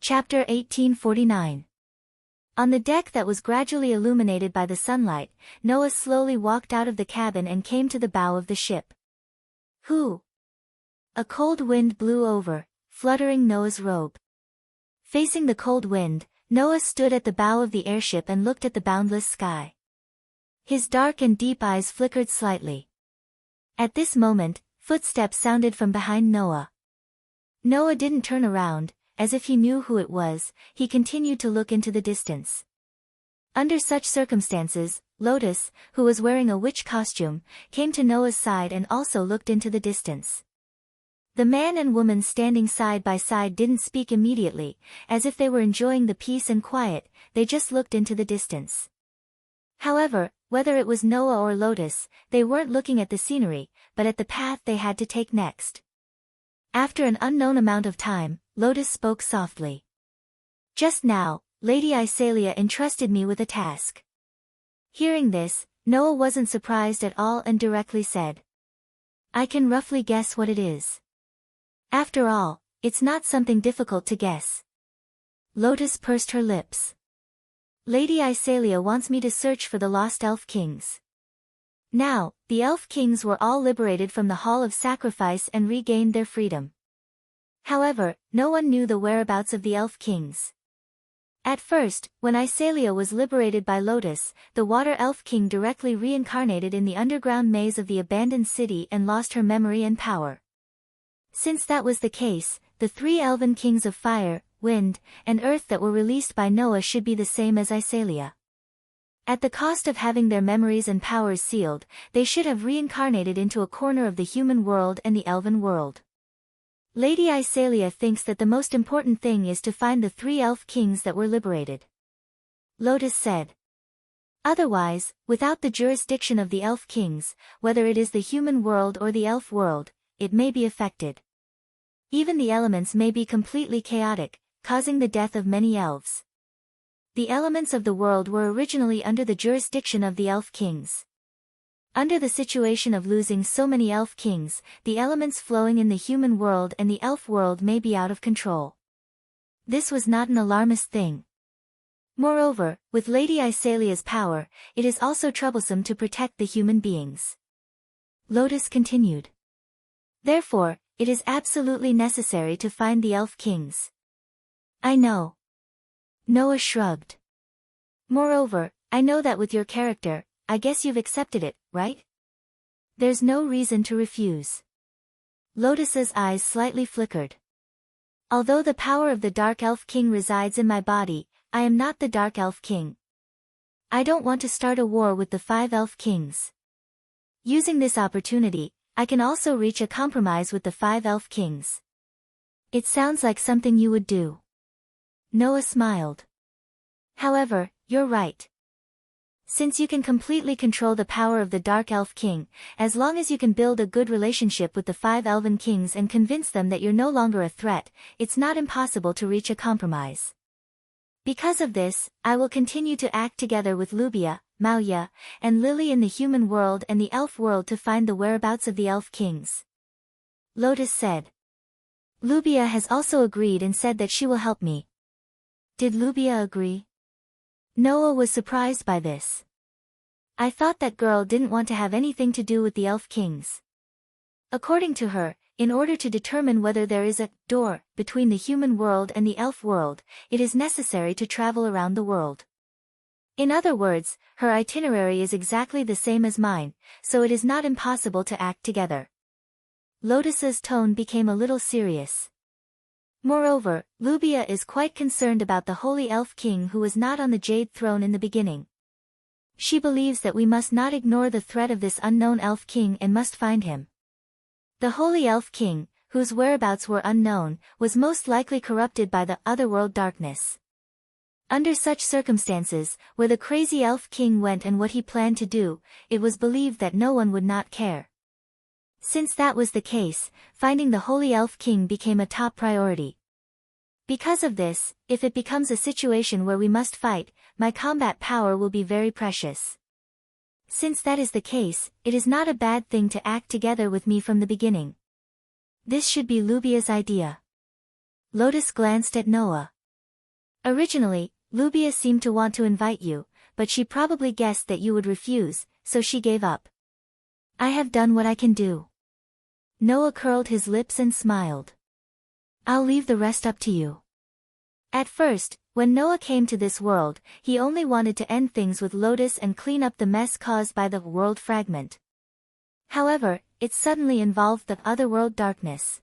Chapter 1849. On the deck that was gradually illuminated by the sunlight, Noah slowly walked out of the cabin and came to the bow of the ship. "Who?" A cold wind blew over, fluttering Noah's robe. Facing the cold wind, Noah stood at the bow of the airship and looked at the boundless sky. His dark and deep eyes flickered slightly. At this moment, footsteps sounded from behind Noah. Noah didn't turn around. As if he knew who it was, he continued to look into the distance. Under such circumstances, Lotus, who was wearing a witch costume, came to Noah's side and also looked into the distance. The man and woman standing side by side didn't speak immediately, as if they were enjoying the peace and quiet, they just looked into the distance. However, whether it was Noah or Lotus, they weren't looking at the scenery, but at the path they had to take next. After an unknown amount of time, Lotus spoke softly. "Just now, Lady Isalia entrusted me with a task." Hearing this, Noah wasn't surprised at all and directly said, "I can roughly guess what it is." "After all, it's not something difficult to guess." Lotus pursed her lips. "Lady Isalia wants me to search for the lost elf kings." Now, the elf kings were all liberated from the Hall of Sacrifice and regained their freedom. However, no one knew the whereabouts of the elf kings. At first, when Isalia was liberated by Lotus, the water elf king directly reincarnated in the underground maze of the abandoned city and lost her memory and power. Since that was the case, the three elven kings of fire, wind, and earth that were released by Noah should be the same as Isalia. At the cost of having their memories and powers sealed, they should have reincarnated into a corner of the human world and the elven world. Lady Isalia thinks that the most important thing is to find the three elf kings that were liberated. Lotus said. Otherwise, without the jurisdiction of the elf kings, whether it is the human world or the elf world, it may be affected. Even the elements may be completely chaotic, causing the death of many elves. The elements of the world were originally under the jurisdiction of the elf kings. Under the situation of losing so many elf kings, the elements flowing in the human world and the elf world may be out of control. This was not an alarmist thing. Moreover, with Lady Isalia's power, it is also troublesome to protect the human beings. Lotus continued. Therefore, it is absolutely necessary to find the elf kings. I know. Noah shrugged. Moreover, I know that with your character, I guess you've accepted it, right? There's no reason to refuse. Lotus's eyes slightly flickered. Although the power of the Dark Elf King resides in my body, I am not the Dark Elf King. I don't want to start a war with the 5 Elf Kings. Using this opportunity, I can also reach a compromise with the 5 Elf Kings. It sounds like something you would do. Noah smiled. However, you're right. Since you can completely control the power of the Dark Elf King, as long as you can build a good relationship with the 5 Elven Kings and convince them that you're no longer a threat, it's not impossible to reach a compromise. Because of this, I will continue to act together with Lubia, Mauya, and Lily in the human world and the elf world to find the whereabouts of the Elf Kings. Lotus said. Lubia has also agreed and said that she will help me. Did Lubia agree? Noah was surprised by this. I thought that girl didn't want to have anything to do with the Elf Kings. According to her, in order to determine whether there is a door between the human world and the elf world, it is necessary to travel around the world. In other words, her itinerary is exactly the same as mine, so it is not impossible to act together. Lotus's tone became a little serious. Moreover, Lubia is quite concerned about the Holy Elf King who was not on the Jade Throne in the beginning. She believes that we must not ignore the threat of this unknown Elf King and must find him. The Holy Elf King, whose whereabouts were unknown, was most likely corrupted by the otherworld darkness. Under such circumstances, where the crazy Elf King went and what he planned to do, it was believed that no one would not care. Since that was the case, finding the Holy Elf King became a top priority. Because of this, if it becomes a situation where we must fight, my combat power will be very precious. Since that is the case, it is not a bad thing to act together with me from the beginning. This should be Lubia's idea. Lotus glanced at Noah. Originally, Lubia seemed to want to invite you, but she probably guessed that you would refuse, so she gave up. I have done what I can do. Noah curled his lips and smiled. I'll leave the rest up to you. At first, when Noah came to this world, he only wanted to end things with Lotus and clean up the mess caused by the world fragment. However, it suddenly involved the otherworld darkness.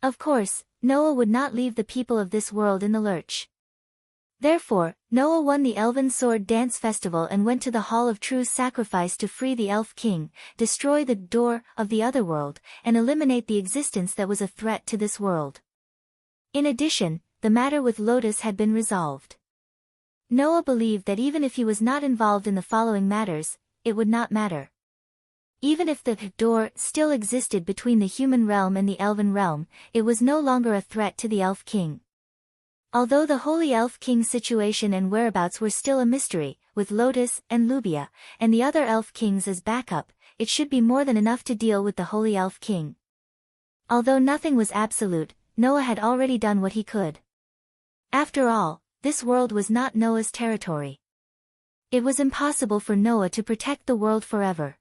Of course, Noah would not leave the people of this world in the lurch. Therefore, Noah won the Elven Sword Dance Festival and went to the Hall of True Sacrifice to free the Elf King, destroy the door of the otherworld, and eliminate the existence that was a threat to this world. In addition, the matter with Lotus had been resolved. Noah believed that even if he was not involved in the following matters, it would not matter. Even if the door still existed between the human realm and the elven realm, it was no longer a threat to the Elf King. Although the Holy Elf King's situation and whereabouts were still a mystery, with Lotus and Lubia, and the other Elf Kings as backup, it should be more than enough to deal with the Holy Elf King. Although nothing was absolute, Noah had already done what he could. After all, this world was not Noah's territory. It was impossible for Noah to protect the world forever.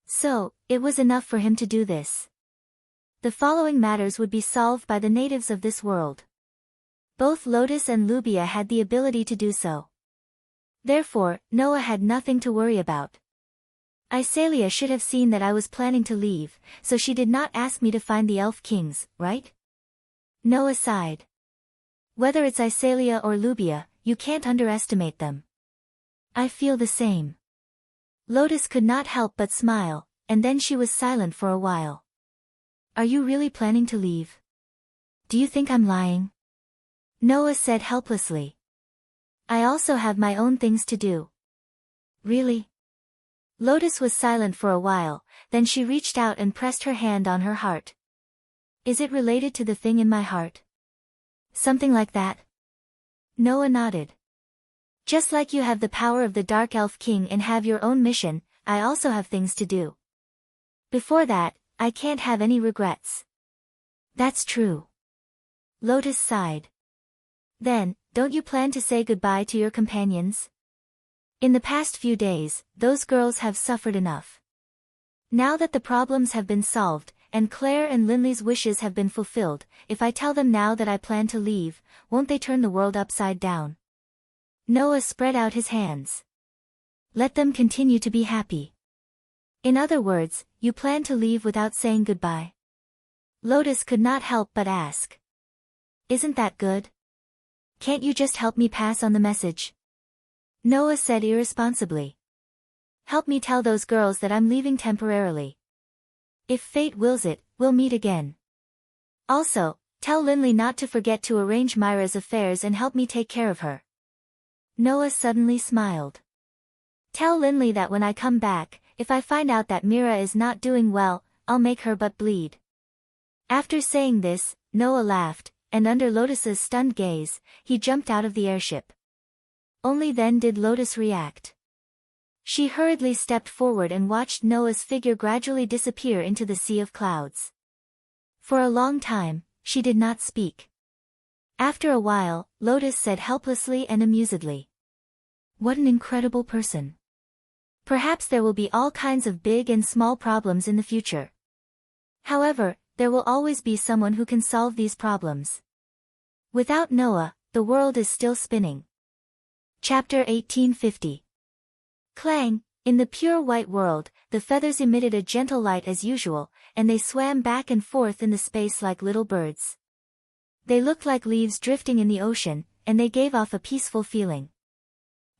So, it was enough for him to do this. The following matters would be solved by the natives of this world. Both Lotus and Lubia had the ability to do so. Therefore, Noah had nothing to worry about. Iselia should have seen that I was planning to leave, so she did not ask me to find the Elf Kings, right? Noah sighed. Whether it's Iselia or Lubia, you can't underestimate them. I feel the same. Lotus could not help but smile, and then she was silent for a while. Are you really planning to leave? Do you think I'm lying? Noah said helplessly. I also have my own things to do. Really? Lotus was silent for a while, then she reached out and pressed her hand on her heart. Is it related to the thing in my heart? Something like that? Noah nodded. Just like you have the power of the Dark Elf King and have your own mission, I also have things to do. Before that, I can't have any regrets. That's true. Lotus sighed. Then, don't you plan to say goodbye to your companions? In the past few days, those girls have suffered enough. Now that the problems have been solved, and Claire and Linley's wishes have been fulfilled, if I tell them now that I plan to leave, won't they turn the world upside down? Noah spread out his hands. Let them continue to be happy. In other words, you plan to leave without saying goodbye? Lotus could not help but ask. Isn't that good? Can't you just help me pass on the message? Noah said irresponsibly. Help me tell those girls that I'm leaving temporarily. If fate wills it, we'll meet again. Also, tell Linley not to forget to arrange Myra's affairs and help me take care of her. Noah suddenly smiled. Tell Linley that when I come back, if I find out that Mira is not doing well, I'll make her butt bleed. After saying this, Noah laughed, and under Lotus's stunned gaze, he jumped out of the airship. Only then did Lotus react. She hurriedly stepped forward and watched Noah's figure gradually disappear into the sea of clouds. For a long time, she did not speak. After a while, Lotus said helplessly and amusedly. What an incredible person. Perhaps there will be all kinds of big and small problems in the future. However, there will always be someone who can solve these problems. Without Noah, the world is still spinning. Chapter 1850. Clang! In the pure white world, the feathers emitted a gentle light as usual, and they swam back and forth in the space like little birds. They looked like leaves drifting in the ocean, and they gave off a peaceful feeling.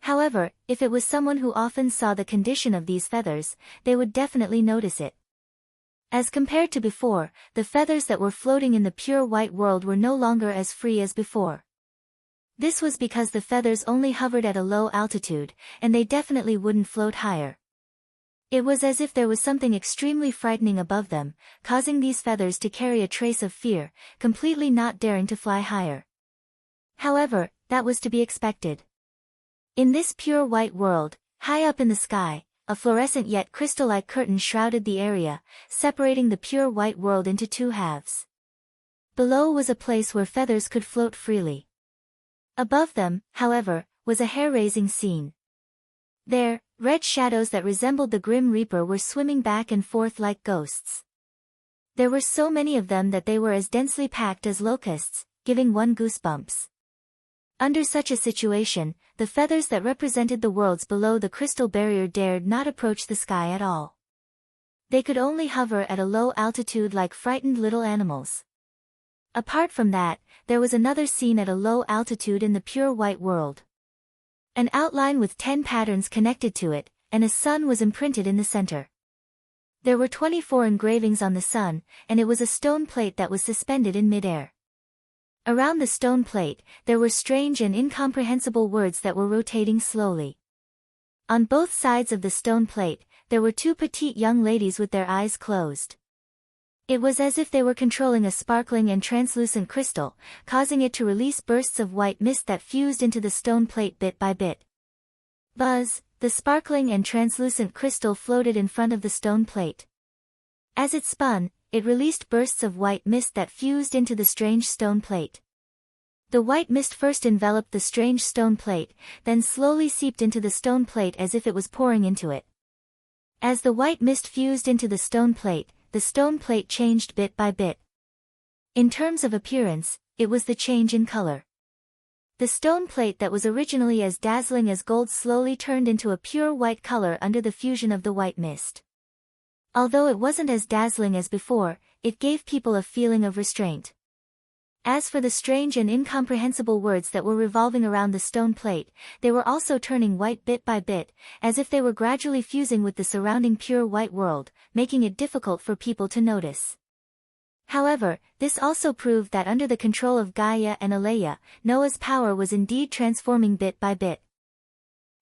However, if it was someone who often saw the condition of these feathers, they would definitely notice it. As compared to before, the feathers that were floating in the pure white world were no longer as free as before. This was because the feathers only hovered at a low altitude, and they definitely wouldn't float higher. It was as if there was something extremely frightening above them, causing these feathers to carry a trace of fear, completely not daring to fly higher. However, that was to be expected. In this pure white world, high up in the sky, a fluorescent yet crystal-like curtain shrouded the area, separating the pure white world into two halves. Below was a place where feathers could float freely. Above them, however, was a hair-raising scene. There, red shadows that resembled the Grim Reaper were swimming back and forth like ghosts. There were so many of them that they were as densely packed as locusts, giving one goosebumps. Under such a situation, the feathers that represented the worlds below the crystal barrier dared not approach the sky at all. They could only hover at a low altitude like frightened little animals. Apart from that, there was another scene at a low altitude in the pure white world. An outline with 10 patterns connected to it, and a sun was imprinted in the center. There were 24 engravings on the sun, and it was a stone plate that was suspended in midair. Around the stone plate, there were strange and incomprehensible words that were rotating slowly. On both sides of the stone plate, there were 2 petite young ladies with their eyes closed. It was as if they were controlling a sparkling and translucent crystal, causing it to release bursts of white mist that fused into the stone plate bit by bit. Buzz, the sparkling and translucent crystal floated in front of the stone plate. As it spun, it released bursts of white mist that fused into the strange stone plate. The white mist first enveloped the strange stone plate, then slowly seeped into the stone plate as if it was pouring into it. As the white mist fused into the stone plate changed bit by bit. In terms of appearance, it was the change in color. The stone plate that was originally as dazzling as gold slowly turned into a pure white color under the fusion of the white mist. Although it wasn't as dazzling as before, it gave people a feeling of restraint. As for the strange and incomprehensible words that were revolving around the stone plate, they were also turning white bit by bit, as if they were gradually fusing with the surrounding pure white world, making it difficult for people to notice. However, this also proved that under the control of Gaia and Alea, Noah's power was indeed transforming bit by bit.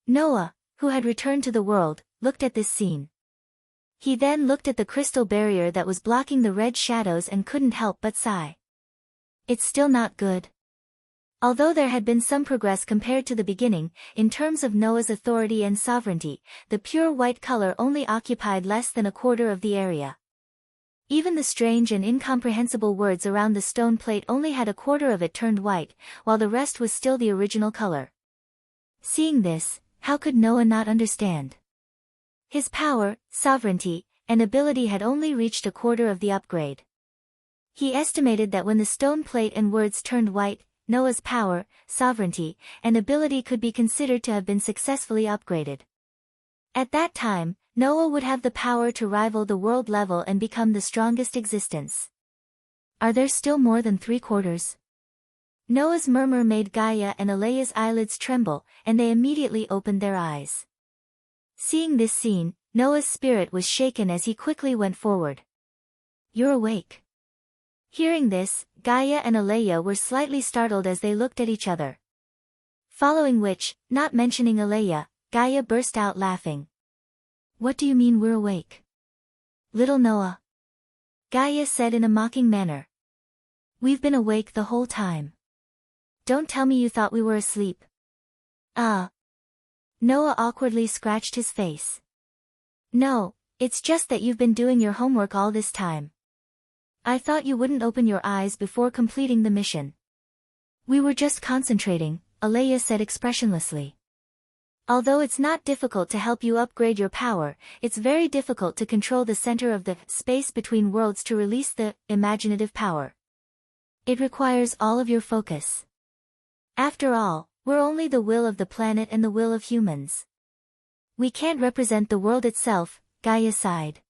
Noah, who had returned to the world, looked at this scene. He then looked at the crystal barrier that was blocking the red shadows and couldn't help but sigh. It's still not good. Although there had been some progress compared to the beginning, in terms of Noah's authority and sovereignty, the pure white color only occupied less than a quarter of the area. Even the strange and incomprehensible words around the stone plate only had a quarter of it turned white, while the rest was still the original color. Seeing this, how could Noah not understand? His power, sovereignty, and ability had only reached a quarter of the upgrade. He estimated that when the stone plate and words turned white, Noah's power, sovereignty, and ability could be considered to have been successfully upgraded. At that time, Noah would have the power to rival the world level and become the strongest existence. Are there still more than 3/4? Noah's murmur made Gaia and Alea's eyelids tremble, and they immediately opened their eyes. Seeing this scene, Noah's spirit was shaken as he quickly went forward. You're awake. Hearing this, Gaia and Alea were slightly startled as they looked at each other. Following which, not mentioning Alea, Gaia burst out laughing. What do you mean we're awake? Little Noah. Gaia said in a mocking manner. We've been awake the whole time. Don't tell me you thought we were asleep. Noah awkwardly scratched his face. No, it's just that you've been doing your homework all this time. I thought you wouldn't open your eyes before completing the mission. We were just concentrating, Alea said expressionlessly. Although it's not difficult to help you upgrade your power, it's very difficult to control the center of the space between worlds to release the imaginative power. It requires all of your focus. After all, we're only the will of the planet and the will of humans. We can't represent the world itself, Gaia sighed.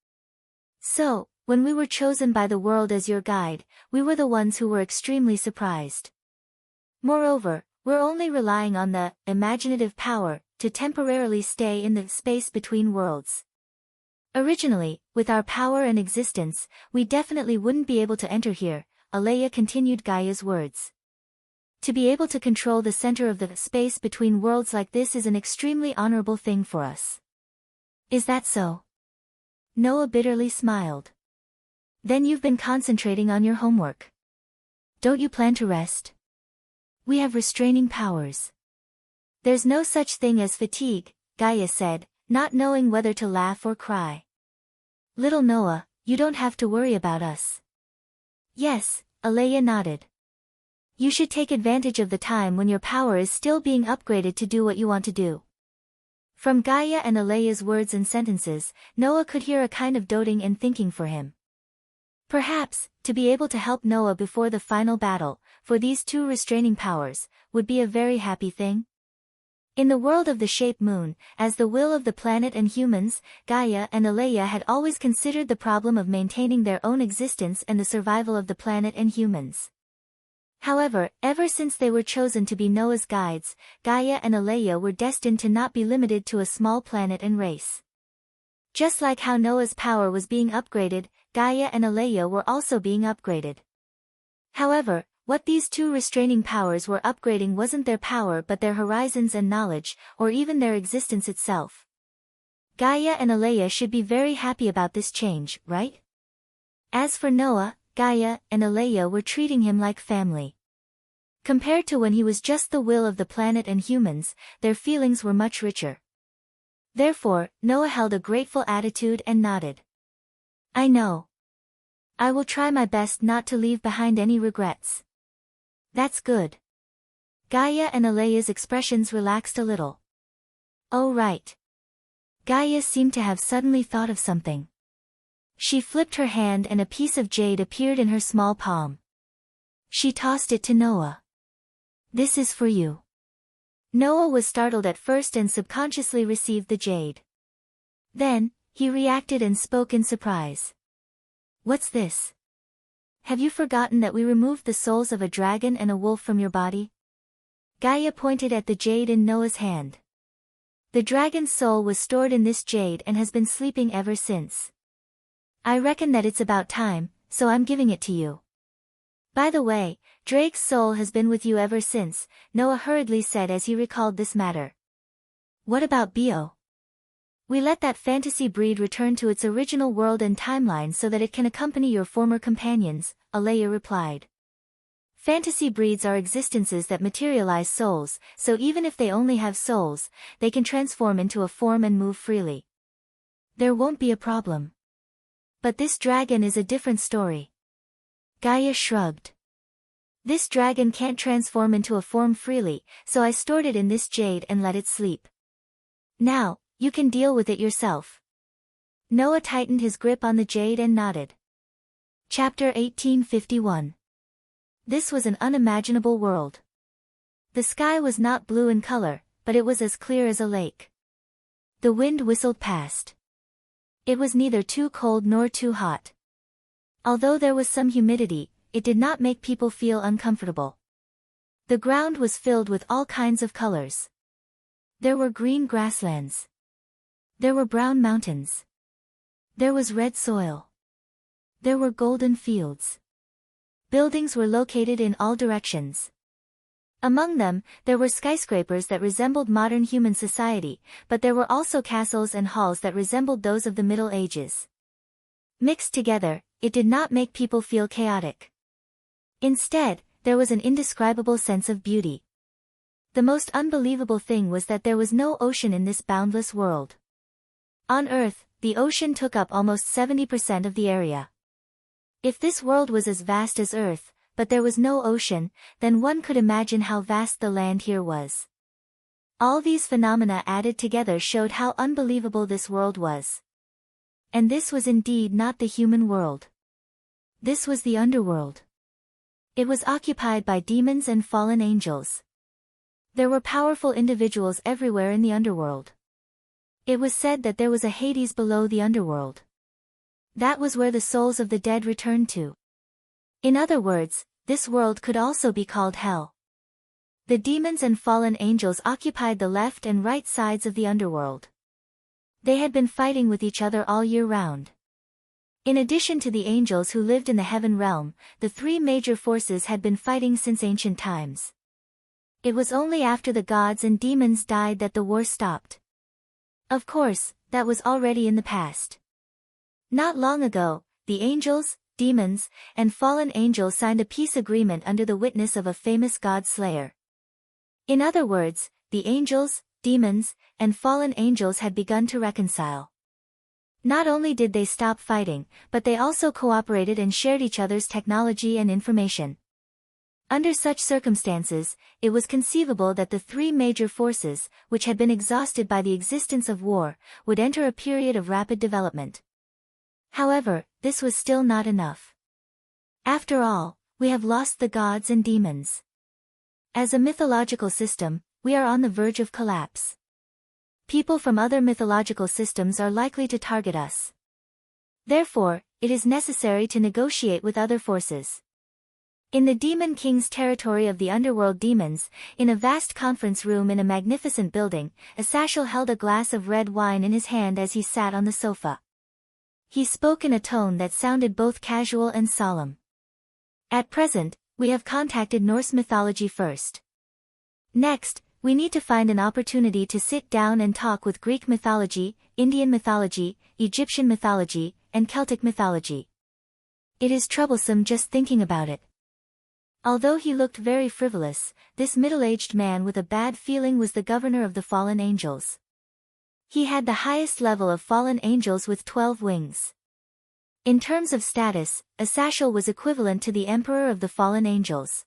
So, when we were chosen by the world as your guide, we were the ones who were extremely surprised. Moreover, we're only relying on the imaginative power to temporarily stay in the space between worlds. Originally, with our power and existence, we definitely wouldn't be able to enter here, Alea continued Gaia's words. To be able to control the center of the space between worlds like this is an extremely honorable thing for us. Is that so? Noah bitterly smiled. Then you've been concentrating on your homework. Don't you plan to rest? We have restraining powers. There's no such thing as fatigue, Gaia said, not knowing whether to laugh or cry. Little Noah, you don't have to worry about us. Yes, Alea nodded. You should take advantage of the time when your power is still being upgraded to do what you want to do. From Gaia and Aleya's words and sentences, Noah could hear a kind of doting and thinking for him. Perhaps, to be able to help Noah before the final battle, for these two restraining powers, would be a very happy thing. In the world of the shape moon, as the will of the planet and humans, Gaia and Aleya had always considered the problem of maintaining their own existence and the survival of the planet and humans. However, ever since they were chosen to be Noah's guides, Gaia and Aleya were destined to not be limited to a small planet and race. Just like how Noah's power was being upgraded, Gaia and Aleya were also being upgraded. However, what these two restraining powers were upgrading wasn't their power but their horizons and knowledge, or even their existence itself. Gaia and Aleya should be very happy about this change, right? As for Noah, Gaia and Aleya were treating him like family. Compared to when he was just the will of the planet and humans, their feelings were much richer. Therefore, Noah held a grateful attitude and nodded. I know. I will try my best not to leave behind any regrets. That's good. Gaia and Aleya's expressions relaxed a little. Oh right. Gaia seemed to have suddenly thought of something. She flipped her hand and a piece of jade appeared in her small palm. She tossed it to Noah. This is for you. Noah was startled at first and subconsciously received the jade. Then, he reacted and spoke in surprise. What's this? Have you forgotten that we removed the souls of a dragon and a wolf from your body? Gaia pointed at the jade in Noah's hand. The dragon's soul was stored in this jade and has been sleeping ever since. I reckon that it's about time, so I'm giving it to you. By the way, Drake's soul has been with you ever since, Noah hurriedly said as he recalled this matter. What about Bio? We let that fantasy breed return to its original world and timeline so that it can accompany your former companions, Aleya replied. Fantasy breeds are existences that materialize souls, so even if they only have souls, they can transform into a form and move freely. There won't be a problem. But this dragon is a different story. Gaia shrugged. This dragon can't transform into a form freely, so I stored it in this jade and let it sleep. Now, you can deal with it yourself. Noah tightened his grip on the jade and nodded. Chapter 1851. This was an unimaginable world. The sky was not blue in color, but it was as clear as a lake. The wind whistled past. It was neither too cold nor too hot. Although there was some humidity, it did not make people feel uncomfortable. The ground was filled with all kinds of colors. There were green grasslands. There were brown mountains. There was red soil. There were golden fields. Buildings were located in all directions. Among them, there were skyscrapers that resembled modern human society, but there were also castles and halls that resembled those of the Middle Ages. Mixed together, it did not make people feel chaotic. Instead, there was an indescribable sense of beauty. The most unbelievable thing was that there was no ocean in this boundless world. On Earth, the ocean took up almost 70% of the area. If this world was as vast as Earth, but there was no ocean, then one could imagine how vast the land here was. All these phenomena added together showed how unbelievable this world was. And this was indeed not the human world. This was the underworld. It was occupied by demons and fallen angels. There were powerful individuals everywhere in the underworld. It was said that there was a Hades below the underworld. That was where the souls of the dead returned to. In other words, this world could also be called hell. The demons and fallen angels occupied the left and right sides of the underworld. They had been fighting with each other all year round. In addition to the angels who lived in the heaven realm, the three major forces had been fighting since ancient times. It was only after the gods and demons died that the war stopped. Of course, that was already in the past. Not long ago, the angels, demons, and fallen angels signed a peace agreement under the witness of a famous god slayer. In other words, the angels, demons, and fallen angels had begun to reconcile. Not only did they stop fighting, but they also cooperated and shared each other's technology and information. Under such circumstances, it was conceivable that the three major forces, which had been exhausted by the existence of war, would enter a period of rapid development. However, this was still not enough. After all, we have lost the gods and demons. As a mythological system, we are on the verge of collapse. People from other mythological systems are likely to target us. Therefore, it is necessary to negotiate with other forces. In the Demon King's territory of the underworld demons, in a vast conference room in a magnificent building, Asashel held a glass of red wine in his hand as he sat on the sofa. He spoke in a tone that sounded both casual and solemn. At present, we have contacted Norse mythology first. Next, we need to find an opportunity to sit down and talk with Greek mythology, Indian mythology, Egyptian mythology, and Celtic mythology. It is troublesome just thinking about it. Although he looked very frivolous, this middle-aged man with a bad feeling was the governor of the fallen angels. He had the highest level of fallen angels with 12 wings. In terms of status, Asashel was equivalent to the emperor of the fallen angels.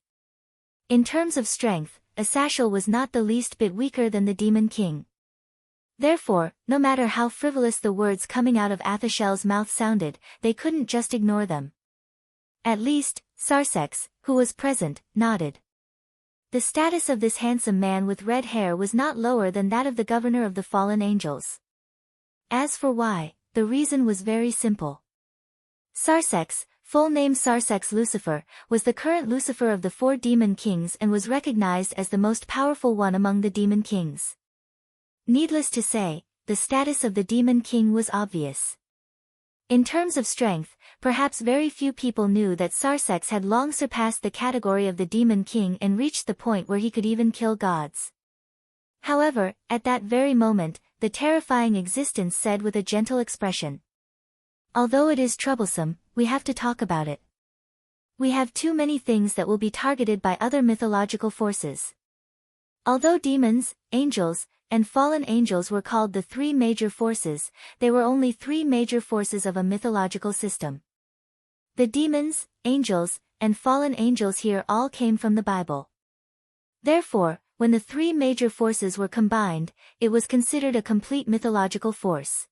In terms of strength, Asashel was not the least bit weaker than the Demon King. Therefore, no matter how frivolous the words coming out of Asashel's mouth sounded, they couldn't just ignore them. At least, Sarsex, who was present, nodded. The status of this handsome man with red hair was not lower than that of the governor of the fallen angels. As for why, the reason was very simple. Sarsex, full name Sarsex Lucifer, was the current Lucifer of the 4 demon kings and was recognized as the most powerful one among the demon kings. Needless to say, the status of the demon king was obvious. In terms of strength, perhaps very few people knew that Sarsex had long surpassed the category of the Demon King and reached the point where he could even kill gods. However, at that very moment, the terrifying existence said with a gentle expression, "Although it is troublesome, we have to talk about it. We have too many things that will be targeted by other mythological forces." Although demons, angels, and fallen angels were called the 3 major forces, they were only 3 major forces of a mythological system. The demons, angels, and fallen angels here all came from the Bible. Therefore, when the 3 major forces were combined, it was considered a complete mythological force.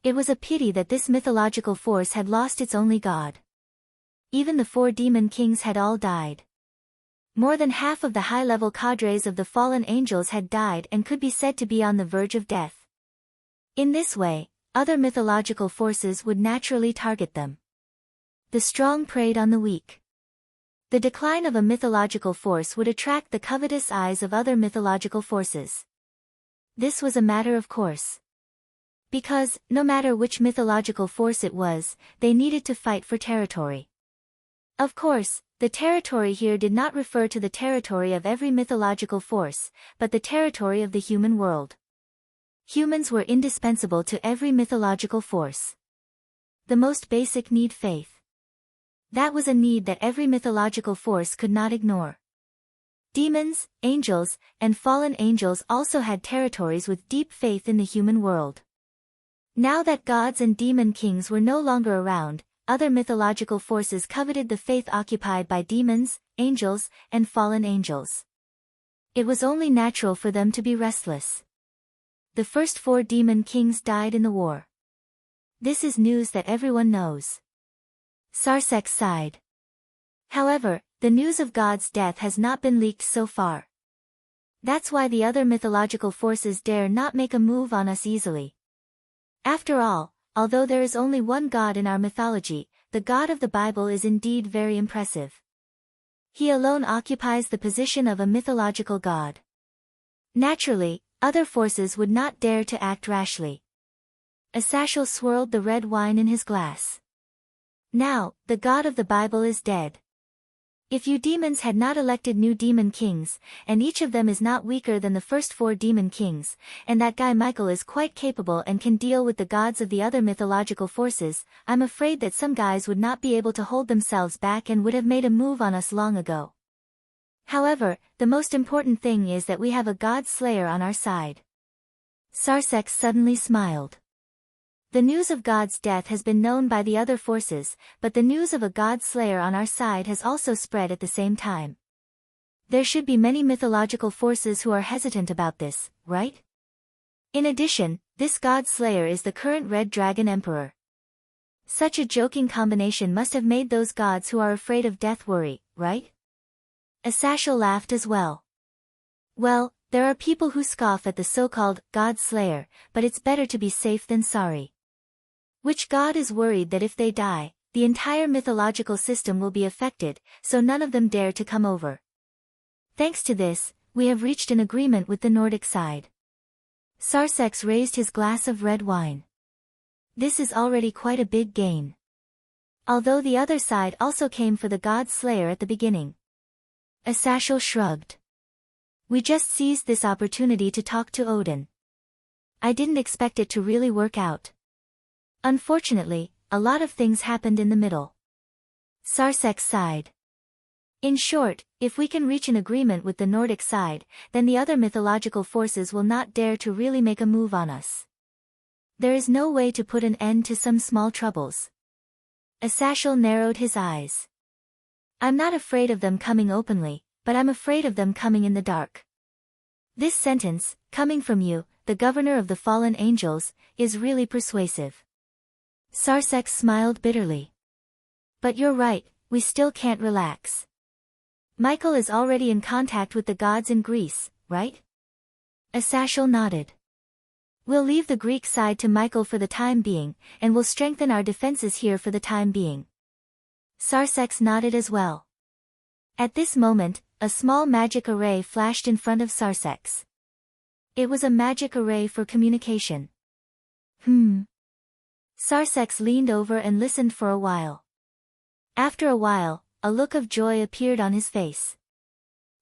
It was a pity that this mythological force had lost its only god. Even the 4 demon kings had all died. More than half of the high-level cadres of the fallen angels had died and could be said to be on the verge of death. In this way, other mythological forces would naturally target them. The strong preyed on the weak. The decline of a mythological force would attract the covetous eyes of other mythological forces. This was a matter of course. Because, no matter which mythological force it was, they needed to fight for territory. Of course, the territory here did not refer to the territory of every mythological force, but the territory of the human world. Humans were indispensable to every mythological force. The most basic need, faith. That was a need that every mythological force could not ignore. Demons, angels, and fallen angels also had territories with deep faith in the human world. Now that gods and demon kings were no longer around, other mythological forces coveted the faith occupied by demons, angels, and fallen angels. It was only natural for them to be restless. The first 4 demon kings died in the war. This is news that everyone knows. Sarsex sighed. However, the news of God's death has not been leaked so far. That's why the other mythological forces dare not make a move on us easily. After all, although there is only one God in our mythology, the God of the Bible is indeed very impressive. He alone occupies the position of a mythological God. Naturally, other forces would not dare to act rashly. Asashel swirled the red wine in his glass. Now, the God of the Bible is dead. If you demons had not elected new demon kings, and each of them is not weaker than the first 4 demon kings, and that guy Michael is quite capable and can deal with the gods of the other mythological forces, I'm afraid that some guys would not be able to hold themselves back and would have made a move on us long ago. However, the most important thing is that we have a god slayer on our side. Sarsex suddenly smiled. The news of God's death has been known by the other forces, but the news of a God Slayer on our side has also spread at the same time. There should be many mythological forces who are hesitant about this, right? In addition, this God Slayer is the current Red Dragon Emperor. Such a joking combination must have made those gods who are afraid of death worry, right? Asashel laughed as well. Well, there are people who scoff at the so-called God Slayer, but it's better to be safe than sorry. Which god is worried that if they die, the entire mythological system will be affected, so none of them dare to come over. Thanks to this, we have reached an agreement with the Nordic side. Sarsex raised his glass of red wine. This is already quite a big gain. Although the other side also came for the God Slayer at the beginning. Asashel shrugged. We just seized this opportunity to talk to Odin. I didn't expect it to really work out. Unfortunately, a lot of things happened in the middle. Sarsex sighed. In short, if we can reach an agreement with the Nordic side, then the other mythological forces will not dare to really make a move on us. There is no way to put an end to some small troubles. Asashel narrowed his eyes. I'm not afraid of them coming openly, but I'm afraid of them coming in the dark. This sentence, coming from you, the governor of the fallen angels, is really persuasive. Sarsex smiled bitterly. But you're right, we still can't relax. Michael is already in contact with the gods in Greece, right? Asashel nodded. We'll leave the Greek side to Michael for the time being, and we'll strengthen our defenses here for the time being. Sarsex nodded as well. At this moment, a small magic array flashed in front of Sarsex. It was a magic array for communication. Sarsex leaned over and listened for a while. After a while, a look of joy appeared on his face.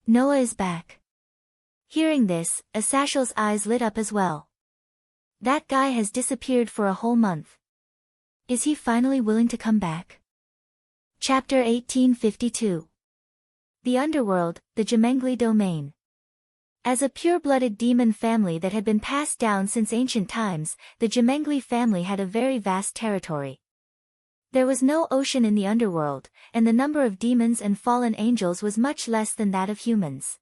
Noah is back. Hearing this, Asashel's eyes lit up as well. That guy has disappeared for a whole month. Is he finally willing to come back? Chapter 1852. The Underworld, the Jemengli Domain. As a pure-blooded demon family that had been passed down since ancient times, the Jemengli family had a very vast territory. There was no ocean in the underworld, and the number of demons and fallen angels was much less than that of humans.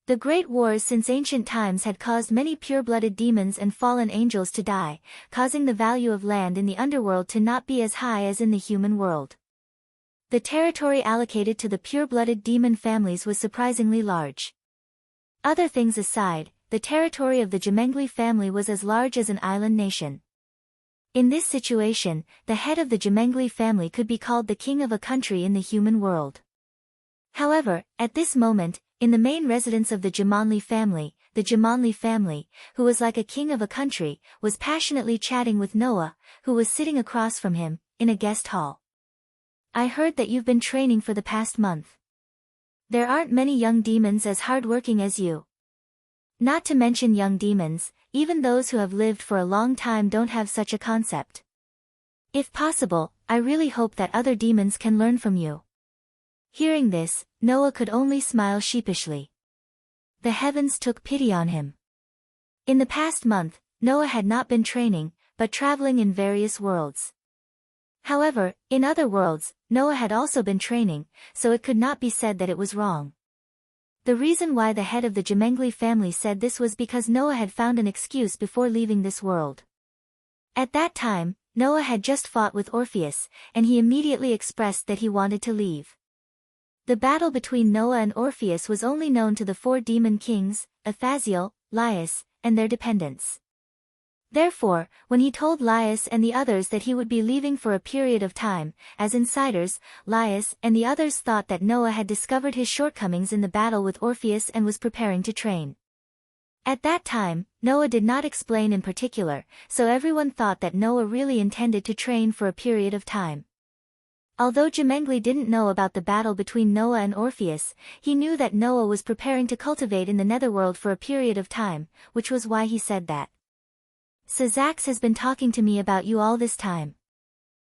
The great wars since ancient times had caused many pure-blooded demons and fallen angels to die, causing the value of land in the underworld to not be as high as in the human world. The territory allocated to the pure-blooded demon families was surprisingly large. Other things aside, the territory of the Jemengli family was as large as an island nation. In this situation, the head of the Jemengli family could be called the king of a country in the human world. However, at this moment, in the main residence of the Jumanli family, who was like a king of a country, was passionately chatting with Noah, who was sitting across from him, in a guest hall. I heard that you've been training for the past month. There aren't many young demons as hardworking as you. Not to mention young demons, even those who have lived for a long time don't have such a concept. If possible, I really hope that other demons can learn from you. Hearing this, Noah could only smile sheepishly. The heavens took pity on him. In the past month, Noah had not been training, but traveling in various worlds. However, in other worlds, Noah had also been training, so it could not be said that it was wrong. The reason why the head of the Jemengli family said this was because Noah had found an excuse before leaving this world. At that time, Noah had just fought with Orpheus, and he immediately expressed that he wanted to leave. The battle between Noah and Orpheus was only known to the 4 demon kings, Athaziel, Laius, and their dependents. Therefore, when he told Laius and the others that he would be leaving for a period of time, as insiders, Laius and the others thought that Noah had discovered his shortcomings in the battle with Orpheus and was preparing to train. At that time, Noah did not explain in particular, so everyone thought that Noah really intended to train for a period of time. Although Jemengli didn't know about the battle between Noah and Orpheus, he knew that Noah was preparing to cultivate in the netherworld for a period of time, which was why he said that. Sazax has been talking to me about you all this time.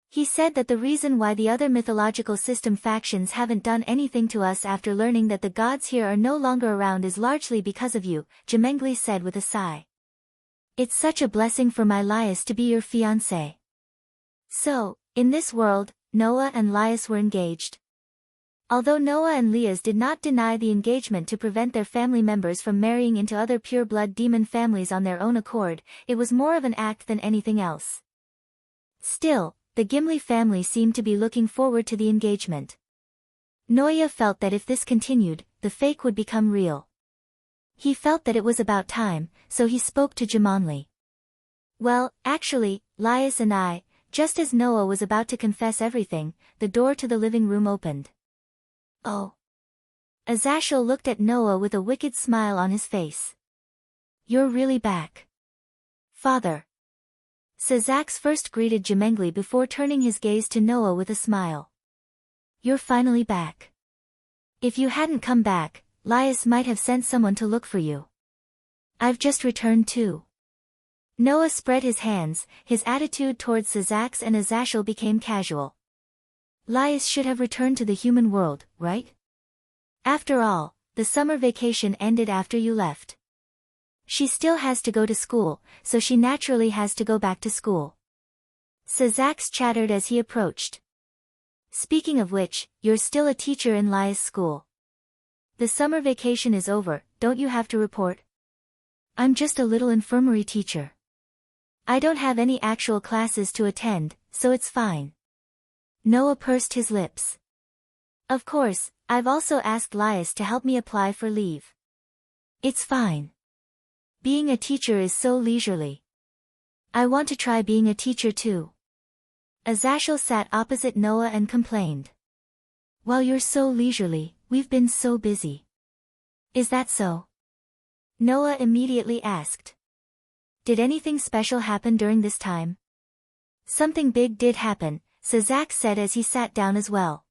He said that the reason why the other mythological system factions haven't done anything to us after learning that the gods here are no longer around is largely because of you, Jemengli said with a sigh. It's such a blessing for my Laius to be your fiancé. So, in this world, Noah and Laius were engaged. Although Noah and Laius did not deny the engagement to prevent their family members from marrying into other pure-blood demon families on their own accord, it was more of an act than anything else. Still, the Gimli family seemed to be looking forward to the engagement. Noah felt that if this continued, the fake would become real. He felt that it was about time, so he spoke to Jumanli. Well, actually, Laius and I, just as Noah was about to confess everything, the door to the living room opened. Oh. Azashel looked at Noah with a wicked smile on his face. You're really back. Father. Sazax first greeted Jemengli before turning his gaze to Noah with a smile. You're finally back. If you hadn't come back, Laius might have sent someone to look for you. I've just returned too. Noah spread his hands, his attitude towards Sazax and Azashel became casual. Laius should have returned to the human world, right? After all, the summer vacation ended after you left. She still has to go to school, so she naturally has to go back to school. Sazax chattered as he approached. Speaking of which, you're still a teacher in Laius' school. The summer vacation is over, don't you have to report? I'm just a little infirmary teacher. I don't have any actual classes to attend, so it's fine. Noah pursed his lips. Of course, I've also asked Laius to help me apply for leave. It's fine. Being a teacher is so leisurely. I want to try being a teacher too. Azashel sat opposite Noah and complained. While you're so leisurely, we've been so busy. Is that so? Noah immediately asked. Did anything special happen during this time? Something big did happen, Sazax said as he sat down as well.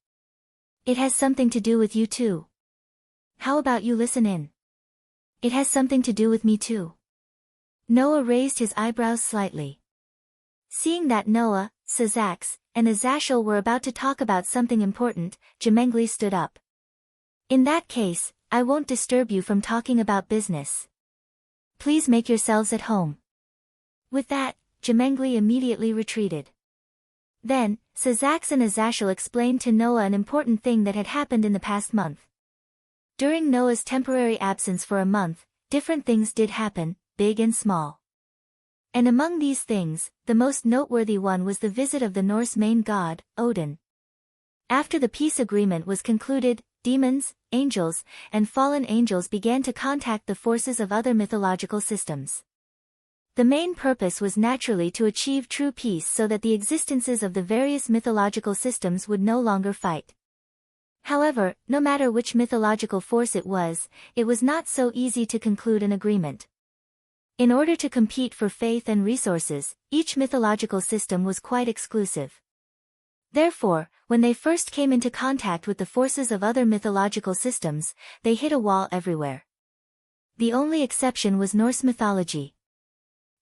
It has something to do with you too. How about you listen in? It has something to do with me too. Noah raised his eyebrows slightly. Seeing that Noah, Sazax, and Azashel were about to talk about something important, Jemengli stood up. In that case, I won't disturb you from talking about business. Please make yourselves at home. With that, Jemengli immediately retreated. Then, Sazax and Azashel explained to Noah an important thing that had happened in the past month. During Noah's temporary absence for a month, different things did happen, big and small. And among these things, the most noteworthy one was the visit of the Norse main god, Odin. After the peace agreement was concluded, demons, angels, and fallen angels began to contact the forces of other mythological systems. The main purpose was naturally to achieve true peace so that the existences of the various mythological systems would no longer fight. However, no matter which mythological force it was not so easy to conclude an agreement. In order to compete for faith and resources, each mythological system was quite exclusive. Therefore, when they first came into contact with the forces of other mythological systems, they hit a wall everywhere. The only exception was Norse mythology.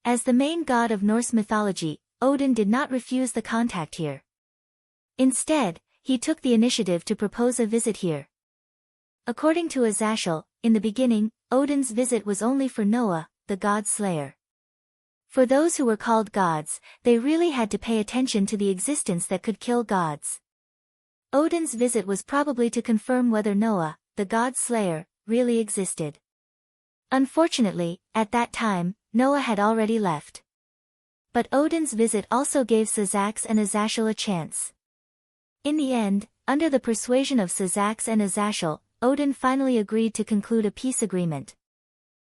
As the main god of Norse mythology, Odin did not refuse the contact here. Instead, he took the initiative to propose a visit here. According to Azashel, in the beginning, Odin's visit was only for Noah, the god slayer. For those who were called gods, they really had to pay attention to the existence that could kill gods. Odin's visit was probably to confirm whether Noah, the god slayer, really existed. Unfortunately, at that time, Noah had already left. But Odin's visit also gave Sazax and Azashel a chance. In the end, under the persuasion of Sazax and Azashel, Odin finally agreed to conclude a peace agreement.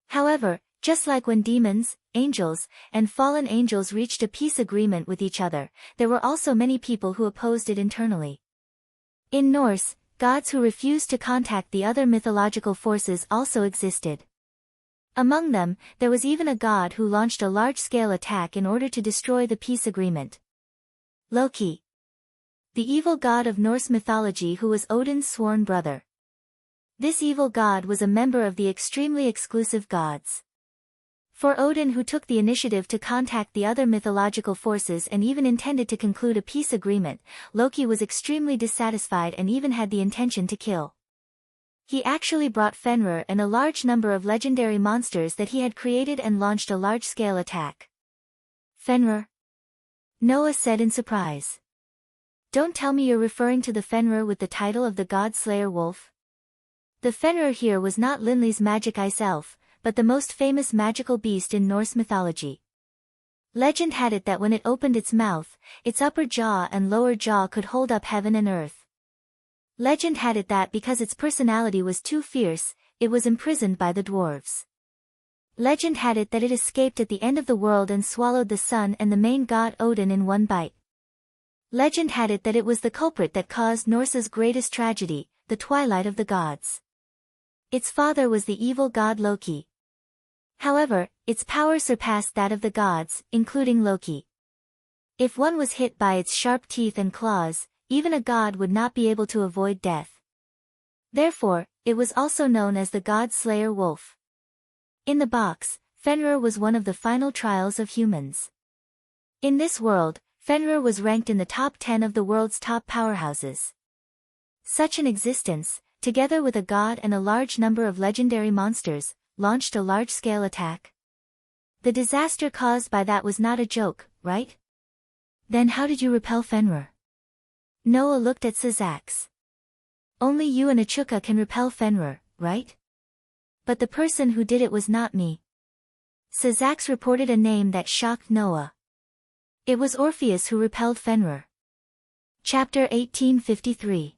However, just like when demons, angels, and fallen angels reached a peace agreement with each other, there were also many people who opposed it internally. In Norse, gods who refused to contact the other mythological forces also existed. Among them, there was even a god who launched a large-scale attack in order to destroy the peace agreement. Loki. The evil god of Norse mythology who was Odin's sworn brother. This evil god was a member of the extremely exclusive gods. For Odin, who took the initiative to contact the other mythological forces and even intended to conclude a peace agreement, Loki was extremely dissatisfied and even had the intention to kill. He actually brought Fenrir and a large number of legendary monsters that he had created and launched a large-scale attack. Fenrir? Noah said in surprise. Don't tell me you're referring to the Fenrir with the title of the God-Slayer Wolf? The Fenrir here was not Linley's magic ice elf, but the most famous magical beast in Norse mythology. Legend had it that when it opened its mouth, its upper jaw and lower jaw could hold up heaven and earth. Legend had it that because its personality was too fierce, it was imprisoned by the dwarves. Legend had it that it escaped at the end of the world and swallowed the sun and the main god Odin in one bite. Legend had it that it was the culprit that caused Norse's greatest tragedy, the twilight of the gods. Its father was the evil god Loki. However, its power surpassed that of the gods, including Loki. If one was hit by its sharp teeth and claws, even a god would not be able to avoid death. Therefore, it was also known as the God-Slayer Wolf. In the box, Fenrir was one of the final trials of humans. In this world, Fenrir was ranked in the top 10 of the world's top powerhouses. Such an existence, together with a god and a large number of legendary monsters, launched a large-scale attack. The disaster caused by that was not a joke, right? Then how did you repel Fenrir? Noah looked at Sazax. Only you and Achuka can repel Fenrir, right? But the person who did it was not me. Sazax reported a name that shocked Noah. It was Orpheus who repelled Fenrir. Chapter 1853.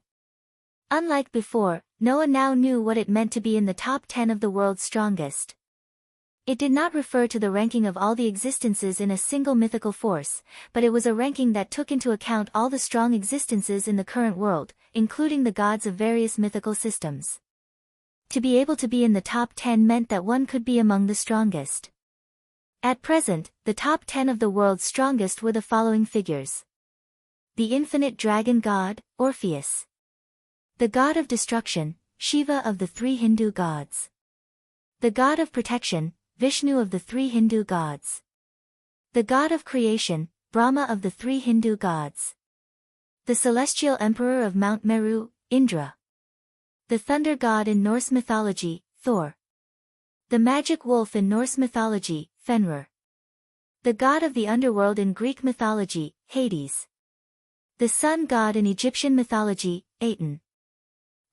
Unlike before, Noah now knew what it meant to be in the top 10 of the world's strongest. It did not refer to the ranking of all the existences in a single mythical force, but it was a ranking that took into account all the strong existences in the current world, including the gods of various mythical systems. To be able to be in the top 10 meant that one could be among the strongest. At present, the top 10 of the world's strongest were the following figures. The infinite dragon god, Orpheus. The god of destruction, Shiva of the three Hindu gods. The god of protection, Vishnu of the three Hindu gods. The god of creation, Brahma of the three Hindu gods. The celestial emperor of Mount Meru, Indra. The thunder god in Norse mythology, Thor. The magic wolf in Norse mythology, Fenrir. The god of the underworld in Greek mythology, Hades. The sun god in Egyptian mythology, Aten.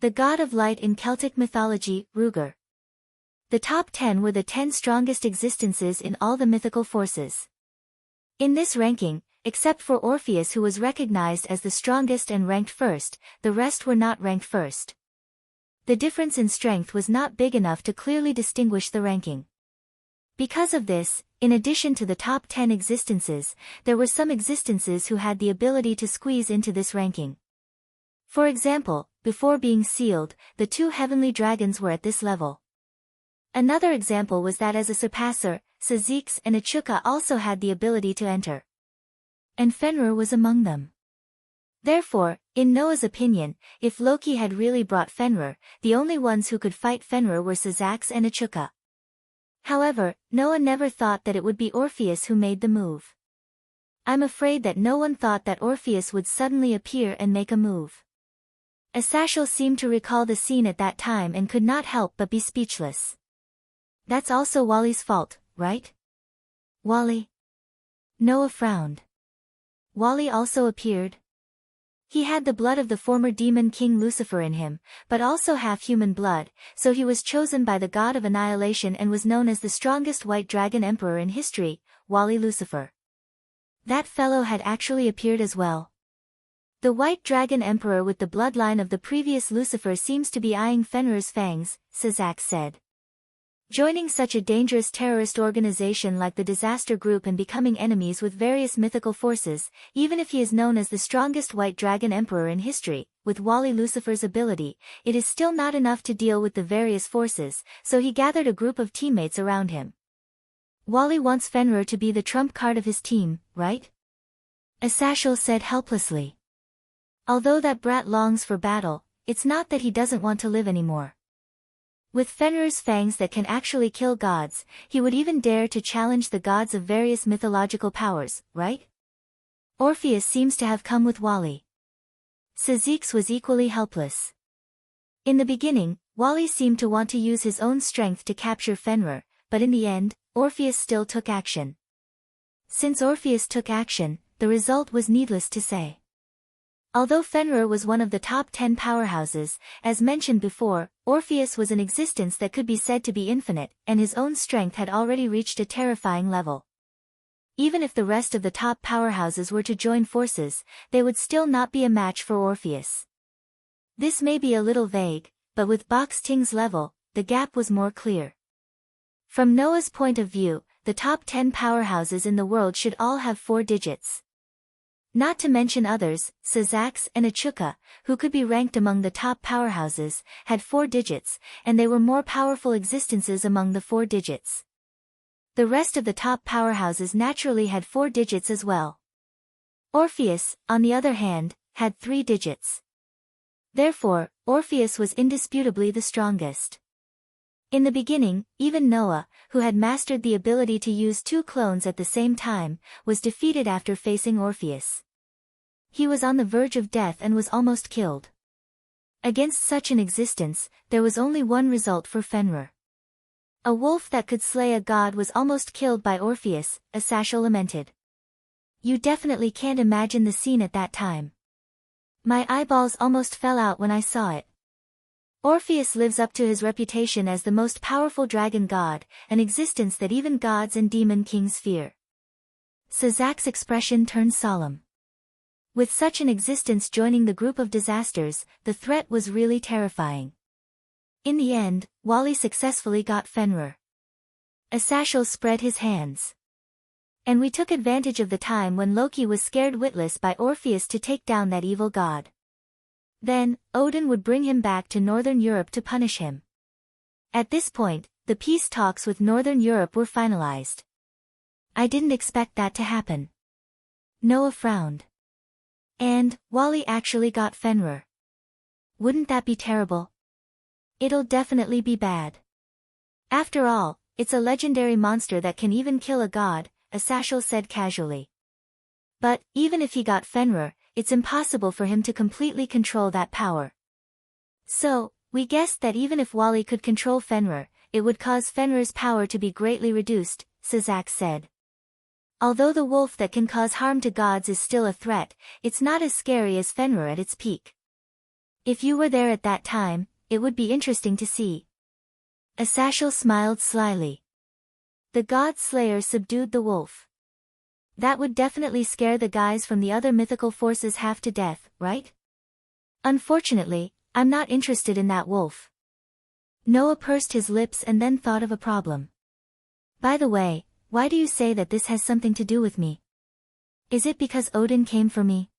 The god of light in Celtic mythology, Ruger. The top 10 were the 10 strongest existences in all the mythical forces. In this ranking, except for Orpheus who was recognized as the strongest and ranked first, the rest were not ranked first. The difference in strength was not big enough to clearly distinguish the ranking. Because of this, in addition to the top 10 existences, there were some existences who had the ability to squeeze into this ranking. For example, before being sealed, the two heavenly dragons were at this level. Another example was that as a surpasser, Sazax and Achuka also had the ability to enter. And Fenrir was among them. Therefore, in Noah's opinion, if Loki had really brought Fenrir, the only ones who could fight Fenrir were Sazax and Achuka. However, Noah never thought that it would be Orpheus who made the move. I'm afraid that no one thought that Orpheus would suddenly appear and make a move. Asashel seemed to recall the scene at that time and could not help but be speechless. That's also Wally's fault, right? Wally? Noah frowned. Wally also appeared. He had the blood of the former demon king Lucifer in him, but also half-human blood, so he was chosen by the god of annihilation and was known as the strongest white dragon emperor in history, Wally Lucifer. That fellow had actually appeared as well. The white dragon emperor with the bloodline of the previous Lucifer seems to be eyeing Fenrir's fangs, Sazax said. Joining such a dangerous terrorist organization like the Disaster Group and becoming enemies with various mythical forces, even if he is known as the strongest white dragon emperor in history, with Wally Lucifer's ability, it is still not enough to deal with the various forces, so he gathered a group of teammates around him. Wally wants Fenrir to be the trump card of his team, right? Asashel said helplessly. Although that brat longs for battle, it's not that he doesn't want to live anymore. With Fenrir's fangs that can actually kill gods, he would even dare to challenge the gods of various mythological powers, right? Orpheus seems to have come with Wally. Sazax was equally helpless. In the beginning, Wally seemed to want to use his own strength to capture Fenrir, but in the end, Orpheus still took action. Since Orpheus took action, the result was needless to say. Although Fenrir was one of the top 10 powerhouses, as mentioned before, Orpheus was an existence that could be said to be infinite, and his own strength had already reached a terrifying level. Even if the rest of the top powerhouses were to join forces, they would still not be a match for Orpheus. This may be a little vague, but with Box Ting's level, the gap was more clear. From Noah's point of view, the top 10 powerhouses in the world should all have 4 digits. Not to mention others, Sazax and Achuka, who could be ranked among the top powerhouses, had 4 digits, and they were more powerful existences among the 4 digits. The rest of the top powerhouses naturally had 4 digits as well. Orpheus, on the other hand, had 3 digits. Therefore, Orpheus was indisputably the strongest. In the beginning, even Noah, who had mastered the ability to use 2 clones at the same time, was defeated after facing Orpheus. He was on the verge of death and was almost killed. Against such an existence, there was only one result for Fenrir. A wolf that could slay a god was almost killed by Orpheus, Asashel lamented. You definitely can't imagine the scene at that time. My eyeballs almost fell out when I saw it. Orpheus lives up to his reputation as the most powerful dragon god, an existence that even gods and demon kings fear. Sazax's expression turned solemn. With such an existence joining the group of disasters, the threat was really terrifying. In the end, Wally successfully got Fenrir. Asashel spread his hands. And we took advantage of the time when Loki was scared witless by Orpheus to take down that evil god. Then, Odin would bring him back to Northern Europe to punish him. At this point, the peace talks with Northern Europe were finalized. I didn't expect that to happen. Noah frowned. And, Wally actually got Fenrir. Wouldn't that be terrible? It'll definitely be bad. After all, it's a legendary monster that can even kill a god, Asashel said casually. But, even if he got Fenrir, it's impossible for him to completely control that power. So, we guessed that even if Wally could control Fenrir, it would cause Fenrir's power to be greatly reduced, Sazax said. Although the wolf that can cause harm to gods is still a threat, it's not as scary as Fenrir at its peak. If you were there at that time, it would be interesting to see. Asashel smiled slyly. The god slayer subdued the wolf. That would definitely scare the guys from the other mythical forces half to death, right? Unfortunately, I'm not interested in that wolf. Noah pursed his lips and then thought of a problem. By the way, why do you say that this has something to do with me? Is it because Odin came for me?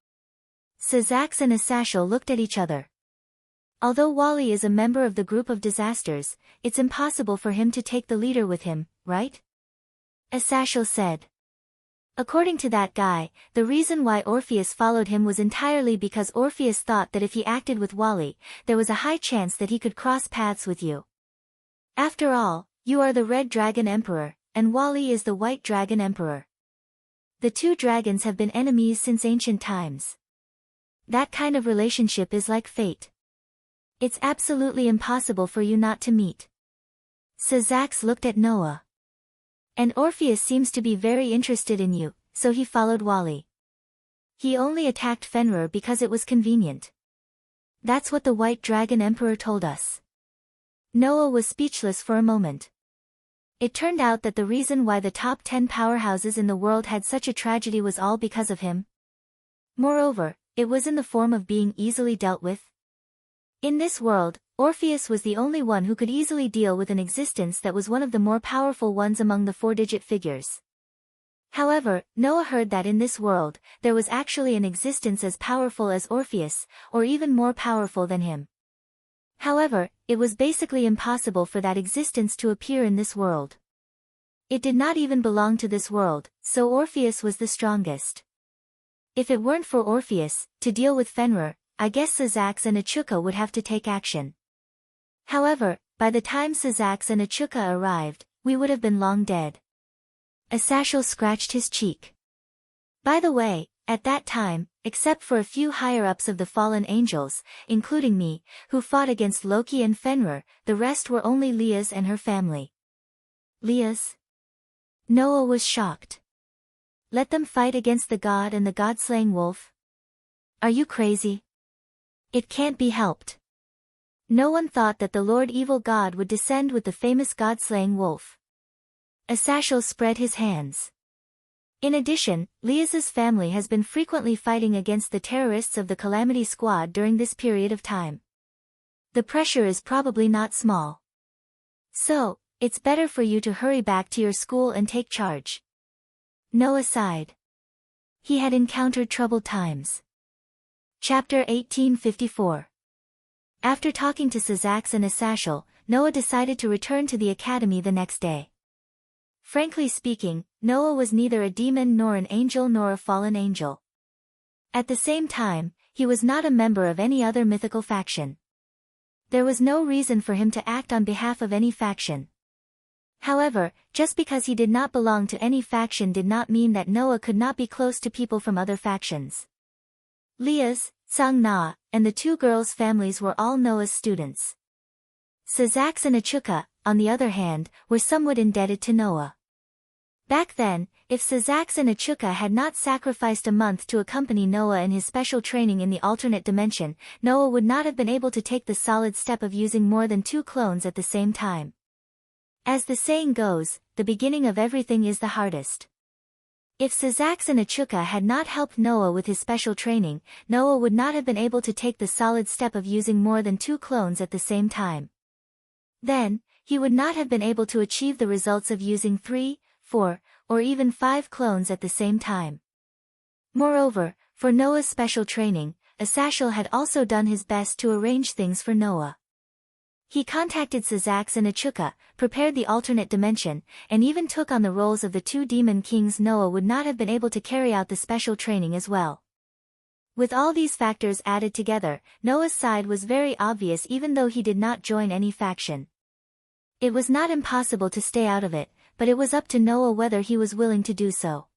Sazax and Asashel looked at each other. Although Wally is a member of the group of disasters, it's impossible for him to take the leader with him, right? Asashel said. According to that guy, the reason why Orpheus followed him was entirely because Orpheus thought that if he acted with Wally, there was a high chance that he could cross paths with you. After all, you are the Red Dragon Emperor, and Wally is the White Dragon Emperor. The 2 dragons have been enemies since ancient times. That kind of relationship is like fate. It's absolutely impossible for you not to meet. Sazax looked at Noah. And Orpheus seems to be very interested in you, so he followed Wally. He only attacked Fenrir because it was convenient. That's what the White Dragon Emperor told us. Noah was speechless for a moment. It turned out that the reason why the top 10 powerhouses in the world had such a tragedy was all because of him. Moreover, it was in the form of being easily dealt with. In this world, Orpheus was the only one who could easily deal with an existence that was one of the more powerful ones among the 4-digit figures. However, Noah heard that in this world, there was actually an existence as powerful as Orpheus, or even more powerful than him. However, it was basically impossible for that existence to appear in this world. It did not even belong to this world, so Orpheus was the strongest. If it weren't for Orpheus, to deal with Fenrir, I guess Sazax and Achuka would have to take action. However, by the time Sazax and Achuka arrived, we would have been long dead. Asashel scratched his cheek. By the way, At that time, except for a few higher-ups of the fallen angels, including me, who fought against Loki and Fenrir, the rest were only Leah's and her family. Leah's? Noah was shocked. Let them fight against the god and the god-slaying wolf? Are you crazy? It can't be helped. No one thought that the Lord Evil God would descend with the famous god-slaying wolf. Asashel spread his hands. In addition, Leah's family has been frequently fighting against the terrorists of the Calamity Squad during this period of time. The pressure is probably not small. So, it's better for you to hurry back to your school and take charge. Noah sighed. He had encountered troubled times. Chapter 1854. After talking to Sazax and Asashel, Noah decided to return to the academy the next day. Frankly speaking, Noah was neither a demon nor an angel nor a fallen angel. At the same time, he was not a member of any other mythical faction. There was no reason for him to act on behalf of any faction. However, just because he did not belong to any faction did not mean that Noah could not be close to people from other factions. Leah's, Sang Na, and the two girls' families were all Noah's students. Sazax and Achuka, on the other hand, were somewhat indebted to Noah. Back then, if Sazax and Achuka had not sacrificed a month to accompany Noah in his special training in the alternate dimension, Noah would not have been able to take the solid step of using more than 2 clones at the same time. As the saying goes, the beginning of everything is the hardest. If Sazax and Achuka had not helped Noah with his special training, Noah would not have been able to take the solid step of using more than 2 clones at the same time. Then, he would not have been able to achieve the results of using 3, 4, or even 5 clones at the same time. Moreover, for Noah's special training, Asashel had also done his best to arrange things for Noah. He contacted Sazax and Achuka, prepared the alternate dimension, and even took on the roles of the 2 demon kings. Noah would not have been able to carry out the special training as well. With all these factors added together, Noah's side was very obvious even though he did not join any faction. It was not impossible to stay out of it, but it was up to Noah whether he was willing to do so.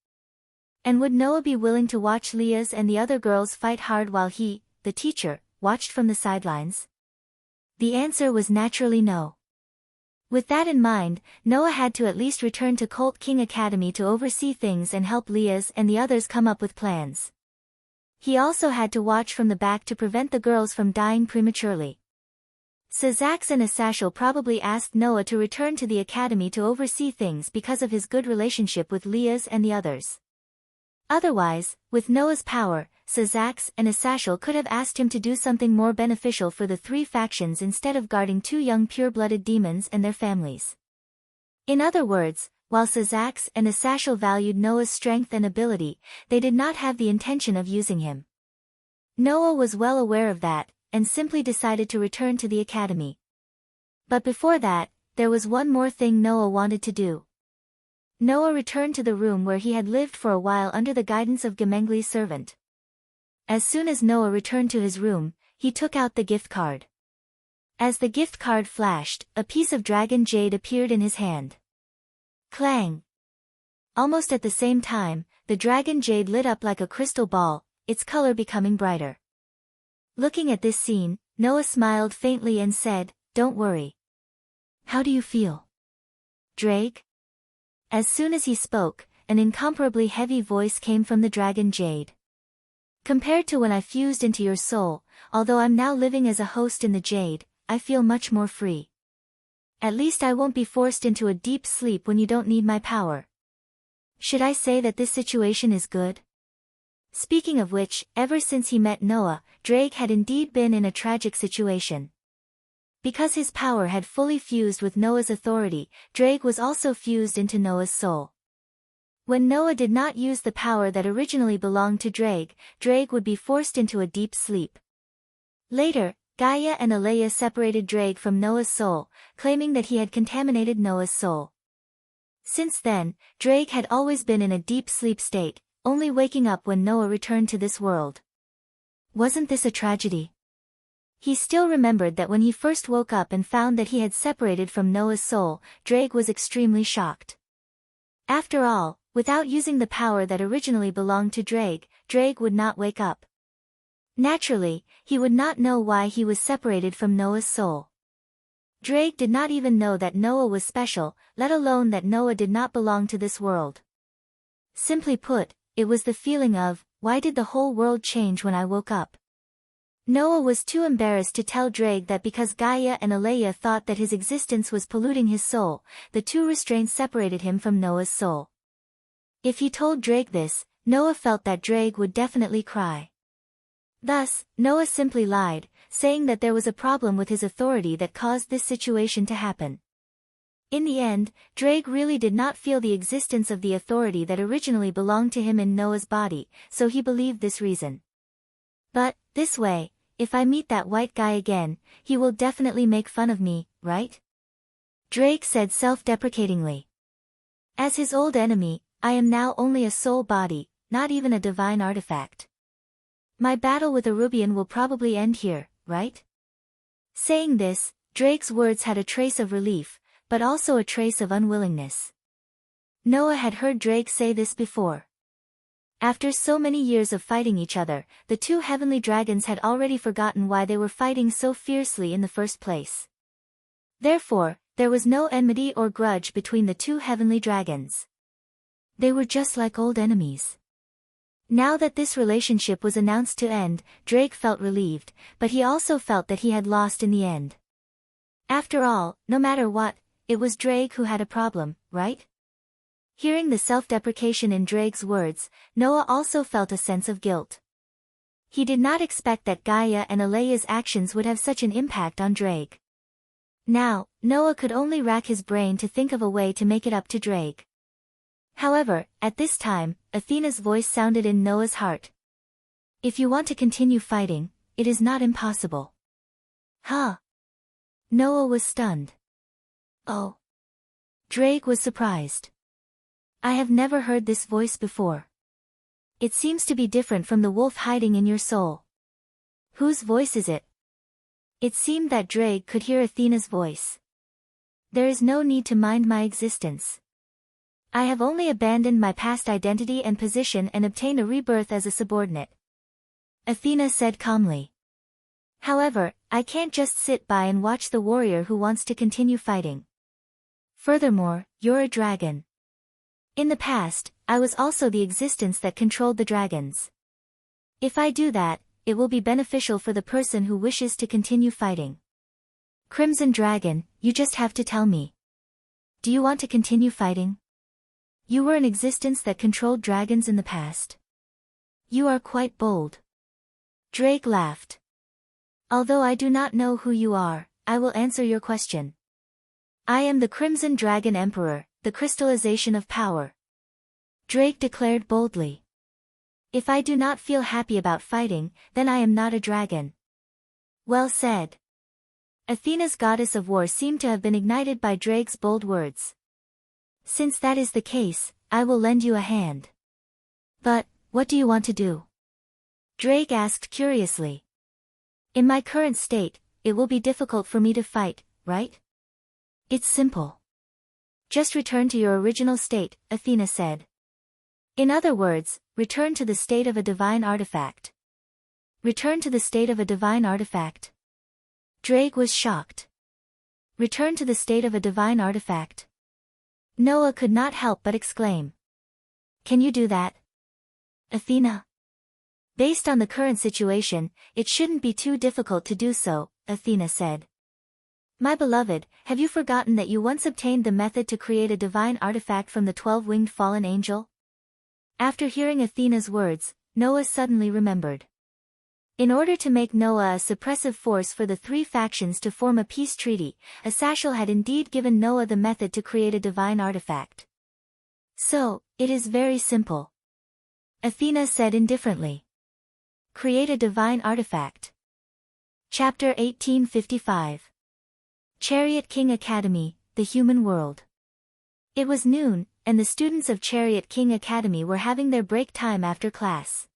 And would Noah be willing to watch Leah's and the other girls fight hard while he, the teacher, watched from the sidelines? The answer was naturally no. With that in mind, Noah had to at least return to Colt King Academy to oversee things and help Leah's and the others come up with plans. He also had to watch from the back to prevent the girls from dying prematurely. Sazax and Asashel probably asked Noah to return to the academy to oversee things because of his good relationship with Leah's and the others. Otherwise, with Noah's power, Sazax and Asashel could have asked him to do something more beneficial for the 3 factions instead of guarding 2 young pure-blooded demons and their families. In other words, while Sazax and Asashel valued Noah's strength and ability, they did not have the intention of using him. Noah was well aware of that, and simply decided to return to the academy. But before that, there was one more thing Noah wanted to do. Noah returned to the room where he had lived for a while under the guidance of Gemengli's servant. As soon as Noah returned to his room, he took out the gift card. As the gift card flashed, a piece of dragon jade appeared in his hand. Clang! Almost at the same time, the dragon jade lit up like a crystal ball, its color becoming brighter. Looking at this scene, Noah smiled faintly and said, "Don't worry. How do you feel, Drake?" As soon as he spoke, an incomparably heavy voice came from the dragon jade. "Compared to when I fused into your soul, although I'm now living as a host in the jade, I feel much more free. At least I won't be forced into a deep sleep when you don't need my power. Should I say that this situation is good?" Speaking of which, ever since he met Noah, Drake had indeed been in a tragic situation. Because his power had fully fused with Noah's authority, Drake was also fused into Noah's soul. When Noah did not use the power that originally belonged to Drake, Drake would be forced into a deep sleep. Later, Gaia and Alea separated Drake from Noah's soul, claiming that he had contaminated Noah's soul. Since then, Drake had always been in a deep sleep state, only waking up when Noah returned to this world. Wasn't this a tragedy? He still remembered that when he first woke up and found that he had separated from Noah's soul, Drake was extremely shocked. After all, without using the power that originally belonged to Drake, Drake would not wake up. Naturally, he would not know why he was separated from Noah's soul. Drake did not even know that Noah was special, let alone that Noah did not belong to this world. Simply put, it was the feeling of, why did the whole world change when I woke up? Noah was too embarrassed to tell Drake that because Gaia and Alea thought that his existence was polluting his soul, the two restraints separated him from Noah's soul. If he told Drake this, Noah felt that Drake would definitely cry. Thus, Noah simply lied, saying that there was a problem with his authority that caused this situation to happen. In the end, Drake really did not feel the existence of the authority that originally belonged to him in Noah's body, so he believed this reason. But, this way, if I meet that white guy again, he will definitely make fun of me, right? Drake said self-deprecatingly. As his old enemy, I am now only a soul body, not even a divine artifact. My battle with Arubian will probably end here, right? Saying this, Drake's words had a trace of relief, but also a trace of unwillingness. Noah had heard Drake say this before. After so many years of fighting each other, the two heavenly dragons had already forgotten why they were fighting so fiercely in the first place. Therefore, there was no enmity or grudge between the two heavenly dragons. They were just like old enemies. Now that this relationship was announced to end, Drake felt relieved, but he also felt that he had lost in the end. After all, no matter what, it was Drake who had a problem, right? Hearing the self-deprecation in Drake's words, Noah also felt a sense of guilt. He did not expect that Gaia and Alea's actions would have such an impact on Drake. Now, Noah could only rack his brain to think of a way to make it up to Drake. However, at this time, Athena's voice sounded in Noah's heart. If you want to continue fighting, it is not impossible. Huh? Noah was stunned. Oh. Drake was surprised. I have never heard this voice before. It seems to be different from the wolf hiding in your soul. Whose voice is it? It seemed that Drake could hear Athena's voice. There is no need to mind my existence. I have only abandoned my past identity and position and obtained a rebirth as a subordinate. Athena said calmly. However, I can't just sit by and watch the warrior who wants to continue fighting. Furthermore, you're a dragon. In the past, I was also the existence that controlled the dragons. If I do that, it will be beneficial for the person who wishes to continue fighting. Crimson Dragon, you just have to tell me. Do you want to continue fighting? You were an existence that controlled dragons in the past. You are quite bold. Drake laughed. Although I do not know who you are, I will answer your question. I am the Crimson Dragon Emperor, the crystallization of power. Drake declared boldly. If I do not feel happy about fighting, then I am not a dragon. Well said. Athena's goddess of war seemed to have been ignited by Drake's bold words. Since that is the case, I will lend you a hand. But, what do you want to do? Drake asked curiously. In my current state, it will be difficult for me to fight, right? It's simple. Just return to your original state, Athena said. In other words, return to the state of a divine artifact. Return to the state of a divine artifact. Drake was shocked. Return to the state of a divine artifact. Noah could not help but exclaim. Can you do that? Athena? Based on the current situation, it shouldn't be too difficult to do so, Athena said. My beloved, have you forgotten that you once obtained the method to create a divine artifact from the 12-winged fallen angel? After hearing Athena's words, Noah suddenly remembered. In order to make Noah a suppressive force for the three factions to form a peace treaty, Asashel had indeed given Noah the method to create a divine artifact. So, it is very simple. Athena said indifferently. Create a divine artifact. Chapter 1855. Chariot King Academy, the Human World. It was noon, and the students of Chariot King Academy were having their break time after class.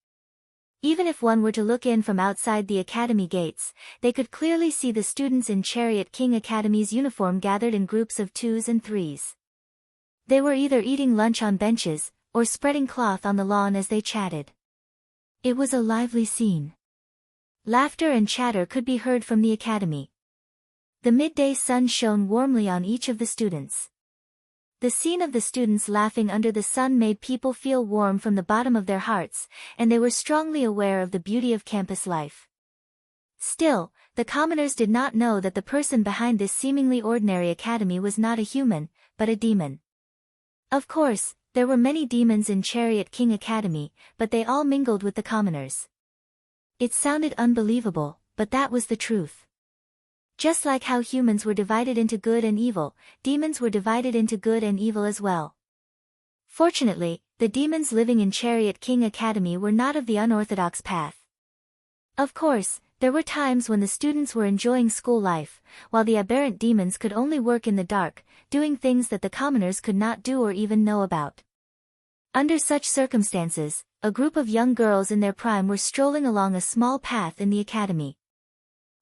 Even if one were to look in from outside the academy gates, they could clearly see the students in Chariot King Academy's uniform gathered in groups of 2s and 3s. They were either eating lunch on benches, or spreading cloth on the lawn as they chatted. It was a lively scene. Laughter and chatter could be heard from the academy. The midday sun shone warmly on each of the students. The scene of the students laughing under the sun made people feel warm from the bottom of their hearts, and they were strongly aware of the beauty of campus life. Still, the commoners did not know that the person behind this seemingly ordinary academy was not a human, but a demon. Of course, there were many demons in Chariot King Academy, but they all mingled with the commoners. It sounded unbelievable, but that was the truth. Just like how humans were divided into good and evil, demons were divided into good and evil as well. Fortunately, the demons living in Chariot King Academy were not of the unorthodox path. Of course, there were times when the students were enjoying school life, while the aberrant demons could only work in the dark, doing things that the commoners could not do or even know about. Under such circumstances, a group of young girls in their prime were strolling along a small path in the academy.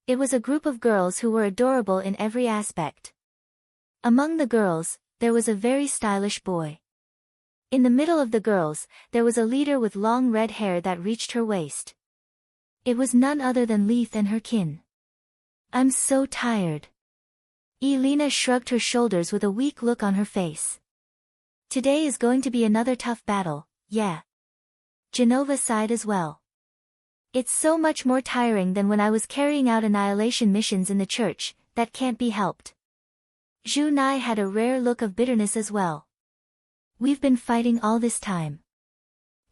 It was a group of girls who were adorable in every aspect. Among the girls, there was a very stylish boy. In the middle of the girls, there was a leader with long red hair that reached her waist. It was none other than Leith and her kin. "I'm so tired." Elena shrugged her shoulders with a weak look on her face. "Today is going to be another tough battle, yeah." Genova sighed as well. "It's so much more tiring than when I was carrying out annihilation missions in the church, that can't be helped." Zhu Nai had a rare look of bitterness as well. "We've been fighting all this time.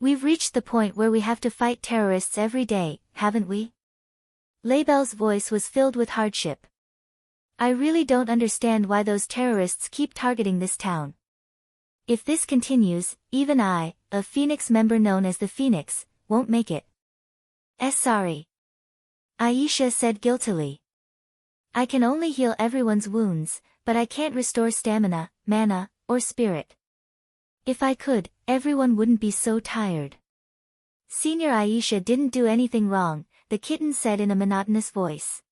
We've reached the point where we have to fight terrorists every day, haven't we?" Labelle's voice was filled with hardship. "I really don't understand why those terrorists keep targeting this town. If this continues, even I, a Phoenix member known as the Phoenix, won't make it." Sorry." Aisha said guiltily. "I can only heal everyone's wounds, but I can't restore stamina, mana, or spirit. If I could, everyone wouldn't be so tired." "Senior Aisha didn't do anything wrong," the kitten said in a monotonous voice.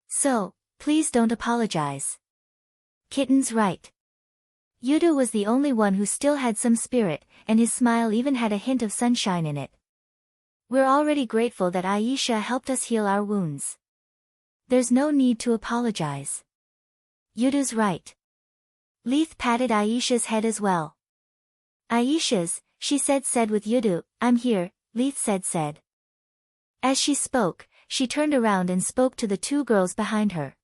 "So, please don't apologize." "Kitten's right." Yudu was the only one who still had some spirit, and his smile even had a hint of sunshine in it. "We're already grateful that Aisha helped us heal our wounds. There's no need to apologize." "Yudu's right." Leith patted Aisha's head as well. "Aisha's," she said with Yudu. "I'm here," Leith said. As she spoke, she turned around and spoke to the two girls behind her.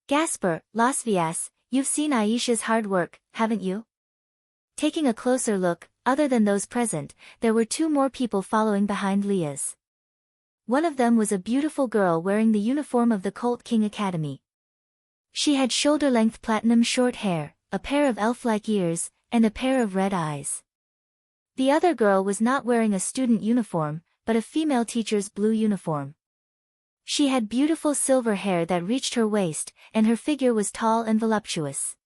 "Gasper, Lasvias, you've seen Aisha's hard work, haven't you?" Taking a closer look, other than those present, there were two more people following behind Leah's. One of them was a beautiful girl wearing the uniform of the Colt King Academy. She had shoulder-length platinum short hair, a pair of elf-like ears, and a pair of red eyes. The other girl was not wearing a student uniform, but a female teacher's blue uniform. She had beautiful silver hair that reached her waist, and her figure was tall and voluptuous.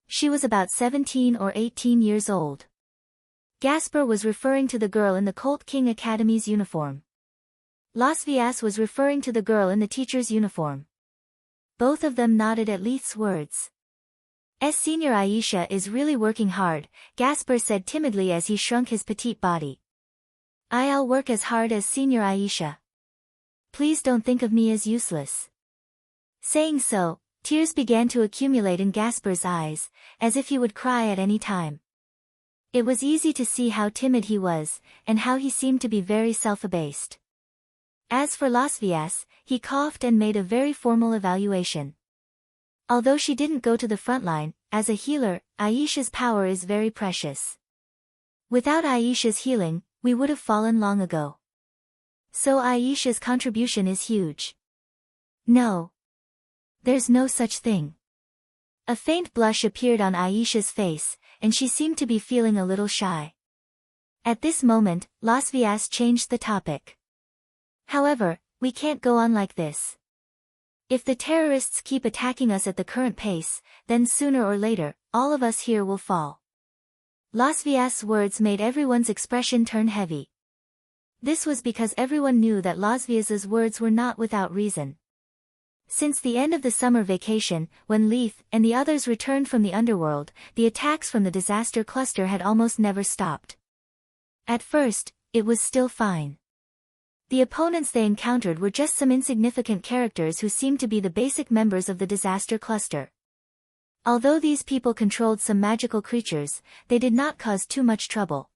She was about 17 or 18 years old. Gasper was referring to the girl in the Colt King Academy's uniform. Lasvias was referring to the girl in the teacher's uniform. Both of them nodded at Leith's words. Senior Aisha is really working hard," Gasper said timidly as he shrunk his petite body. "I'll work as hard as Senior Aisha. Please don't think of me as useless." Saying so, tears began to accumulate in Gasper's eyes, as if he would cry at any time. It was easy to see how timid he was, and how he seemed to be very self-abased. As for Lasvias, he coughed and made a very formal evaluation. Although she didn't go to the front line, as a healer, Aisha's power is very precious. Without Aisha's healing, we would have fallen long ago. So Aisha's contribution is huge. No. There's no such thing. A faint blush appeared on Aisha's face, and she seemed to be feeling a little shy. At this moment, Lasvias changed the topic. "However, we can't go on like this. If the terrorists keep attacking us at the current pace, then sooner or later, all of us here will fall." Lasvias' words made everyone's expression turn heavy. This was because everyone knew that Lasvias's words were not without reason. Since the end of the summer vacation, when Leith and the others returned from the underworld, the attacks from the disaster cluster had almost never stopped. At first, it was still fine. The opponents they encountered were just some insignificant characters who seemed to be the basic members of the disaster cluster. Although these people controlled some magical creatures, they did not cause too much trouble.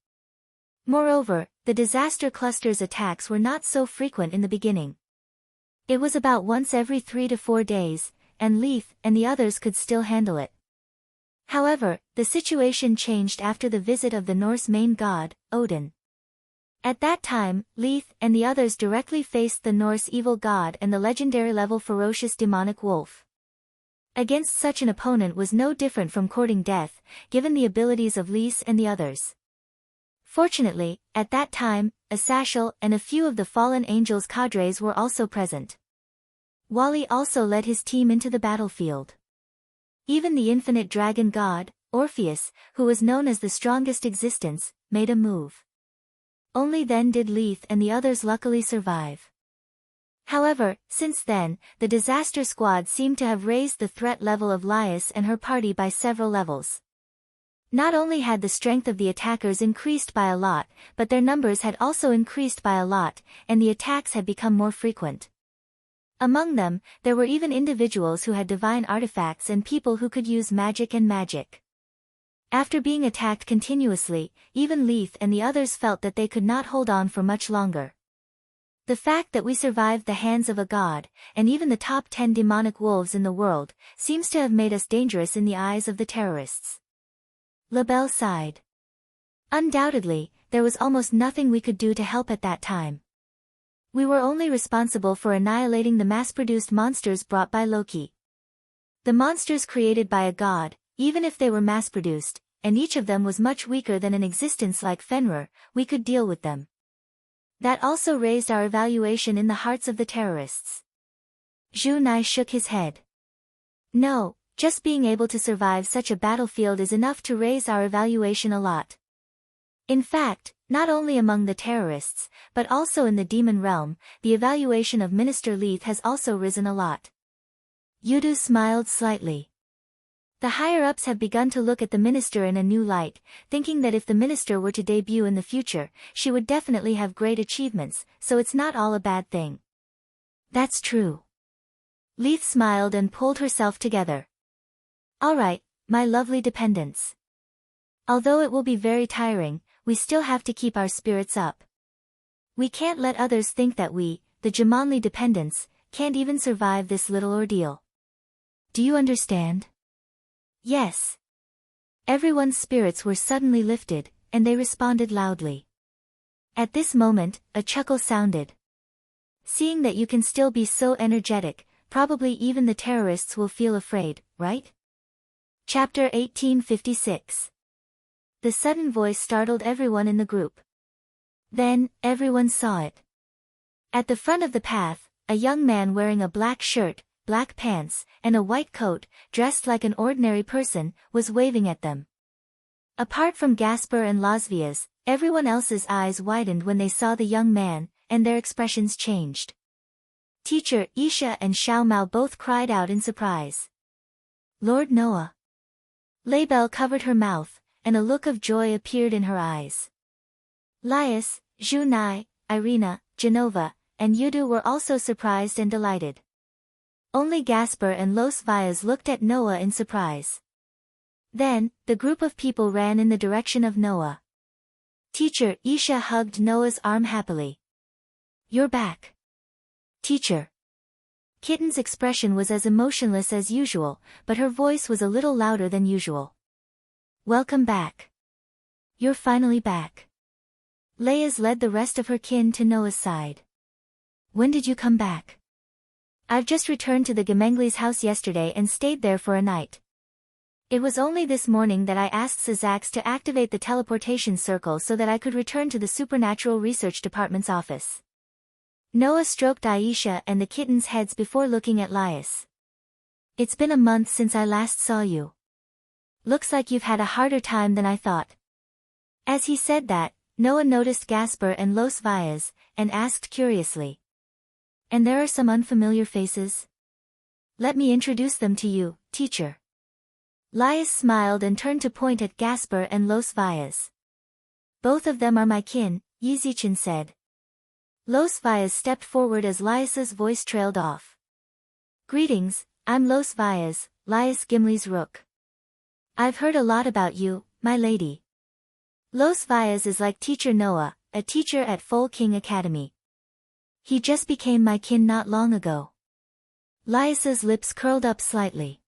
Moreover, the disaster cluster's attacks were not so frequent in the beginning. It was about once every 3 to 4 days, and Leith and the others could still handle it. However, the situation changed after the visit of the Norse main god, Odin. At that time, Leith and the others directly faced the Norse evil god and the legendary-level ferocious demonic wolf. Against such an opponent was no different from courting death, given the abilities of Leith and the others. Fortunately, at that time, Asashel and a few of the fallen angels' cadres were also present. Wally also led his team into the battlefield. Even the infinite dragon god, Orpheus, who was known as the strongest existence, made a move. Only then did Leith and the others luckily survive. However, since then, the disaster squad seemed to have raised the threat level of Laius and her party by several levels. Not only had the strength of the attackers increased by a lot, but their numbers had also increased by a lot, and the attacks had become more frequent. Among them, there were even individuals who had divine artifacts and people who could use magic and magic. After being attacked continuously, even Leith and the others felt that they could not hold on for much longer. The fact that we survived the hands of a god, and even the top 10 demonic wolves in the world, seems to have made us dangerous in the eyes of the terrorists. LaBelle sighed. Undoubtedly, there was almost nothing we could do to help at that time. We were only responsible for annihilating the mass-produced monsters brought by Loki. The monsters created by a god, even if they were mass-produced, and each of them was much weaker than an existence like Fenrir, we could deal with them. That also raised our evaluation in the hearts of the terrorists. Zhu Nai shook his head. No, just being able to survive such a battlefield is enough to raise our evaluation a lot. In fact, not only among the terrorists, but also in the demon realm, the evaluation of Minister Leith has also risen a lot. Yudu smiled slightly. The higher-ups have begun to look at the minister in a new light, thinking that if the minister were to debut in the future, she would definitely have great achievements, so it's not all a bad thing. That's true. Leith smiled and pulled herself together. All right, my lovely dependents. Although it will be very tiring, we still have to keep our spirits up. We can't let others think that we, the Jumanli dependents, can't even survive this little ordeal. Do you understand? Yes. Everyone's spirits were suddenly lifted, and they responded loudly. At this moment, a chuckle sounded. Seeing that you can still be so energetic, probably even the terrorists will feel afraid, right? Chapter 1856. The sudden voice startled everyone in the group. Then, everyone saw it. At the front of the path, a young man wearing a black shirt, black pants, and a white coat, dressed like an ordinary person, was waving at them. Apart from Gasper and Lasvia's, everyone else's eyes widened when they saw the young man, and their expressions changed. Teacher Isha and Xiao Mao both cried out in surprise. Lord Noah. Labelle covered her mouth, and a look of joy appeared in her eyes. Laius, Zhu Nai, Irina, Genova, and Yudu were also surprised and delighted. Only Gasper and Los Villas looked at Noah in surprise. Then, the group of people ran in the direction of Noah. Teacher Isha hugged Noah's arm happily. You're back. Teacher. Kitten's expression was as emotionless as usual, but her voice was a little louder than usual. Welcome back. You're finally back. Leia's led the rest of her kin to Noah's side. When did you come back? I've just returned to the Gemenglis' house yesterday and stayed there for a night. It was only this morning that I asked Sazax to activate the teleportation circle so that I could return to the Supernatural Research Department's office. Noah stroked Aisha and the kittens' heads before looking at Laius. It's been a month since I last saw you. Looks like you've had a harder time than I thought. As he said that, Noah noticed Gasper and Los Villas, and asked curiously. And there are some unfamiliar faces? Let me introduce them to you, teacher. Laius smiled and turned to point at Gasper and Los Villas. Both of them are my kin, Yizichin said. Los Valles stepped forward as Laius's voice trailed off. Greetings, I'm Los Valles, Laius Gimli's rook. I've heard a lot about you, my lady. Los Valles is like Teacher Noah, a teacher at Full King Academy. He just became my kin not long ago. Laius's lips curled up slightly.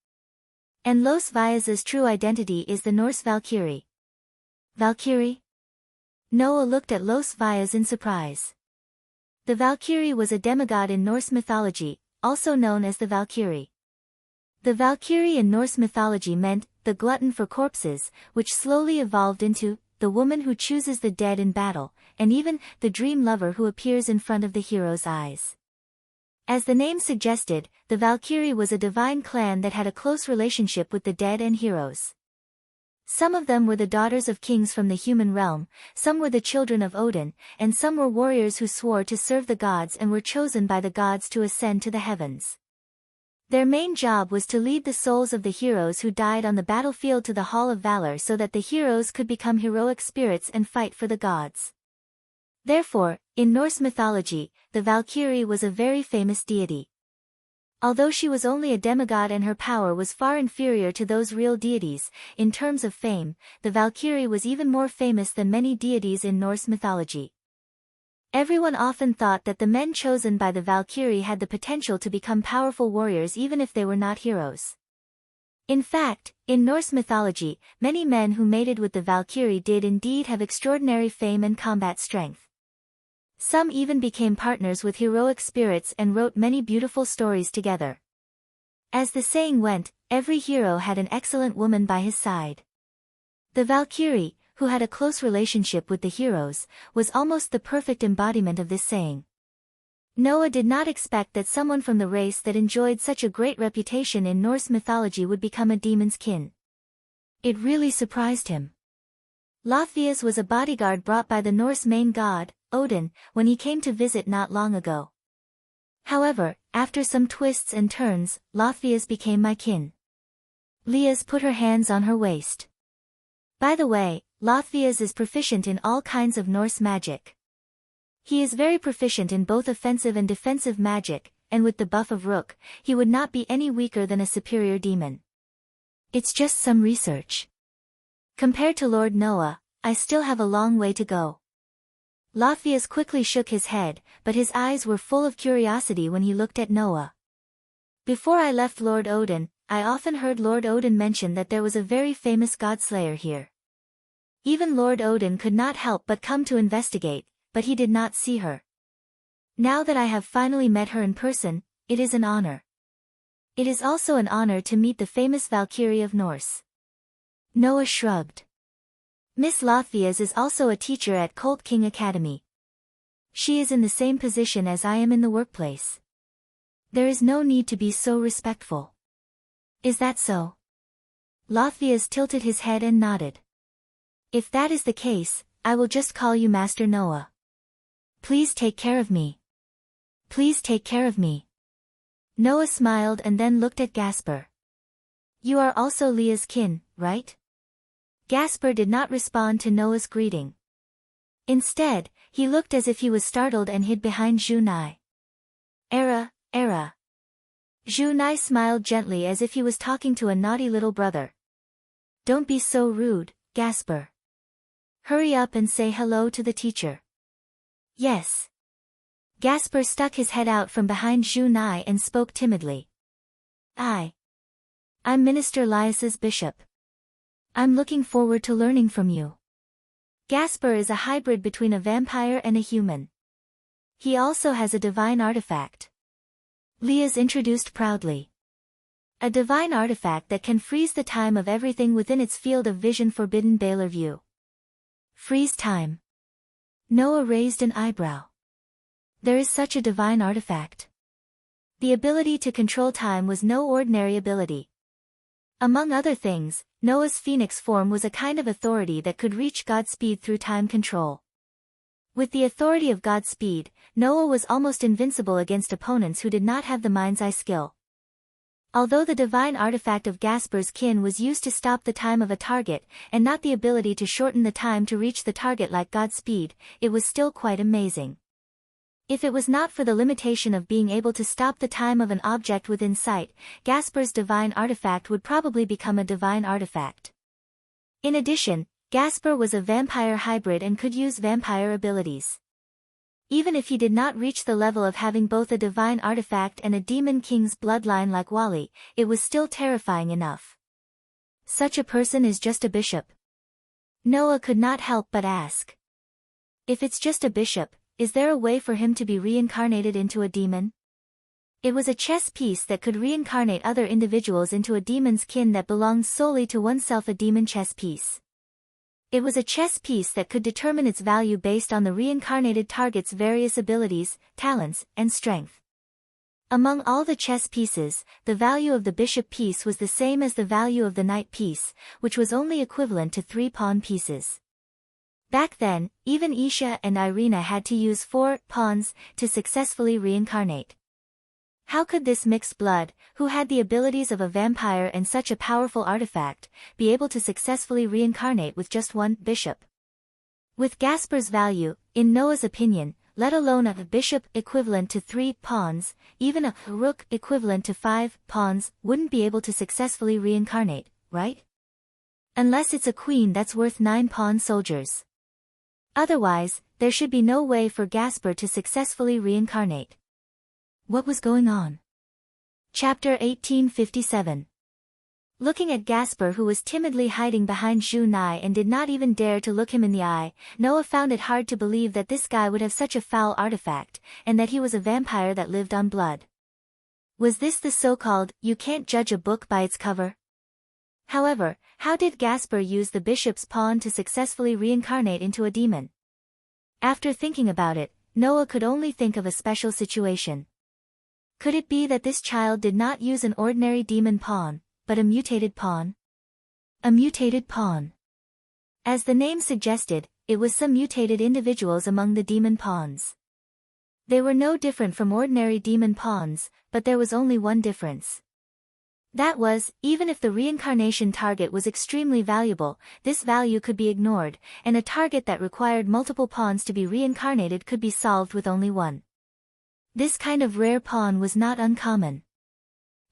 And Los Valles' true identity is the Norse Valkyrie. Valkyrie? Noah looked at Los Valles in surprise. The Valkyrie was a demigod in Norse mythology, also known as the Valkyrie. The Valkyrie in Norse mythology meant the glutton for corpses, which slowly evolved into the woman who chooses the dead in battle, and even the dream lover who appears in front of the hero's eyes. As the name suggested, the Valkyrie was a divine clan that had a close relationship with the dead and heroes. Some of them were the daughters of kings from the human realm, some were the children of Odin, and some were warriors who swore to serve the gods and were chosen by the gods to ascend to the heavens. Their main job was to lead the souls of the heroes who died on the battlefield to the Hall of Valor so that the heroes could become heroic spirits and fight for the gods. Therefore, in Norse mythology, the Valkyrie was a very famous deity. Although she was only a demigod and her power was far inferior to those real deities, in terms of fame, the Valkyrie was even more famous than many deities in Norse mythology. Everyone often thought that the men chosen by the Valkyrie had the potential to become powerful warriors even if they were not heroes. In fact, in Norse mythology, many men who mated with the Valkyrie did indeed have extraordinary fame and combat strength. Some even became partners with heroic spirits and wrote many beautiful stories together. As the saying went, every hero had an excellent woman by his side. The Valkyrie, who had a close relationship with the heroes, was almost the perfect embodiment of this saying. Noah did not expect that someone from the race that enjoyed such a great reputation in Norse mythology would become a demon's kin. It really surprised him. Lothvias was a bodyguard brought by the Norse main god, Odin, when he came to visit not long ago. However, after some twists and turns, Lothvias became my kin. Lias put her hands on her waist. By the way, Lothvias is proficient in all kinds of Norse magic. He is very proficient in both offensive and defensive magic, and with the buff of Rook, he would not be any weaker than a superior demon. It's just some research. Compared to Lord Noah, I still have a long way to go. Lothvias quickly shook his head, but his eyes were full of curiosity when he looked at Noah. Before I left Lord Odin, I often heard Lord Odin mention that there was a very famous godslayer here. Even Lord Odin could not help but come to investigate, but he did not see her. Now that I have finally met her in person, it is an honor. It is also an honor to meet the famous Valkyrie of Norse. Noah shrugged. Miss Lothvias is also a teacher at Colt King Academy. She is in the same position as I am in the workplace. There is no need to be so respectful. Is that so? Lothvias tilted his head and nodded. If that is the case, I will just call you Master Noah. Please take care of me. Please take care of me. Noah smiled and then looked at Gasper. You are also Leah's kin, right? Gasper did not respond to Noah's greeting. Instead, he looked as if he was startled and hid behind Zhu Nai. Era. Zhu Nai smiled gently as if he was talking to a naughty little brother. Don't be so rude, Gasper. Hurry up and say hello to the teacher. Yes. Gasper stuck his head out from behind Zhu Nai and spoke timidly. I'm Minister Laius's bishop. I'm looking forward to learning from you. Gasper is a hybrid between a vampire and a human. He also has a divine artifact. Lias introduced proudly. A divine artifact that can freeze the time of everything within its field of vision, forbidden Baylor view. Freeze time. Noah raised an eyebrow. There is such a divine artifact. The ability to control time was no ordinary ability. Among other things, Noah's phoenix form was a kind of authority that could reach Godspeed through time control. With the authority of Godspeed, Noah was almost invincible against opponents who did not have the mind's eye skill. Although the divine artifact of Gasper's kin was used to stop the time of a target, and not the ability to shorten the time to reach the target like Godspeed, it was still quite amazing. If it was not for the limitation of being able to stop the time of an object within sight, Gasper's divine artifact would probably become a divine artifact. In addition, Gasper was a vampire hybrid and could use vampire abilities. Even if he did not reach the level of having both a divine artifact and a demon king's bloodline like Wally, it was still terrifying enough. Such a person is just a bishop. Noah could not help but ask. If it's just a bishop, is there a way for him to be reincarnated into a demon? It was a chess piece that could reincarnate other individuals into a demon's kin that belonged solely to oneself, a demon chess piece. It was a chess piece that could determine its value based on the reincarnated target's various abilities, talents, and strength. Among all the chess pieces, the value of the bishop piece was the same as the value of the knight piece, which was only equivalent to 3 pawn pieces. Back then, even Isha and Irina had to use 4 pawns to successfully reincarnate. How could this mixed blood, who had the abilities of a vampire and such a powerful artifact, be able to successfully reincarnate with just 1 bishop? With Gasper's value, in Noah's opinion, let alone a bishop equivalent to 3 pawns, even a rook equivalent to 5 pawns wouldn't be able to successfully reincarnate, right? Unless it's a queen that's worth 9 pawn soldiers. Otherwise, there should be no way for Gasper to successfully reincarnate. What was going on? Chapter 1857. Looking at Gasper, who was timidly hiding behind Zhu Nai and did not even dare to look him in the eye, Noah found it hard to believe that this guy would have such a foul artifact, and that he was a vampire that lived on blood. Was this the so-called, you can't judge a book by its cover? However, how did Gasper use the bishop's pawn to successfully reincarnate into a demon? After thinking about it, Noah could only think of a special situation. Could it be that this child did not use an ordinary demon pawn, but a mutated pawn? A mutated pawn. As the name suggested, it was some mutated individuals among the demon pawns. They were no different from ordinary demon pawns, but there was only one difference. That was, even if the reincarnation target was extremely valuable, this value could be ignored, and a target that required multiple pawns to be reincarnated could be solved with only 1. This kind of rare pawn was not uncommon.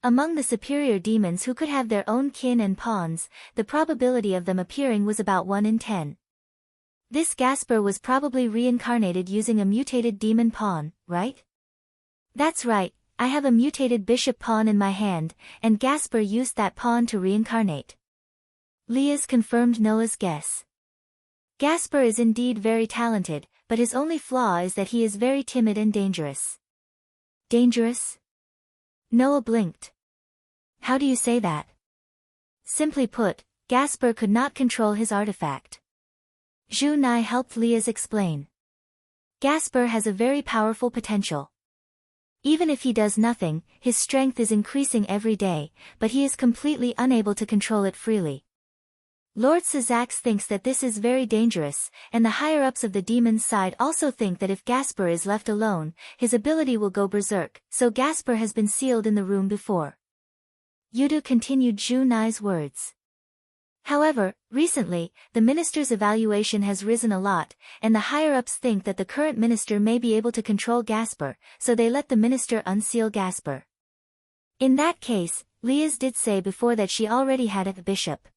Among the superior demons who could have their own kin and pawns, the probability of them appearing was about 1 in 10. This Gasper was probably reincarnated using a mutated demon pawn, right? That's right, I have a mutated bishop pawn in my hand, and Gasper used that pawn to reincarnate. Liaz confirmed Noah's guess. Gasper is indeed very talented, but his only flaw is that he is very timid and dangerous. Dangerous? Noah blinked. How do you say that? Simply put, Gasper could not control his artifact. Zhu Nai helped Liaz explain. Gasper has a very powerful potential. Even if he does nothing, his strength is increasing every day, but he is completely unable to control it freely. Lord Sazax thinks that this is very dangerous, and the higher-ups of the demon's side also think that if Gasper is left alone, his ability will go berserk, so Gasper has been sealed in the room before. Yudu continued Zhu Nai's words. However, recently, the minister's evaluation has risen a lot, and the higher-ups think that the current minister may be able to control Gasper, so they let the minister unseal Gasper. In that case, Liaz did say before that she already had a bishop.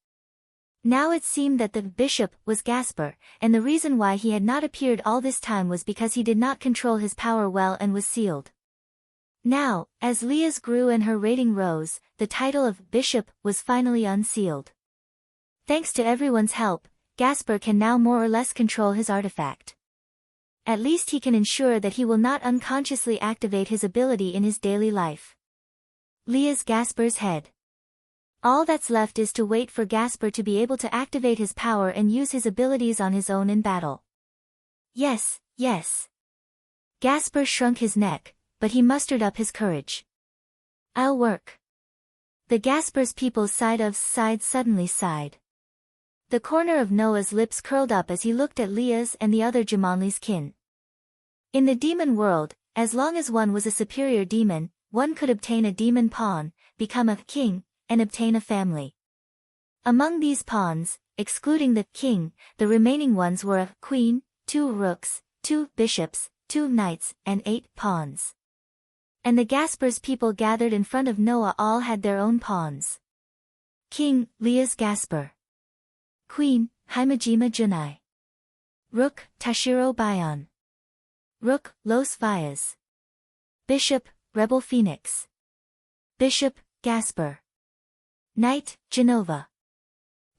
Now it seemed that the bishop was Gasper, and the reason why he had not appeared all this time was because he did not control his power well and was sealed. Now, as Liaz grew and her rating rose, the title of bishop was finally unsealed. Thanks to everyone's help, Gasper can now more or less control his artifact. At least he can ensure that he will not unconsciously activate his ability in his daily life. Liaz Gasper's head. All that's left is to wait for Gasper to be able to activate his power and use his abilities on his own in battle. Yes, yes. Gasper shrunk his neck, but he mustered up his courage. I'll work. The Gasper's people's side suddenly sighed. The corner of Noah's lips curled up as he looked at Liaz and the other Jamanli's kin. In the demon world, as long as one was a superior demon, one could obtain a demon pawn, become a king, and obtain a family. Among these pawns, excluding the king, the remaining ones were a queen, 2 rooks, 2 bishops, 2 knights, and 8 pawns. And the Gasper's people gathered in front of Noah all had their own pawns. King, Leah's Gasper. Queen, Himajima Junai. Rook, Tashiro Bayon. Rook, Los Vias. Bishop, Rebel Phoenix. Bishop, Gasper. Knight, Genova.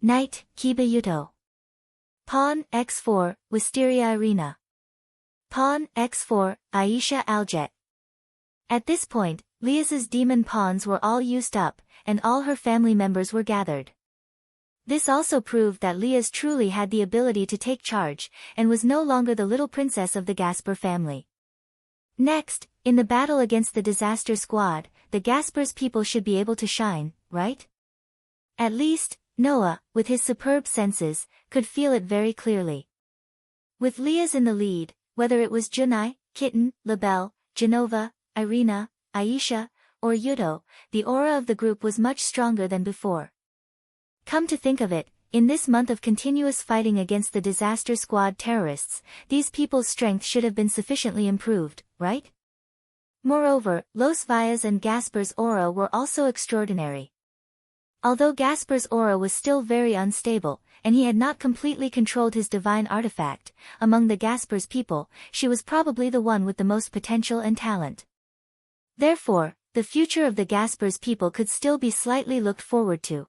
Knight, Kiba Yuto. Pawn, x4, Wisteria Irina. Pawn, x4, Aisha Aljet. At this point, Leah's demon pawns were all used up, and all her family members were gathered. This also proved that Leah's truly had the ability to take charge, and was no longer the little princess of the Gasper family. Next, in the battle against the Disaster Squad, the Gasper's people should be able to shine, right? At least, Noah, with his superb senses, could feel it very clearly. With Leah's in the lead, whether it was Junai, Kitten, Labelle, Genova, Irina, Aisha, or Yuto, the aura of the group was much stronger than before. Come to think of it, in this month of continuous fighting against the Disaster Squad terrorists, these people's strength should have been sufficiently improved, right? Moreover, Los Vias and Gasper's aura were also extraordinary. Although Gasper's aura was still very unstable, and he had not completely controlled his divine artifact, among the Gasper's people, she was probably the one with the most potential and talent. Therefore, the future of the Gasper's people could still be slightly looked forward to.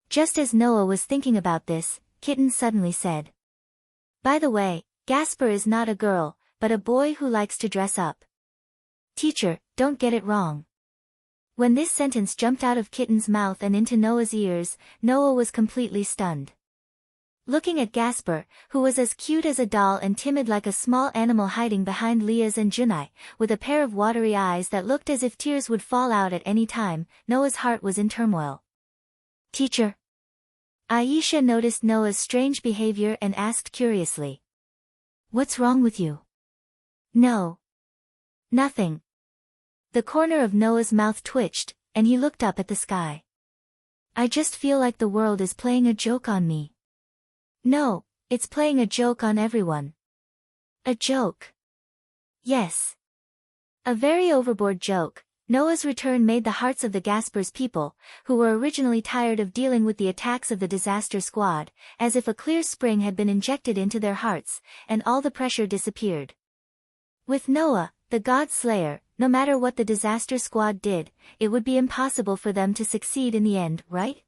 Just as Noah was thinking about this, Kitten suddenly said, "By the way, Gasper is not a girl, but a boy who likes to dress up." Teacher, don't get it wrong. When this sentence jumped out of Kitten's mouth and into Noah's ears, Noah was completely stunned. Looking at Gasper, who was as cute as a doll and timid like a small animal hiding behind Leah's and Junai, with a pair of watery eyes that looked as if tears would fall out at any time, Noah's heart was in turmoil. "Teacher?" Aisha noticed Noah's strange behavior and asked curiously. "What's wrong with you?" "No. Nothing." The corner of Noah's mouth twitched, and he looked up at the sky. "I just feel like the world is playing a joke on me." "No, it's playing a joke on everyone." "A joke?" "Yes. A very overboard joke." Noah's return made the hearts of the Gasper's people, who were originally tired of dealing with the attacks of the Disaster Squad, as if a clear spring had been injected into their hearts, and all the pressure disappeared. With Noah, the God Slayer, no matter what the Disaster Squad did, it would be impossible for them to succeed in the end, right?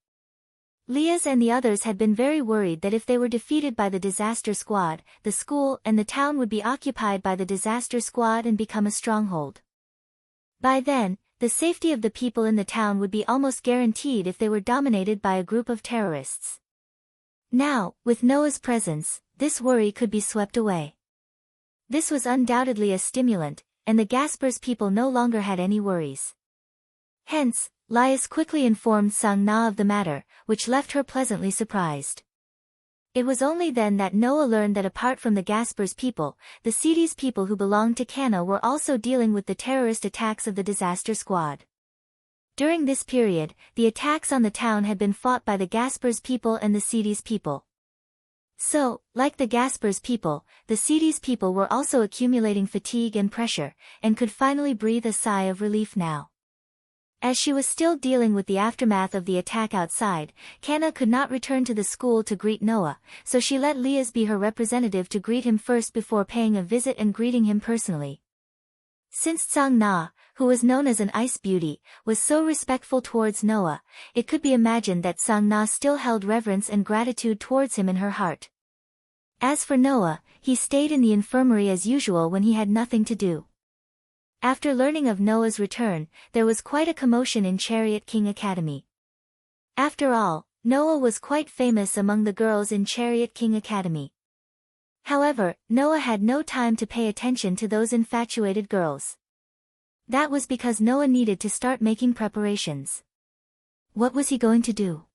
Leah's and the others had been very worried that if they were defeated by the Disaster Squad, the school and the town would be occupied by the Disaster Squad and become a stronghold. By then, the safety of the people in the town would be almost guaranteed if they were dominated by a group of terrorists. Now, with Noah's presence, this worry could be swept away. This was undoubtedly a stimulant, and the Gasper's people no longer had any worries. Hence, Laius quickly informed Sang Na of the matter, which left her pleasantly surprised. It was only then that Noah learned that apart from the Gasper's people, the Sidi's people who belonged to Kana were also dealing with the terrorist attacks of the Disaster Squad. During this period, the attacks on the town had been fought by the Gasper's people and the Sidi's people. So, like the Gasper's people, the Sidi's people were also accumulating fatigue and pressure, and could finally breathe a sigh of relief now. As she was still dealing with the aftermath of the attack outside, Kana could not return to the school to greet Noah, so she let Leah's be her representative to greet him first before paying a visit and greeting him personally. Since Sang Na, who was known as an ice beauty, was so respectful towards Noah, it could be imagined that Sang Na still held reverence and gratitude towards him in her heart. As for Noah, he stayed in the infirmary as usual when he had nothing to do. After learning of Noah's return, there was quite a commotion in Chariot King Academy. After all, Noah was quite famous among the girls in Chariot King Academy. However, Noah had no time to pay attention to those infatuated girls. That was because Noah needed to start making preparations. What was he going to do?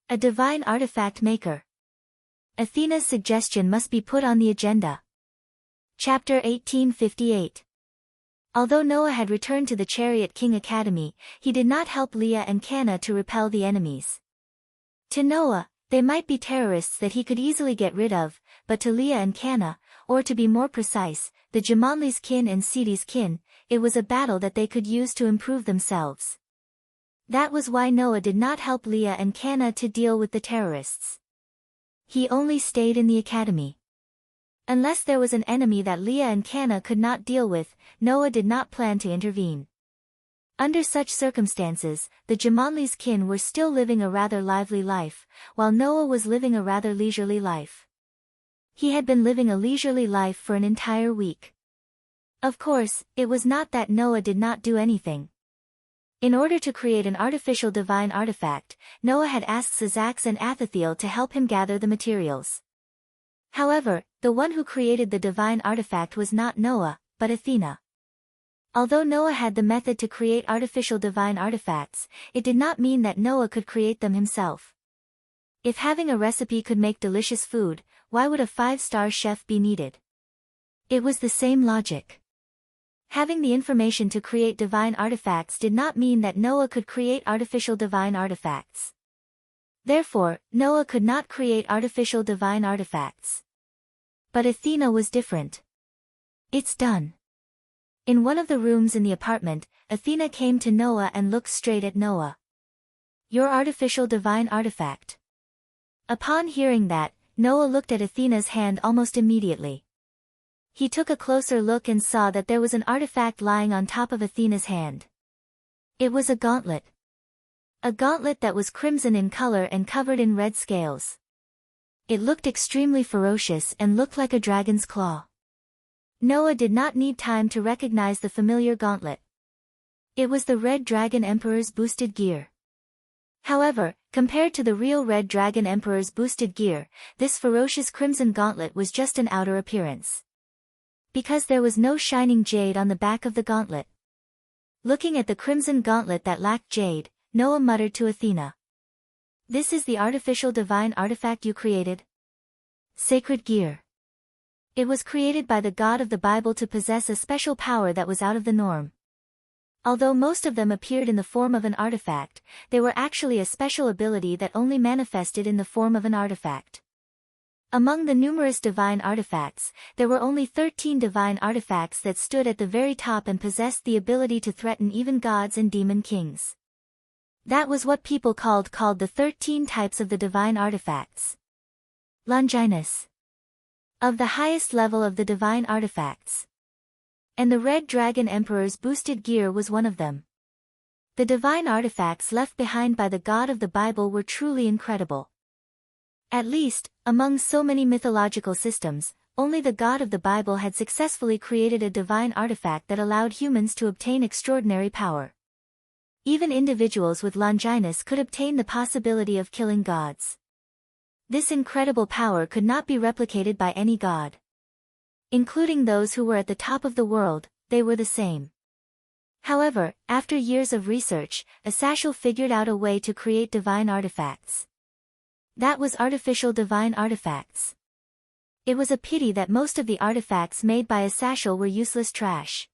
A divine artifact maker. Athena's suggestion must be put on the agenda. Chapter 1858. Although Noah had returned to the Chariot King Academy, he did not help Leah and Cana to repel the enemies. To Noah, they might be terrorists that he could easily get rid of, but to Leah and Cana, or to be more precise, the Jamanli's kin and Sidi's kin, it was a battle that they could use to improve themselves. That was why Noah did not help Leah and Cana to deal with the terrorists. He only stayed in the academy. Unless there was an enemy that Leah and Cana could not deal with, Noah did not plan to intervene. Under such circumstances, the Jamanli's kin were still living a rather lively life, while Noah was living a rather leisurely life. He had been living a leisurely life for an entire week. Of course, it was not that Noah did not do anything. In order to create an artificial divine artifact, Noah had asked Sazax and Athathiel to help him gather the materials. However, the one who created the divine artifact was not Noah, but Athena. Although Noah had the method to create artificial divine artifacts, it did not mean that Noah could create them himself. If having a recipe could make delicious food, why would a 5-star chef be needed? It was the same logic. Having the information to create divine artifacts did not mean that Noah could create artificial divine artifacts. Therefore, Noah could not create artificial divine artifacts. But Athena was different. It's done. In one of the rooms in the apartment, Athena came to Noah and looked straight at Noah. Your artificial divine artifact. Upon hearing that, Noah looked at Athena's hand almost immediately. He took a closer look and saw that there was an artifact lying on top of Athena's hand. It was a gauntlet. A gauntlet that was crimson in color and covered in red scales. It looked extremely ferocious and looked like a dragon's claw. Noah did not need time to recognize the familiar gauntlet. It was the Red Dragon Emperor's boosted gear. However, compared to the real Red Dragon Emperor's boosted gear, this ferocious crimson gauntlet was just an outer appearance. Because there was no shining jade on the back of the gauntlet. Looking at the crimson gauntlet that lacked jade, Noah muttered to Athena. This is the artificial divine artifact you created? Sacred gear. It was created by the God of the Bible to possess a special power that was out of the norm. Although most of them appeared in the form of an artifact, they were actually a special ability that only manifested in the form of an artifact. Among the numerous divine artifacts, there were only 13 divine artifacts that stood at the very top and possessed the ability to threaten even gods and demon kings. That was what people called the 13 types of the divine artifacts. Longinus. Of the highest level of the divine artifacts. And the Red Dragon Emperor's boosted gear was one of them. The divine artifacts left behind by the God of the Bible were truly incredible. At least, among so many mythological systems, only the God of the Bible had successfully created a divine artifact that allowed humans to obtain extraordinary power. Even individuals with Longinus could obtain the possibility of killing gods. This incredible power could not be replicated by any god. Including those who were at the top of the world, they were the same. However, after years of research, Asashel figured out a way to create divine artifacts. That was artificial divine artifacts. It was a pity that most of the artifacts made by Asashel were useless trash.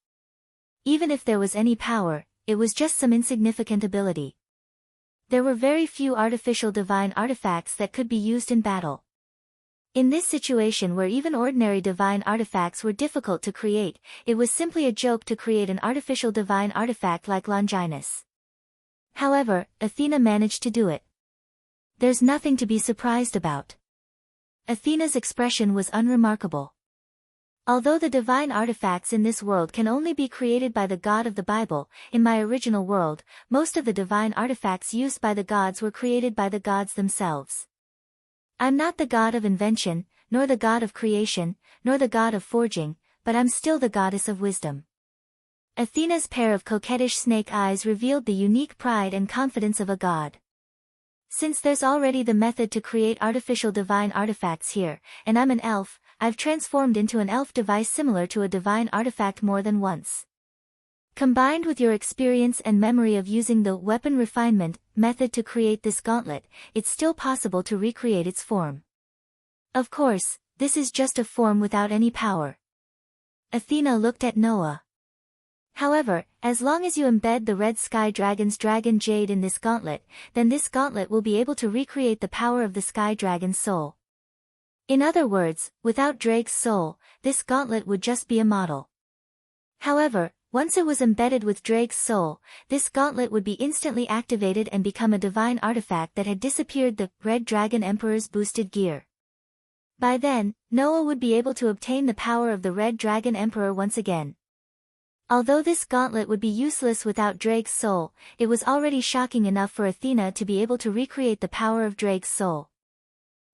Even if there was any power, it was just some insignificant ability. There were very few artificial divine artifacts that could be used in battle. In this situation where even ordinary divine artifacts were difficult to create, it was simply a joke to create an artificial divine artifact like Longinus. However, Athena managed to do it. There's nothing to be surprised about. Athena's expression was unremarkable. Although the divine artifacts in this world can only be created by the God of the Bible, in my original world, most of the divine artifacts used by the gods were created by the gods themselves. I'm not the god of invention, nor the god of creation, nor the god of forging, but I'm still the goddess of wisdom. Athena's pair of coquettish snake eyes revealed the unique pride and confidence of a god. Since there's already the method to create artificial divine artifacts here, and I'm an elf, I've transformed into an elf device similar to a divine artifact more than once. Combined with your experience and memory of using the weapon refinement method to create this gauntlet, it's still possible to recreate its form. Of course, this is just a form without any power. Athena looked at Noah. However, as long as you embed the red sky dragon's dragon jade in this gauntlet, then this gauntlet will be able to recreate the power of the sky dragon's soul. In other words, without Drake's soul, this gauntlet would just be a model. However, once it was embedded with Drake's soul, this gauntlet would be instantly activated and become a divine artifact that had disappeared the Red Dragon Emperor's boosted gear. By then, Noah would be able to obtain the power of the Red Dragon Emperor once again. Although this gauntlet would be useless without Drake's soul, it was already shocking enough for Athena to be able to recreate the power of Drake's soul.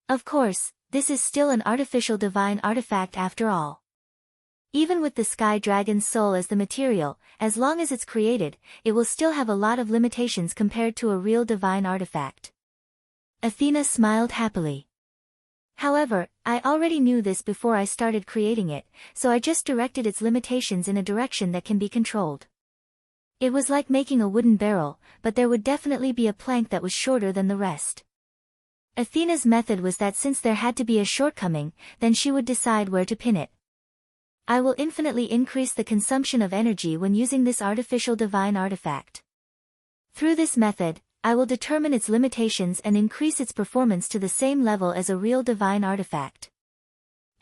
Of course, this is still an artificial divine artifact after all. Even with the sky dragon's soul as the material, as long as it's created, it will still have a lot of limitations compared to a real divine artifact. Athena smiled happily. However, I already knew this before I started creating it, so I just directed its limitations in a direction that can be controlled. It was like making a wooden barrel, but there would definitely be a plank that was shorter than the rest. Athena's method was that since there had to be a shortcoming, then she would decide where to pin it. I will infinitely increase the consumption of energy when using this artificial divine artifact. Through this method, I will determine its limitations and increase its performance to the same level as a real divine artifact.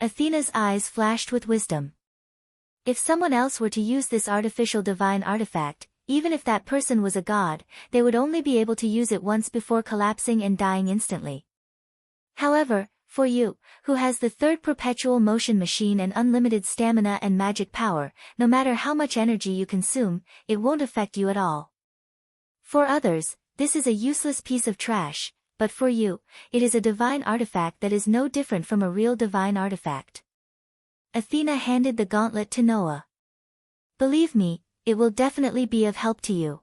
Athena's eyes flashed with wisdom. If someone else were to use this artificial divine artifact, even if that person was a god, they would only be able to use it once before collapsing and dying instantly. However, for you, who has the third perpetual motion machine and unlimited stamina and magic power, no matter how much energy you consume, it won't affect you at all. For others, this is a useless piece of trash, but for you, it is a divine artifact that is no different from a real divine artifact. Athena handed the gauntlet to Noah. Believe me, it will definitely be of help to you.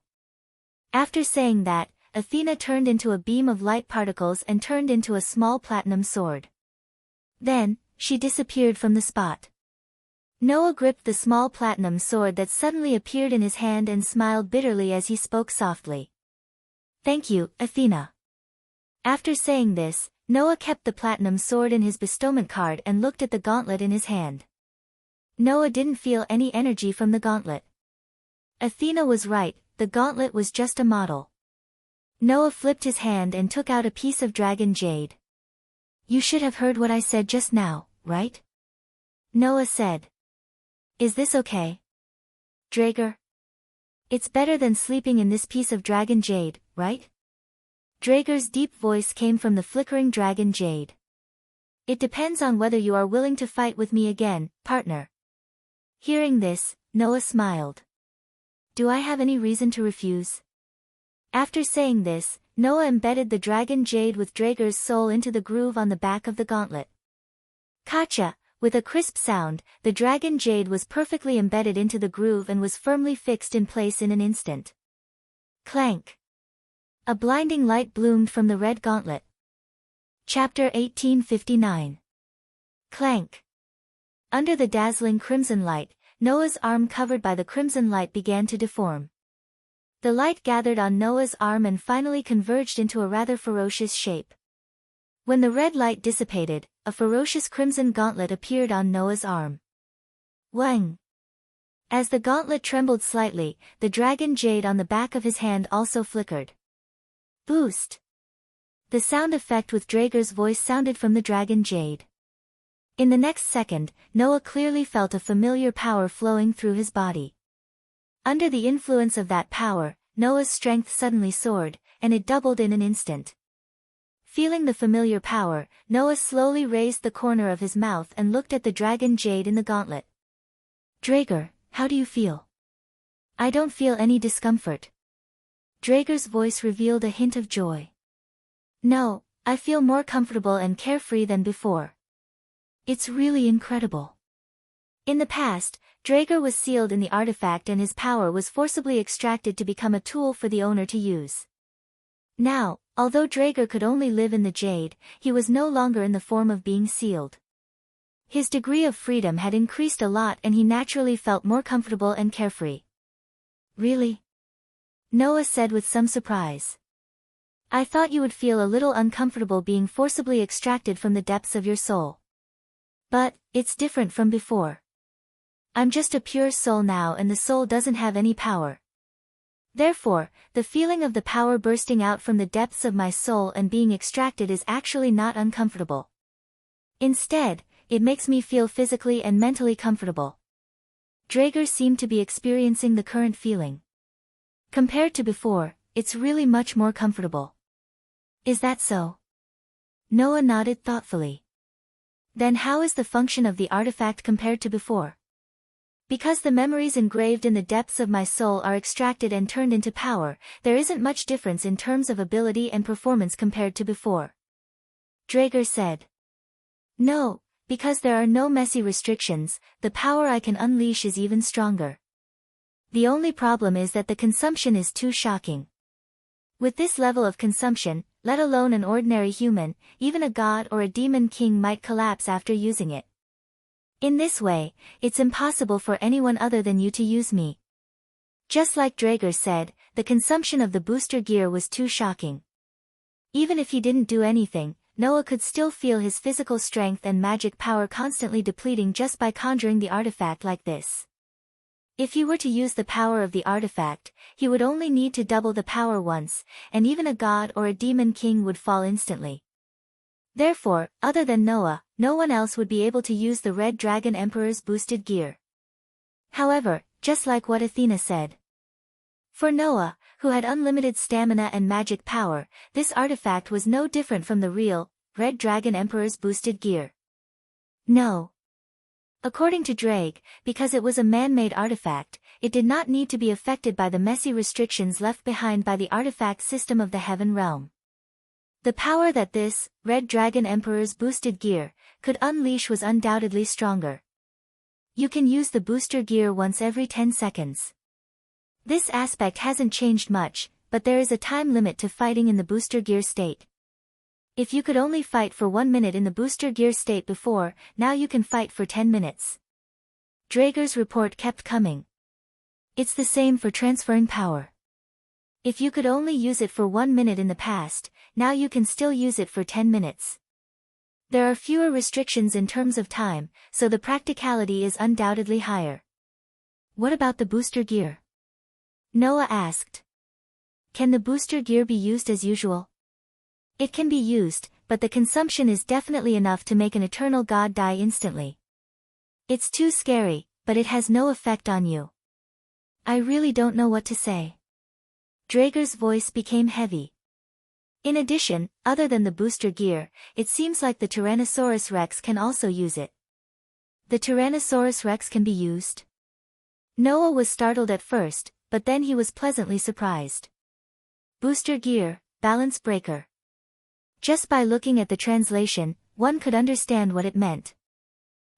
After saying that, Athena turned into a beam of light particles and turned into a small platinum sword. Then, she disappeared from the spot. Noah gripped the small platinum sword that suddenly appeared in his hand and smiled bitterly as he spoke softly. Thank you, Athena. After saying this, Noah kept the platinum sword in his bestowment card and looked at the gauntlet in his hand. Noah didn't feel any energy from the gauntlet. Athena was right, the gauntlet was just a model. Noah flipped his hand and took out a piece of dragon jade. You should have heard what I said just now, right? Noah said. Is this okay? Drager? It's better than sleeping in this piece of dragon jade, right? Drager's deep voice came from the flickering dragon jade. It depends on whether you are willing to fight with me again, partner. Hearing this, Noah smiled. Do I have any reason to refuse? After saying this, Noah embedded the dragon jade with Drager's soul into the groove on the back of the gauntlet. Kacha! With a crisp sound, the dragon jade was perfectly embedded into the groove and was firmly fixed in place in an instant. Clank! A blinding light bloomed from the red gauntlet. Chapter 1859. Clank! Under the dazzling crimson light, Noah's arm covered by the crimson light began to deform. The light gathered on Noah's arm and finally converged into a rather ferocious shape. When the red light dissipated, a ferocious crimson gauntlet appeared on Noah's arm. Wang! As the gauntlet trembled slightly, the dragon jade on the back of his hand also flickered. Boost! The sound effect with Drager's voice sounded from the dragon jade. In the next second, Noah clearly felt a familiar power flowing through his body. Under the influence of that power, Noah's strength suddenly soared, and it doubled in an instant. Feeling the familiar power, Noah slowly raised the corner of his mouth and looked at the dragon jade in the gauntlet. Drager, how do you feel? I don't feel any discomfort. Drager's voice revealed a hint of joy. No, I feel more comfortable and carefree than before. It's really incredible. In the past, Drager was sealed in the artifact and his power was forcibly extracted to become a tool for the owner to use. Now, although Drager could only live in the jade, he was no longer in the form of being sealed. His degree of freedom had increased a lot and he naturally felt more comfortable and carefree. Really? Noah said with some surprise. I thought you would feel a little uncomfortable being forcibly extracted from the depths of your soul. But, it's different from before. I'm just a pure soul now, and the soul doesn't have any power. Therefore, the feeling of the power bursting out from the depths of my soul and being extracted is actually not uncomfortable. Instead, it makes me feel physically and mentally comfortable. Draeger seemed to be experiencing the current feeling. Compared to before, it's really much more comfortable. Is that so? Noah nodded thoughtfully. Then how is the function of the artifact compared to before? Because the memories engraved in the depths of my soul are extracted and turned into power, there isn't much difference in terms of ability and performance compared to before. Draeger said. No, because there are no messy restrictions, the power I can unleash is even stronger. The only problem is that the consumption is too shocking. With this level of consumption, let alone an ordinary human, even a god or a demon king might collapse after using it. In this way, it's impossible for anyone other than you to use me. Just like Draeger said, the consumption of the booster gear was too shocking. Even if he didn't do anything, Noah could still feel his physical strength and magic power constantly depleting just by conjuring the artifact like this. If he were to use the power of the artifact, he would only need to double the power once, and even a god or a demon king would fall instantly. Therefore, other than Noah, no one else would be able to use the Red Dragon Emperor's boosted gear. However, just like what Athena said. For Noah, who had unlimited stamina and magic power, this artifact was no different from the real, Red Dragon Emperor's boosted gear. No. According to Draeger, because it was a man-made artifact, it did not need to be affected by the messy restrictions left behind by the artifact system of the Heaven Realm. The power that this, Red Dragon Emperor's boosted gear, could unleash was undoubtedly stronger. You can use the booster gear once every 10 seconds. This aspect hasn't changed much, but there is a time limit to fighting in the booster gear state. If you could only fight for 1 minute in the booster gear state before, now you can fight for 10 minutes. Draeger's report kept coming. It's the same for transferring power. If you could only use it for 1 minute in the past, now you can still use it for 10 minutes. There are fewer restrictions in terms of time, so the practicality is undoubtedly higher. What about the booster gear? Noah asked. Can the booster gear be used as usual? It can be used, but the consumption is definitely enough to make an eternal god die instantly. It's too scary, but it has no effect on you. I really don't know what to say. Draeger's voice became heavy. In addition, other than the booster gear, it seems like the Tyrannosaurus Rex can also use it. The Tyrannosaurus Rex can be used? Noah was startled at first, but then he was pleasantly surprised. Booster gear, balance breaker. Just by looking at the translation, one could understand what it meant.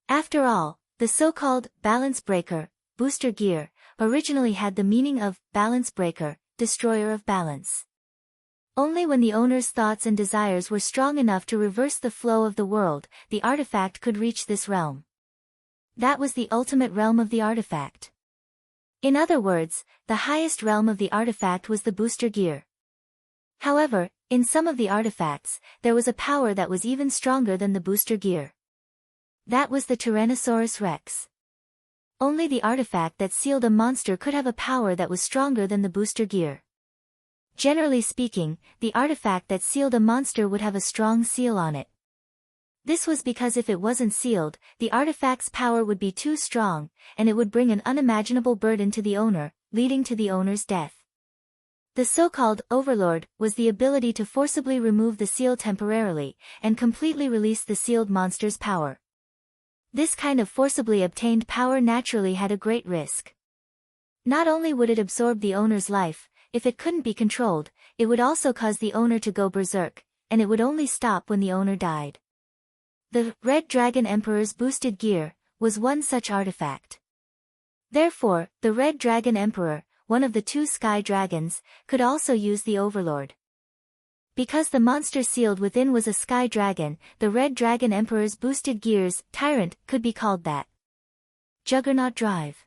After all, the so-called balance breaker, booster gear, originally had the meaning of balance breaker, destroyer of balance. Only when the owner's thoughts and desires were strong enough to reverse the flow of the world, the artifact could reach this realm. That was the ultimate realm of the artifact. In other words, the highest realm of the artifact was the booster gear. However, in some of the artifacts, there was a power that was even stronger than the booster gear. That was the Tyrannosaurus Rex. Only the artifact that sealed a monster could have a power that was stronger than the booster gear. Generally speaking, the artifact that sealed a monster would have a strong seal on it. This was because if it wasn't sealed, the artifact's power would be too strong, and it would bring an unimaginable burden to the owner, leading to the owner's death. The so-called Overlord was the ability to forcibly remove the seal temporarily, and completely release the sealed monster's power. This kind of forcibly obtained power naturally had a great risk. Not only would it absorb the owner's life, if it couldn't be controlled, it would also cause the owner to go berserk, and it would only stop when the owner died. The Red Dragon Emperor's boosted gear was one such artifact. Therefore, the Red Dragon Emperor, one of the two sky dragons, could also use the Overlord. Because the monster sealed within was a sky dragon, the Red Dragon Emperor's boosted gears, Tyrant, could be called that. Juggernaut Drive.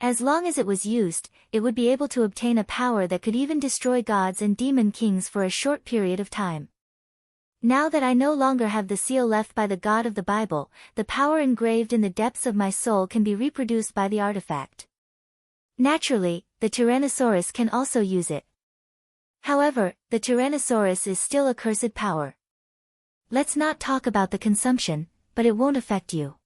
As long as it was used, it would be able to obtain a power that could even destroy gods and demon kings for a short period of time. Now that I no longer have the seal left by the God of the Bible, the power engraved in the depths of my soul can be reproduced by the artifact. Naturally, the Tyrannosaurus can also use it. However, the Tyrannosaurus is still a cursed power. Let's not talk about the consumption, but it won't affect you.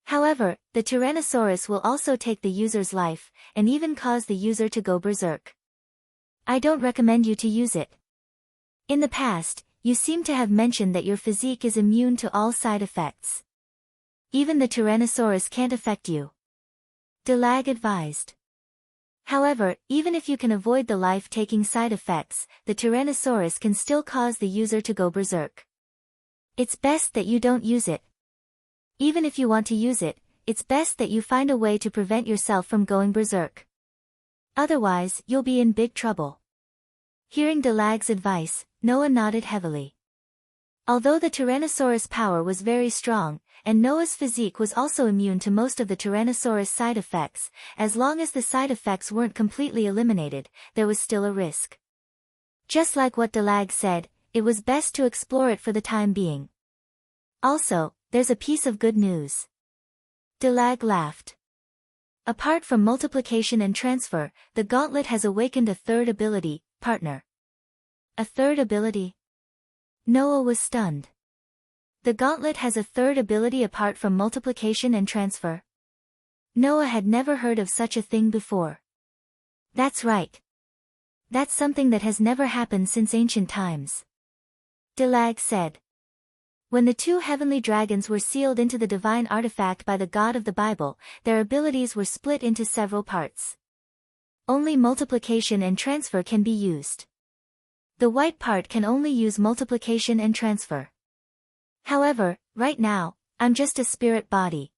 However, the Tyrannosaurus will also take the user's life, and even cause the user to go berserk. I don't recommend you to use it. In the past, you seem to have mentioned that your physique is immune to all side effects. Even the Tyrannosaurus can't affect you. Delag advised. However, even if you can avoid the life-taking side effects, the Tyrannosaurus can still cause the user to go berserk. It's best that you don't use it. Even if you want to use it, it's best that you find a way to prevent yourself from going berserk. Otherwise, you'll be in big trouble. Hearing Delag's advice, Noah nodded heavily. Although the Tyrannosaurus power was very strong, and Noah's physique was also immune to most of the Tyrannosaurus side effects, as long as the side effects weren't completely eliminated, there was still a risk. Just like what Delag said, it was best to explore it for the time being. Also, there's a piece of good news. Delag laughed. Apart from multiplication and transfer, the gauntlet has awakened a third ability, partner. A third ability? Noah was stunned. The gauntlet has a third ability apart from multiplication and transfer? Noah had never heard of such a thing before. That's right. That's something that has never happened since ancient times. Delag said. When the two heavenly dragons were sealed into the divine artifact by the God of the Bible, their abilities were split into several parts. Only multiplication and transfer can be used. The white part can only use multiplication and transfer. However, right now, I'm just a spirit body.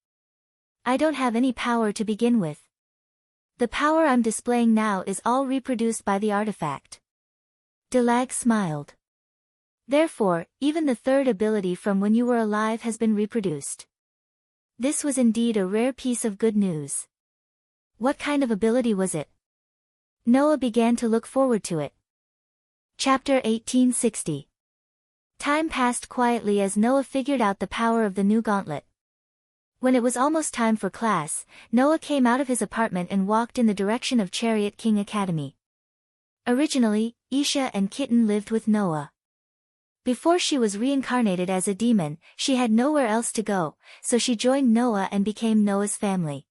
I don't have any power to begin with. The power I'm displaying now is all reproduced by the artifact. Delag smiled. Therefore, even the third ability from when you were alive has been reproduced. This was indeed a rare piece of good news. What kind of ability was it? Noah began to look forward to it. Chapter 1860. Time passed quietly as Noah figured out the power of the new gauntlet. When it was almost time for class, Noah came out of his apartment and walked in the direction of Chariot King Academy. Originally, Isha and Kitten lived with Noah. Before she was reincarnated as a demon, she had nowhere else to go, so she joined Noah and became Noah's family.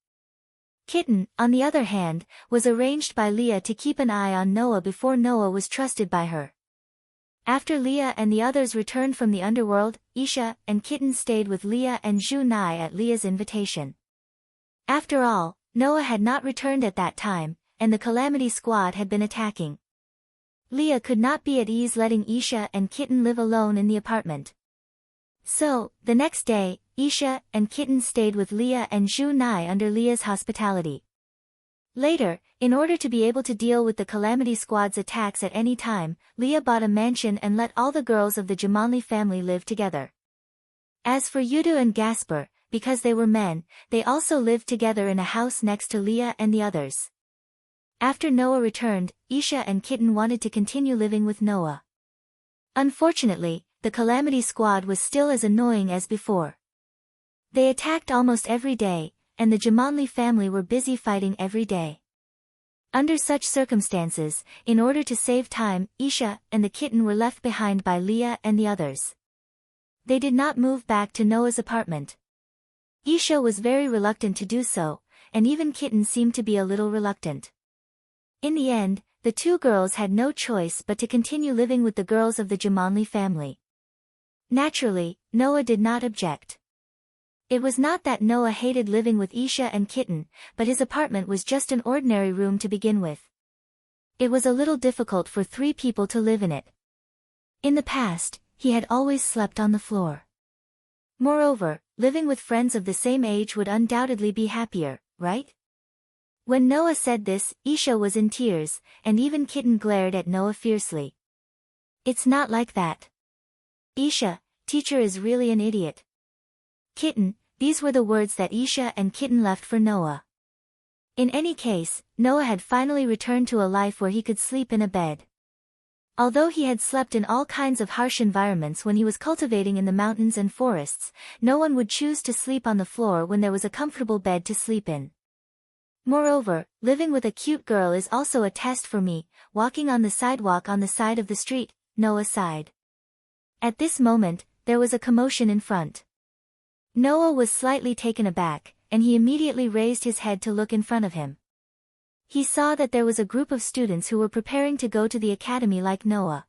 Kitten, on the other hand, was arranged by Leah to keep an eye on Noah before Noah was trusted by her. After Leah and the others returned from the underworld, Isha and Kitten stayed with Leah and Zhu Nai at Leah's invitation. After all, Noah had not returned at that time, and the Calamity Squad had been attacking. Leah could not be at ease letting Isha and Kitten live alone in the apartment. So, the next day, Isha and Kitten stayed with Leah and Zhu Nai under Leah's hospitality. Later, in order to be able to deal with the Calamity Squad's attacks at any time, Leah bought a mansion and let all the girls of the Jamanli family live together. As for Yudu and Gasper, because they were men, they also lived together in a house next to Leah and the others. After Noah returned, Isha and Kitten wanted to continue living with Noah. Unfortunately, the Calamity Squad was still as annoying as before. They attacked almost every day, and the Jamanli family were busy fighting every day. Under such circumstances, in order to save time, Isha and the Kitten were left behind by Leah and the others. They did not move back to Noah's apartment. Isha was very reluctant to do so, and even Kitten seemed to be a little reluctant. In the end, the two girls had no choice but to continue living with the girls of the Jamanli family. Naturally, Noah did not object. It was not that Noah hated living with Isha and Kitten, but his apartment was just an ordinary room to begin with. It was a little difficult for 3 people to live in it. In the past, he had always slept on the floor. Moreover, living with friends of the same age would undoubtedly be happier, right? When Noah said this, Isha was in tears, and even Kitten glared at Noah fiercely. It's not like that. Isha, teacher is really an idiot. Kitten, these were the words that Isha and Kitten left for Noah. In any case, Noah had finally returned to a life where he could sleep in a bed. Although he had slept in all kinds of harsh environments when he was cultivating in the mountains and forests, no one would choose to sleep on the floor when there was a comfortable bed to sleep in. Moreover, living with a cute girl is also a test for me. Walking on the sidewalk on the side of the street, Noah sighed. At this moment, there was a commotion in front. Noah was slightly taken aback, and he immediately raised his head to look in front of him. He saw that there was a group of students who were preparing to go to the academy like Noah.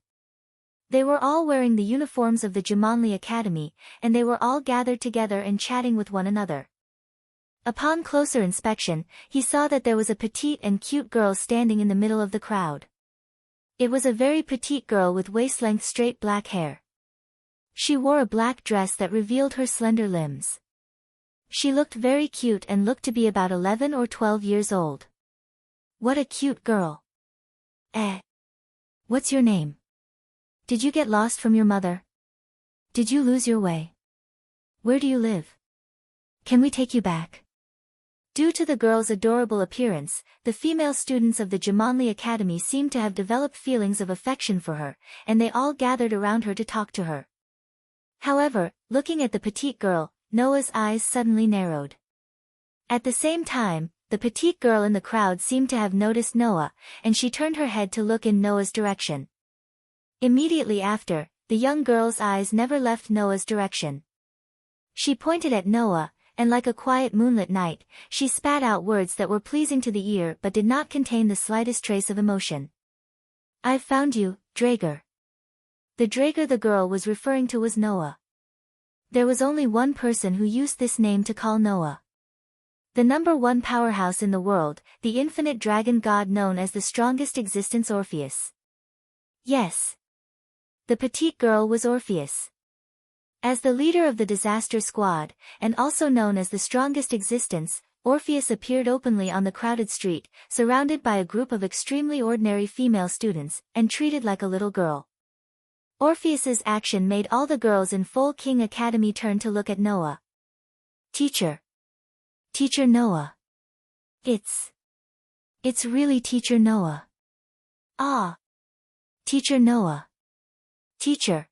They were all wearing the uniforms of the Jumanli Academy, and they were all gathered together and chatting with one another. Upon closer inspection, he saw that there was a petite and cute girl standing in the middle of the crowd. It was a very petite girl with waist-length straight black hair. She wore a black dress that revealed her slender limbs. She looked very cute and looked to be about 11 or 12 years old. What a cute girl. What's your name? Did you get lost from your mother? Did you lose your way? Where do you live? Can we take you back? Due to the girl's adorable appearance, the female students of the Jumanli Academy seemed to have developed feelings of affection for her, and they all gathered around her to talk to her. However, looking at the petite girl, Noah's eyes suddenly narrowed. At the same time, the petite girl in the crowd seemed to have noticed Noah, and she turned her head to look in Noah's direction. Immediately after, the young girl's eyes never left Noah's direction. She pointed at Noah, and like a quiet moonlit night, she spat out words that were pleasing to the ear but did not contain the slightest trace of emotion. "I've found you, Drager." The Drager the girl was referring to was Noah. There was only one person who used this name to call Noah. The #1 powerhouse in the world, the infinite dragon god known as the strongest existence, Orpheus. Yes. The petite girl was Orpheus. As the leader of the disaster squad, and also known as the strongest existence, Orpheus appeared openly on the crowded street, surrounded by a group of extremely ordinary female students, and treated like a little girl. Orpheus's action made all the girls in Full King Academy turn to look at Noah. Teacher. Teacher Noah. It's really Teacher Noah. Ah. Teacher Noah. Teacher.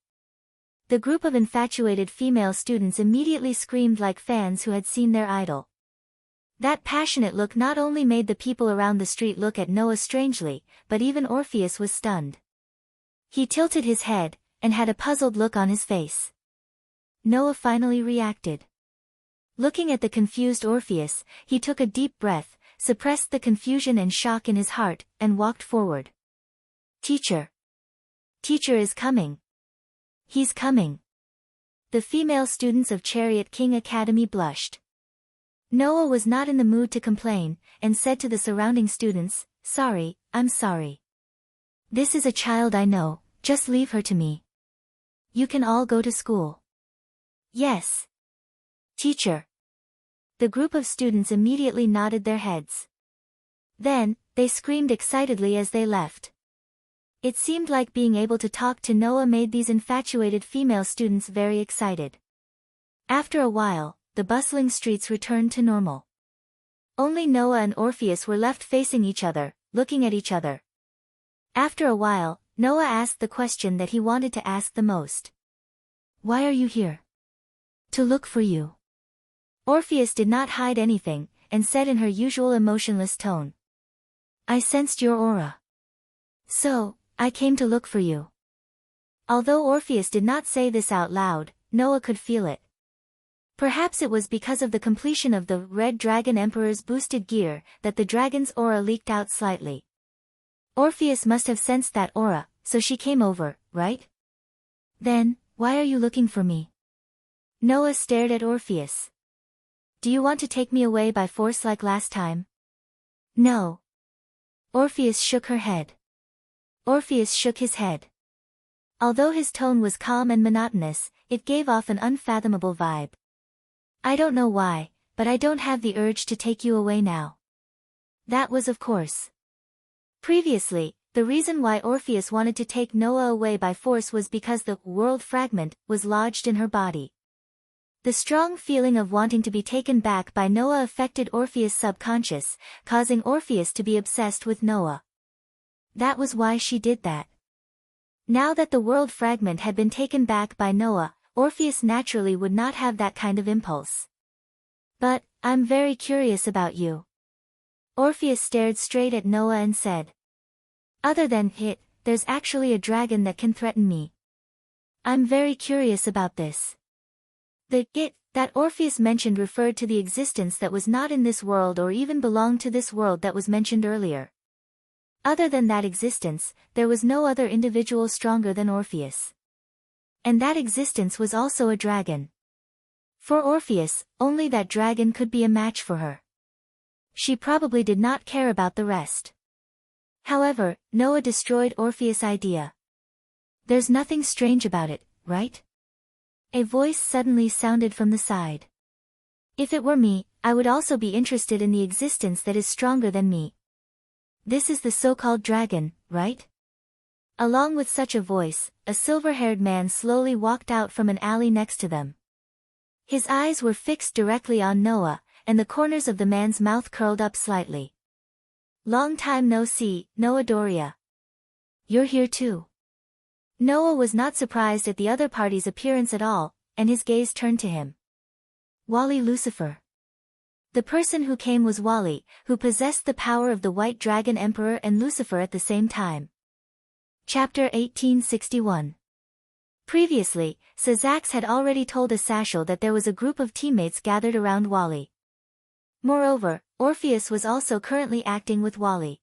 The group of infatuated female students immediately screamed like fans who had seen their idol. That passionate look not only made the people around the street look at Noah strangely, but even Orpheus was stunned. He tilted his head, and had a puzzled look on his face. Noah finally reacted. Looking at the confused Orpheus, he took a deep breath, suppressed the confusion and shock in his heart, and walked forward. Teacher. Teacher is coming. He's coming. The female students of Chariot King Academy blushed. Noah was not in the mood to complain, and said to the surrounding students, "Sorry, I'm sorry. This is a child I know, just leave her to me. You can all go to school." Yes. Teacher. The group of students immediately nodded their heads. Then, they screamed excitedly as they left. It seemed like being able to talk to Noah made these infatuated female students very excited. After a while, the bustling streets returned to normal. Only Noah and Orpheus were left facing each other, looking at each other. After a while, Noah asked the question that he wanted to ask the most. "Why are you here?" "To look for you." Orpheus did not hide anything, and said in her usual emotionless tone. "I sensed your aura. So, I came to look for you." Although Orpheus did not say this out loud, Noah could feel it. Perhaps it was because of the completion of the Red Dragon Emperor's boosted gear that the dragon's aura leaked out slightly. Orpheus must have sensed that aura, so she came over, right? Then, why are you looking for me? Noah stared at Orpheus. "Do you want to take me away by force like last time?" "No." Orpheus shook her head. Orpheus shook his head. Although his tone was calm and monotonous, it gave off an unfathomable vibe. "I don't know why, but I don't have the urge to take you away now." That was of course. Previously, the reason why Orpheus wanted to take Noah away by force was because the world fragment was lodged in her body. The strong feeling of wanting to be taken back by Noah affected Orpheus' subconscious, causing Orpheus to be obsessed with Noah. That was why she did that. Now that the world fragment had been taken back by Noah, Orpheus naturally would not have that kind of impulse. But, I'm very curious about you. Orpheus stared straight at Noah and said. Other than it, there's actually a dragon that can threaten me. I'm very curious about this. The it that Orpheus mentioned referred to the existence that was not in this world or even belonged to this world that was mentioned earlier. Other than that existence, there was no other individual stronger than Orpheus. And that existence was also a dragon. For Orpheus, only that dragon could be a match for her. She probably did not care about the rest. However, Noah destroyed Orpheus' idea. There's nothing strange about it, right? A voice suddenly sounded from the side. If it were me, I would also be interested in the existence that is stronger than me. This is the so-called dragon, right? Along with such a voice, a silver-haired man slowly walked out from an alley next to them. His eyes were fixed directly on Noah, and the corners of the man's mouth curled up slightly. Long time no see, Noah Doria. You're here too. Noah was not surprised at the other party's appearance at all, and his gaze turned to him. Wali Lucifer. The person who came was Wali, who possessed the power of the White Dragon Emperor and Lucifer at the same time. Chapter 1861. Previously, Sazax had already told Asashel that there was a group of teammates gathered around Wali. Moreover, Orpheus was also currently acting with Wali.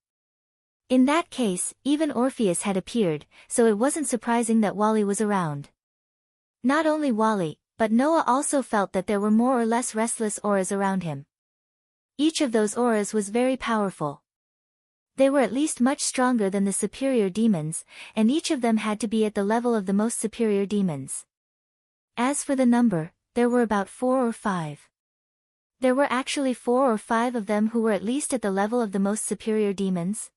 In that case, even Orpheus had appeared, so it wasn't surprising that Wali was around. Not only Wali, but Noah also felt that there were more or less restless auras around him. Each of those auras was very powerful. They were at least much stronger than the superior demons, and each of them had to be at the level of the most superior demons. As for the number, there were about 4 or 5. There were actually 4 or 5 of them who were at least at the level of the most superior demons.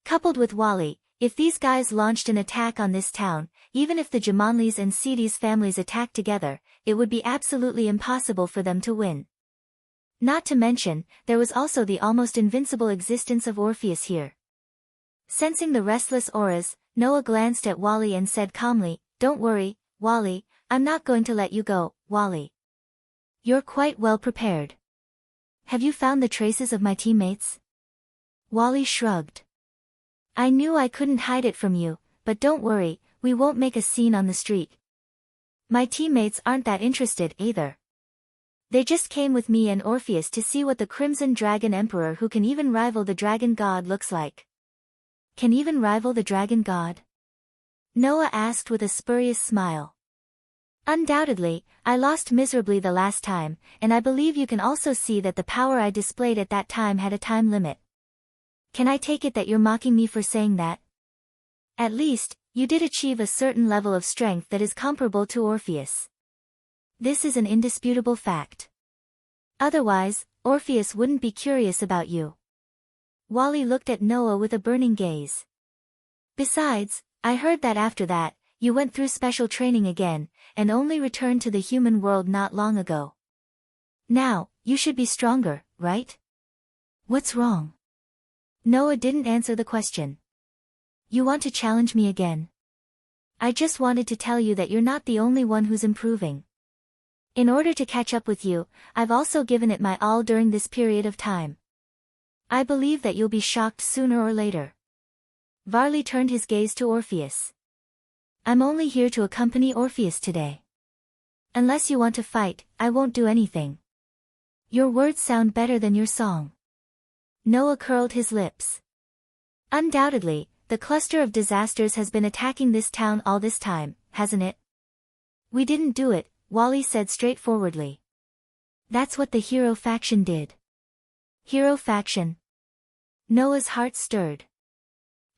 Coupled with Wali, if these guys launched an attack on this town, even if the Jamanlis and Sidi's families attacked together, it would be absolutely impossible for them to win. Not to mention, there was also the almost invincible existence of Orpheus here. Sensing the restless auras, Noah glanced at Wali and said calmly, "Don't worry, Wali, I'm not going to let you go, Wali. You're quite well prepared. Have you found the traces of my teammates?" Wali shrugged. "I knew I couldn't hide it from you, but don't worry, we won't make a scene on the street. My teammates aren't that interested either. They just came with me and Orpheus to see what the Crimson Dragon Emperor who can even rival the Dragon God looks like." Can even rival the Dragon God? Noah asked with a spurious smile. Undoubtedly, I lost miserably the last time, and I believe you can also see that the power I displayed at that time had a time limit. Can I take it that you're mocking me for saying that? At least, you did achieve a certain level of strength that is comparable to Orpheus. This is an indisputable fact. Otherwise, Orpheus wouldn't be curious about you. Wali looked at Noah with a burning gaze. Besides, I heard that after that, you went through special training again, and only returned to the human world not long ago. Now, you should be stronger, right? What's wrong? Noah didn't answer the question. You want to challenge me again? I just wanted to tell you that you're not the only one who's improving. In order to catch up with you, I've also given it my all during this period of time. I believe that you'll be shocked sooner or later. Varley turned his gaze to Orpheus. I'm only here to accompany Orpheus today. Unless you want to fight, I won't do anything. Your words sound better than your song. Noah curled his lips. Undoubtedly, the cluster of disasters has been attacking this town all this time, hasn't it? We didn't do it, Wali said straightforwardly. That's what the hero faction did. Hero faction? Noah's heart stirred.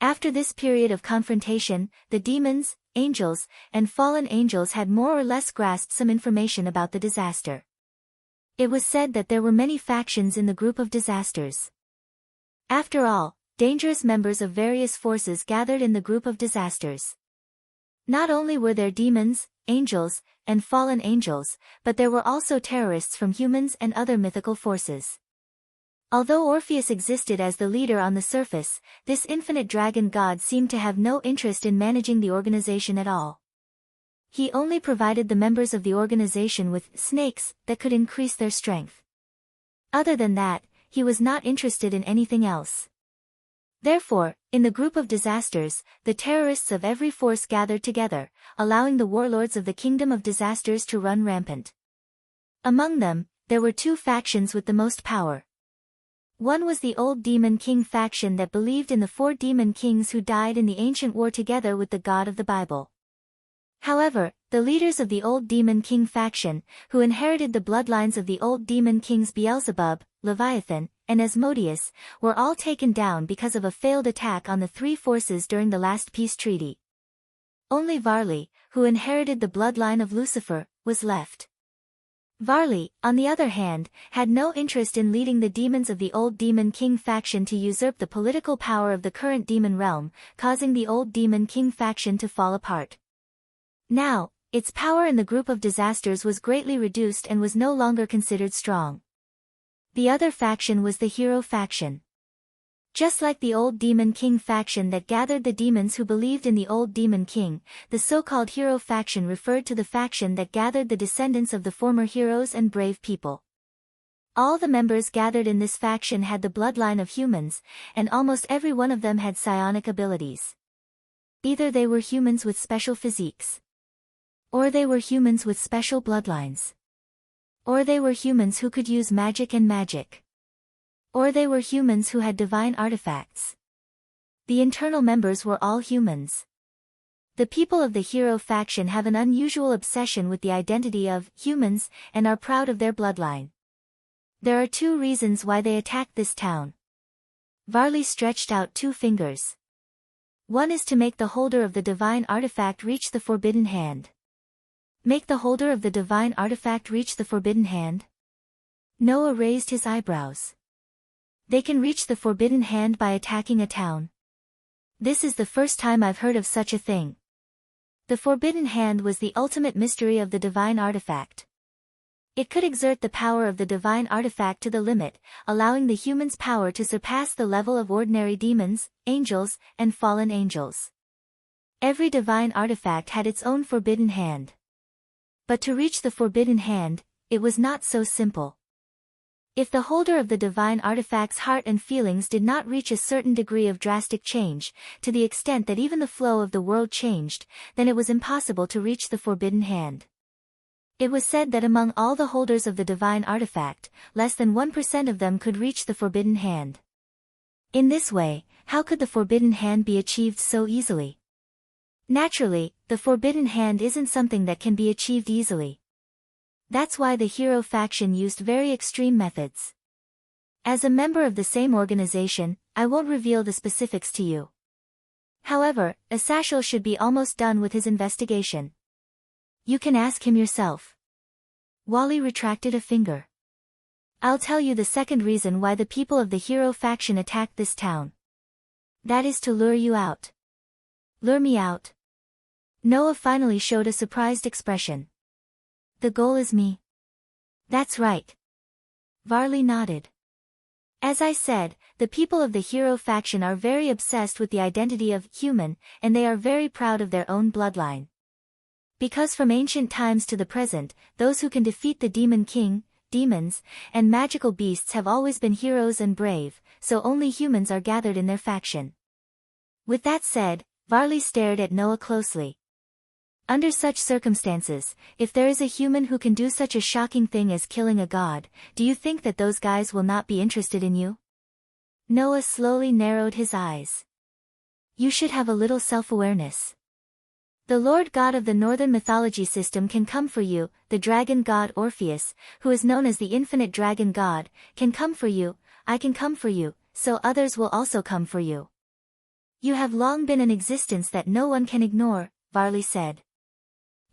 After this period of confrontation, the demons, angels, and fallen angels had more or less grasped some information about the disaster. It was said that there were many factions in the group of disasters. After all, dangerous members of various forces gathered in the group of disasters. Not only were there demons, angels, and fallen angels, but there were also terrorists from humans and other mythical forces. Although Orpheus existed as the leader on the surface, this infinite dragon god seemed to have no interest in managing the organization at all. He only provided the members of the organization with snakes that could increase their strength. Other than that, he was not interested in anything else. Therefore, in the group of disasters, the terrorists of every force gathered together, allowing the warlords of the kingdom of disasters to run rampant. Among them, there were two factions with the most power. One was the Old Demon King faction that believed in the 4 demon kings who died in the ancient war together with the God of the Bible. However, the leaders of the Old Demon King faction, who inherited the bloodlines of the Old Demon Kings Beelzebub, Leviathan, and Asmodeus, were all taken down because of a failed attack on the 3 forces during the last peace treaty. Only Varley, who inherited the bloodline of Lucifer, was left. Varley, on the other hand, had no interest in leading the demons of the Old Demon King faction to usurp the political power of the current demon realm, causing the Old Demon King faction to fall apart. Now, its power in the group of disasters was greatly reduced and was no longer considered strong. The other faction was the Hero faction. Just like the Old Demon King faction that gathered the demons who believed in the Old Demon King, the so-called Hero faction referred to the faction that gathered the descendants of the former heroes and brave people. All the members gathered in this faction had the bloodline of humans, and almost every one of them had psionic abilities. Either they were humans with special physiques, or they were humans with special bloodlines, or they were humans who could use magic and magic, or they were humans who had divine artifacts. The internal members were all humans. The people of the Hero faction have an unusual obsession with the identity of humans and are proud of their bloodline. There are 2 reasons why they attacked this town. Varley stretched out 2 fingers. One is to make the holder of the divine artifact reach the forbidden hand. Make the holder of the divine artifact reach the forbidden hand? Noah raised his eyebrows. They can reach the forbidden hand by attacking a town. This is the first time I've heard of such a thing. The forbidden hand was the ultimate mystery of the divine artifact. It could exert the power of the divine artifact to the limit, allowing the human's power to surpass the level of ordinary demons, angels, and fallen angels. Every divine artifact had its own forbidden hand. But to reach the forbidden hand, it was not so simple. If the holder of the divine artifact's heart and feelings did not reach a certain degree of drastic change, to the extent that even the flow of the world changed, then it was impossible to reach the forbidden hand. It was said that among all the holders of the divine artifact, less than 1% of them could reach the forbidden hand. In this way, how could the forbidden hand be achieved so easily? Naturally, the forbidden hand isn't something that can be achieved easily. That's why the Hero faction used very extreme methods. As a member of the same organization, I won't reveal the specifics to you. However, Asashel should be almost done with his investigation. You can ask him yourself. Wally retracted a finger. I'll tell you the second reason why the people of the Hero faction attacked this town. That is to lure you out. Lure me out? Noah finally showed a surprised expression. The goal is me. That's right. Varley nodded. As I said, the people of the Hero faction are very obsessed with the identity of human, and they are very proud of their own bloodline. Because from ancient times to the present, those who can defeat the Demon King, demons, and magical beasts have always been heroes and brave, so only humans are gathered in their faction. With that said, Varley stared at Noah closely. Under such circumstances, if there is a human who can do such a shocking thing as killing a god, do you think that those guys will not be interested in you? Noah slowly narrowed his eyes. You should have a little self-awareness. The Lord God of the Northern mythology system can come for you, the dragon god Orpheus, who is known as the infinite dragon god, can come for you, I can come for you, so others will also come for you. You have long been an existence that no one can ignore, Varley said.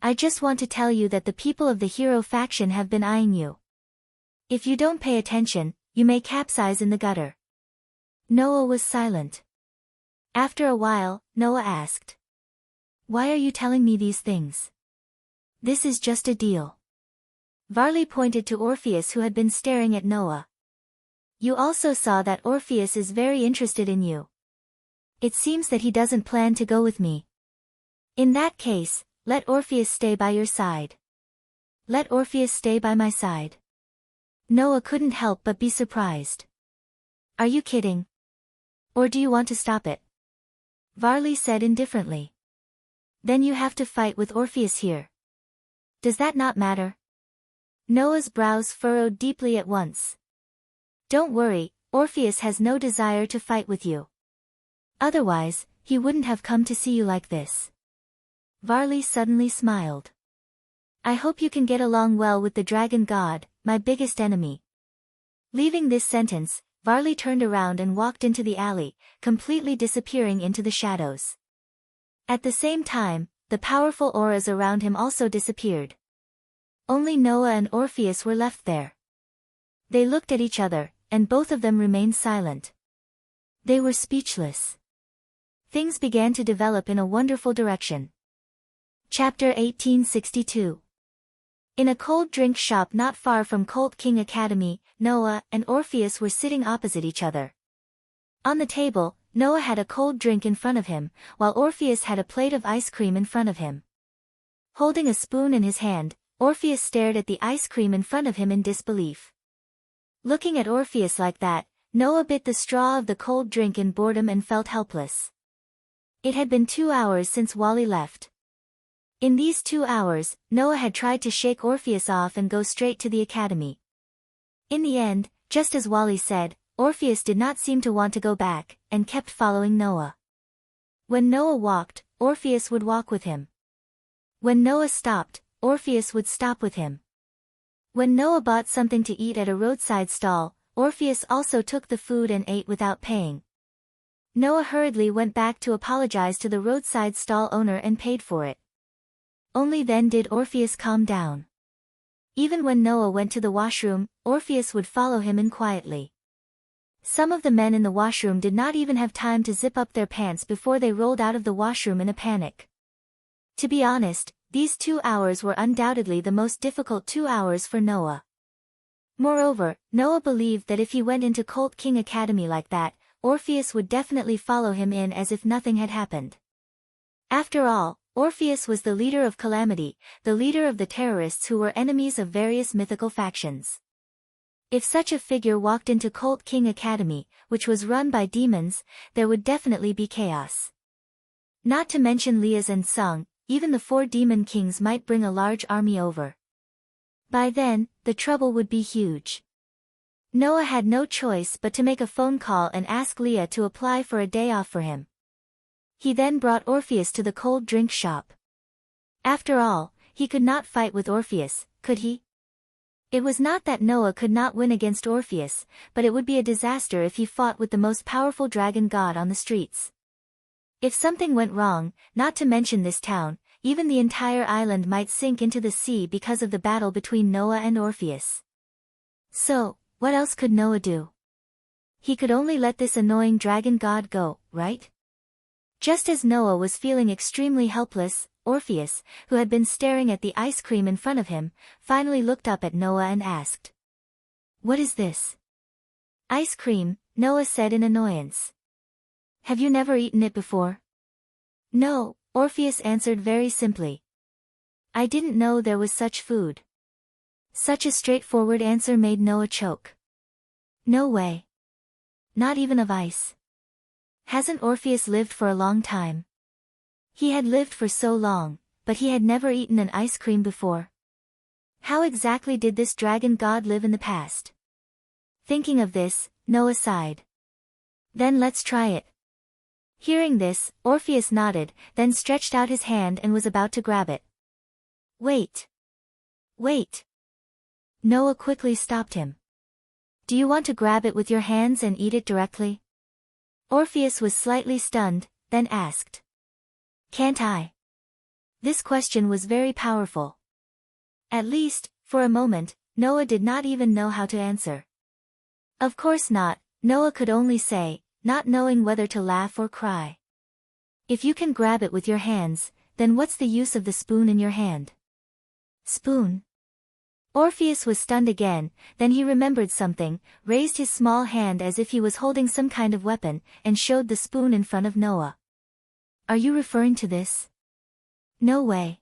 I just want to tell you that the people of the Hero faction have been eyeing you. If you don't pay attention, you may capsize in the gutter. Noah was silent. After a while, Noah asked. Why are you telling me these things? This is just a deal. Varley pointed to Orpheus who had been staring at Noah. You also saw that Orpheus is very interested in you. It seems that he doesn't plan to go with me. In that case, let Orpheus stay by your side. Let Orpheus stay by my side. Noah couldn't help but be surprised. Are you kidding? Or do you want to stop it? Varley said indifferently. Then you have to fight with Orpheus here. Does that not matter? Noah's brows furrowed deeply at once. Don't worry, Orpheus has no desire to fight with you. Otherwise, he wouldn't have come to see you like this. Varley suddenly smiled. I hope you can get along well with the dragon god, my biggest enemy. Leaving this sentence, Varley turned around and walked into the alley, completely disappearing into the shadows. At the same time, the powerful auras around him also disappeared. Only Noah and Orpheus were left there. They looked at each other, and both of them remained silent. They were speechless. Things began to develop in a wonderful direction. Chapter 1862. In a cold drink shop not far from Colt King Academy, Noah and Orpheus were sitting opposite each other. On the table, Noah had a cold drink in front of him, while Orpheus had a plate of ice cream in front of him. Holding a spoon in his hand, Orpheus stared at the ice cream in front of him in disbelief. Looking at Orpheus like that, Noah bit the straw of the cold drink in boredom and felt helpless. It had been 2 hours since Wally left. In these 2 hours, Noah had tried to shake Orpheus off and go straight to the academy. In the end, just as Wally said, Orpheus did not seem to want to go back, and kept following Noah. When Noah walked, Orpheus would walk with him. When Noah stopped, Orpheus would stop with him. When Noah bought something to eat at a roadside stall, Orpheus also took the food and ate without paying. Noah hurriedly went back to apologize to the roadside stall owner and paid for it. Only then did Orpheus calm down. Even when Noah went to the washroom, Orpheus would follow him in quietly. Some of the men in the washroom did not even have time to zip up their pants before they rolled out of the washroom in a panic. To be honest, these 2 hours were undoubtedly the most difficult 2 hours for Noah. Moreover, Noah believed that if he went into Colt King Academy like that, Orpheus would definitely follow him in as if nothing had happened. After all, Orpheus was the leader of Calamity, the leader of the terrorists who were enemies of various mythical factions. If such a figure walked into Colt King Academy, which was run by demons, there would definitely be chaos. Not to mention Liaz and Sung, even the 4 demon kings might bring a large army over. By then, the trouble would be huge. Noah had no choice but to make a phone call and ask Leah to apply for a day off for him. He then brought Orpheus to the cold drink shop. After all, he could not fight with Orpheus, could he? It was not that Noah could not win against Orpheus, but it would be a disaster if he fought with the most powerful dragon god on the streets. If something went wrong, not to mention this town, even the entire island might sink into the sea because of the battle between Noah and Orpheus. So, what else could Noah do? He could only let this annoying dragon god go, right? Just as Noah was feeling extremely helpless, Orpheus, who had been staring at the ice cream in front of him, finally looked up at Noah and asked. What is this? Ice cream, Noah said in annoyance. Have you never eaten it before? No, Orpheus answered very simply. I didn't know there was such food. Such a straightforward answer made Noah choke. No way. Not even of ice. Hasn't Orpheus lived for a long time? He had lived for so long, but he had never eaten an ice cream before. How exactly did this dragon god live in the past? Thinking of this, Noah sighed. Then let's try it. Hearing this, Orpheus nodded, then stretched out his hand and was about to grab it. Wait. Wait. Noah quickly stopped him. Do you want to grab it with your hands and eat it directly? Orpheus was slightly stunned, then asked. Can't I? This question was very powerful. At least, for a moment, Noah did not even know how to answer. Of course not, Noah could only say, not knowing whether to laugh or cry. If you can grab it with your hands, then what's the use of the spoon in your hand? Spoon? Orpheus was stunned again, then he remembered something, raised his small hand as if he was holding some kind of weapon, and showed the spoon in front of Noah. Are you referring to this? No way.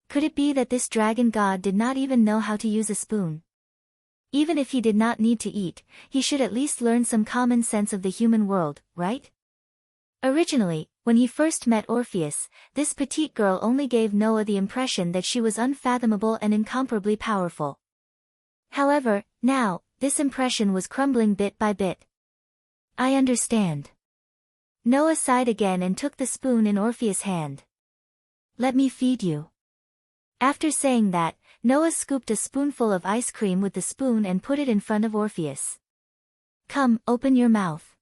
Could it be that this dragon god did not even know how to use a spoon? Even if he did not need to eat, he should at least learn some common sense of the human world, right? Originally, when he first met Orpheus, this petite girl only gave Noah the impression that she was unfathomable and incomparably powerful. However, now, this impression was crumbling bit by bit. I understand. Noah sighed again and took the spoon in Orpheus' hand. Let me feed you. After saying that, Noah scooped a spoonful of ice cream with the spoon and put it in front of Orpheus. Come, open your mouth.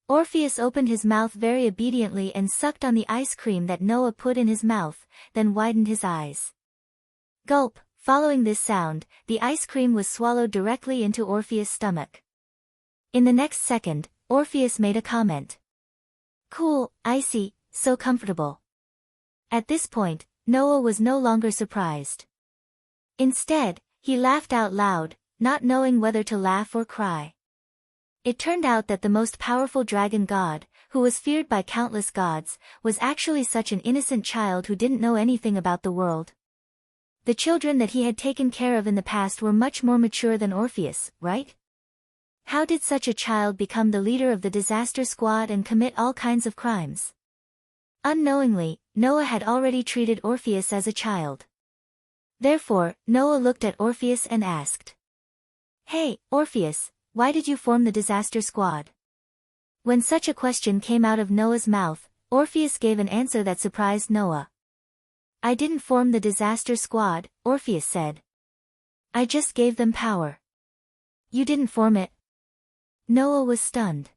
Orpheus opened his mouth very obediently and sucked on the ice cream that Noah put in his mouth, then widened his eyes. Gulp, following this sound, the ice cream was swallowed directly into Orpheus' stomach. In the next second, Orpheus made a comment. Cool, icy, so comfortable. At this point, Noah was no longer surprised. Instead, he laughed out loud, not knowing whether to laugh or cry. It turned out that the most powerful dragon god, who was feared by countless gods, was actually such an innocent child who didn't know anything about the world. The children that he had taken care of in the past were much more mature than Orpheus, right? How did such a child become the leader of the disaster squad and commit all kinds of crimes? Unknowingly, Noah had already treated Orpheus as a child. Therefore, Noah looked at Orpheus and asked. Hey, Orpheus, why did you form the disaster squad? When such a question came out of Noah's mouth, Orpheus gave an answer that surprised Noah. I didn't form the disaster squad, Orpheus said. I just gave them power. You didn't form it? Noah was stunned.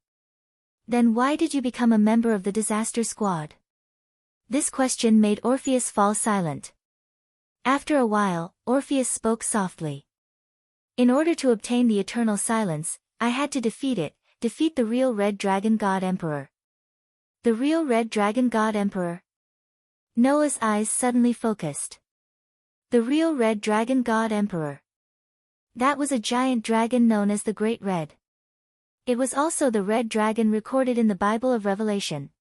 Then why did you become a member of the disaster squad? This question made Orpheus fall silent. After a while, Orpheus spoke softly. In order to obtain the eternal silence, I had to defeat the real red dragon god emperor. The real red dragon god emperor? Noah's eyes suddenly focused. The real red dragon god emperor. That was a giant dragon known as the Great Red. It was also the red dragon recorded in the Bible of Revelation.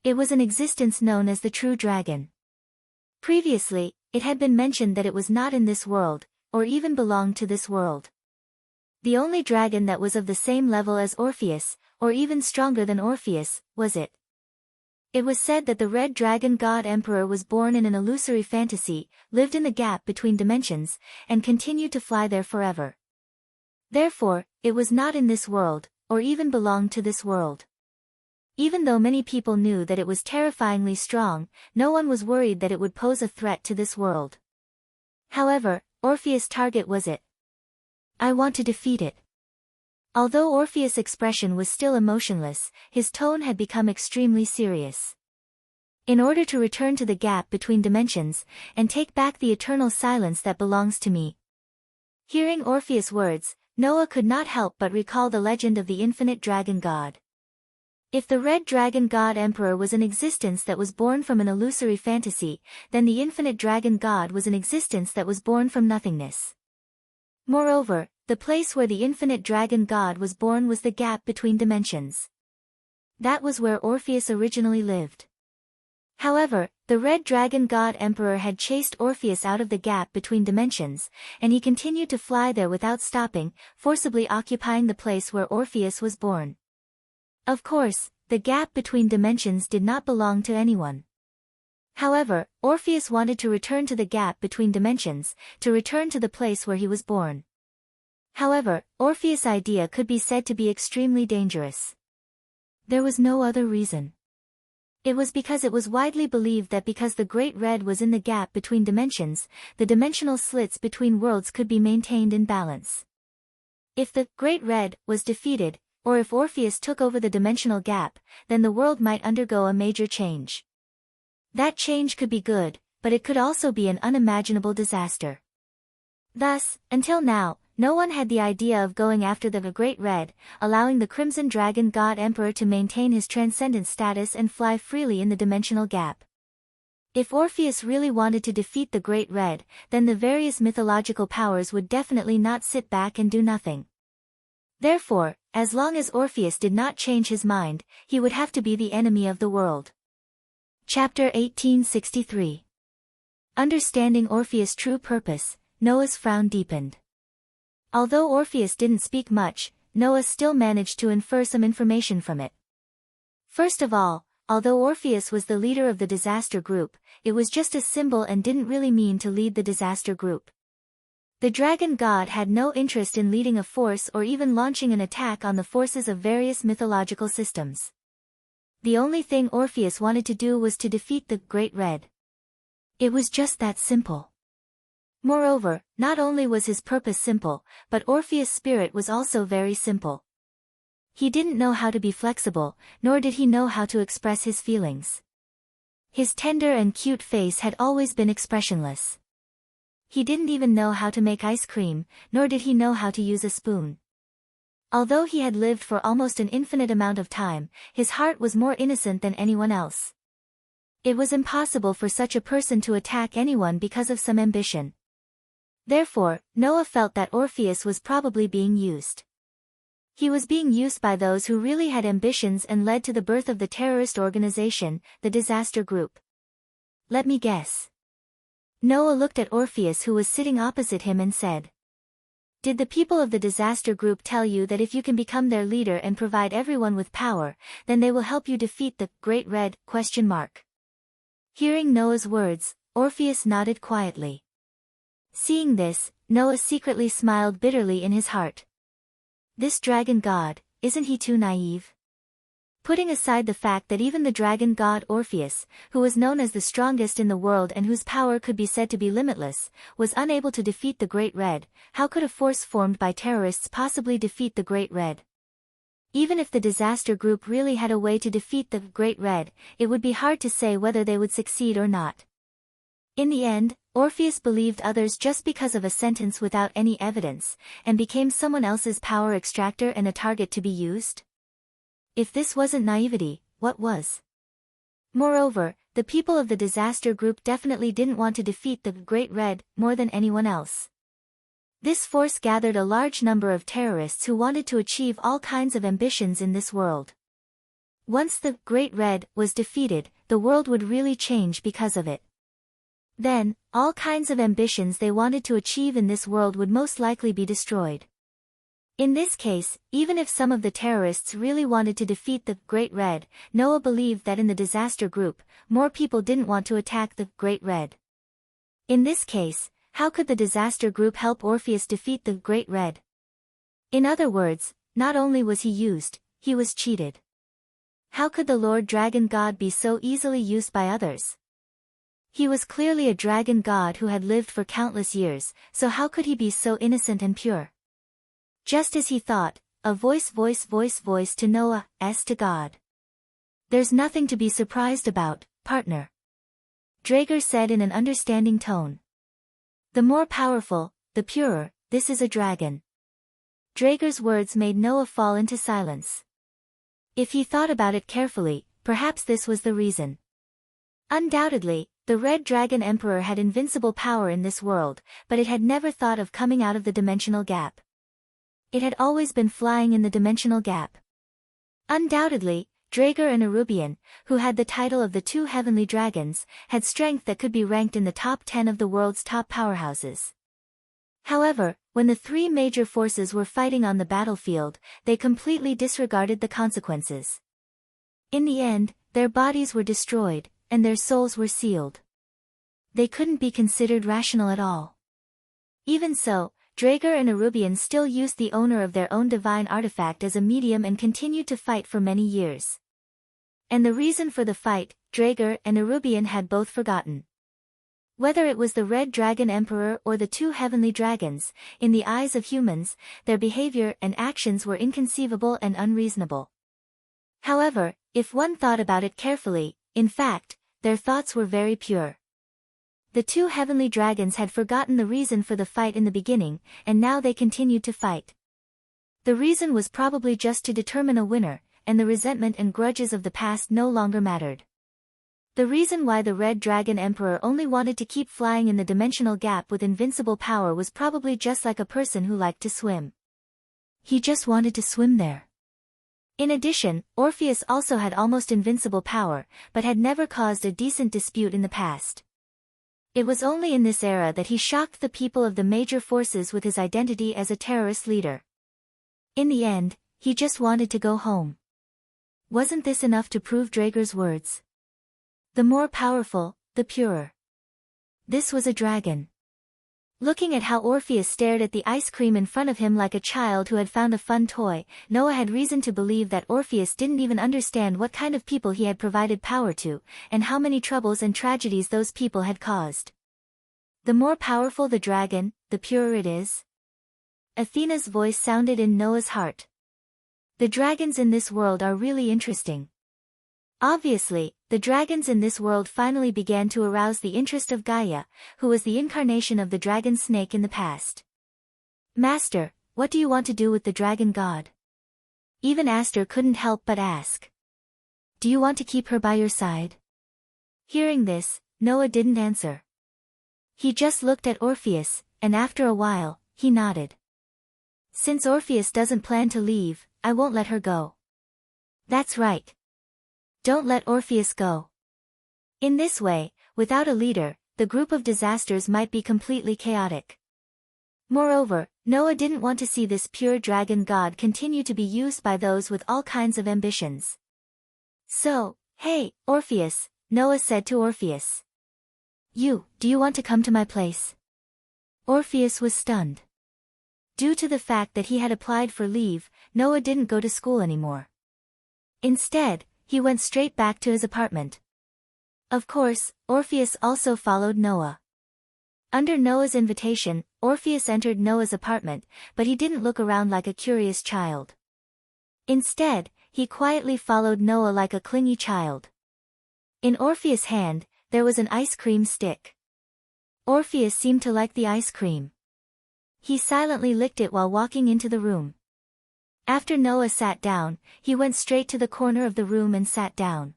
It was an existence known as the true dragon. Previously, it had been mentioned that it was not in this world, or even belonged to this world. The only dragon that was of the same level as Orpheus, or even stronger than Orpheus, was it. It was said that the red dragon god emperor was born in an illusory fantasy, lived in the gap between dimensions, and continued to fly there forever. Therefore, it was not in this world, or even belonged to this world. Even though many people knew that it was terrifyingly strong, no one was worried that it would pose a threat to this world. However, Orpheus' target was it. I want to defeat it. Although Orpheus' expression was still emotionless, his tone had become extremely serious. In order to return to the gap between dimensions, and take back the eternal silence that belongs to me. Hearing Orpheus' words, Noah could not help but recall the legend of the infinite dragon god. If the red dragon god emperor was an existence that was born from an illusory fantasy, then the infinite dragon god was an existence that was born from nothingness. Moreover, the place where the infinite dragon god was born was the gap between dimensions. That was where Orpheus originally lived. However, the red dragon god emperor had chased Orpheus out of the gap between dimensions, and he continued to fly there without stopping, forcibly occupying the place where Orpheus was born. Of course, the gap between dimensions did not belong to anyone. However, Orpheus wanted to return to the gap between dimensions, to return to the place where he was born. However, Orpheus' idea could be said to be extremely dangerous. There was no other reason. It was because it was widely believed that because the Great Red was in the gap between dimensions, the dimensional slits between worlds could be maintained in balance. If the Great Red was defeated, or if Orpheus took over the dimensional gap, then the world might undergo a major change. That change could be good, but it could also be an unimaginable disaster. Thus, until now, no one had the idea of going after the Great Red, allowing the Crimson Dragon God Emperor to maintain his transcendent status and fly freely in the dimensional gap. If Orpheus really wanted to defeat the Great Red, then the various mythological powers would definitely not sit back and do nothing. Therefore, as long as Orpheus did not change his mind, he would have to be the enemy of the world. Chapter 1863. Understanding Orpheus' true purpose, Noah's frown deepened. Although Orpheus didn't speak much, Noah still managed to infer some information from it. First of all, although Orpheus was the leader of the disaster group, it was just a symbol and didn't really mean to lead the disaster group. The dragon god had no interest in leading a force or even launching an attack on the forces of various mythological systems. The only thing Orpheus wanted to do was to defeat the Great Red. It was just that simple. Moreover, not only was his purpose simple, but Orpheus' spirit was also very simple. He didn't know how to be flexible, nor did he know how to express his feelings. His tender and cute face had always been expressionless. He didn't even know how to make ice cream, nor did he know how to use a spoon. Although he had lived for almost an infinite amount of time, his heart was more innocent than anyone else. It was impossible for such a person to attack anyone because of some ambition. Therefore, Noah felt that Orpheus was probably being used. He was being used by those who really had ambitions and led to the birth of the terrorist organization, the disaster group. Let me guess. Noah looked at Orpheus, who was sitting opposite him, and said, "Did the people of the disaster group tell you that if you can become their leader and provide everyone with power, then they will help you defeat the Great Red?" Hearing Noah's words, Orpheus nodded quietly. Seeing this, Noah secretly smiled bitterly in his heart. This dragon god, isn't he too naive? Putting aside the fact that even the dragon god Orpheus, who was known as the strongest in the world and whose power could be said to be limitless, was unable to defeat the Great Red, how could a force formed by terrorists possibly defeat the Great Red? Even if the disaster group really had a way to defeat the Great Red, it would be hard to say whether they would succeed or not. In the end, Orpheus believed others just because of a sentence without any evidence, and became someone else's power extractor and a target to be used? If this wasn't naivety, what was? Moreover, the people of the disaster group definitely didn't want to defeat the Great Red more than anyone else. This force gathered a large number of terrorists who wanted to achieve all kinds of ambitions in this world. Once the Great Red was defeated, the world would really change because of it. Then, all kinds of ambitions they wanted to achieve in this world would most likely be destroyed. In this case, even if some of the terrorists really wanted to defeat the Great Red, Noah believed that in the disaster group, more people didn't want to attack the Great Red. In this case, how could the disaster group help Orpheus defeat the Great Red? In other words, not only was he used, he was cheated. How could the Lord Dragon God be so easily used by others? He was clearly a dragon god who had lived for countless years, so how could he be so innocent and pure? Just as he thought, a voice to Noah, as to God. "There's nothing to be surprised about, partner," Drager said in an understanding tone. "The more powerful, the purer, this is a dragon." Drager's words made Noah fall into silence. If he thought about it carefully, perhaps this was the reason. Undoubtedly, the Red Dragon Emperor had invincible power in this world, but it had never thought of coming out of the dimensional gap. It had always been flying in the dimensional gap. Undoubtedly, Drager and Erubian, who had the title of the two heavenly dragons, had strength that could be ranked in the top 10 of the world's top powerhouses. However, when the three major forces were fighting on the battlefield, they completely disregarded the consequences. In the end, their bodies were destroyed, and their souls were sealed. They couldn't be considered rational at all. Even so, Drager and Erubian still used the owner of their own divine artifact as a medium and continued to fight for many years. And the reason for the fight, Drager and Erubian had both forgotten. Whether it was the Red Dragon Emperor or the two heavenly dragons, in the eyes of humans, their behavior and actions were inconceivable and unreasonable. However, if one thought about it carefully, in fact, their thoughts were very pure. The two heavenly dragons had forgotten the reason for the fight in the beginning, and now they continued to fight. The reason was probably just to determine a winner, and the resentment and grudges of the past no longer mattered. The reason why the Red Dragon Emperor only wanted to keep flying in the dimensional gap with invincible power was probably just like a person who liked to swim. He just wanted to swim there. In addition, Orpheus also had almost invincible power, but had never caused a decent dispute in the past. It was only in this era that he shocked the people of the major forces with his identity as a terrorist leader. In the end, he just wanted to go home. Wasn't this enough to prove Draeger's words? The more powerful, the purer. This was a dragon. Looking at how Orpheus stared at the ice cream in front of him like a child who had found a fun toy, Noah had reason to believe that Orpheus didn't even understand what kind of people he had provided power to, and how many troubles and tragedies those people had caused. The more powerful the dragon, the purer it is. Athena's voice sounded in Noah's heart. The dragons in this world are really interesting. Obviously, the dragons in this world finally began to arouse the interest of Gaia, who was the incarnation of the dragon snake in the past. Master, what do you want to do with the dragon god? Even Aster couldn't help but ask. Do you want to keep her by your side? Hearing this, Noah didn't answer. He just looked at Orpheus, and after a while, he nodded. Since Orpheus doesn't plan to leave, I won't let her go. That's right. Don't let Orpheus go. In this way, without a leader, the group of disasters might be completely chaotic. Moreover, Noah didn't want to see this pure dragon god continue to be used by those with all kinds of ambitions. So, hey, Orpheus, Noah said to Orpheus. Do you want to come to my place? Orpheus was stunned. Due to the fact that he had applied for leave, Noah didn't go to school anymore. Instead, he went straight back to his apartment. Of course, Orpheus also followed Noah. Under Noah's invitation, Orpheus entered Noah's apartment, but he didn't look around like a curious child. Instead, he quietly followed Noah like a clingy child. In Orpheus' hand, there was an ice cream stick. Orpheus seemed to like the ice cream. He silently licked it while walking into the room. After Noah sat down, he went straight to the corner of the room and sat down.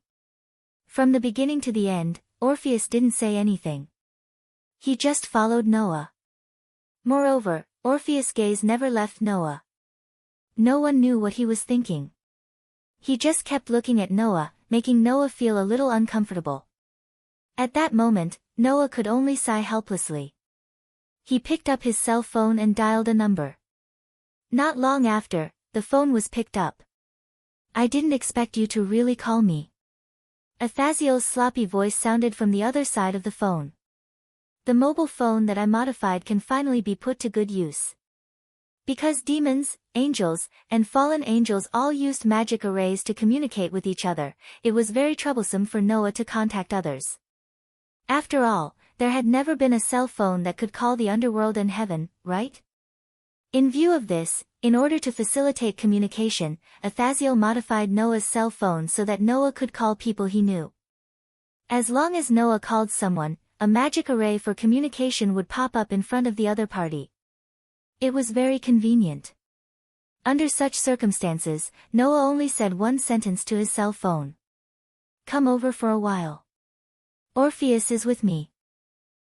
From the beginning to the end, Orpheus didn't say anything. He just followed Noah. Moreover, Orpheus' gaze never left Noah. No one knew what he was thinking. He just kept looking at Noah, making Noah feel a little uncomfortable. At that moment, Noah could only sigh helplessly. He picked up his cell phone and dialed a number. Not long after, the phone was picked up. I didn't expect you to really call me. Athaziel's sloppy voice sounded from the other side of the phone. The mobile phone that I modified can finally be put to good use. Because demons, angels, and fallen angels all used magic arrays to communicate with each other, it was very troublesome for Noah to contact others. After all, there had never been a cell phone that could call the underworld and heaven, right? In view of this, in order to facilitate communication, Athaziel modified Noah's cell phone so that Noah could call people he knew. As long as Noah called someone, a magic array for communication would pop up in front of the other party. It was very convenient. Under such circumstances, Noah only said one sentence to his cell phone. Come over for a while. Orpheus is with me.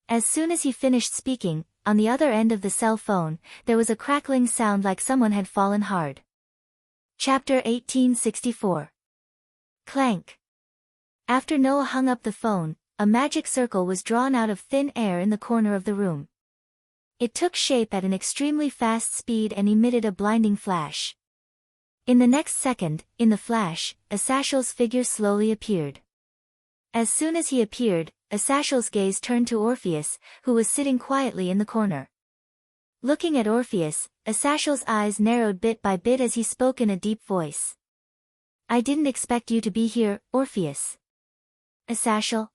As soon as he finished speaking, on the other end of the cell phone, there was a crackling sound like someone had fallen hard. Chapter 1864. Clank. After Noah hung up the phone, a magic circle was drawn out of thin air in the corner of the room. It took shape at an extremely fast speed and emitted a blinding flash. In the next second, in the flash, Asashel's figure slowly appeared. As soon as he appeared, Asashel's gaze turned to Orpheus, who was sitting quietly in the corner. Looking at Orpheus, Asashel's eyes narrowed bit by bit as he spoke in a deep voice. I didn't expect you to be here, Orpheus. Asashel?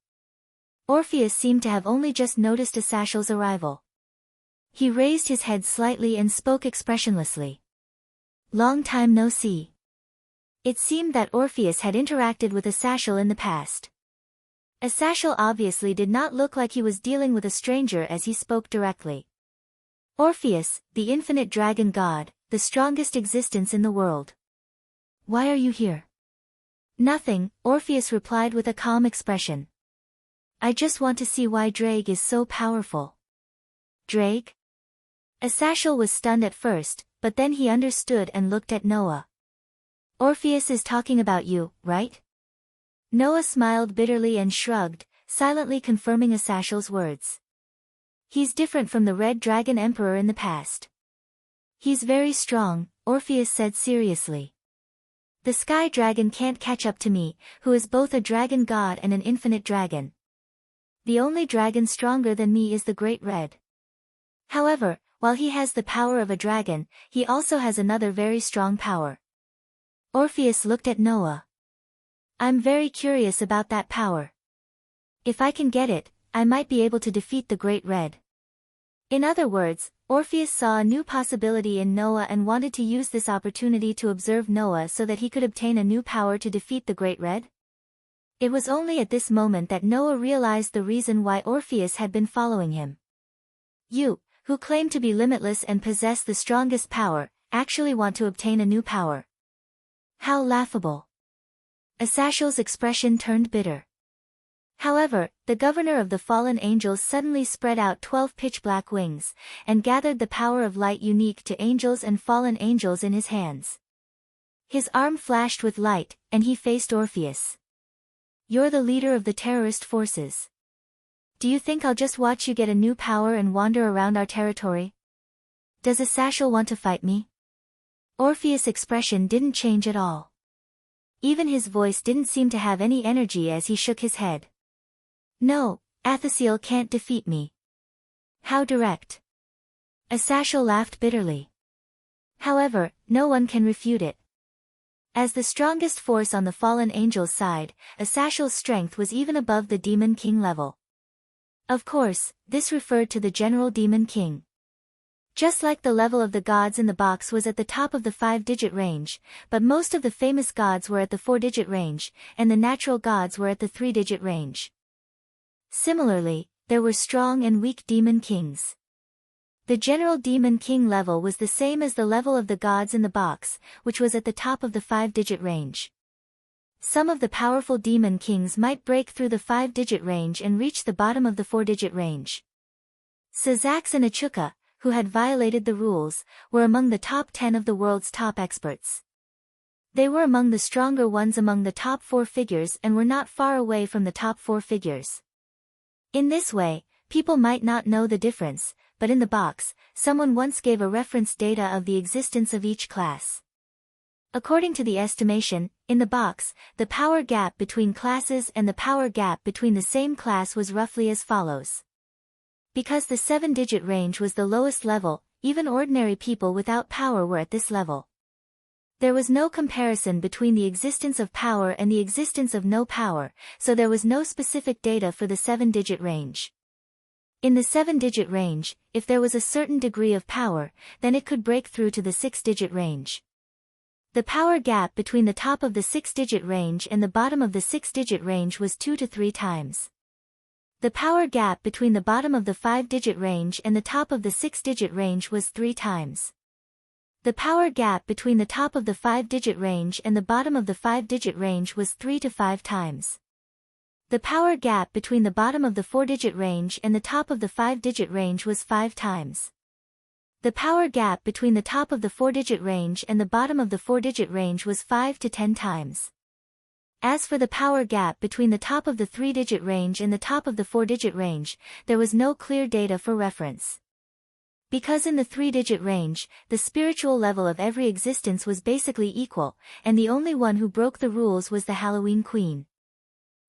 Orpheus seemed to have only just noticed Asashel's arrival. He raised his head slightly and spoke expressionlessly. Long time no see. It seemed that Orpheus had interacted with Asashel in the past. Asashel obviously did not look like he was dealing with a stranger as he spoke directly. Orpheus, the infinite dragon god, the strongest existence in the world. Why are you here? Nothing, Orpheus replied with a calm expression. I just want to see why Drake is so powerful. Drake? Asashel was stunned at first, but then he understood and looked at Noah. Orpheus is talking about you, right? Noah smiled bitterly and shrugged, silently confirming Asashel's words. He's different from the Red Dragon Emperor in the past. He's very strong, Orpheus said seriously. The Sky Dragon can't catch up to me, who is both a dragon god and an infinite dragon. The only dragon stronger than me is the Great Red. However, while he has the power of a dragon, he also has another very strong power. Orpheus looked at Noah. I'm very curious about that power. If I can get it, I might be able to defeat the Great Red. In other words, Orpheus saw a new possibility in Noah and wanted to use this opportunity to observe Noah so that he could obtain a new power to defeat the Great Red. It was only at this moment that Noah realized the reason why Orpheus had been following him. You, who claim to be limitless and possess the strongest power, actually want to obtain a new power. How laughable. Asashel's expression turned bitter. However, the governor of the fallen angels suddenly spread out 12 pitch-black wings, and gathered the power of light unique to angels and fallen angels in his hands. His arm flashed with light, and he faced Orpheus. You're the leader of the terrorist forces. Do you think I'll just watch you get a new power and wander around our territory? Does Asashel want to fight me? Orpheus' expression didn't change at all. Even his voice didn't seem to have any energy as he shook his head. No, Athasiel can't defeat me. How direct. Asashel laughed bitterly. However, no one can refute it. As the strongest force on the fallen angels' side, Asashel's strength was even above the Demon King level. Of course, this referred to the General Demon King. Just like the level of the gods in the box was at the top of the 5-digit range, but most of the famous gods were at the 4-digit range, and the natural gods were at the 3-digit range. Similarly, there were strong and weak demon kings. The General Demon King level was the same as the level of the gods in the box, which was at the top of the 5-digit range. Some of the powerful demon kings might break through the 5-digit range and reach the bottom of the 4-digit range. Sazax and Achuka, who had violated the rules, were among the top 10 of the world's top experts. They were among the stronger ones among the top 4 figures and were not far away from the top 4 figures. In this way, people might not know the difference, but in the box, someone once gave a reference data of the existence of each class. According to the estimation, in the box, the power gap between classes and the power gap between the same class was roughly as follows. Because the 7-digit range was the lowest level, even ordinary people without power were at this level. There was no comparison between the existence of power and the existence of no power, so there was no specific data for the 7-digit range. In the 7-digit range, if there was a certain degree of power, then it could break through to the 6-digit range. The power gap between the top of the 6-digit range and the bottom of the 6-digit range was 2 to 3 times. The power gap between the bottom of the 5-digit range and the top of the 6-digit range was 3 times. The power gap between the top of the 5-digit range and the bottom of the 5-digit range was 3 to 5 times. The power gap between the bottom of the 4-digit range and the top of the 5-digit range was 5 times. The power gap between the top of the 4-digit range and the bottom of the 4-digit range was 5 to 10 times. As for the power gap between the top of the 3-digit range and the top of the 4-digit range, there was no clear data for reference. Because in the 3-digit range, the spiritual level of every existence was basically equal, and the only one who broke the rules was the Halloween Queen.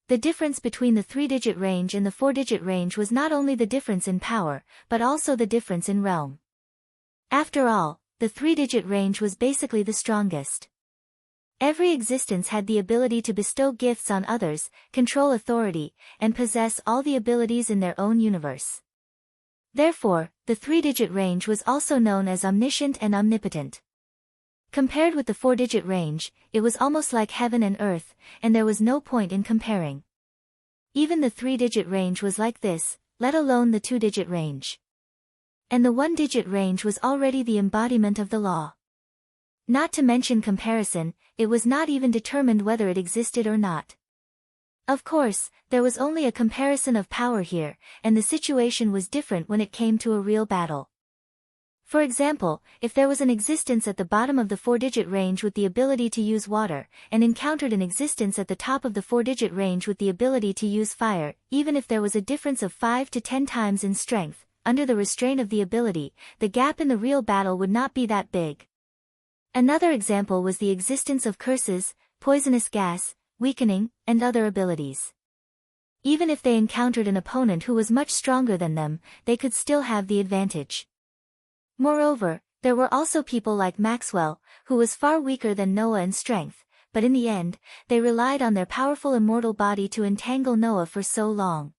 The difference between the 3-digit range and the 4-digit range was not only the difference in power, but also the difference in realm. After all, the 3-digit range was basically the strongest. Every existence had the ability to bestow gifts on others, control authority, and possess all the abilities in their own universe. Therefore, the 3-digit range was also known as omniscient and omnipotent. Compared with the 4-digit range, it was almost like heaven and earth, and there was no point in comparing. Even the 3-digit range was like this, let alone the 2-digit range. And the 1-digit range was already the embodiment of the law. Not to mention comparison, it was not even determined whether it existed or not. Of course, there was only a comparison of power here, and the situation was different when it came to a real battle. For example, if there was an existence at the bottom of the 4-digit range with the ability to use water, and encountered an existence at the top of the 4-digit range with the ability to use fire, even if there was a difference of 5 to 10 times in strength, under the restraint of the ability, the gap in the real battle would not be that big. Another example was the existence of curses, poisonous gas, weakening, and other abilities. Even if they encountered an opponent who was much stronger than them, they could still have the advantage. Moreover, there were also people like Maxwell, who was far weaker than Noah in strength, but in the end, they relied on their powerful immortal body to entangle Noah for so long.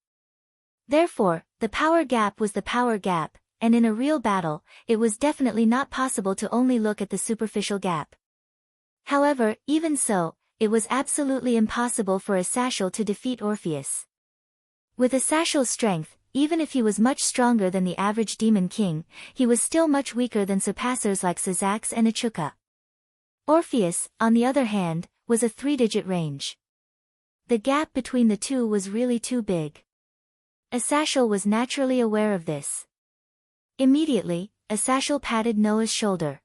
Therefore, the power gap was the power gap, and in a real battle, it was definitely not possible to only look at the superficial gap. However, even so, it was absolutely impossible for Asashel to defeat Orpheus. With Asashel's strength, even if he was much stronger than the average demon king, he was still much weaker than surpassers like Syzax and Achuka. Orpheus, on the other hand, was a 3-digit range. The gap between the two was really too big. Asashel was naturally aware of this. Immediately, Asashel patted Noah's shoulder.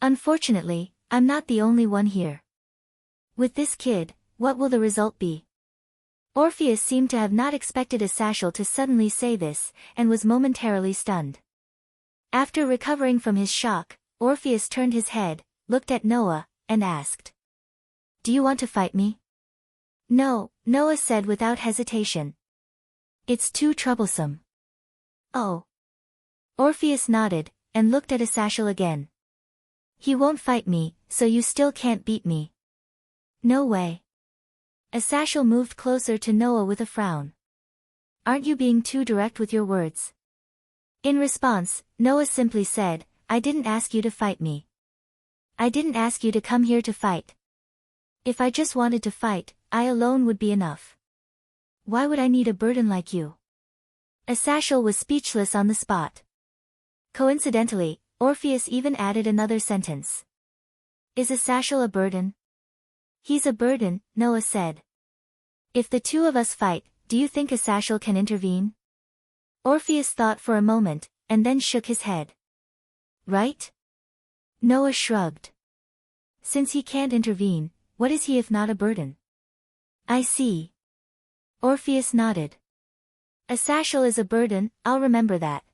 "Unfortunately, I'm not the only one here. With this kid, what will the result be?" Orpheus seemed to have not expected Asashel to suddenly say this, and was momentarily stunned. After recovering from his shock, Orpheus turned his head, looked at Noah, and asked, "Do you want to fight me?" "No," Noah said without hesitation. "It's too troublesome." "Oh." Orpheus nodded, and looked at Asashel again. "He won't fight me, so you still can't beat me." "No way." Asashel moved closer to Noah with a frown. "Aren't you being too direct with your words?" In response, Noah simply said, "I didn't ask you to fight me. I didn't ask you to come here to fight. If I just wanted to fight, I alone would be enough. Why would I need a burden like you?" Asashel was speechless on the spot. Coincidentally, Orpheus even added another sentence. "Is Asashel a burden?" "He's a burden," Noah said. "If the two of us fight, do you think Asashel can intervene?" Orpheus thought for a moment, and then shook his head. "Right?" Noah shrugged. "Since he can't intervene, what is he if not a burden?" "I see." Orpheus nodded. "Asashel is a burden, I'll remember that.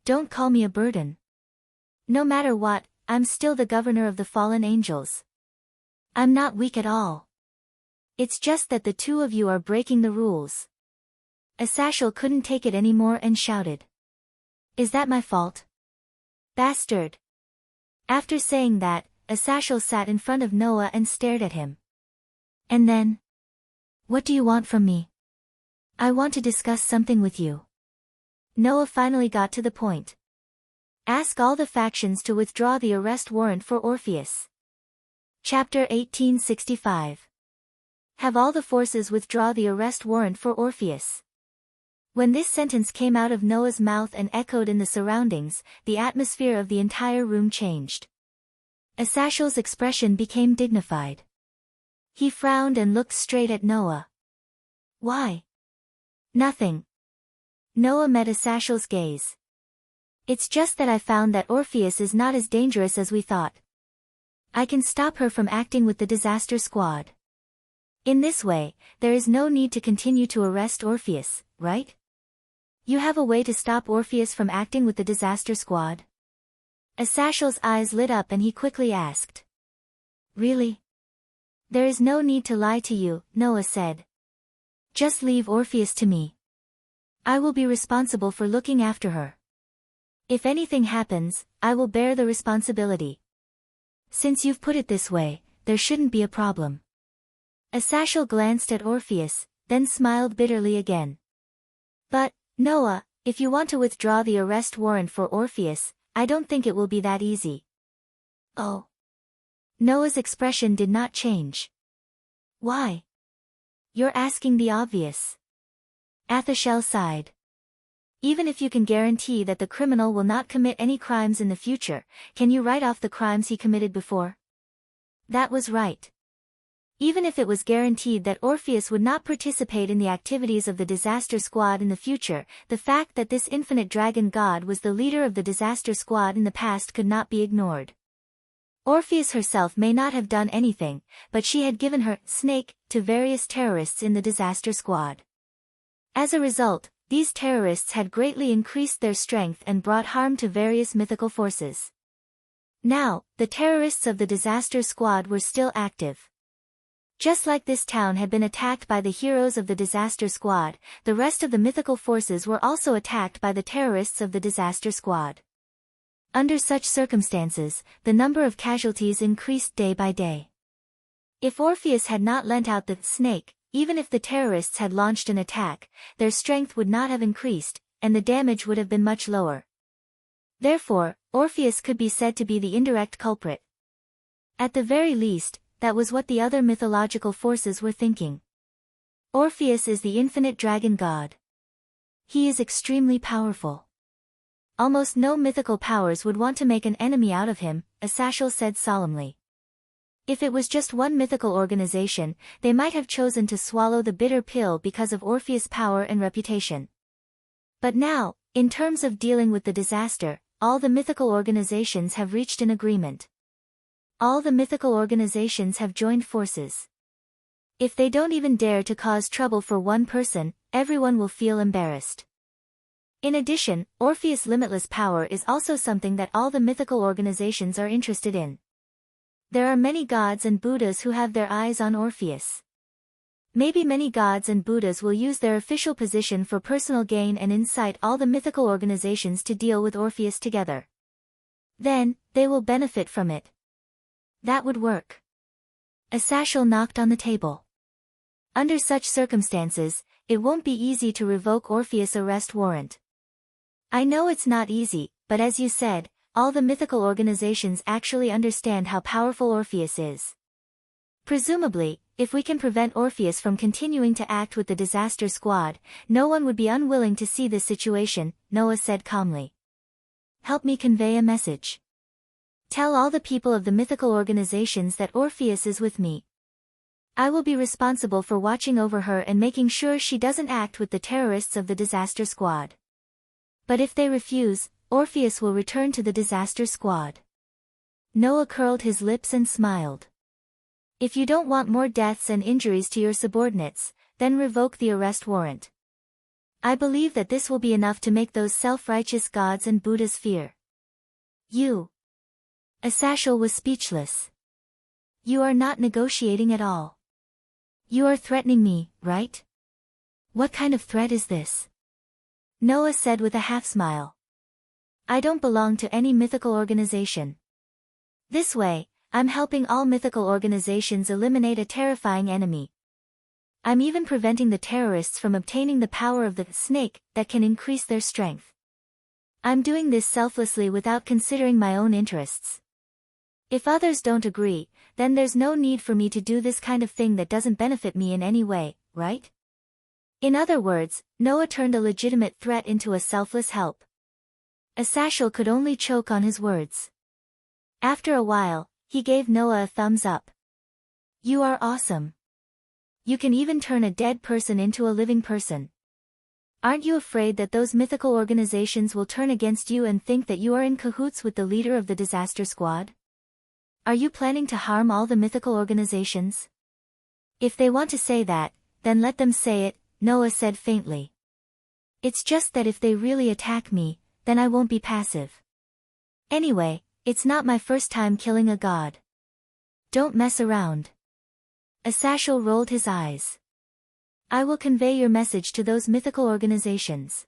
Don't call me a burden. No matter what, I'm still the governor of the fallen angels. I'm not weak at all. It's just that the two of you are breaking the rules." Asashel couldn't take it anymore and shouted, "Is that my fault? Bastard!" After saying that, Asashel sat in front of Noah and stared at him. "And then? What do you want from me?" "I want to discuss something with you." Noah finally got to the point. "Ask all the factions to withdraw the arrest warrant for Orpheus." Chapter 1865. Have all the forces withdraw the arrest warrant for Orpheus. When this sentence came out of Noah's mouth and echoed in the surroundings, the atmosphere of the entire room changed. Asashel's expression became dignified. He frowned and looked straight at Noah. "Why?" "Nothing." Noah met Asashel's gaze. "It's just that I found that Orpheus is not as dangerous as we thought. I can stop her from acting with the disaster squad. In this way, there is no need to continue to arrest Orpheus, right? You have a way to stop Orpheus from acting with the disaster squad?" Asashel's eyes lit up and he quickly asked. "Really?" "There is no need to lie to you," Noah said. "Just leave Orpheus to me. I will be responsible for looking after her. If anything happens, I will bear the responsibility. Since you've put it this way, there shouldn't be a problem." Asashel glanced at Orpheus, then smiled bitterly again. "But, Noah, if you want to withdraw the arrest warrant for Orpheus, I don't think it will be that easy." "Oh." Noah's expression did not change. "Why?" "You're asking the obvious." Asashel sighed. "Even if you can guarantee that the criminal will not commit any crimes in the future, can you write off the crimes he committed before?" That was right. Even if it was guaranteed that Orpheus would not participate in the activities of the disaster squad in the future, the fact that this infinite dragon god was the leader of the disaster squad in the past could not be ignored. Orpheus herself may not have done anything, but she had given her snake to various terrorists in the disaster squad. As a result, these terrorists had greatly increased their strength and brought harm to various mythical forces. Now, the terrorists of the disaster squad were still active. Just like this town had been attacked by the heroes of the disaster squad, the rest of the mythical forces were also attacked by the terrorists of the disaster squad. Under such circumstances, the number of casualties increased day by day. If Orpheus had not lent out the snake, even if the terrorists had launched an attack, their strength would not have increased, and the damage would have been much lower. Therefore, Orpheus could be said to be the indirect culprit. At the very least, that was what the other mythological forces were thinking. Orpheus is the infinite dragon god. He is extremely powerful. Almost no mythical powers would want to make an enemy out of him, Asashel said solemnly. If it was just one mythical organization, they might have chosen to swallow the bitter pill because of Orpheus' power and reputation. But now, in terms of dealing with the disaster, all the mythical organizations have reached an agreement. All the mythical organizations have joined forces. If they don't even dare to cause trouble for one person, everyone will feel embarrassed. In addition, Orpheus' limitless power is also something that all the mythical organizations are interested in. There are many gods and Buddhas who have their eyes on Orpheus. Maybe many gods and Buddhas will use their official position for personal gain and incite all the mythical organizations to deal with Orpheus together. Then, they will benefit from it. That would work. Asashel knocked on the table. Under such circumstances, it won't be easy to revoke Orpheus' arrest warrant. I know it's not easy, but as you said, all the mythical organizations actually understand how powerful Orpheus is. Presumably, if we can prevent Orpheus from continuing to act with the disaster squad, no one would be unwilling to see this situation, Noah said calmly. Help me convey a message. Tell all the people of the mythical organizations that Orpheus is with me. I will be responsible for watching over her and making sure she doesn't act with the terrorists of the disaster squad. But if they refuse, Orpheus will return to the disaster squad. Noah curled his lips and smiled. If you don't want more deaths and injuries to your subordinates, then revoke the arrest warrant. I believe that this will be enough to make those self-righteous gods and Buddhas fear. You. Asashel was speechless. You are not negotiating at all. You are threatening me, right? What kind of threat is this? Noah said with a half-smile. I don't belong to any mythical organization. This way, I'm helping all mythical organizations eliminate a terrifying enemy. I'm even preventing the terrorists from obtaining the power of the snake that can increase their strength. I'm doing this selflessly without considering my own interests. If others don't agree, then there's no need for me to do this kind of thing that doesn't benefit me in any way, right? In other words, Noah turned a legitimate threat into a selfless help. Asashel could only choke on his words. After a while, he gave Noah a thumbs up. You are awesome. You can even turn a dead person into a living person. Aren't you afraid that those mythical organizations will turn against you and think that you are in cahoots with the leader of the disaster squad? Are you planning to harm all the mythical organizations? If they want to say that, then let them say it, Noah said faintly. It's just that if they really attack me, then I won't be passive. Anyway, it's not my first time killing a god. Don't mess around. Asashel rolled his eyes. I will convey your message to those mythical organizations.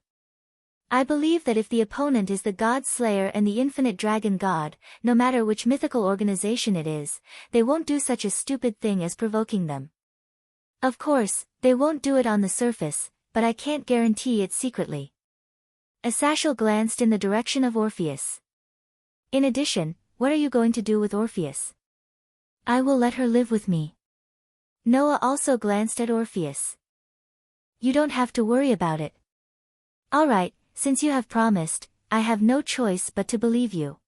I believe that if the opponent is the god slayer and the infinite dragon god, no matter which mythical organization it is, they won't do such a stupid thing as provoking them. Of course, they won't do it on the surface, but I can't guarantee it secretly. Asashel glanced in the direction of Orpheus. In addition, what are you going to do with Orpheus? I will let her live with me. Noah also glanced at Orpheus. You don't have to worry about it. All right. Since you have promised, I have no choice but to believe you.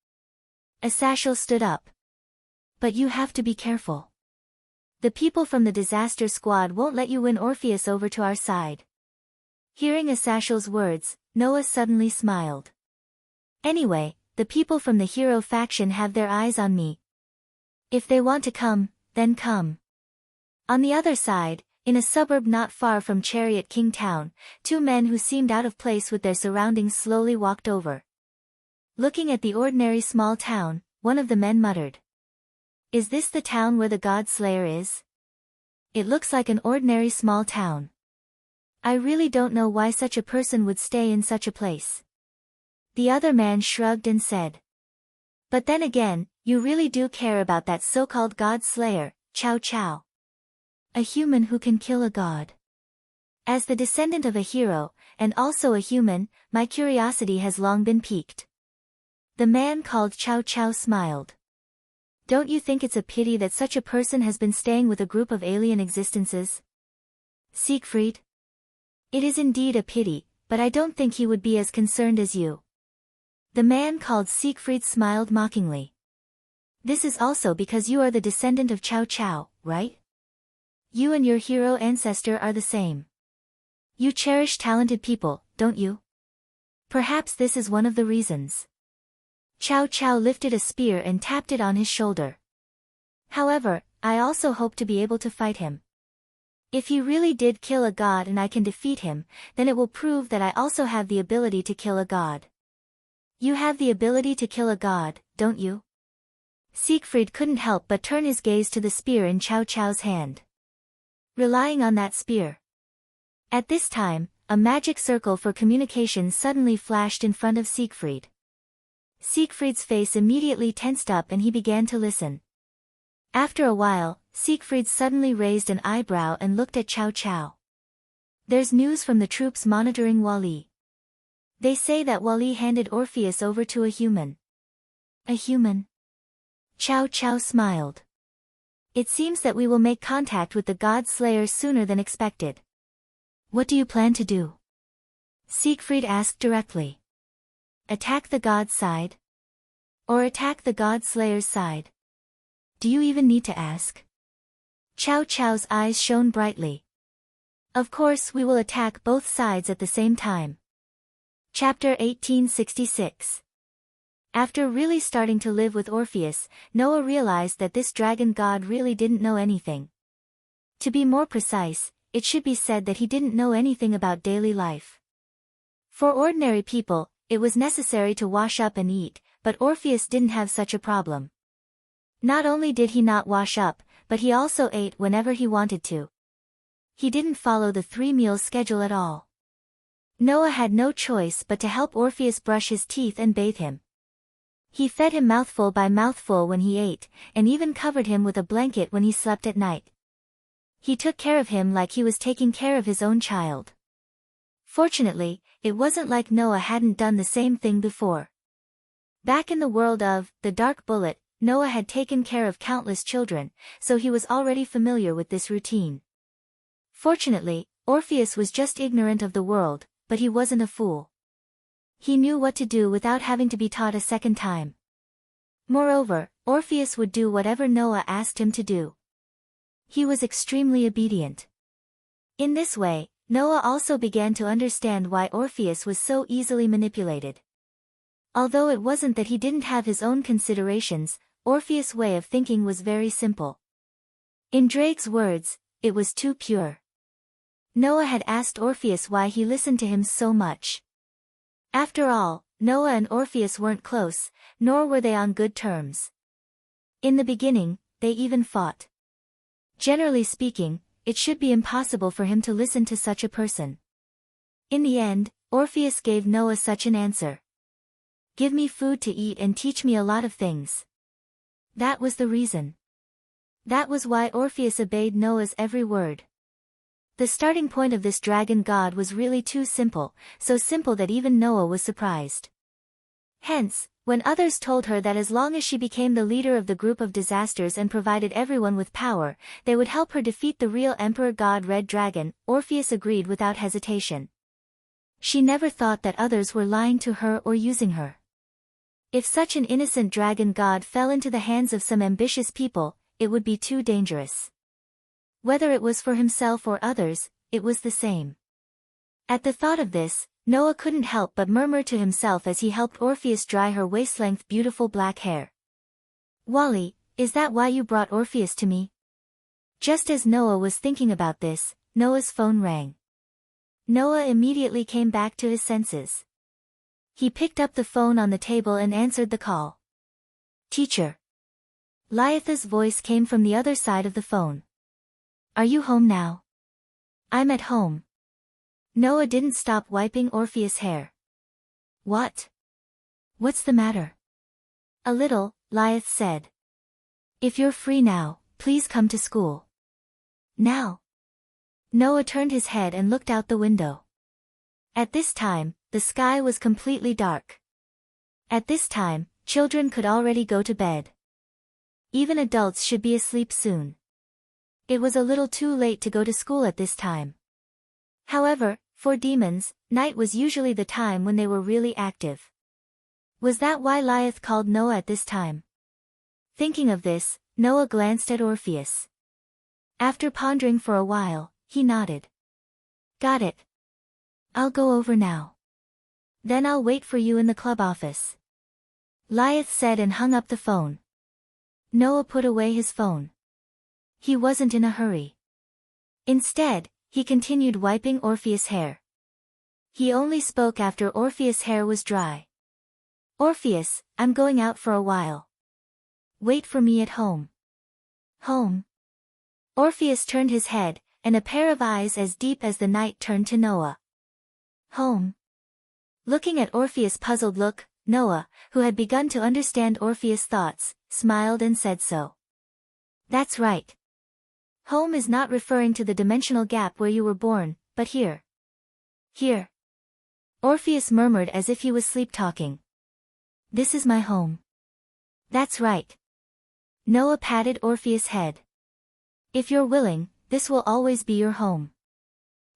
Asashel stood up. But you have to be careful. The people from the disaster squad won't let you win Orpheus over to our side. Hearing Asashel's words, Noah suddenly smiled. Anyway, the people from the hero faction have their eyes on me. If they want to come, then come. On the other side, in a suburb not far from Chariot King Town, two men who seemed out of place with their surroundings slowly walked over. Looking at the ordinary small town, one of the men muttered. Is this the town where the God Slayer is? It looks like an ordinary small town. I really don't know why such a person would stay in such a place. The other man shrugged and said. But then again, you really do care about that so-called God Slayer, Chow Chow. A human who can kill a god. As the descendant of a hero, and also a human, my curiosity has long been piqued. The man called Chow Chow smiled. Don't you think it's a pity that such a person has been staying with a group of alien existences? Siegfried? It is indeed a pity, but I don't think he would be as concerned as you. The man called Siegfried smiled mockingly. This is also because you are the descendant of Chow Chow, right? You and your hero ancestor are the same. You cherish talented people, don't you? Perhaps this is one of the reasons. Chow Chow lifted a spear and tapped it on his shoulder. However, I also hope to be able to fight him. If he really did kill a god and I can defeat him, then it will prove that I also have the ability to kill a god. You have the ability to kill a god, don't you? Siegfried couldn't help but turn his gaze to the spear in Chow Chow's hand. Relying on that spear. At this time, a magic circle for communication suddenly flashed in front of Siegfried. Siegfried's face immediately tensed up and he began to listen. After a while, Siegfried suddenly raised an eyebrow and looked at Chow Chow. There's news from the troops monitoring Wali. They say that Wali handed Orpheus over to a human. A human? Chow Chow smiled. It seems that we will make contact with the God Slayer sooner than expected. What do you plan to do? Siegfried asked directly. Attack the God side? Or attack the God Slayer's side? Do you even need to ask? Chow Chow's eyes shone brightly. Of course we will attack both sides at the same time. Chapter 1866. After really starting to live with Orpheus, Noah realized that this dragon god really didn't know anything. To be more precise, it should be said that he didn't know anything about daily life. For ordinary people, it was necessary to wash up and eat, but Orpheus didn't have such a problem. Not only did he not wash up, but he also ate whenever he wanted to. He didn't follow the 3-meal schedule at all. Noah had no choice but to help Orpheus brush his teeth and bathe him. He fed him mouthful by mouthful when he ate, and even covered him with a blanket when he slept at night. He took care of him like he was taking care of his own child. Fortunately, it wasn't like Noah hadn't done the same thing before. Back in the world of The Dark Bullet, Noah had taken care of countless children, so he was already familiar with this routine. Fortunately, Orpheus was just ignorant of the world, but he wasn't a fool. He knew what to do without having to be taught a second time. Moreover, Orpheus would do whatever Noah asked him to do. He was extremely obedient. In this way, Noah also began to understand why Orpheus was so easily manipulated. Although it wasn't that he didn't have his own considerations, Orpheus' way of thinking was very simple. In Drake's words, it was too pure. Noah had asked Orpheus why he listened to him so much. After all, Noah and Orpheus weren't close, nor were they on good terms. In the beginning, they even fought. Generally speaking, it should be impossible for him to listen to such a person. In the end, Orpheus gave Noah such an answer. Give me food to eat and teach me a lot of things. That was the reason. That was why Orpheus obeyed Noah's every word. The starting point of this dragon god was really too simple, so simple that even Noah was surprised. Hence, when others told her that as long as she became the leader of the group of disasters and provided everyone with power, they would help her defeat the real emperor god Red Dragon, Orpheus agreed without hesitation. She never thought that others were lying to her or using her. If such an innocent dragon god fell into the hands of some ambitious people, it would be too dangerous. Whether it was for himself or others, it was the same. At the thought of this, Noah couldn't help but murmur to himself as he helped Orpheus dry her waist-length beautiful black hair. "Wally, is that why you brought Orpheus to me?" Just as Noah was thinking about this, Noah's phone rang. Noah immediately came back to his senses. He picked up the phone on the table and answered the call. "Teacher." Liatha's voice came from the other side of the phone. "Are you home now?" "I'm at home." Noah didn't stop wiping Orpheus' hair. "What? What's the matter?" "A little," Liath said. "If you're free now, please come to school." "Now?" Noah turned his head and looked out the window. At this time, the sky was completely dark. At this time, children could already go to bed. Even adults should be asleep soon. It was a little too late to go to school at this time. However, for demons, night was usually the time when they were really active. Was that why Liath called Noah at this time? Thinking of this, Noah glanced at Orpheus. After pondering for a while, he nodded. "Got it. I'll go over now. Then I'll wait for you in the club office." Liath said and hung up the phone. Noah put away his phone. He wasn't in a hurry. Instead, he continued wiping Orpheus' hair. He only spoke after Orpheus' hair was dry. "Orpheus, I'm going out for a while. Wait for me at home." "Home?" Orpheus turned his head, and a pair of eyes as deep as the night turned to Noah. "Home?" Looking at Orpheus' puzzled look, Noah, who had begun to understand Orpheus' thoughts, smiled and said so. "That's right. Home is not referring to the dimensional gap where you were born, but here." "Here?" Orpheus murmured as if he was sleep-talking. "This is my home." "That's right." Noah patted Orpheus' head. "If you're willing, this will always be your home.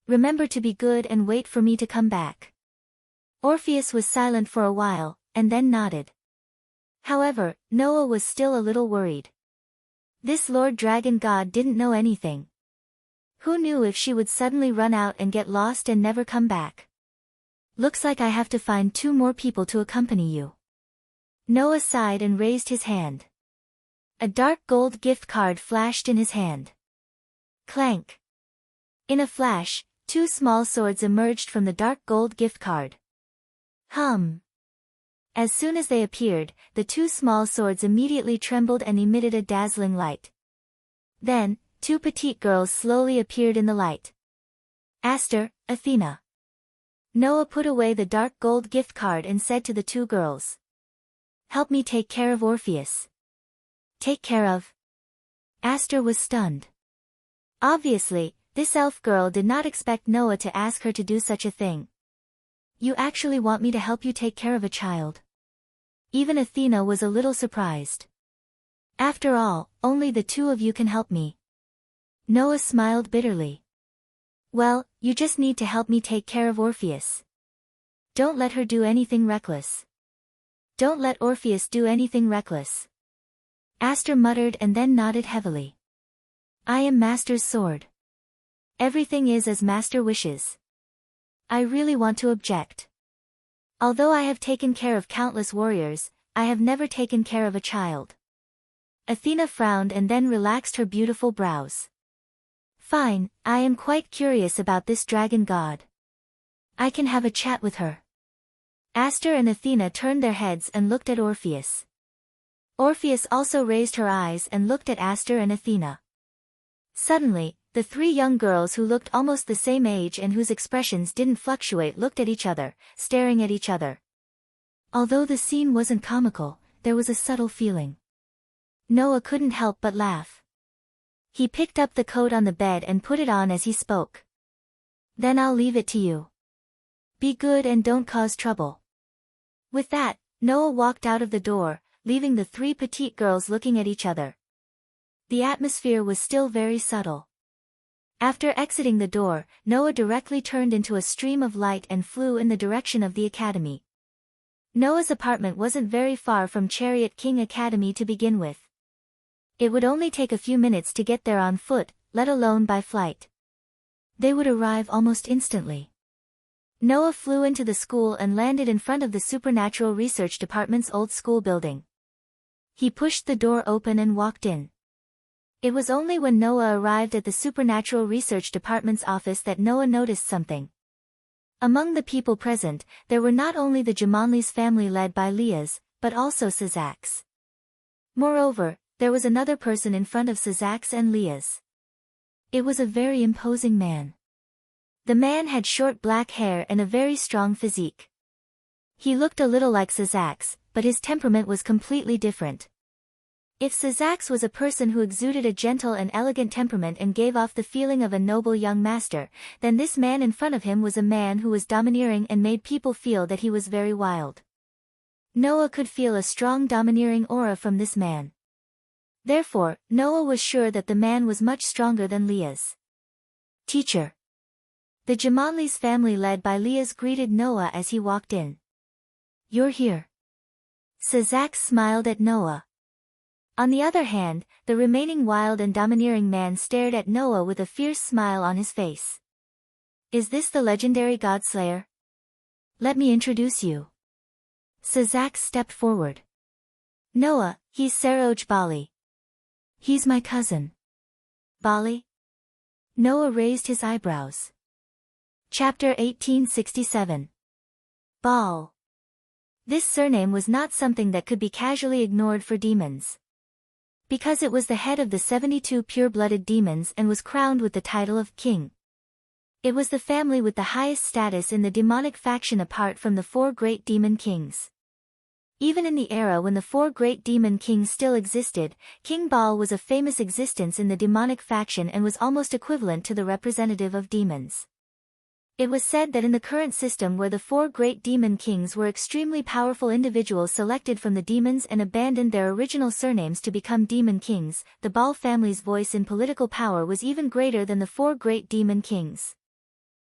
Remember to be good and wait for me to come back." Orpheus was silent for a while, and then nodded. However, Noah was still a little worried. This Lord Dragon God didn't know anything. Who knew if she would suddenly run out and get lost and never come back? "Looks like I have to find 2 more people to accompany you." Noah sighed and raised his hand. A dark gold gift card flashed in his hand. Clank! In a flash, 2 small swords emerged from the dark gold gift card. Hum! As soon as they appeared, the 2 small swords immediately trembled and emitted a dazzling light. Then, 2 petite girls slowly appeared in the light. Aster, Athena. Noah put away the dark gold gift card and said to the 2 girls. "Help me take care of Orpheus." "Take care of?" Aster was stunned. Obviously, this elf girl did not expect Noah to ask her to do such a thing. "You actually want me to help you take care of a child?" Even Athena was a little surprised. "After all, only the 2 of you can help me." Noah smiled bitterly. "Well, you just need to help me take care of Orpheus. Don't let her do anything reckless. Don't let Orpheus do anything reckless." Aster muttered and then nodded heavily. "I am Master's sword. Everything is as Master wishes. I really want to object. Although I have taken care of countless warriors, I have never taken care of a child." Athena frowned and then relaxed her beautiful brows. "Fine, I am quite curious about this dragon god. I can have a chat with her." Aster and Athena turned their heads and looked at Orpheus. Orpheus also raised her eyes and looked at Aster and Athena. Suddenly, the 3 young girls who looked almost the same age and whose expressions didn't fluctuate looked at each other, staring at each other. Although the scene wasn't comical, there was a subtle feeling. Noah couldn't help but laugh. He picked up the coat on the bed and put it on as he spoke. "Then I'll leave it to you. Be good and don't cause trouble." With that, Noah walked out of the door, leaving the 3 petite girls looking at each other. The atmosphere was still very subtle. After exiting the door, Noah directly turned into a stream of light and flew in the direction of the academy. Noah's apartment wasn't very far from Chariot King Academy to begin with. It would only take a few minutes to get there on foot, let alone by flight. They would arrive almost instantly. Noah flew into the school and landed in front of the Supernatural Research Department's old school building. He pushed the door open and walked in. It was only when Noah arrived at the Supernatural Research Department's office that Noah noticed something. Among the people present, there were not only the Jumanli's family led by Leah's, but also Sazak's. Moreover, there was another person in front of Sazak's and Leah's. It was a very imposing man. The man had short black hair and a very strong physique. He looked a little like Sazak's, but his temperament was completely different. If Sazak's was a person who exuded a gentle and elegant temperament and gave off the feeling of a noble young master, then this man in front of him was a man who was domineering and made people feel that he was very wild. Noah could feel a strong domineering aura from this man. Therefore, Noah was sure that the man was much stronger than Leah's. Teacher. The Jumanli's family led by Leah's greeted Noah as he walked in. You're here. Sazak smiled at Noah. On the other hand, the remaining wild and domineering man stared at Noah with a fierce smile on his face. Is this the legendary Godslayer? Let me introduce you. Sazak stepped forward. Noah, he's Saroj Bali. He's my cousin. Bali? Noah raised his eyebrows. Chapter 1867. Baal. This surname was not something that could be casually ignored for demons. Because it was the head of the 72 pure-blooded demons and was crowned with the title of king. It was the family with the highest status in the demonic faction apart from the 4 great demon kings. Even in the era when the 4 great demon kings still existed, King Baal was a famous existence in the demonic faction and was almost equivalent to the representative of demons. It was said that in the current system where the 4 great demon kings were extremely powerful individuals selected from the demons and abandoned their original surnames to become demon kings, the Baal family's voice in political power was even greater than the 4 great demon kings.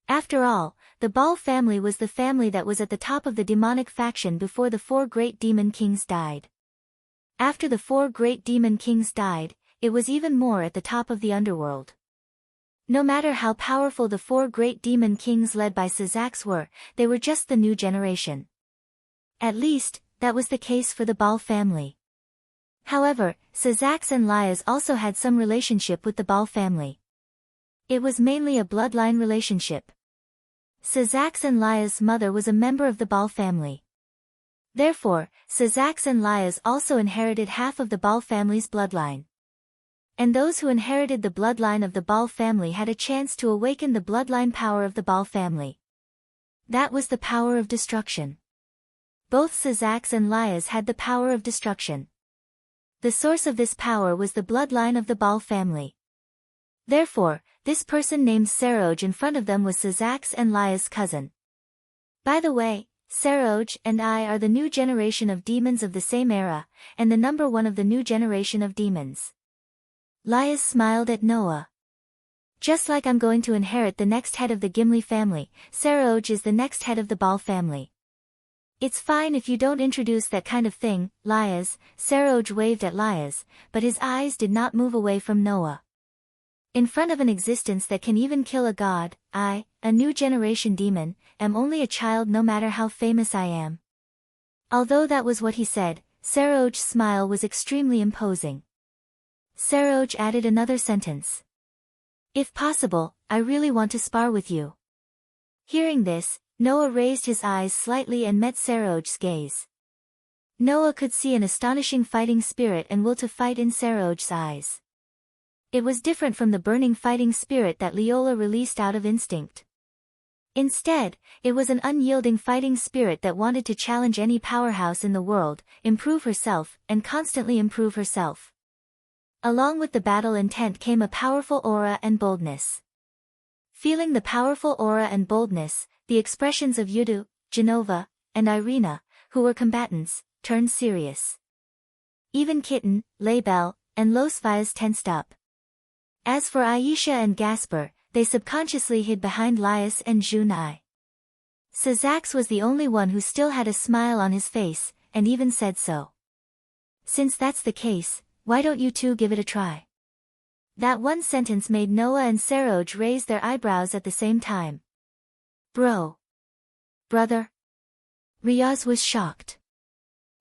After all, the Baal family was the family that was at the top of the demonic faction before the 4 great demon kings died. After the 4 great demon kings died, it was even more at the top of the underworld. No matter how powerful the 4 great demon kings led by Sazaks were, they were just the new generation. At least, that was the case for the Baal family. However, Sazaks and Lias also had some relationship with the Baal family. It was mainly a bloodline relationship. Sazaks and Lias' mother was a member of the Baal family. Therefore, Sazaks and Lias also inherited half of the Baal family's bloodline. And those who inherited the bloodline of the Baal family had a chance to awaken the bloodline power of the Baal family. That was the power of destruction. Both Sazaks and Lias had the power of destruction. The source of this power was the bloodline of the Baal family. Therefore, this person named Saroj in front of them was Sazaks and Lias' cousin. By the way, Saroj and I are the new generation of demons of the same era, and the number 1 of the new generation of demons. Lias smiled at Noah. Just like I'm going to inherit the next head of the Gimli family, Saroj is the next head of the Baal family. It's fine if you don't introduce that kind of thing, Lias. Saroj waved at Lias, but his eyes did not move away from Noah. In front of an existence that can even kill a god, I, a new generation demon, am only a child no matter how famous I am. Although that was what he said, Saroj's smile was extremely imposing. Saroj added another sentence. If possible, I really want to spar with you. Hearing this, Noah raised his eyes slightly and met Saroj's gaze. Noah could see an astonishing fighting spirit and will to fight in Saroj's eyes. It was different from the burning fighting spirit that Leola released out of instinct. Instead, it was an unyielding fighting spirit that wanted to challenge any powerhouse in the world, improve herself, and constantly improve herself. Along with the battle intent came a powerful aura and boldness. Feeling the powerful aura and boldness, the expressions of Yudu, Genova, and Irina, who were combatants, turned serious. Even Kitten, Laybel, and Los Vias tensed up. As for Aisha and Gasper, they subconsciously hid behind Lias and Junai. Sazaks was the only one who still had a smile on his face, and even said so. Since that's the case, why don't you two give it a try? That one sentence made Noah and Saroj raise their eyebrows at the same time. Bro. Brother. Riaz was shocked.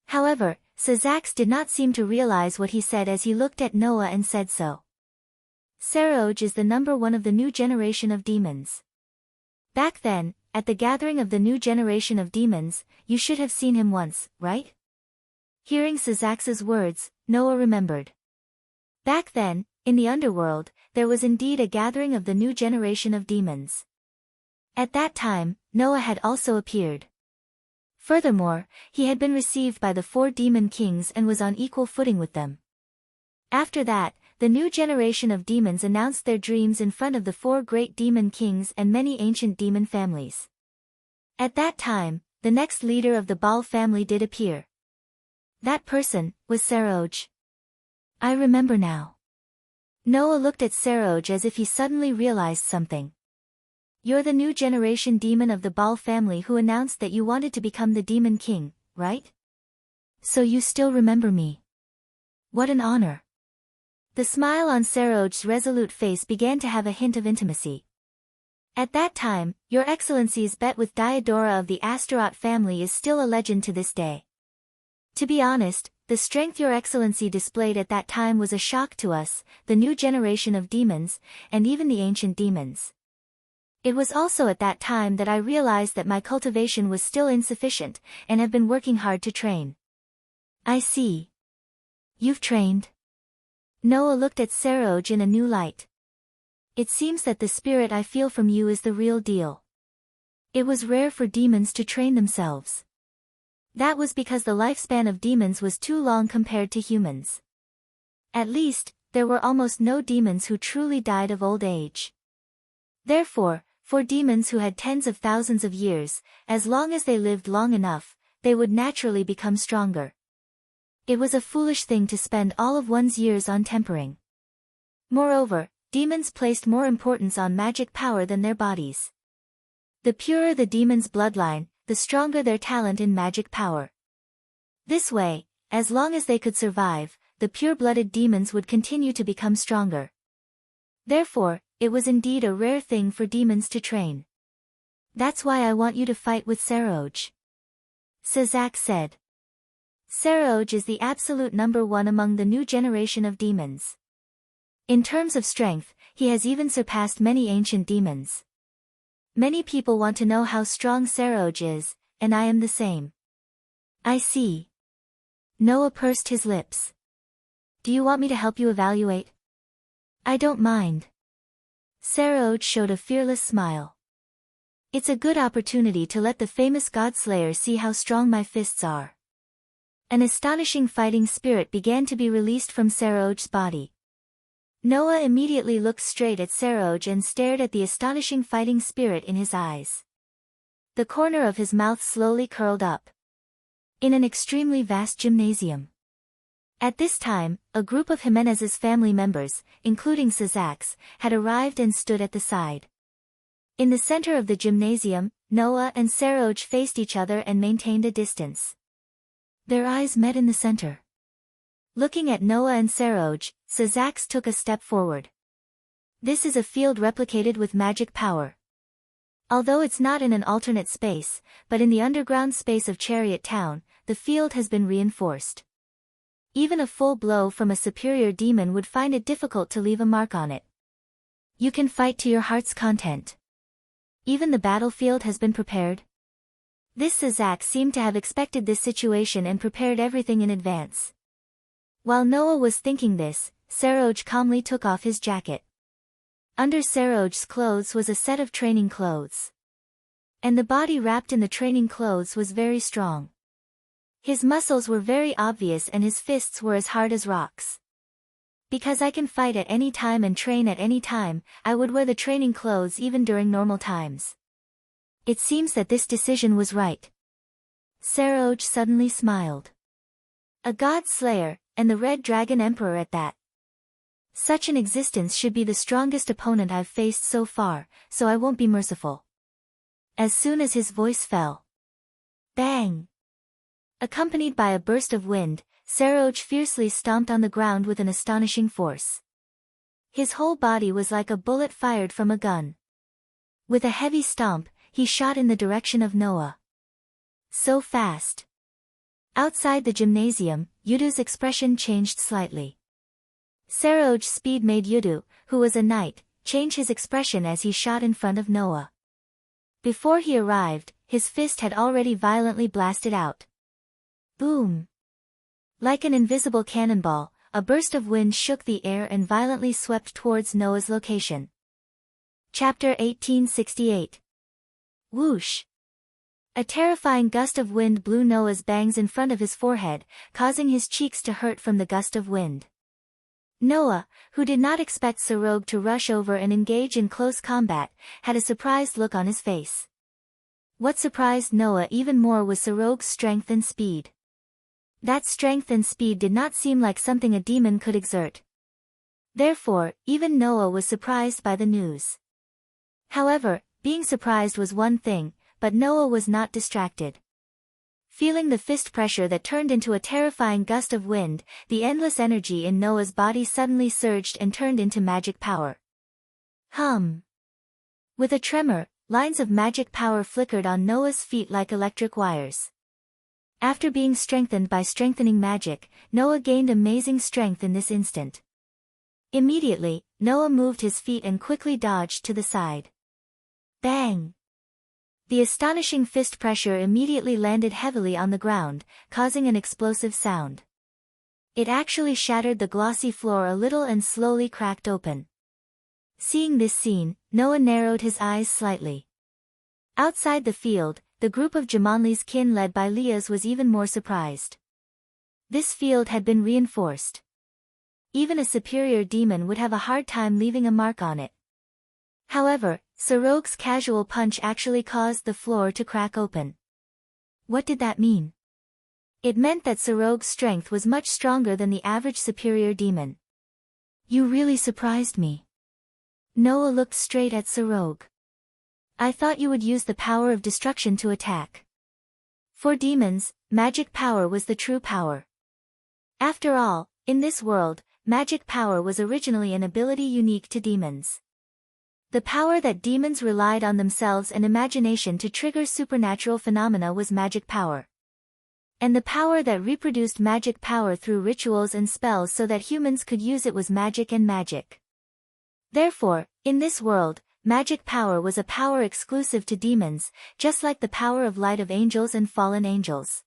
However, Sazax did not seem to realize what he said as he looked at Noah and said so. Saroj is the number one of the new generation of demons. Back then, at the gathering of the new generation of demons, you should have seen him once, right? Hearing Sazax's words, Noah remembered. Back then, in the underworld, there was indeed a gathering of the new generation of demons. At that time, Noah had also appeared. Furthermore, he had been received by the 4 demon kings and was on equal footing with them. After that, the new generation of demons announced their dreams in front of the 4 great demon kings and many ancient demon families. At that time, the next leader of the Baal family did appear. That person was Saroj. I remember now. Noah looked at Saroj as if he suddenly realized something. You're the new generation demon of the Baal family who announced that you wanted to become the demon king, right? So you still remember me. What an honor. The smile on Saroj's resolute face began to have a hint of intimacy. At that time, Your Excellency's bet with Diodora of the Astaroth family is still a legend to this day. To be honest, the strength Your Excellency displayed at that time was a shock to us, the new generation of demons, and even the ancient demons. It was also at that time that I realized that my cultivation was still insufficient, and have been working hard to train. I see. You've trained? Noah looked at Saroj in a new light. It seems that the spirit I feel from you is the real deal. It was rare for demons to train themselves. That was because the lifespan of demons was too long compared to humans. At least, there were almost no demons who truly died of old age. Therefore, for demons who had tens of thousands of years, as long as they lived long enough, they would naturally become stronger. It was a foolish thing to spend all of one's years on tempering. Moreover, demons placed more importance on magic power than their bodies. The purer the demon's bloodline, the stronger their talent in magic power. This way, as long as they could survive, the pure-blooded demons would continue to become stronger. Therefore, it was indeed a rare thing for demons to train. That's why I want you to fight with Saroj. Sazax said. Saroj is the absolute number one among the new generation of demons. In terms of strength, he has even surpassed many ancient demons. Many people want to know how strong Saroj is, and I am the same. I see. Noah pursed his lips. Do you want me to help you evaluate? I don't mind. Saroj showed a fearless smile. It's a good opportunity to let the famous God-slayer see how strong my fists are. An astonishing fighting spirit began to be released from Saroj's body. Noah immediately looked straight at Saroj and stared at the astonishing fighting spirit in his eyes. The corner of his mouth slowly curled up. In an extremely vast gymnasium. At this time, a group of Jimenez's family members, including Sazax, had arrived and stood at the side. In the center of the gymnasium, Noah and Saroj faced each other and maintained a distance. Their eyes met in the center. Looking at Noah and Saroj, Sazax took a step forward. This is a field replicated with magic power. Although it's not in an alternate space, but in the underground space of Chariot Town, the field has been reinforced. Even a full blow from a superior demon would find it difficult to leave a mark on it. You can fight to your heart's content. Even the battlefield has been prepared. This Sazax seemed to have expected this situation and prepared everything in advance. While Noah was thinking this, Saroj calmly took off his jacket. Under Saroj's clothes was a set of training clothes. And the body wrapped in the training clothes was very strong. His muscles were very obvious and his fists were as hard as rocks. Because I can fight at any time and train at any time, I would wear the training clothes even during normal times. It seems that this decision was right. Saroj suddenly smiled. A god slayer, and the Red Dragon Emperor at that. Such an existence should be the strongest opponent I've faced so far, so I won't be merciful. As soon as his voice fell. Bang! Accompanied by a burst of wind, Saroj fiercely stomped on the ground with an astonishing force. His whole body was like a bullet fired from a gun. With a heavy stomp, he shot in the direction of Noah. So fast. Outside the gymnasium, Yudu's expression changed slightly. Saroj's speed made Yudu, who was a knight, change his expression as he shot in front of Noah. Before he arrived, his fist had already violently blasted out. Boom! Like an invisible cannonball, a burst of wind shook the air and violently swept towards Noah's location. Chapter 1868. Whoosh! A terrifying gust of wind blew Noah's bangs in front of his forehead, causing his cheeks to hurt from the gust of wind. Noah, who did not expect Saroj to rush over and engage in close combat, had a surprised look on his face. What surprised Noah even more was Saroj's strength and speed. That strength and speed did not seem like something a demon could exert. Therefore, even Noah was surprised by the news. However, being surprised was one thing, but Noah was not distracted. Feeling the fist pressure that turned into a terrifying gust of wind, the endless energy in Noah's body suddenly surged and turned into magic power. Hum! With a tremor, lines of magic power flickered on Noah's feet like electric wires. After being strengthened by strengthening magic, Noah gained amazing strength in this instant. Immediately, Noah moved his feet and quickly dodged to the side. Bang! The astonishing fist pressure immediately landed heavily on the ground, causing an explosive sound. It actually shattered the glossy floor a little and slowly cracked open. Seeing this scene, Noah narrowed his eyes slightly. Outside the field, the group of Jamanli's kin led by Leah's was even more surprised. This field had been reinforced. Even a superior demon would have a hard time leaving a mark on it. However, Saroj's casual punch actually caused the floor to crack open. What did that mean? It meant that Saroj's strength was much stronger than the average superior demon. You really surprised me. Noah looked straight at Saroj. I thought you would use the power of destruction to attack. For demons, magic power was the true power. After all, in this world, magic power was originally an ability unique to demons. The power that demons relied on themselves and imagination to trigger supernatural phenomena was magic power. And the power that reproduced magic power through rituals and spells so that humans could use it was magic and magic. Therefore, in this world, magic power was a power exclusive to demons, just like the power of light of angels and fallen angels.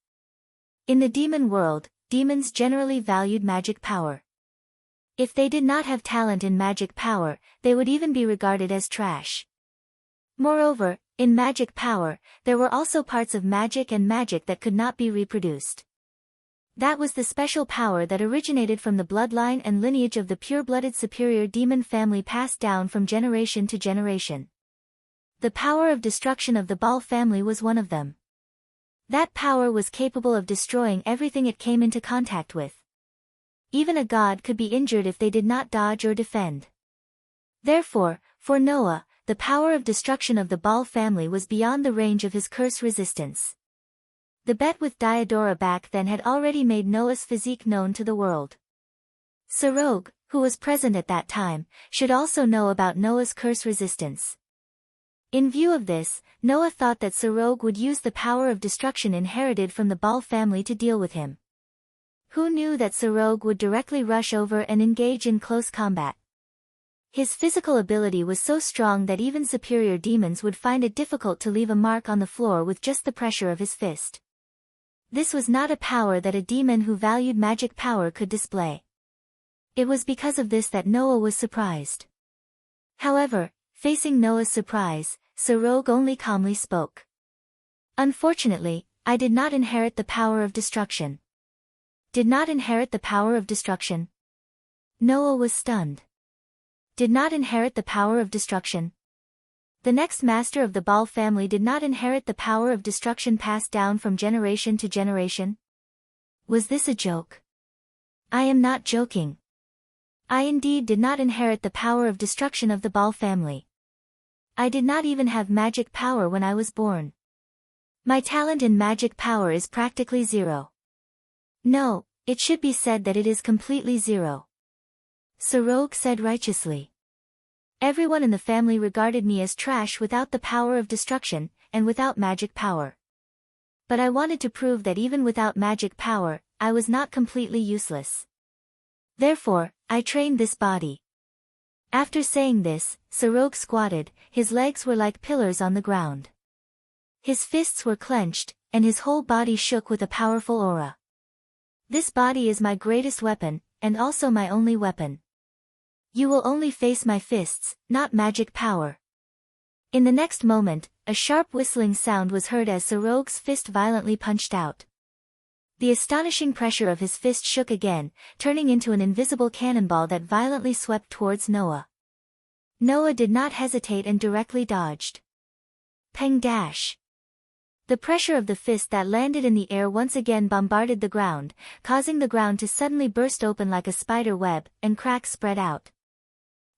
In the demon world, demons generally valued magic power. If they did not have talent in magic power, they would even be regarded as trash. Moreover, in magic power, there were also parts of magic and magic that could not be reproduced. That was the special power that originated from the bloodline and lineage of the pure-blooded superior demon family passed down from generation to generation. The power of destruction of the Baal family was one of them. That power was capable of destroying everything it came into contact with. Even a god could be injured if they did not dodge or defend. Therefore, for Noah, the power of destruction of the Baal family was beyond the range of his curse resistance. The bet with Diodora back then had already made Noah's physique known to the world. Saroj, who was present at that time, should also know about Noah's curse resistance. In view of this, Noah thought that Saroj would use the power of destruction inherited from the Baal family to deal with him. Who knew that Saroj would directly rush over and engage in close combat? His physical ability was so strong that even superior demons would find it difficult to leave a mark on the floor with just the pressure of his fist. This was not a power that a demon who valued magic power could display. It was because of this that Noah was surprised. However, facing Noah's surprise, Saroj only calmly spoke. Unfortunately, I did not inherit the power of destruction. Did not inherit the power of destruction? Noah was stunned. Did not inherit the power of destruction? The next master of the Baal family did not inherit the power of destruction passed down from generation to generation? Was this a joke? I am not joking. I indeed did not inherit the power of destruction of the Baal family. I did not even have magic power when I was born. My talent in magic power is practically zero. No, it should be said that it is completely zero. Sorog said righteously. Everyone in the family regarded me as trash without the power of destruction, and without magic power. But I wanted to prove that even without magic power, I was not completely useless. Therefore, I trained this body. After saying this, Sorog squatted, his legs were like pillars on the ground. His fists were clenched, and his whole body shook with a powerful aura. This body is my greatest weapon, and also my only weapon. You will only face my fists, not magic power. In the next moment, a sharp whistling sound was heard as Sorog's fist violently punched out. The astonishing pressure of his fist shook again, turning into an invisible cannonball that violently swept towards Noah. Noah did not hesitate and directly dodged. Peng dash. The pressure of the fist that landed in the air once again bombarded the ground, causing the ground to suddenly burst open like a spider web, and cracks spread out.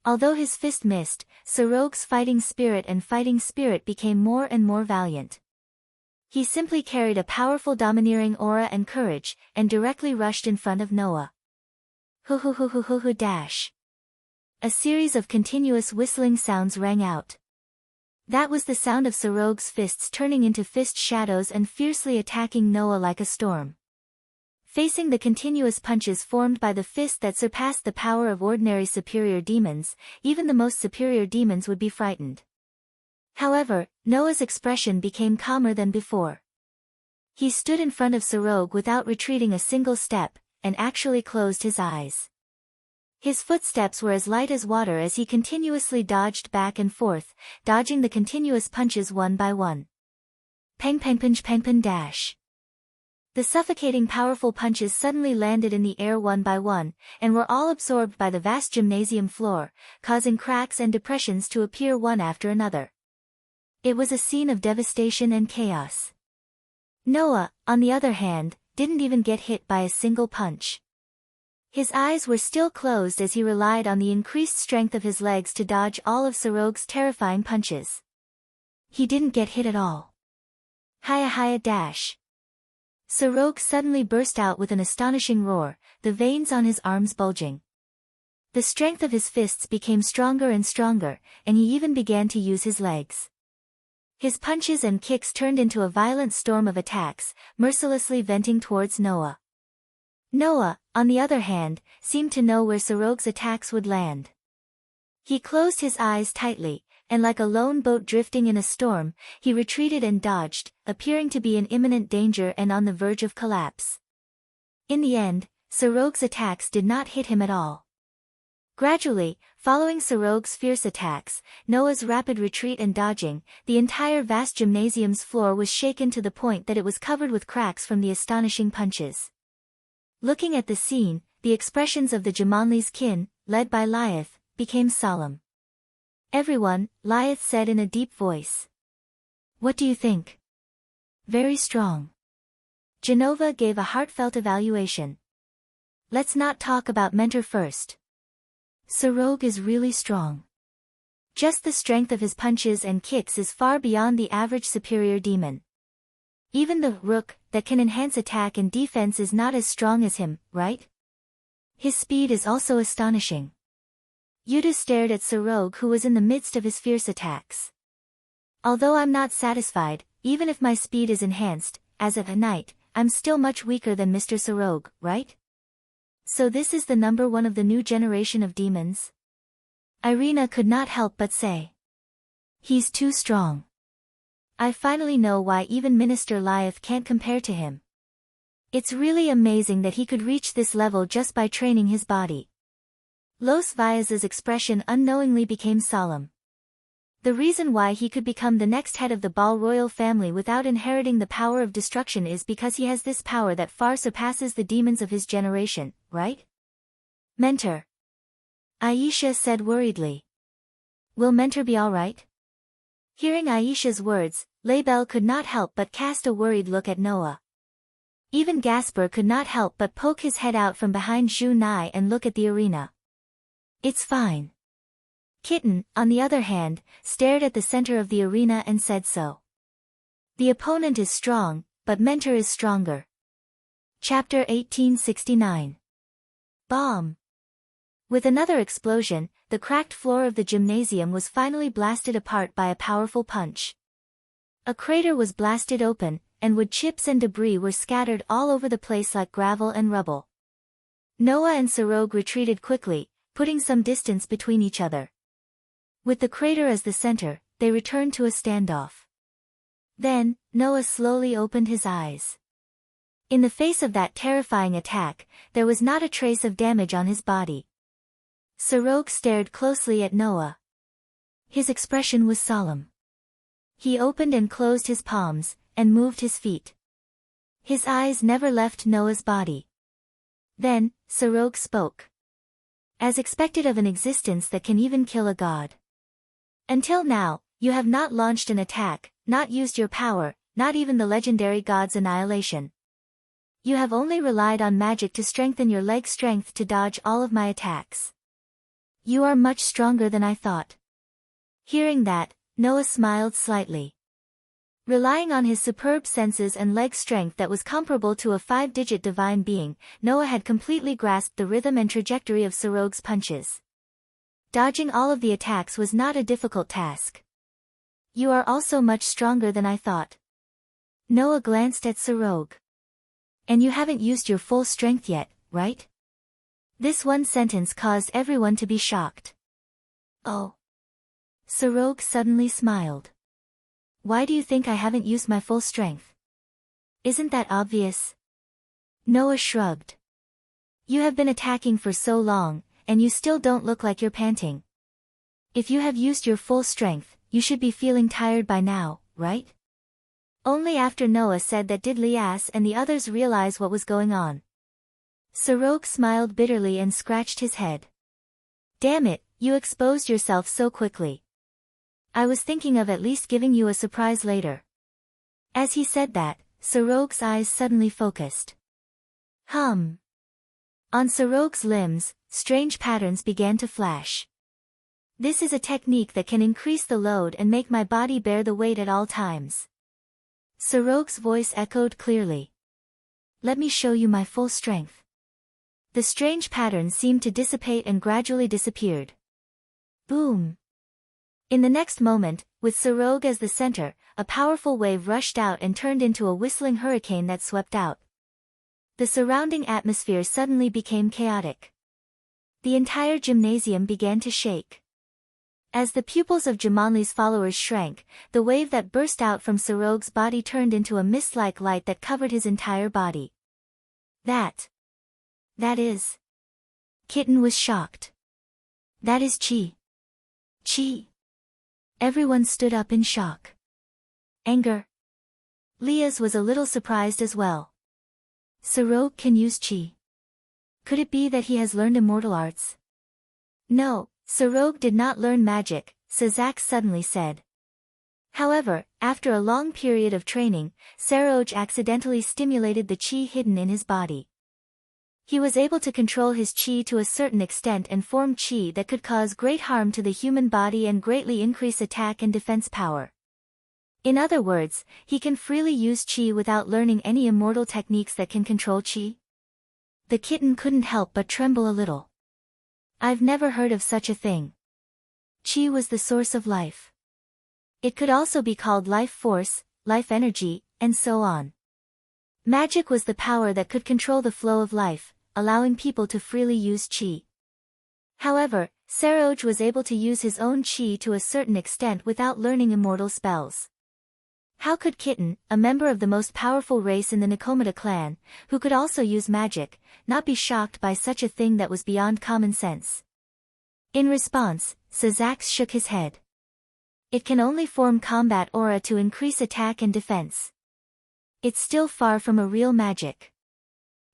Although his fist missed, Sorog's fighting spirit became more and more valiant. He simply carried a powerful domineering aura and courage, and directly rushed in front of Noah. Hu dash. A series of continuous whistling sounds rang out. That was the sound of Sorog's fists turning into fist shadows and fiercely attacking Noah like a storm. Facing the continuous punches formed by the fist that surpassed the power of ordinary superior demons, even the most superior demons would be frightened. However, Noah's expression became calmer than before. He stood in front of Sorog without retreating a single step, and actually closed his eyes. His footsteps were as light as water as he continuously dodged back and forth, dodging the continuous punches one by one. Peng dash. The suffocating powerful punches suddenly landed in the air one by one, and were all absorbed by the vast gymnasium floor, causing cracks and depressions to appear one after another. It was a scene of devastation and chaos. Noah, on the other hand, didn't even get hit by a single punch. His eyes were still closed as he relied on the increased strength of his legs to dodge all of Sorog's terrifying punches. He didn't get hit at all. Hiya dash. Sorog suddenly burst out with an astonishing roar, the veins on his arms bulging. The strength of his fists became stronger and stronger, and he even began to use his legs. His punches and kicks turned into a violent storm of attacks, mercilessly venting towards Noah. Noah, on the other hand, seemed to know where Sorog's attacks would land. He closed his eyes tightly, and like a lone boat drifting in a storm, he retreated and dodged, appearing to be in imminent danger and on the verge of collapse. In the end, Sorog's attacks did not hit him at all. Gradually, following Sorog's fierce attacks, Noah's rapid retreat and dodging, the entire vast gymnasium's floor was shaken to the point that it was covered with cracks from the astonishing punches. Looking at the scene, the expressions of the Jumanli's kin, led by Lyath, became solemn. Everyone, Lyath said in a deep voice. What do you think? Very strong. Genova gave a heartfelt evaluation. Let's not talk about Mentor first. Sorog is really strong. Just the strength of his punches and kicks is far beyond the average superior demon. Even the Rook, that can enhance attack and defense is not as strong as him, right? His speed is also astonishing. Yuda stared at Sorog who was in the midst of his fierce attacks. Although I'm not satisfied, even if my speed is enhanced, as of a knight, I'm still much weaker than Mr. Sorog, right? So this is the number one of the new generation of demons? Irina could not help but say. He's too strong. I finally know why even Minister Lyath can't compare to him. It's really amazing that he could reach this level just by training his body. Los Vias's expression unknowingly became solemn. The reason why he could become the next head of the Ball royal family without inheriting the power of destruction is because he has this power that far surpasses the demons of his generation, right? Mentor. Aisha said worriedly. Will Mentor be alright? Hearing Aisha's words, Laibel could not help but cast a worried look at Noah. Even Gasper could not help but poke his head out from behind Zhu Nai and look at the arena. It's fine. Kitten, on the other hand, stared at the center of the arena and said so. The opponent is strong, but Mentor is stronger. Chapter 1869. Bomb. With another explosion, the cracked floor of the gymnasium was finally blasted apart by a powerful punch. A crater was blasted open, and wood chips and debris were scattered all over the place like gravel and rubble. Noah and Sarog retreated quickly, putting some distance between each other. With the crater as the center, they returned to a standoff. Then, Noah slowly opened his eyes. In the face of that terrifying attack, there was not a trace of damage on his body. Sarog stared closely at Noah. His expression was solemn. He opened and closed his palms, and moved his feet. His eyes never left Noah's body. Then, Sarog spoke. As expected of an existence that can even kill a god. Until now, you have not launched an attack, not used your power, not even the legendary god's annihilation. You have only relied on magic to strengthen your leg strength to dodge all of my attacks. You are much stronger than I thought. Hearing that, Noah smiled slightly. Relying on his superb senses and leg strength that was comparable to a 5-digit divine being, Noah had completely grasped the rhythm and trajectory of Sarog's punches. Dodging all of the attacks was not a difficult task. You are also much stronger than I thought. Noah glanced at Sarog. And you haven't used your full strength yet, right? This one sentence caused everyone to be shocked. Oh. Sarog suddenly smiled. Why do you think I haven't used my full strength? Isn't that obvious? Noah shrugged. You have been attacking for so long, and you still don't look like you're panting. If you have used your full strength, you should be feeling tired by now, right? Only after Noah said that did Lias and the others realize what was going on. Sarog smiled bitterly and scratched his head. Damn it, you exposed yourself so quickly. I was thinking of at least giving you a surprise later. As he said that, Sarog's eyes suddenly focused. On Sarog's limbs, strange patterns began to flash. This is a technique that can increase the load and make my body bear the weight at all times. Sarog's voice echoed clearly. Let me show you my full strength. The strange patterns seemed to dissipate and gradually disappeared. Boom! In the next moment, with Sarog as the center, a powerful wave rushed out and turned into a whistling hurricane that swept out. The surrounding atmosphere suddenly became chaotic. The entire gymnasium began to shake. As the pupils of Jumanli's followers shrank, the wave that burst out from Sarog's body turned into a mist-like light that covered his entire body. That is... Kitten was shocked. That is Chi. Chi. Everyone stood up in shock. Anger. Lias was a little surprised as well. Sarog can use Chi. Could it be that he has learned immortal arts? No, Sarog did not learn magic, Sazak suddenly said. However, after a long period of training, Sarog accidentally stimulated the Chi hidden in his body. He was able to control his Chi to a certain extent and form Chi that could cause great harm to the human body and greatly increase attack and defense power. In other words, he can freely use Chi without learning any immortal techniques that can control Chi. The kitten couldn't help but tremble a little. I've never heard of such a thing. Chi was the source of life. It could also be called life force, life energy, and so on. Magic was the power that could control the flow of life, allowing people to freely use Chi. However, Sarog was able to use his own Chi to a certain extent without learning immortal spells. How could Kitten, a member of the most powerful race in the Nikomata clan, who could also use magic, not be shocked by such a thing that was beyond common sense? In response, Sazak shook his head. It can only form combat aura to increase attack and defense. It's still far from a real magic.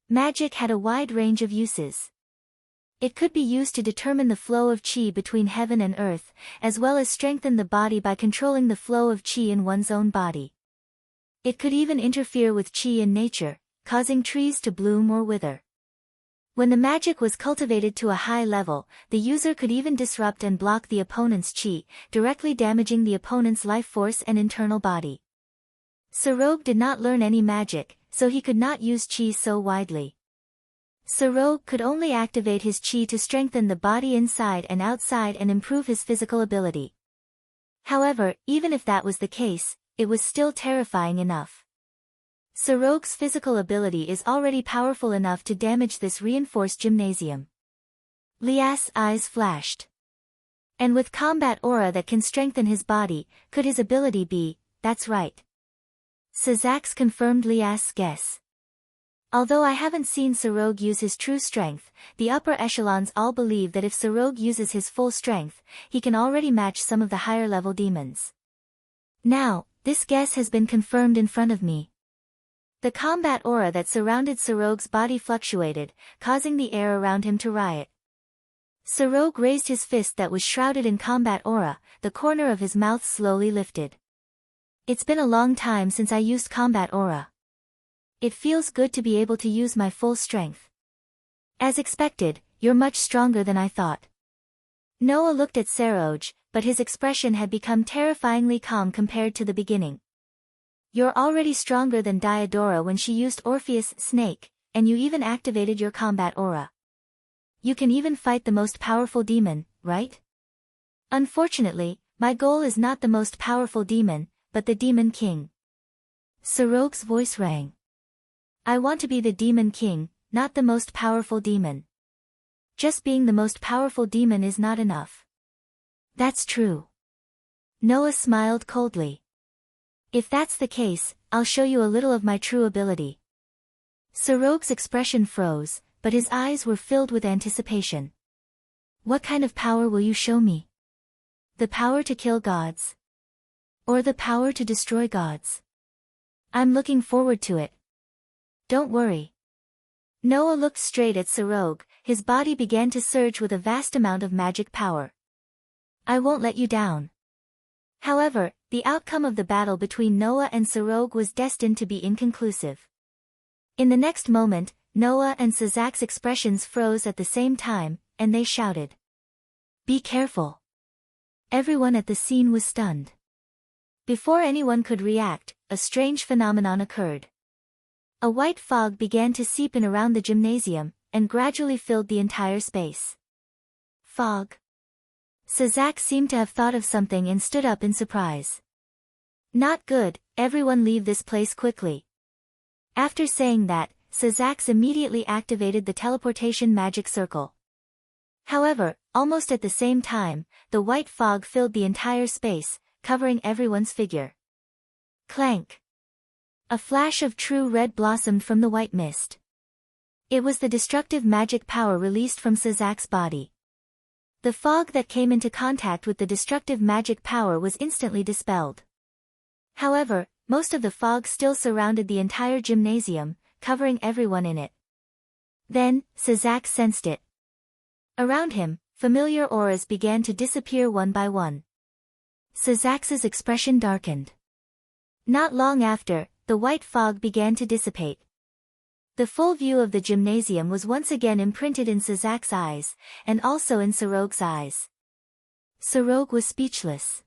Magic had a wide range of uses. It could be used to determine the flow of Chi between heaven and earth, as well as strengthen the body by controlling the flow of Chi in one's own body. It could even interfere with Chi in nature, causing trees to bloom or wither. When the magic was cultivated to a high level, the user could even disrupt and block the opponent's Chi, directly damaging the opponent's life force and internal body. Sarog did not learn any magic, so he could not use Chi so widely. Sarog could only activate his chi to strengthen the body inside and outside and improve his physical ability. However, even if that was the case, it was still terrifying enough. Sarog's physical ability is already powerful enough to damage this reinforced gymnasium. Lias's eyes flashed. And with combat aura that can strengthen his body, could his ability be? That's right. Sazaks confirmed Lias's guess. Although I haven't seen Sarog use his true strength, the upper echelons all believe that if Sarog uses his full strength, he can already match some of the higher-level demons. Now, this guess has been confirmed in front of me. The combat aura that surrounded Sarog's body fluctuated, causing the air around him to riot. Sarog raised his fist that was shrouded in combat aura, the corner of his mouth slowly lifted. It's been a long time since I used combat aura. It feels good to be able to use my full strength. As expected, you're much stronger than I thought. Noah looked at Sarog, but his expression had become terrifyingly calm compared to the beginning. You're already stronger than Diodora when she used Orpheus' snake, and you even activated your combat aura. You can even fight the most powerful demon, right? Unfortunately, my goal is not the most powerful demon, but the Demon King. Sarog's voice rang. I want to be the Demon King, not the most powerful demon. Just being the most powerful demon is not enough. That's true. Noah smiled coldly. If that's the case, I'll show you a little of my true ability. Sarog's expression froze, but his eyes were filled with anticipation. What kind of power will you show me? The power to kill gods? Or the power to destroy gods? I'm looking forward to it. Don't worry. Noah looked straight at Sarog, his body began to surge with a vast amount of magic power. I won't let you down. However, the outcome of the battle between Noah and Sarog was destined to be inconclusive. In the next moment, Noah and Sazak's expressions froze at the same time, and they shouted. Be careful. Everyone at the scene was stunned. Before anyone could react, a strange phenomenon occurred. A white fog began to seep in around the gymnasium, and gradually filled the entire space. Fog. Sazak seemed to have thought of something and stood up in surprise. Not good, everyone leave this place quickly. After saying that, Sazak immediately activated the teleportation magic circle. However, almost at the same time, the white fog filled the entire space, covering everyone's figure. Clank. A flash of true red blossomed from the white mist. It was the destructive magic power released from Sazak's body. The fog that came into contact with the destructive magic power was instantly dispelled. However, most of the fog still surrounded the entire gymnasium, covering everyone in it. Then, Sazak sensed it. Around him, familiar auras began to disappear one by one. Sazak's expression darkened. Not long after, the white fog began to dissipate. The full view of the gymnasium was once again imprinted in Sazak's eyes, and also in Sarog's eyes. Sarog was speechless.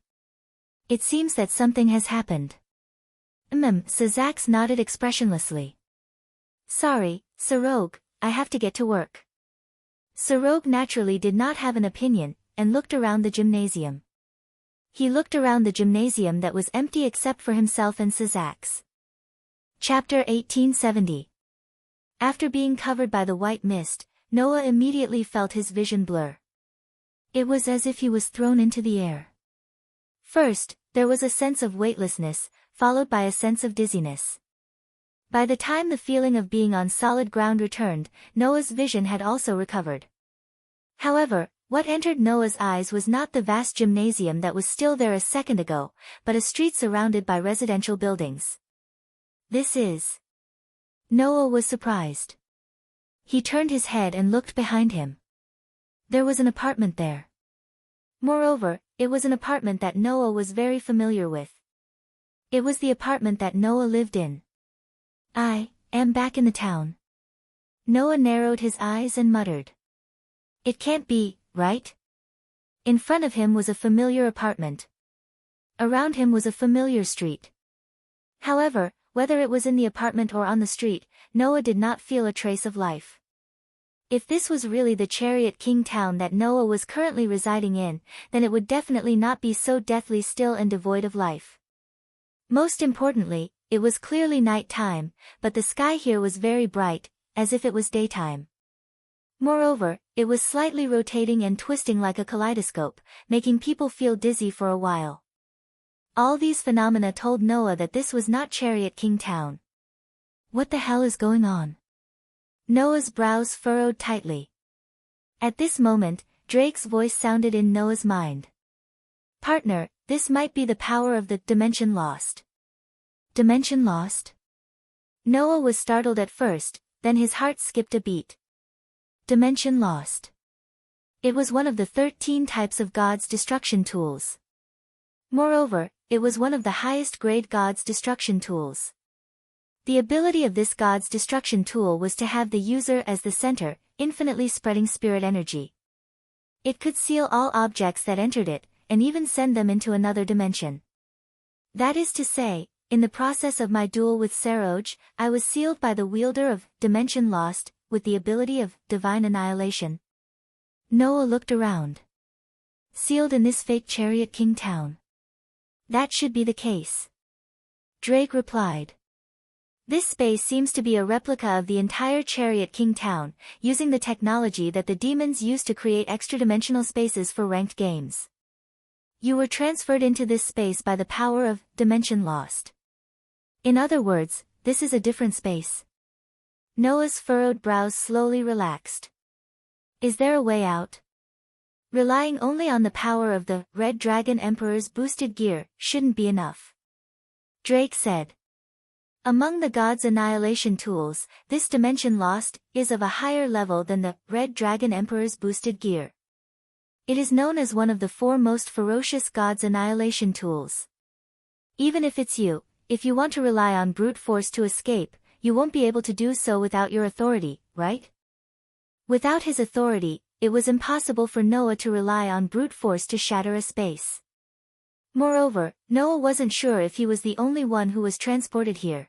It seems that something has happened. Sazak nodded expressionlessly. Sorry, Sarog, I have to get to work. Sarog naturally did not have an opinion, and looked around the gymnasium. He looked around the gymnasium that was empty except for himself and Sazak. Chapter 1870. After being covered by the white mist, Noah immediately felt his vision blur. It was as if he was thrown into the air. First, there was a sense of weightlessness, followed by a sense of dizziness. By the time the feeling of being on solid ground returned, Noah's vision had also recovered. However, what entered Noah's eyes was not the vast gymnasium that was still there a second ago, but a street surrounded by residential buildings. This is... Noah was surprised. He turned his head and looked behind him. There was an apartment there. Moreover, it was an apartment that Noah was very familiar with. It was the apartment that Noah lived in. I am back in the town. Noah narrowed his eyes and muttered. It can't be, right? In front of him was a familiar apartment. Around him was a familiar street. However, whether it was in the apartment or on the street, Noah did not feel a trace of life. If this was really the Chariot King town that Noah was currently residing in, then it would definitely not be so deathly still and devoid of life. Most importantly, it was clearly night time, but the sky here was very bright, as if it was daytime. Moreover, it was slightly rotating and twisting like a kaleidoscope, making people feel dizzy for a while. All these phenomena told Noah that this was not Chariot King town. What the hell is going on? Noah's brows furrowed tightly. At this moment, Drake's voice sounded in Noah's mind. Partner, this might be the power of the dimension lost. Dimension lost? Noah was startled at first, then his heart skipped a beat. Dimension lost. It was one of the 13 types of God's destruction tools. Moreover, it was one of the highest grade God's destruction tools. The ability of this God's destruction tool was to have the user as the center, infinitely spreading spirit energy. It could seal all objects that entered it, and even send them into another dimension. That is to say, in the process of my duel with Saroj, I was sealed by the wielder of Dimension Lost, with the ability of divine annihilation. Noah looked around. Sealed in this fake Chariot King town. That should be the case. Drake replied. This space seems to be a replica of the entire Chariot King town, using the technology that the demons use to create extra-dimensional spaces for ranked games. You were transferred into this space by the power of Dimension Lost. In other words, this is a different space. Noah's furrowed brows slowly relaxed. Is there a way out? Relying only on the power of the Red Dragon Emperor's boosted gear shouldn't be enough. Drake said. Among the God's annihilation tools, this Dimension Lost is of a higher level than the Red Dragon Emperor's boosted gear. It is known as one of the 4 most ferocious God's annihilation tools. Even if it's you, if you want to rely on brute force to escape, you won't be able to do so without your authority, right? Without his authority, it was impossible for Noah to rely on brute force to shatter a space. Moreover, Noah wasn't sure if he was the only one who was transported here.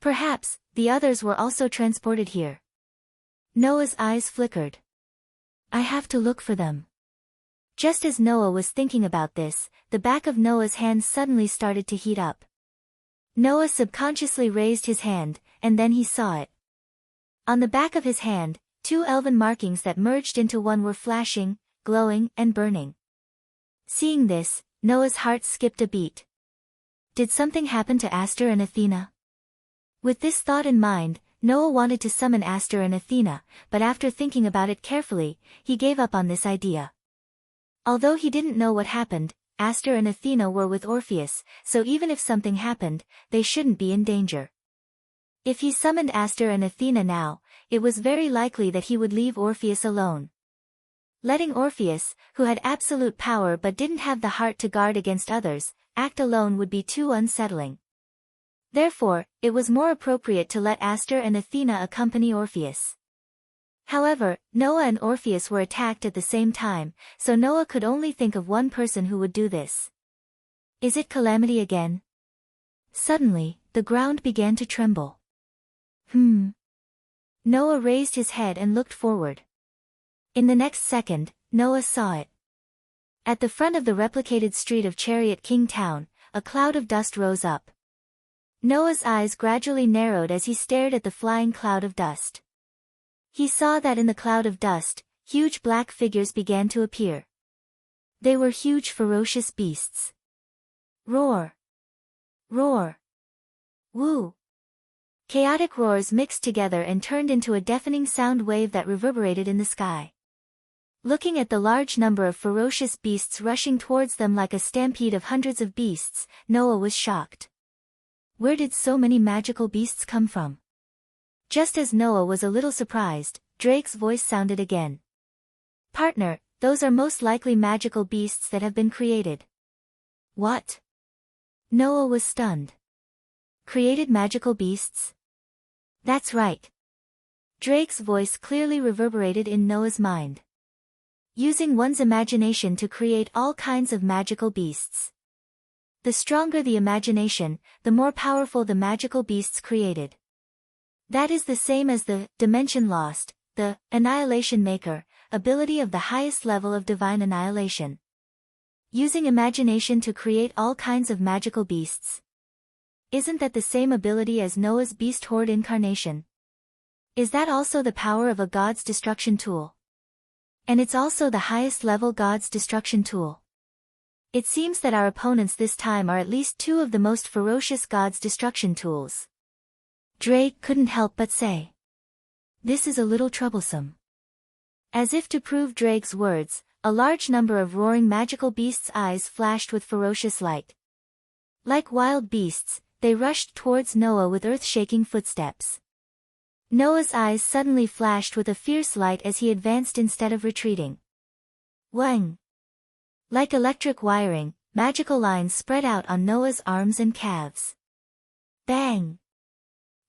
Perhaps, the others were also transported here. Noah's eyes flickered. I have to look for them. Just as Noah was thinking about this, the back of Noah's hand suddenly started to heat up. Noah subconsciously raised his hand, and then he saw it. On the back of his hand, 2 elven markings that merged into one were flashing, glowing, and burning. Seeing this, Noah's heart skipped a beat. Did something happen to Aster and Athena? With this thought in mind, Noah wanted to summon Aster and Athena, but after thinking about it carefully, he gave up on this idea. Although he didn't know what happened, Aster and Athena were with Orpheus, so even if something happened, they shouldn't be in danger. If he summoned Aster and Athena now, it was very likely that he would leave Orpheus alone. Letting Orpheus, who had absolute power but didn't have the heart to guard against others, act alone would be too unsettling. Therefore, it was more appropriate to let Aster and Athena accompany Orpheus. However, Noah and Orpheus were attacked at the same time, so Noah could only think of one person who would do this. Is it Calamity again? Suddenly, the ground began to tremble. Noah raised his head and looked forward. In the next second, Noah saw it. At the front of the replicated street of Chariot King Town, a cloud of dust rose up. Noah's eyes gradually narrowed as he stared at the flying cloud of dust. He saw that in the cloud of dust, huge black figures began to appear. They were huge ferocious beasts. Roar! Roar! Woo! Chaotic roars mixed together and turned into a deafening sound wave that reverberated in the sky. Looking at the large number of ferocious beasts rushing towards them like a stampede of hundreds of beasts, Noah was shocked. Where did so many magical beasts come from? Just as Noah was a little surprised, Drake's voice sounded again. Partner, those are most likely magical beasts that have been created. What? Noah was stunned. Created magical beasts? That's right. Drake's voice clearly reverberated in Noah's mind. Using one's imagination to create all kinds of magical beasts. The stronger the imagination, the more powerful the magical beasts created. That is the same as the Dimension Lost, the Annihilation Maker, ability of the highest level of divine annihilation. Using imagination to create all kinds of magical beasts. Isn't that the same ability as Noah's beast horde incarnation? Is that also the power of a god's destruction tool? And it's also the highest level god's destruction tool. It seems that our opponents this time are at least two of the most ferocious god's destruction tools. Drake couldn't help but say. This is a little troublesome. As if to prove Drake's words, a large number of roaring magical beasts' eyes flashed with ferocious light. Like wild beasts, they rushed towards Noah with earth-shaking footsteps. Noah's eyes suddenly flashed with a fierce light as he advanced instead of retreating. Whang! Like electric wiring, magical lines spread out on Noah's arms and calves. Bang!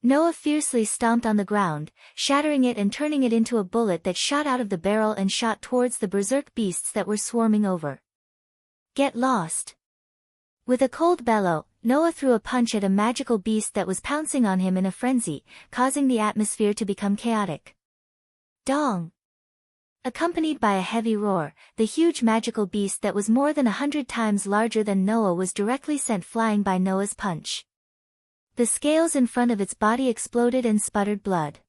Noah fiercely stomped on the ground, shattering it and turning it into a bullet that shot out of the barrel and shot towards the berserk beasts that were swarming over. Get lost! With a cold bellow, Noah threw a punch at a magical beast that was pouncing on him in a frenzy, causing the atmosphere to become chaotic. Dong! Accompanied by a heavy roar, the huge magical beast that was more than 100 times larger than Noah was directly sent flying by Noah's punch. The scales in front of its body exploded and sputtered blood.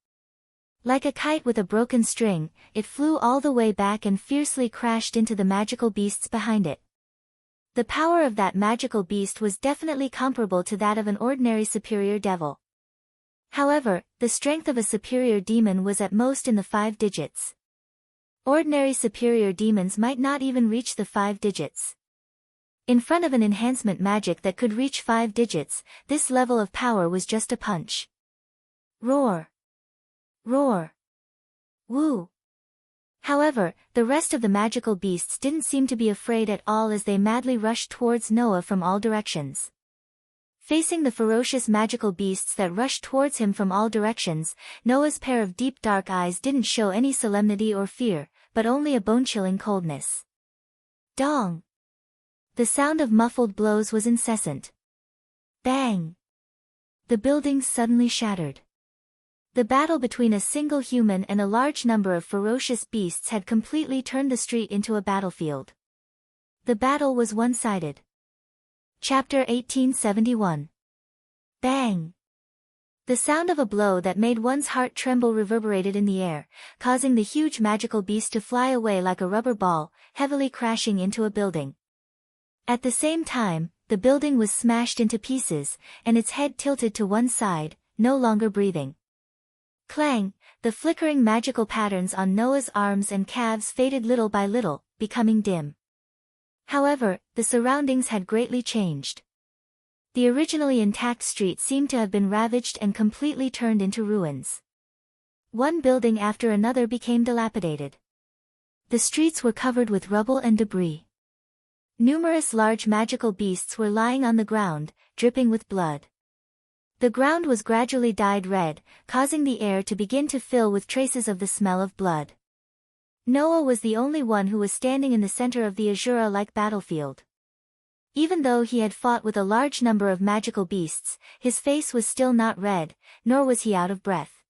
Like a kite with a broken string, it flew all the way back and fiercely crashed into the magical beasts behind it. The power of that magical beast was definitely comparable to that of an ordinary superior devil. However, the strength of a superior demon was at most in the 5 digits. Ordinary superior demons might not even reach the 5 digits. In front of an enhancement magic that could reach 5 digits, this level of power was just a punch. Roar! Roar! Woo! However, the rest of the magical beasts didn't seem to be afraid at all as they madly rushed towards Noah from all directions. Facing the ferocious magical beasts that rushed towards him from all directions, Noah's pair of deep dark eyes didn't show any solemnity or fear, but only a bone-chilling coldness. Dong! The sound of muffled blows was incessant. Bang! The buildings suddenly shattered. The battle between a single human and a large number of ferocious beasts had completely turned the street into a battlefield. The battle was one-sided. Chapter 1871. Bang! The sound of a blow that made one's heart tremble reverberated in the air, causing the huge magical beast to fly away like a rubber ball, heavily crashing into a building. At the same time, the building was smashed into pieces, and its head tilted to one side, no longer breathing. Clang! The flickering magical patterns on Noah's arms and calves faded little by little, becoming dim. However, the surroundings had greatly changed. The originally intact street seemed to have been ravaged and completely turned into ruins. One building after another became dilapidated. The streets were covered with rubble and debris. Numerous large magical beasts were lying on the ground, dripping with blood. The ground was gradually dyed red, causing the air to begin to fill with traces of the smell of blood. Noah was the only one who was standing in the center of the Azura-like battlefield. Even though he had fought with a large number of magical beasts, his face was still not red, nor was he out of breath.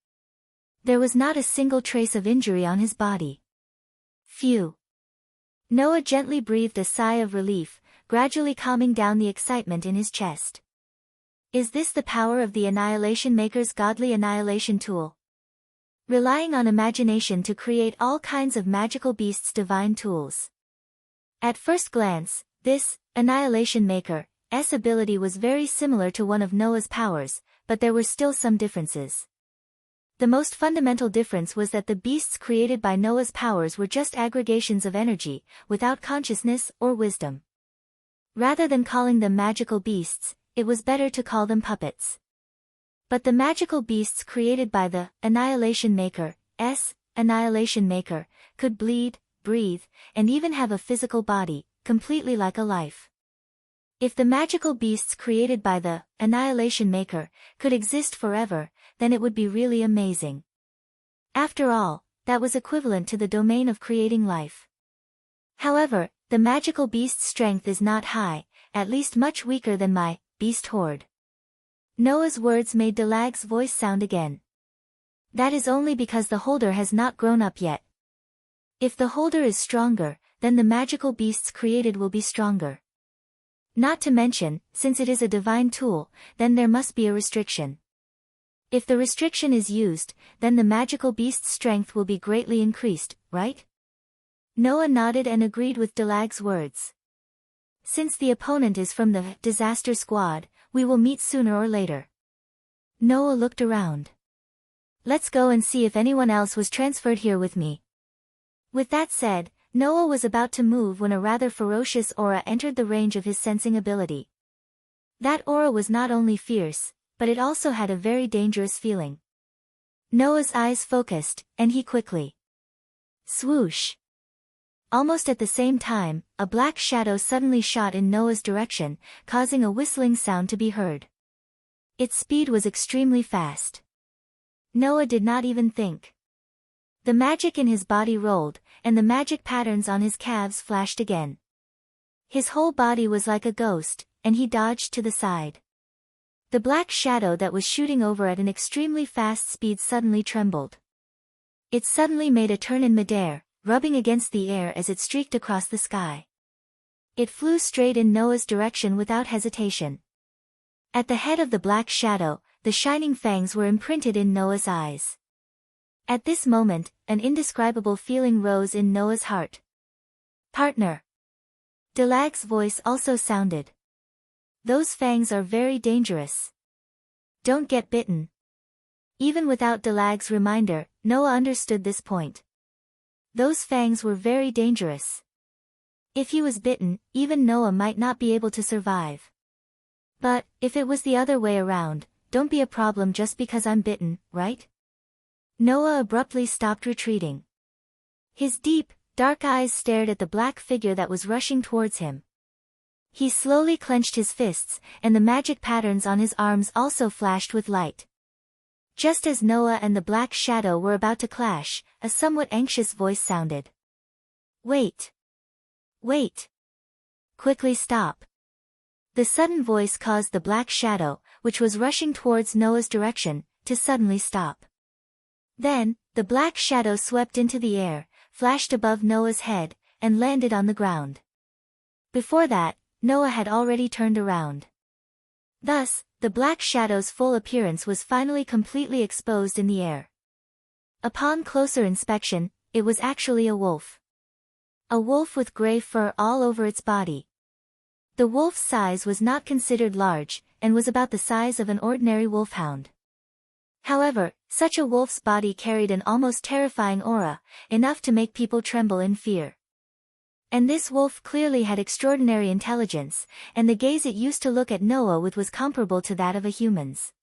There was not a single trace of injury on his body. Phew! Noah gently breathed a sigh of relief, gradually calming down the excitement in his chest. Is this the power of the Annihilation Maker's godly annihilation tool? Relying on imagination to create all kinds of magical beasts' divine tools. At first glance, this Annihilation Maker's ability was very similar to one of Noah's powers, but there were still some differences. The most fundamental difference was that the beasts created by Noah's powers were just aggregations of energy, without consciousness or wisdom. Rather than calling them magical beasts, it was better to call them puppets. But the magical beasts created by the Annihilation Maker's Annihilation Maker could bleed, breathe, and even have a physical body, completely like a life. If the magical beasts created by the Annihilation Maker could exist forever, then it would be really amazing. After all, that was equivalent to the domain of creating life. However, the magical beast's strength is not high, at least much weaker than my beast horde. Noah's words made Dalag's voice sound again. That is only because the holder has not grown up yet. If the holder is stronger, then the magical beasts created will be stronger. Not to mention, since it is a divine tool, then there must be a restriction. If the restriction is used, then the magical beast's strength will be greatly increased, right? Noah nodded and agreed with Delag's words. Since the opponent is from the disaster squad, we will meet sooner or later. Noah looked around. Let's go and see if anyone else was transferred here with me. With that said, Noah was about to move when a rather ferocious aura entered the range of his sensing ability. That aura was not only fierce, but it also had a very dangerous feeling. Noah's eyes focused, and he quickly. Swoosh! Almost at the same time, a black shadow suddenly shot in Noah's direction, causing a whistling sound to be heard. Its speed was extremely fast. Noah did not even think. The magic in his body rolled, and the magic patterns on his calves flashed again. His whole body was like a ghost, and he dodged to the side. The black shadow that was shooting over at an extremely fast speed suddenly trembled. It suddenly made a turn in midair, rubbing against the air as it streaked across the sky. It flew straight in Noah's direction without hesitation. At the head of the black shadow, the shining fangs were imprinted in Noah's eyes. At this moment, an indescribable feeling rose in Noah's heart. Partner. Delag's voice also sounded. Those fangs are very dangerous. Don't get bitten. Even without Delag's reminder, Noah understood this point. Those fangs were very dangerous. If he was bitten, even Noah might not be able to survive. But, if it was the other way around, don't be a problem just because I'm bitten, right? Noah abruptly stopped retreating. His deep, dark eyes stared at the black figure that was rushing towards him. He slowly clenched his fists, and the magic patterns on his arms also flashed with light. Just as Noah and the black shadow were about to clash, a somewhat anxious voice sounded. Wait! Wait! Quickly stop! The sudden voice caused the black shadow, which was rushing towards Noah's direction, to suddenly stop. Then, the black shadow swept into the air, flashed above Noah's head, and landed on the ground. Before that, Noah had already turned around. Thus, the black shadow's full appearance was finally completely exposed in the air. Upon closer inspection, it was actually a wolf. A wolf with gray fur all over its body. The wolf's size was not considered large, and was about the size of an ordinary wolfhound. However, such a wolf's body carried an almost terrifying aura, enough to make people tremble in fear. And this wolf clearly had extraordinary intelligence, and the gaze it used to look at Noah with was comparable to that of a human's.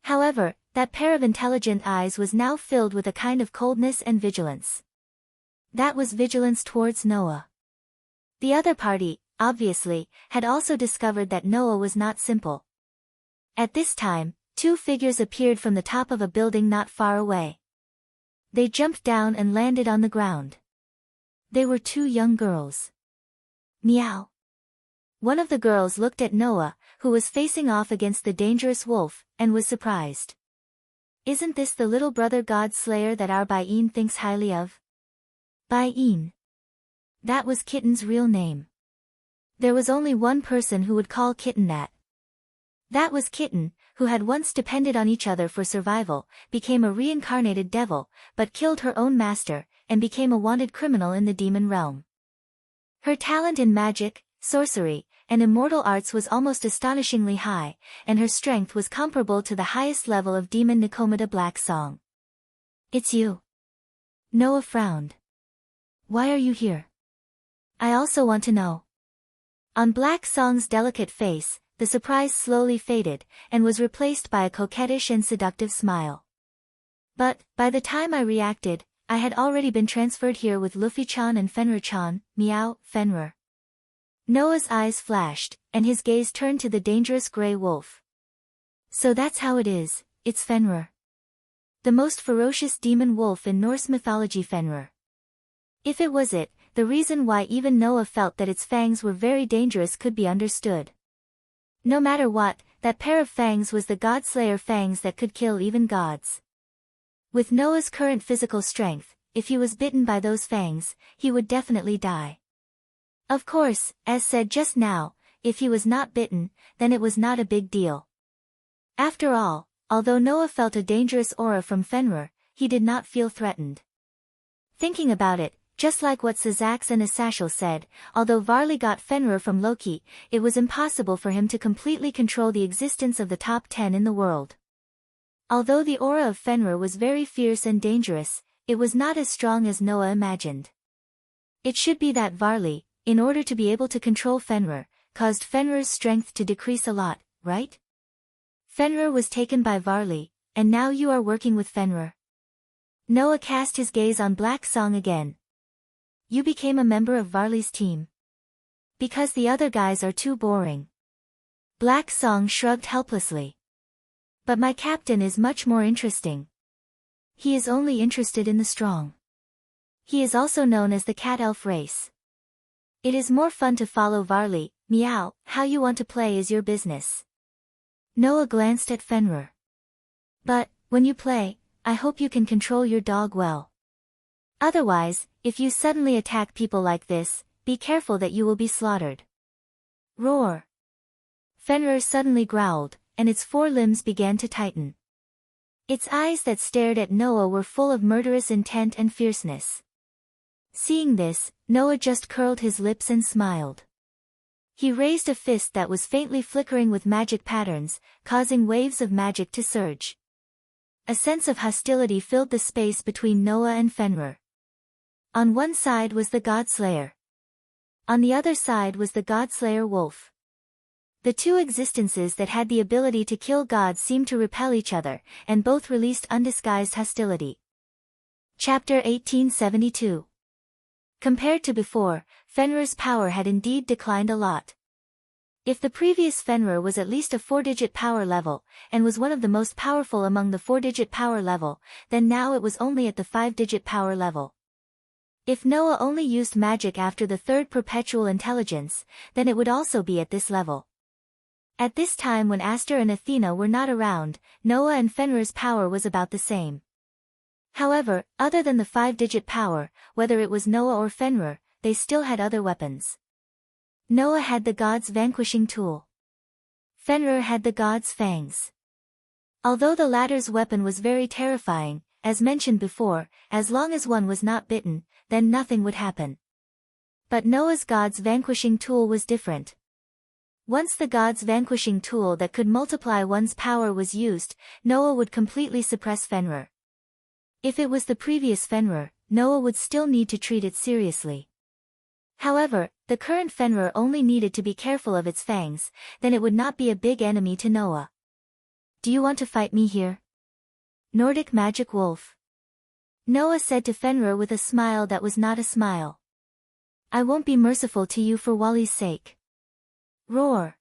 However, that pair of intelligent eyes was now filled with a kind of coldness and vigilance. That was vigilance towards Noah. The other party, obviously, had also discovered that Noah was not simple. At this time, two figures appeared from the top of a building not far away. They jumped down and landed on the ground. They were two young girls. Meow. One of the girls looked at Noah, who was facing off against the dangerous wolf, and was surprised. Isn't this the little brother god slayer that our Bain thinks highly of? Bain. That was Kitten's real name. There was only one person who would call Kitten that. That was Kitten, who had once depended on each other for survival, became a reincarnated devil, but killed her own master, and became a wanted criminal in the demon realm. Her talent in magic, sorcery, and immortal arts was almost astonishingly high, and her strength was comparable to the highest level of demon Nicomeda Black Song. It's you. Noah frowned. Why are you here? I also want to know. On Black Song's delicate face, the surprise slowly faded, and was replaced by a coquettish and seductive smile. But, by the time I reacted, I had already been transferred here with Luffy-chan and Fenrir-chan, meow, Fenrir. Noah's eyes flashed, and his gaze turned to the dangerous gray wolf. So that's how it is, it's Fenrir. The most ferocious demon wolf in Norse mythology, Fenrir. If it was it, the reason why even Noah felt that its fangs were very dangerous could be understood. No matter what, that pair of fangs was the Godslayer fangs that could kill even gods. With Noah's current physical strength, if he was bitten by those fangs, he would definitely die. Of course, as said just now, if he was not bitten, then it was not a big deal. After all, although Noah felt a dangerous aura from Fenrir, he did not feel threatened. Thinking about it, just like what Sazax and Asashel said, although Varley got Fenrir from Loki, it was impossible for him to completely control the existence of the top 10 in the world. Although the aura of Fenrir was very fierce and dangerous, it was not as strong as Noah imagined. It should be that Varley, in order to be able to control Fenrir, caused Fenrir's strength to decrease a lot, right? Fenrir was taken by Varley, and now you are working with Fenrir. Noah cast his gaze on Black Song again. You became a member of Varley's team. Because the other guys are too boring. Black Song shrugged helplessly. But my captain is much more interesting. He is only interested in the strong. He is also known as the cat elf race. It is more fun to follow Varley. Meow, how you want to play is your business. Noah glanced at Fenrir. But, when you play, I hope you can control your dog well. Otherwise, if you suddenly attack people like this, be careful that you will be slaughtered. Roar. Fenrir suddenly growled, and its four limbs began to tighten. Its eyes that stared at Noah were full of murderous intent and fierceness. Seeing this, Noah just curled his lips and smiled. He raised a fist that was faintly flickering with magic patterns, causing waves of magic to surge. A sense of hostility filled the space between Noah and Fenrir. On one side was the Godslayer. On the other side was the Godslayer wolf. The two existences that had the ability to kill gods seemed to repel each other, and both released undisguised hostility. Chapter 1872. Compared to before, Fenrir's power had indeed declined a lot. If the previous Fenrir was at least a 4-digit power level, and was one of the most powerful among the 4-digit power level, then now it was only at the 5-digit power level. If Noah only used magic after the third perpetual intelligence, then it would also be at this level. At this time when Aster and Athena were not around, Noah and Fenrir's power was about the same. However, other than the 5-digit power, whether it was Noah or Fenrir, they still had other weapons. Noah had the god's vanquishing tool. Fenrir had the god's fangs. Although the latter's weapon was very terrifying, as mentioned before, as long as one was not bitten, then nothing would happen. But Noah's god's vanquishing tool was different. Once the god's vanquishing tool that could multiply one's power was used, Noah would completely suppress Fenrir. If it was the previous Fenrir, Noah would still need to treat it seriously. However, the current Fenrir only needed to be careful of its fangs, then it would not be a big enemy to Noah. Do you want to fight me here? Nordic Magic Wolf. Noah said to Fenrir with a smile that was not a smile. I won't be merciful to you for Wally's sake. Roar.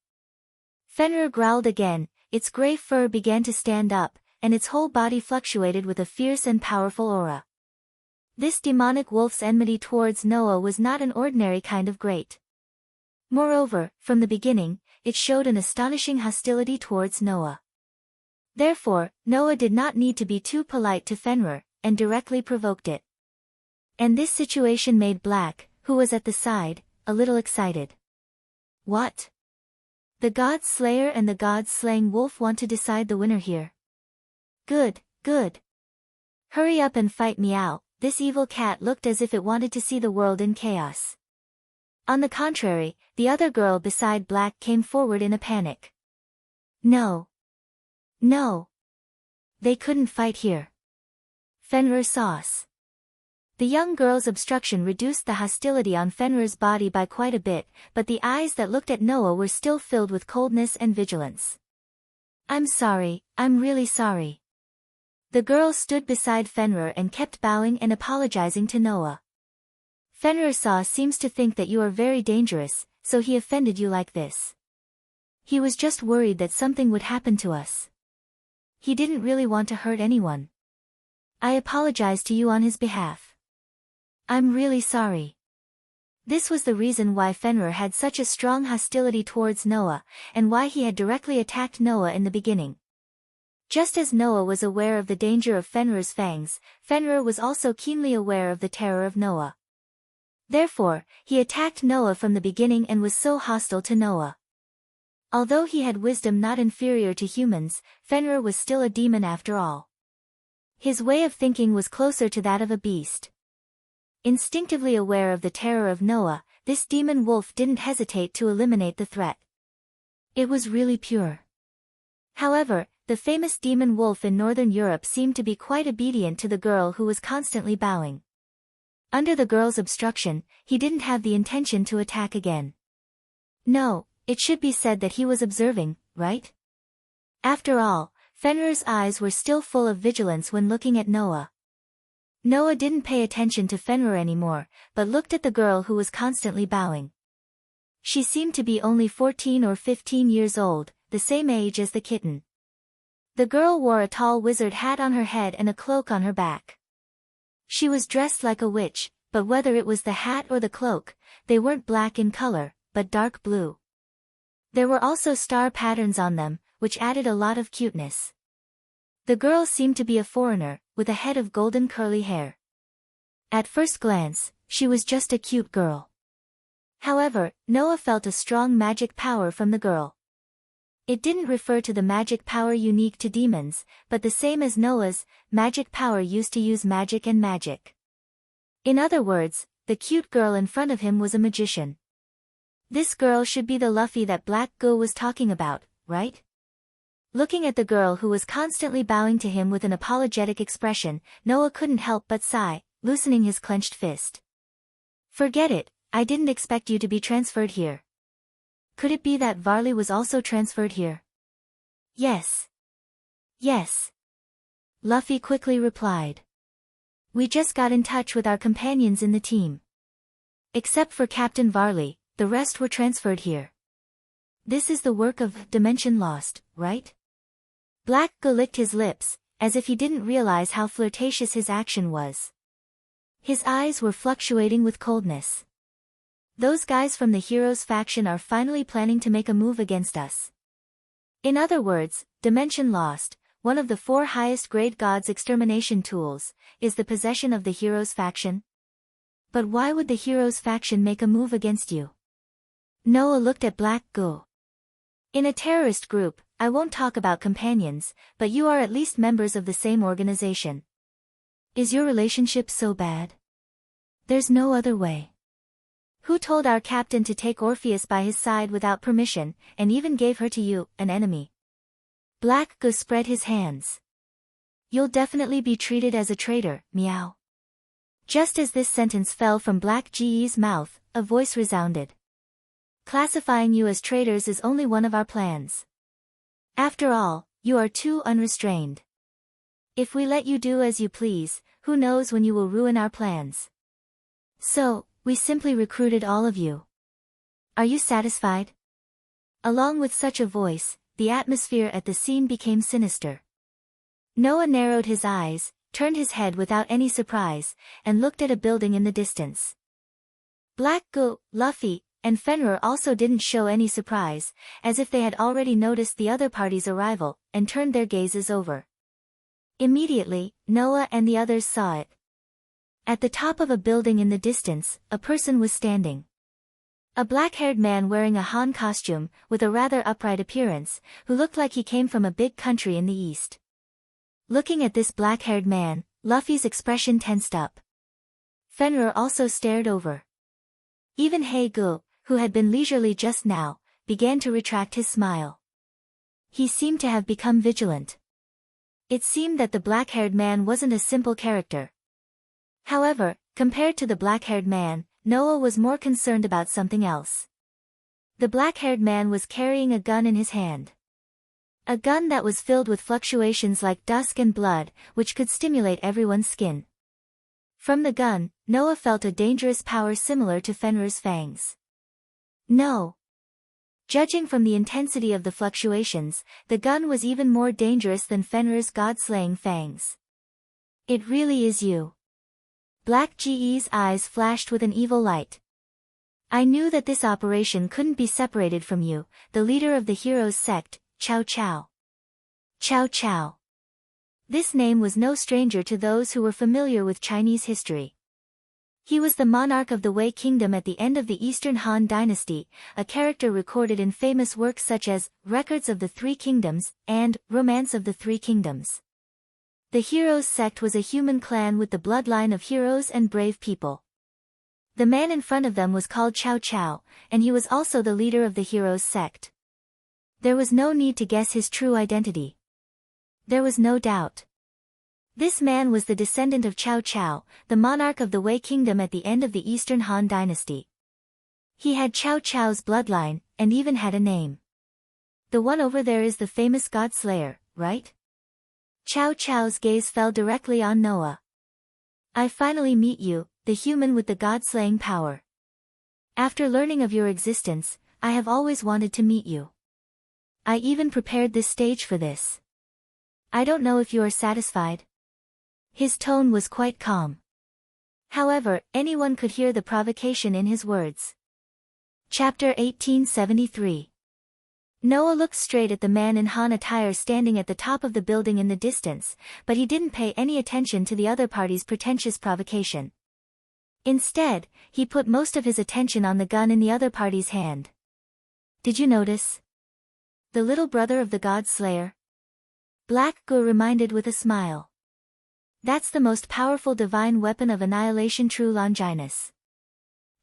Fenrir growled again, its grey fur began to stand up, and its whole body fluctuated with a fierce and powerful aura. This demonic wolf's enmity towards Noah was not an ordinary kind of great. Moreover, from the beginning, it showed an astonishing hostility towards Noah. Therefore, Noah did not need to be too polite to Fenrir, and directly provoked it. And this situation made Black, who was at the side, a little excited. What? The God's Slayer and the God's Slaying Wolf want to decide the winner here. Good, good. Hurry up and fight Meow. This evil cat looked as if it wanted to see the world in chaos. On the contrary, the other girl beside Black came forward in a panic. No. No. They couldn't fight here. Fenrir sauce. The young girl's obstruction reduced the hostility on Fenrir's body by quite a bit, but the eyes that looked at Noah were still filled with coldness and vigilance. I'm sorry, I'm really sorry. The girl stood beside Fenrir and kept bowing and apologizing to Noah. Fenrir seems to think that you are very dangerous, so he offended you like this. He was just worried that something would happen to us. He didn't really want to hurt anyone. I apologize to you on his behalf. I'm really sorry. This was the reason why Fenrir had such a strong hostility towards Noah, and why he had directly attacked Noah in the beginning. Just as Noah was aware of the danger of Fenrir's fangs, Fenrir was also keenly aware of the terror of Noah. Therefore, he attacked Noah from the beginning and was so hostile to Noah. Although he had wisdom not inferior to humans, Fenrir was still a demon after all. His way of thinking was closer to that of a beast. Instinctively aware of the terror of Noah, this demon wolf didn't hesitate to eliminate the threat. It was really pure. However, the famous demon wolf in Northern Europe seemed to be quite obedient to the girl who was constantly bowing. Under the girl's obstruction, he didn't have the intention to attack again. No, it should be said that he was observing, right? After all, Fenrir's eyes were still full of vigilance when looking at Noah. Noah didn't pay attention to Fenrir anymore, but looked at the girl who was constantly bowing. She seemed to be only 14 or 15 years old, the same age as the kitten. The girl wore a tall wizard hat on her head and a cloak on her back. She was dressed like a witch, but whether it was the hat or the cloak, they weren't black in color, but dark blue. There were also star patterns on them, which added a lot of cuteness. The girl seemed to be a foreigner, with a head of golden curly hair. At first glance, she was just a cute girl. However, Noah felt a strong magic power from the girl. It didn't refer to the magic power unique to demons, but the same as Noah's, magic power used to use magic and magic. In other words, the cute girl in front of him was a magician. This girl should be the Luffy that Black Goo was talking about, right? Looking at the girl who was constantly bowing to him with an apologetic expression, Noah couldn't help but sigh, loosening his clenched fist. Forget it, I didn't expect you to be transferred here. Could it be that Varley was also transferred here? Yes. Yes. Luffy quickly replied. We just got in touch with our companions in the team. Except for Captain Varley, the rest were transferred here. This is the work of Dimension Lost, right? Black Goo licked his lips, as if he didn't realize how flirtatious his action was. His eyes were fluctuating with coldness. Those guys from the Heroes faction are finally planning to make a move against us. In other words, Dimension Lost, one of the 4 highest grade gods' extermination tools, is the possession of the Heroes faction. But why would the Heroes faction make a move against you? Noah looked at Black Goo. In a terrorist group, I won't talk about companions, but you are at least members of the same organization. Is your relationship so bad? There's no other way. Who told our captain to take Orpheus by his side without permission, and even gave her to you, an enemy? Black Goo spread his hands. You'll definitely be treated as a traitor, meow. Just as this sentence fell from Black Gee's mouth, a voice resounded. Classifying you as traitors is only one of our plans. After all, you are too unrestrained. If we let you do as you please, who knows when you will ruin our plans. So, we simply recruited all of you. Are you satisfied? Along with such a voice, the atmosphere at the scene became sinister. Noah narrowed his eyes, turned his head without any surprise, and looked at a building in the distance. Black Goo, Luffy, and Fenrir also didn't show any surprise, as if they had already noticed the other party's arrival, and turned their gazes over. Immediately, Noah and the others saw it. At the top of a building in the distance, a person was standing. A black-haired man wearing a Han costume, with a rather upright appearance, who looked like he came from a big country in the east. Looking at this black-haired man, Luffy's expression tensed up. Fenrir also stared over. Even Goo, who had been leisurely just now, began to retract his smile. He seemed to have become vigilant. It seemed that the black-haired man wasn't a simple character. However, compared to the black-haired man, Noah was more concerned about something else. The black-haired man was carrying a gun in his hand. A gun that was filled with fluctuations like dusk and blood, which could stimulate everyone's skin. From the gun, Noah felt a dangerous power similar to Fenrir's fangs. No. Judging from the intensity of the fluctuations, the gun was even more dangerous than Fenrir's god-slaying fangs. It really is you. Black Gee's eyes flashed with an evil light. I knew that this operation couldn't be separated from you, the leader of the Heroes sect, Chow Chow. Chow Chow. This name was no stranger to those who were familiar with Chinese history. He was the monarch of the Wei Kingdom at the end of the Eastern Han Dynasty, a character recorded in famous works such as Records of the Three Kingdoms and Romance of the Three Kingdoms. The Heroes sect was a human clan with the bloodline of heroes and brave people. The man in front of them was called Cao Cao, and he was also the leader of the Heroes sect. There was no need to guess his true identity. There was no doubt. This man was the descendant of Cao Cao, the monarch of the Wei Kingdom at the end of the Eastern Han Dynasty. He had Cao Cao's bloodline, and even had a name. The one over there is the famous God Slayer, right? Cao Cao's gaze fell directly on Noah. I finally meet you, the human with the God-slaying power. After learning of your existence, I have always wanted to meet you. I even prepared this stage for this. I don't know if you are satisfied. His tone was quite calm. However, anyone could hear the provocation in his words. Chapter 1873. Noah looked straight at the man in Han attire standing at the top of the building in the distance, but he didn't pay any attention to the other party's pretentious provocation. Instead, he put most of his attention on the gun in the other party's hand. Did you notice? The little brother of the God Slayer? Black Gu reminded with a smile. That's the most powerful divine weapon of annihilation, True Longinus.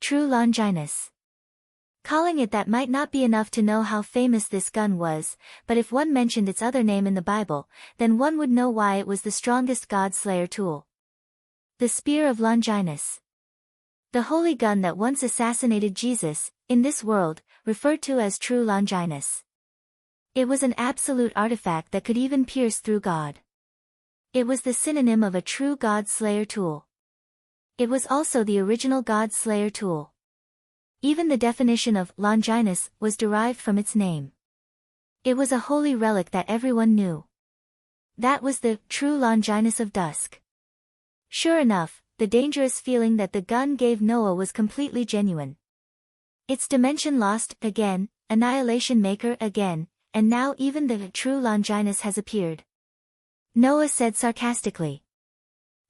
True Longinus. Calling it that might not be enough to know how famous this gun was, but if one mentioned its other name in the Bible, then one would know why it was the strongest God Slayer tool. The Spear of Longinus. The holy gun that once assassinated Jesus, in this world, referred to as True Longinus. It was an absolute artifact that could even pierce through God. It was the synonym of a true God Slayer tool. It was also the original God Slayer tool. Even the definition of Longinus was derived from its name. It was a holy relic that everyone knew. That was the true Longinus of dusk. Sure enough, the dangerous feeling that the gun gave Noah was completely genuine. Its dimension lost again, annihilation maker again, and now even the true Longinus has appeared. Noah said sarcastically.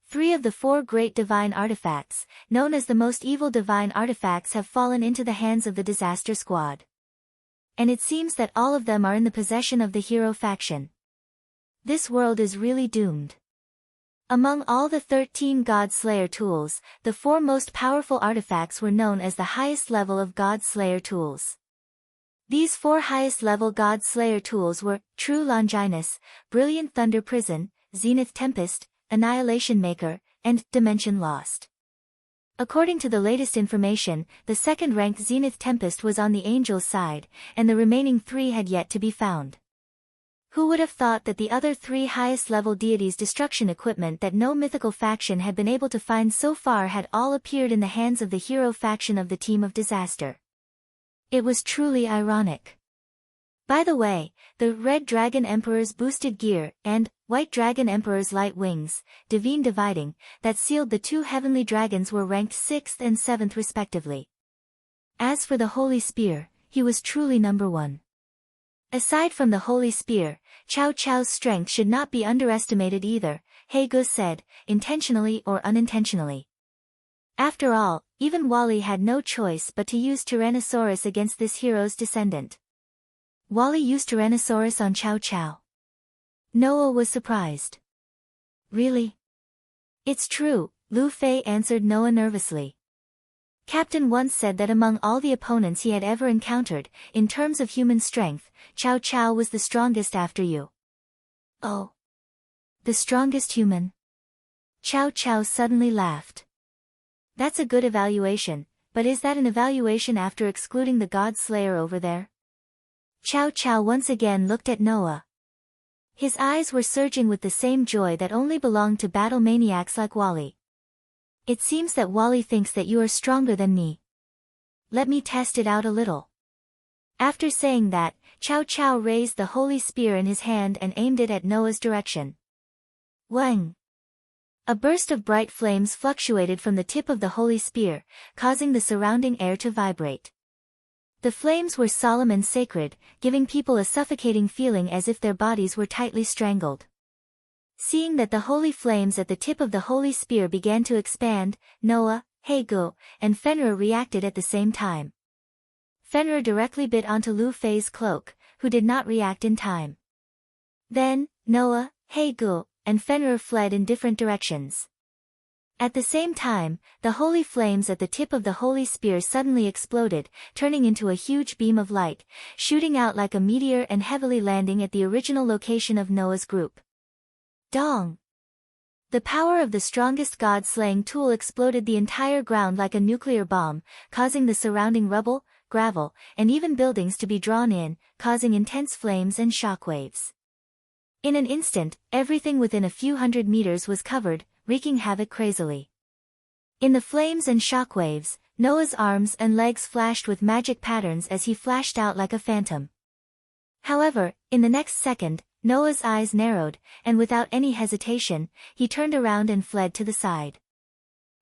3 of the 4 great divine artifacts, known as the most evil divine artifacts, have fallen into the hands of the disaster squad. And it seems that all of them are in the possession of the hero faction. This world is really doomed. Among all the 13 God Slayer tools, the 4 most powerful artifacts were known as the highest level of God Slayer tools. These 4 highest level God Slayer tools were True Longinus, Brilliant Thunder Prison, Zenith Tempest, Annihilation Maker, and Dimension Lost. According to the latest information, the second-ranked Zenith Tempest was on the Angel's side, and the remaining 3 had yet to be found. Who would have thought that the other 3 highest-level deities' destruction equipment that no mythical faction had been able to find so far had all appeared in the hands of the hero faction of the Team of Disaster? It was truly ironic. By the way, the Red Dragon Emperor's boosted gear and White Dragon Emperor's light wings, divine dividing, that sealed the 2 heavenly dragons were ranked 6th and 7th respectively. As for the Holy Spear, he was truly number 1. Aside from the Holy Spear, Cao Cao's strength should not be underestimated either, He Gu said, intentionally or unintentionally. After all, even Wally had no choice but to use Tyrannosaurus against this hero's descendant. Wally used Tyrannosaurus on Cao Cao. Noah was surprised. Really? It's true, Lu Fei answered Noah nervously. Captain once said that among all the opponents he had ever encountered, in terms of human strength, Cao Cao was the strongest after you. Oh. The strongest human? Cao Cao suddenly laughed. That's a good evaluation, but is that an evaluation after excluding the God Slayer over there? Cao Cao once again looked at Noah. His eyes were surging with the same joy that only belonged to battle maniacs like Wally. It seems that Wally thinks that you are stronger than me. Let me test it out a little. After saying that, Cao Cao raised the holy spear in his hand and aimed it at Noah's direction. Wang! A burst of bright flames fluctuated from the tip of the holy spear, causing the surrounding air to vibrate. The flames were solemn and sacred, giving people a suffocating feeling as if their bodies were tightly strangled. Seeing that the holy flames at the tip of the holy spear began to expand, Noah, Hagu, and Fenrir reacted at the same time. Fenrir directly bit onto Lu Fei's cloak, who did not react in time. Then, Noah, Hagu, and Fenrir fled in different directions. At the same time, the holy flames at the tip of the holy spear suddenly exploded, turning into a huge beam of light, shooting out like a meteor and heavily landing at the original location of Noah's group. Dong! The power of the strongest god-slaying tool exploded the entire ground like a nuclear bomb, causing the surrounding rubble, gravel, and even buildings to be drawn in, causing intense flames and shockwaves. In an instant, everything within a few hundred meters was covered, wreaking havoc crazily. In the flames and shockwaves, Noah's arms and legs flashed with magic patterns as he flashed out like a phantom. However, in the next second, Noah's eyes narrowed, and without any hesitation, he turned around and fled to the side.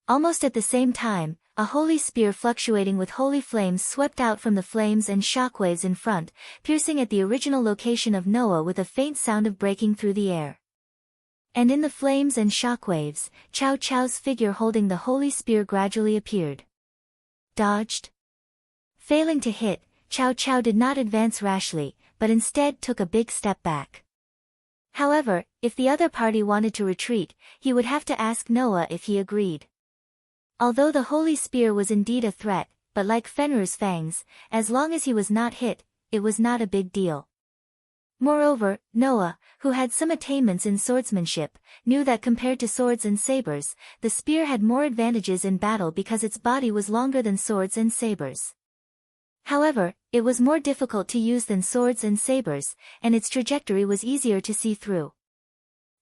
Almost at the same time, a holy spear fluctuating with holy flames swept out from the flames and shockwaves in front, piercing at the original location of Noah with a faint sound of breaking through the air. And in the flames and shockwaves, Chow Chow's figure holding the holy spear gradually appeared. Dodged? Failing to hit, Chow Chow did not advance rashly, but instead took a big step back. However, if the other party wanted to retreat, he would have to ask Noah if he agreed. Although the holy spear was indeed a threat, but like Fenrir's fangs, as long as he was not hit, it was not a big deal. Moreover, Noah, who had some attainments in swordsmanship, knew that compared to swords and sabers, the spear had more advantages in battle because its body was longer than swords and sabers. However, it was more difficult to use than swords and sabers, and its trajectory was easier to see through.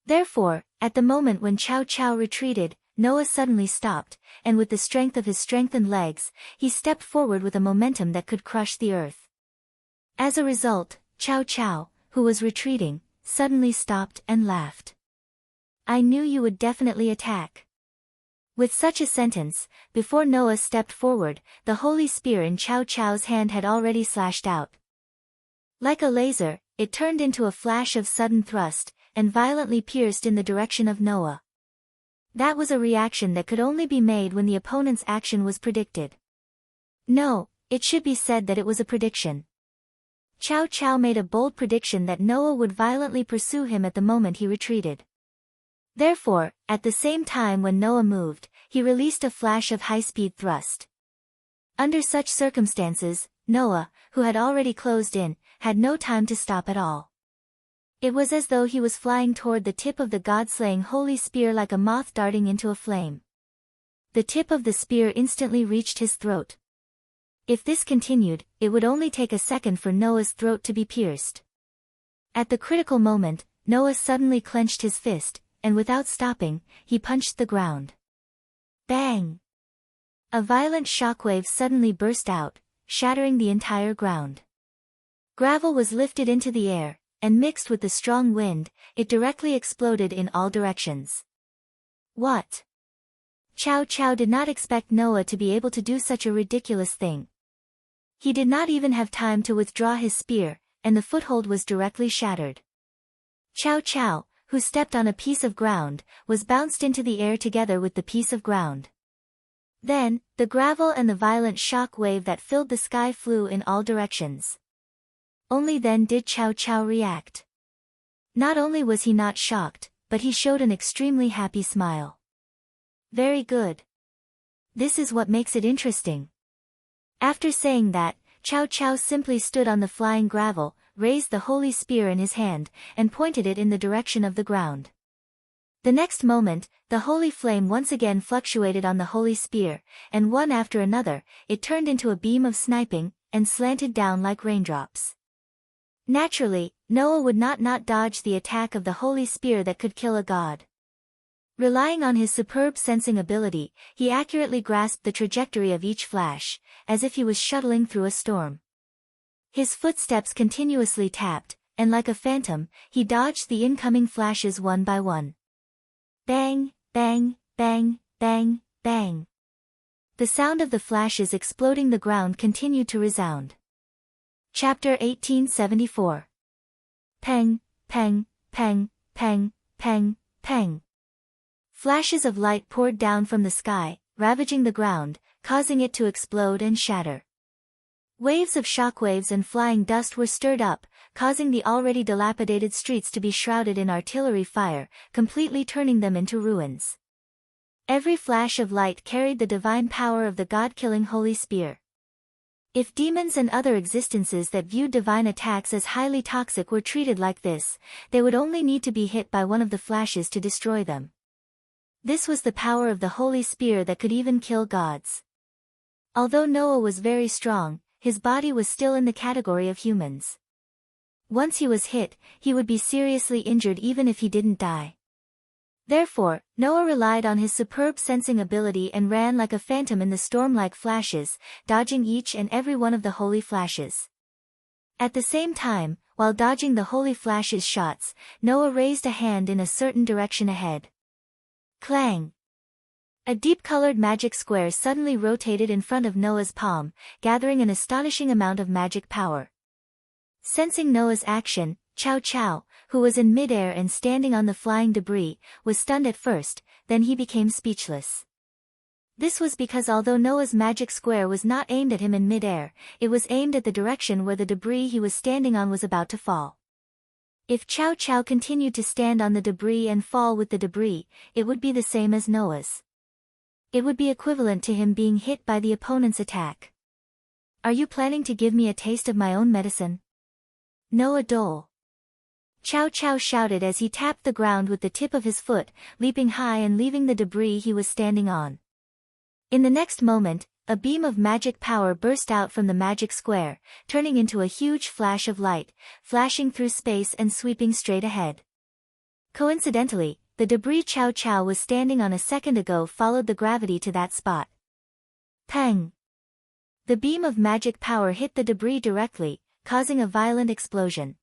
Therefore, at the moment when Chow Chow retreated, Noah suddenly stopped, and with the strength of his strengthened legs, he stepped forward with a momentum that could crush the earth. As a result, Chow Chow, who was retreating, suddenly stopped and laughed. "I knew you would definitely attack." With such a sentence, before Noah stepped forward, the holy spear in Chow Chow's hand had already slashed out. Like a laser, it turned into a flash of sudden thrust, and violently pierced in the direction of Noah. That was a reaction that could only be made when the opponent's action was predicted. No, it should be said that it was a prediction. Chow Chow made a bold prediction that Noah would violently pursue him at the moment he retreated. Therefore, at the same time when Noah moved, he released a flash of high-speed thrust. Under such circumstances, Noah, who had already closed in, had no time to stop at all. It was as though he was flying toward the tip of the god-slaying holy spear like a moth darting into a flame. The tip of the spear instantly reached his throat. If this continued, it would only take a second for Noah's throat to be pierced. At the critical moment, Noah suddenly clenched his fist, and without stopping, he punched the ground. Bang! A violent shockwave suddenly burst out, shattering the entire ground. Gravel was lifted into the air, and mixed with the strong wind, it directly exploded in all directions. What? Chow Chow did not expect Noah to be able to do such a ridiculous thing. He did not even have time to withdraw his spear, and the foothold was directly shattered. Chow Chow, who stepped on a piece of ground, was bounced into the air together with the piece of ground. Then, the gravel and the violent shock wave that filled the sky flew in all directions. Only then did Chow Chow react. Not only was he not shocked, but he showed an extremely happy smile. Very good. This is what makes it interesting. After saying that, Chow Chow simply stood on the flying gravel, raised the holy spear in his hand, and pointed it in the direction of the ground. The next moment, the holy flame once again fluctuated on the holy spear, and one after another, it turned into a beam of sniping, and slanted down like raindrops. Naturally, Noah would not dodge the attack of the holy spear that could kill a god. Relying on his superb sensing ability, he accurately grasped the trajectory of each flash, as if he was shuttling through a storm. His footsteps continuously tapped, and like a phantom, he dodged the incoming flashes one by one. Bang, bang, bang, bang, bang. The sound of the flashes exploding the ground continued to resound. Chapter 1874. Peng, peng, peng, peng, peng, Pang! Flashes of light poured down from the sky, ravaging the ground, causing it to explode and shatter. Waves of shockwaves and flying dust were stirred up, causing the already dilapidated streets to be shrouded in artillery fire, completely turning them into ruins. Every flash of light carried the divine power of the God-killing holy spear. If demons and other existences that viewed divine attacks as highly toxic were treated like this, they would only need to be hit by one of the flashes to destroy them. This was the power of the holy spear that could even kill gods. Although Noah was very strong, his body was still in the category of humans. Once he was hit, he would be seriously injured even if he didn't die. Therefore, Noah relied on his superb sensing ability and ran like a phantom in the storm like flashes, dodging each and every one of the holy flashes. At the same time, while dodging the holy flashes' shots, Noah raised a hand in a certain direction ahead. Clang! A deep-colored magic square suddenly rotated in front of Noah's palm, gathering an astonishing amount of magic power. Sensing Noah's action, Chow Chow, who was in midair and standing on the flying debris, was stunned at first, then he became speechless. This was because although Noah's magic square was not aimed at him in midair, it was aimed at the direction where the debris he was standing on was about to fall. If Chow Chow continued to stand on the debris and fall with the debris, it would be the same as Noah's. It would be equivalent to him being hit by the opponent's attack. Are you planning to give me a taste of my own medicine? Noah Dole. Chow Chow shouted as he tapped the ground with the tip of his foot, leaping high and leaving the debris he was standing on. In the next moment, a beam of magic power burst out from the magic square, turning into a huge flash of light, flashing through space and sweeping straight ahead. Coincidentally, the debris Chow Chow was standing on a second ago followed the gravity to that spot. Pang! The beam of magic power hit the debris directly, causing a violent explosion.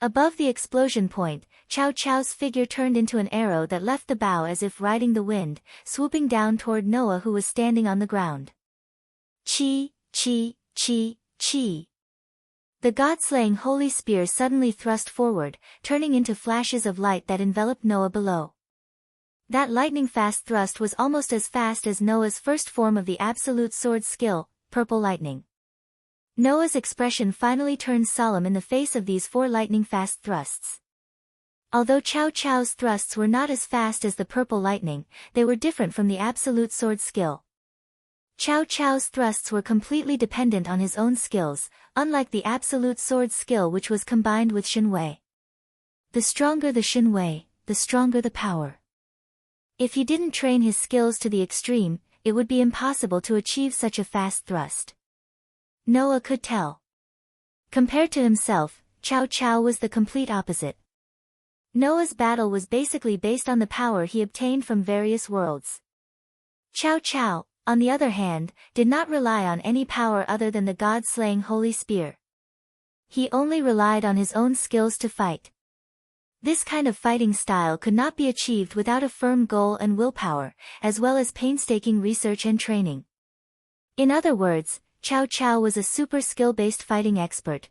Above the explosion point, Chow Chow's figure turned into an arrow that left the bow as if riding the wind, swooping down toward Noah who was standing on the ground. Chi, chi, chi, chi. The god-slaying holy spear suddenly thrust forward, turning into flashes of light that enveloped Noah below. That lightning-fast thrust was almost as fast as Noah's first form of the absolute sword skill, purple lightning. Noah's expression finally turned solemn in the face of these 4 lightning-fast thrusts. Although Chow Chow's thrusts were not as fast as the purple lightning, they were different from the absolute sword skill. Chow Chow's thrusts were completely dependent on his own skills, unlike the absolute sword skill which was combined with Shin Wei. The stronger the Shin Wei, the stronger the power. If he didn't train his skills to the extreme, it would be impossible to achieve such a fast thrust. Noah could tell. Compared to himself, Chow Chow was the complete opposite. Noah's battle was basically based on the power he obtained from various worlds. Chow Chow, on the other hand, did not rely on any power other than the god-slaying holy spear. He only relied on his own skills to fight. This kind of fighting style could not be achieved without a firm goal and willpower, as well as painstaking research and training. In other words, Chow Chow was a super skill-based fighting expert.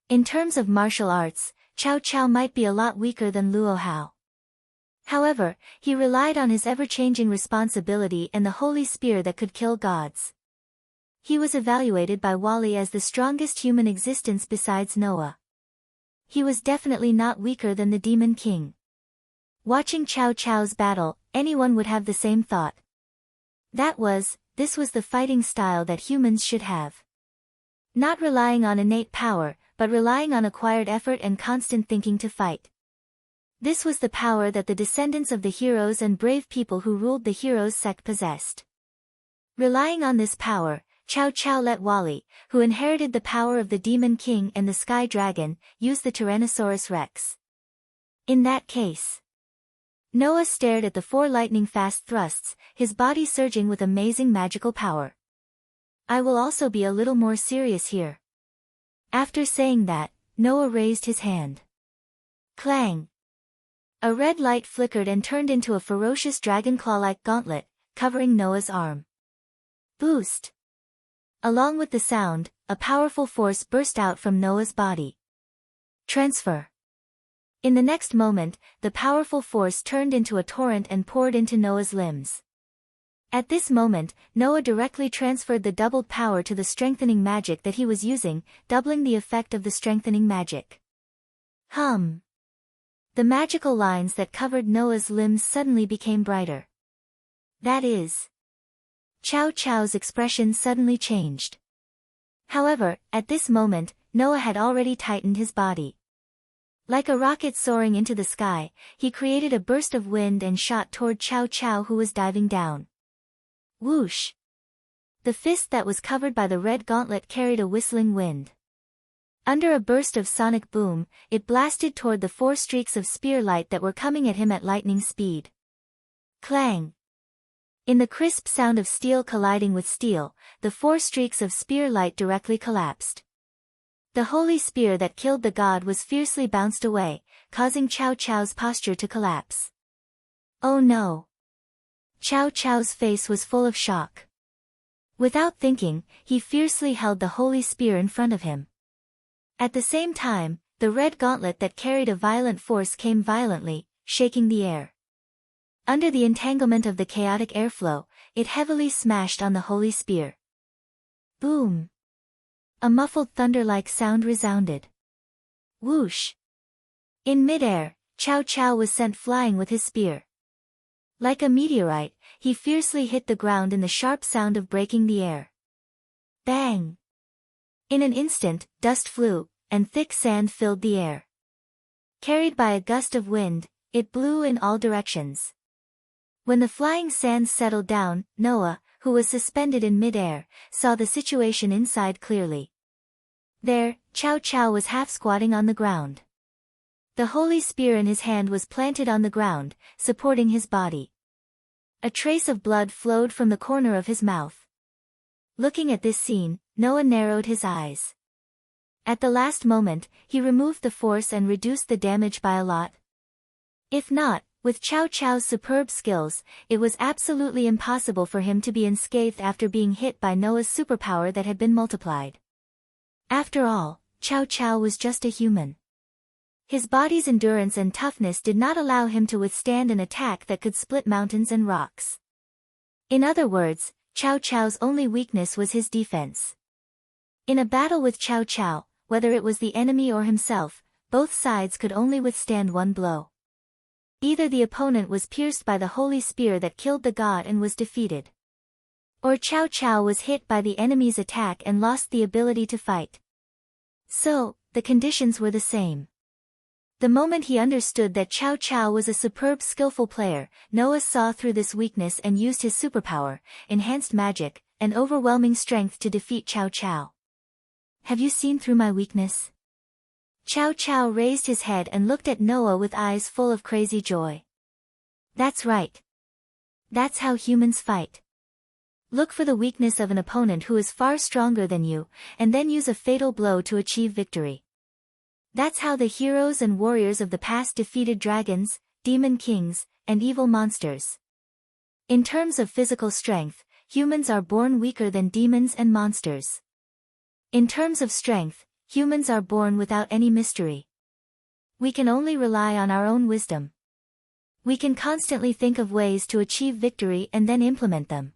In terms of martial arts, Chow Chow might be a lot weaker than Luo Hao. However, he relied on his ever-changing responsibility and the holy spear that could kill gods. He was evaluated by Wally as the strongest human existence besides Noah. He was definitely not weaker than the Demon King. Watching Chow Chow's battle, anyone would have the same thought. This was the fighting style that humans should have. Not relying on innate power, but relying on acquired effort and constant thinking to fight. This was the power that the descendants of the heroes and brave people who ruled the heroes sect possessed. Relying on this power, Chow Chow let Wally, who inherited the power of the Demon King and the Sky Dragon, use the Tyrannosaurus Rex. In that case, Noah stared at the 4 lightning-fast thrusts, his body surging with amazing magical power. I will also be a little more serious here. After saying that, Noah raised his hand. Clang! A red light flickered and turned into a ferocious dragon claw-like gauntlet, covering Noah's arm. Boost! Along with the sound, a powerful force burst out from Noah's body. Transfer! In the next moment, the powerful force turned into a torrent and poured into Noah's limbs. At this moment, Noah directly transferred the doubled power to the strengthening magic that he was using, doubling the effect of the strengthening magic. The magical lines that covered Noah's limbs suddenly became brighter. That is, Chow Chow's expression suddenly changed. However, at this moment, Noah had already tightened his body. Like a rocket soaring into the sky, he created a burst of wind and shot toward Chow Chow, who was diving down. Whoosh! The fist that was covered by the red gauntlet carried a whistling wind. Under a burst of sonic boom, it blasted toward the 4 streaks of spear light that were coming at him at lightning speed. Clang! In the crisp sound of steel colliding with steel, the 4 streaks of spear light directly collapsed. The holy spear that killed the god was fiercely bounced away, causing Chow Chow's posture to collapse. Oh no! Chow Chow's face was full of shock. Without thinking, he fiercely held the holy spear in front of him. At the same time, the red gauntlet that carried a violent force came violently, shaking the air. Under the entanglement of the chaotic airflow, it heavily smashed on the holy spear. Boom! A muffled thunder-like sound resounded. Whoosh! In midair, Chow Chow was sent flying with his spear. Like a meteorite, he fiercely hit the ground in the sharp sound of breaking the air. Bang! In an instant, dust flew, and thick sand filled the air. Carried by a gust of wind, it blew in all directions. When the flying sands settled down, Noah, who was suspended in mid-air, saw the situation inside clearly. There, Chow Chow was half squatting on the ground. The holy spear in his hand was planted on the ground, supporting his body. A trace of blood flowed from the corner of his mouth. Looking at this scene, Noah narrowed his eyes. At the last moment, he removed the force and reduced the damage by a lot. If not, with Chow Chow's superb skills, it was absolutely impossible for him to be unscathed after being hit by Noah's superpower that had been multiplied. After all, Chow Chow was just a human. His body's endurance and toughness did not allow him to withstand an attack that could split mountains and rocks. In other words, Chow Chow's only weakness was his defense. In a battle with Chow Chow, whether it was the enemy or himself, both sides could only withstand one blow. Either the opponent was pierced by the holy spear that killed the god and was defeated, or Chow Chow was hit by the enemy's attack and lost the ability to fight. So, the conditions were the same. The moment he understood that Chow Chow was a superb skillful player, Noah saw through this weakness and used his superpower, enhanced magic, and overwhelming strength to defeat Chow Chow. Have you seen through my weakness? Chow Chow raised his head and looked at Noah with eyes full of crazy joy. That's right. That's how humans fight. Look for the weakness of an opponent who is far stronger than you, and then use a fatal blow to achieve victory. That's how the heroes and warriors of the past defeated dragons, demon kings, and evil monsters. In terms of physical strength, humans are born weaker than demons and monsters. In terms of strength, humans are born without any mystery. We can only rely on our own wisdom. We can constantly think of ways to achieve victory and then implement them.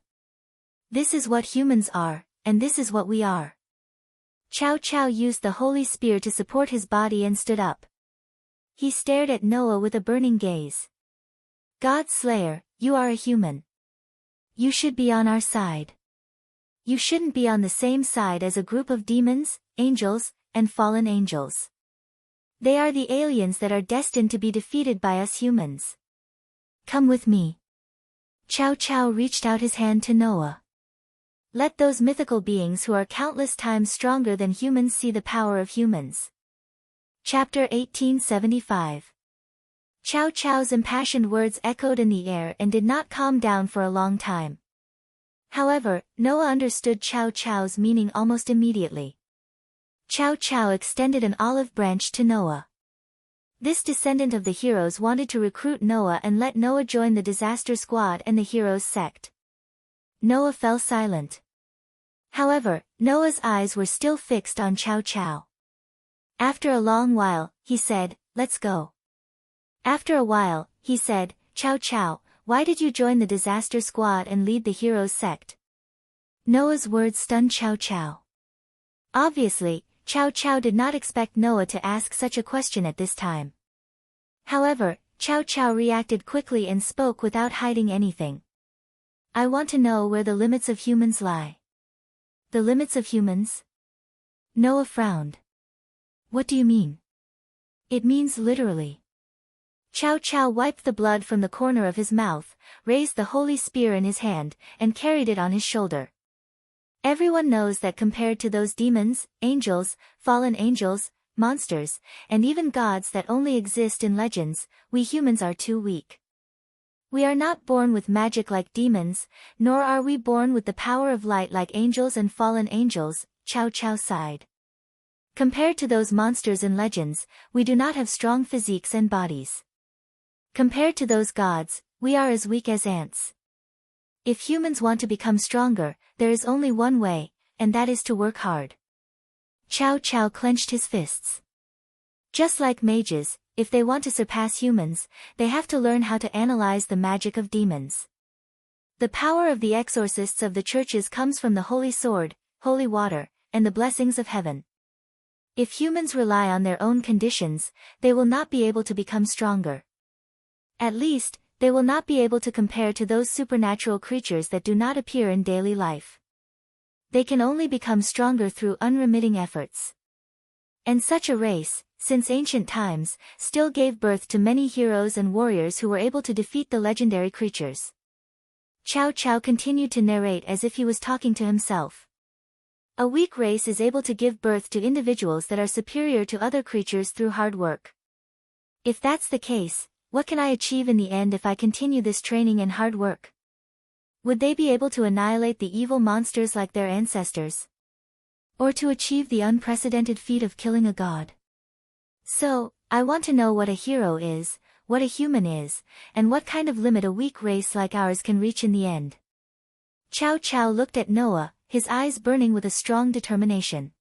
This is what humans are, and this is what we are. Chow Chow used the holy spear to support his body and stood up. He stared at Noah with a burning gaze. God Slayer, you are a human. You should be on our side. You shouldn't be on the same side as a group of demons, angels, and fallen angels. They are the aliens that are destined to be defeated by us humans. Come with me. Chow Chow reached out his hand to Noah. Let those mythical beings who are countless times stronger than humans see the power of humans. Chapter 1875. Chow Chow's impassioned words echoed in the air and did not calm down for a long time. However, Noah understood Chow Chow's meaning almost immediately. Chow Chow extended an olive branch to Noah. This descendant of the heroes wanted to recruit Noah and let Noah join the disaster squad and the heroes sect. Noah fell silent. However, Noah's eyes were still fixed on Chow Chow. After a long while, he said, "Let's go." After a while, he said, "Chow Chow, why did you join the disaster squad and lead the heroes sect?" Noah's words stunned Chow Chow. Obviously, Chow Chow did not expect Noah to ask such a question at this time. However, Chow Chow reacted quickly and spoke without hiding anything. "I want to know where the limits of humans lie." "The limits of humans?" Noah frowned. "What do you mean?" "It means literally." Chow Chow wiped the blood from the corner of his mouth, raised the holy spear in his hand, and carried it on his shoulder. "Everyone knows that compared to those demons, angels, fallen angels, monsters, and even gods that only exist in legends, we humans are too weak. We are not born with magic like demons, nor are we born with the power of light like angels and fallen angels." Chow Chow sighed. "Compared to those monsters in legends, we do not have strong physiques and bodies. Compared to those gods, we are as weak as ants. If humans want to become stronger, there is only one way, and that is to work hard." Chow Chow clenched his fists. Just like mages, if they want to surpass humans, they have to learn how to analyze the magic of demons. The power of the exorcists of the churches comes from the holy sword, holy water, and the blessings of heaven. If humans rely on their own conditions, they will not be able to become stronger. At least, they will not be able to compare to those supernatural creatures that do not appear in daily life. They can only become stronger through unremitting efforts. And such a race, since ancient times, still gave birth to many heroes and warriors who were able to defeat the legendary creatures. Chow Chow continued to narrate as if he was talking to himself. A weak race is able to give birth to individuals that are superior to other creatures through hard work. If that's the case, what can I achieve in the end if I continue this training and hard work? Would they be able to annihilate the evil monsters like their ancestors? Or to achieve the unprecedented feat of killing a god? So, I want to know what a hero is, what a human is, and what kind of limit a weak race like ours can reach in the end." Chow Chow looked at Noah, his eyes burning with a strong determination.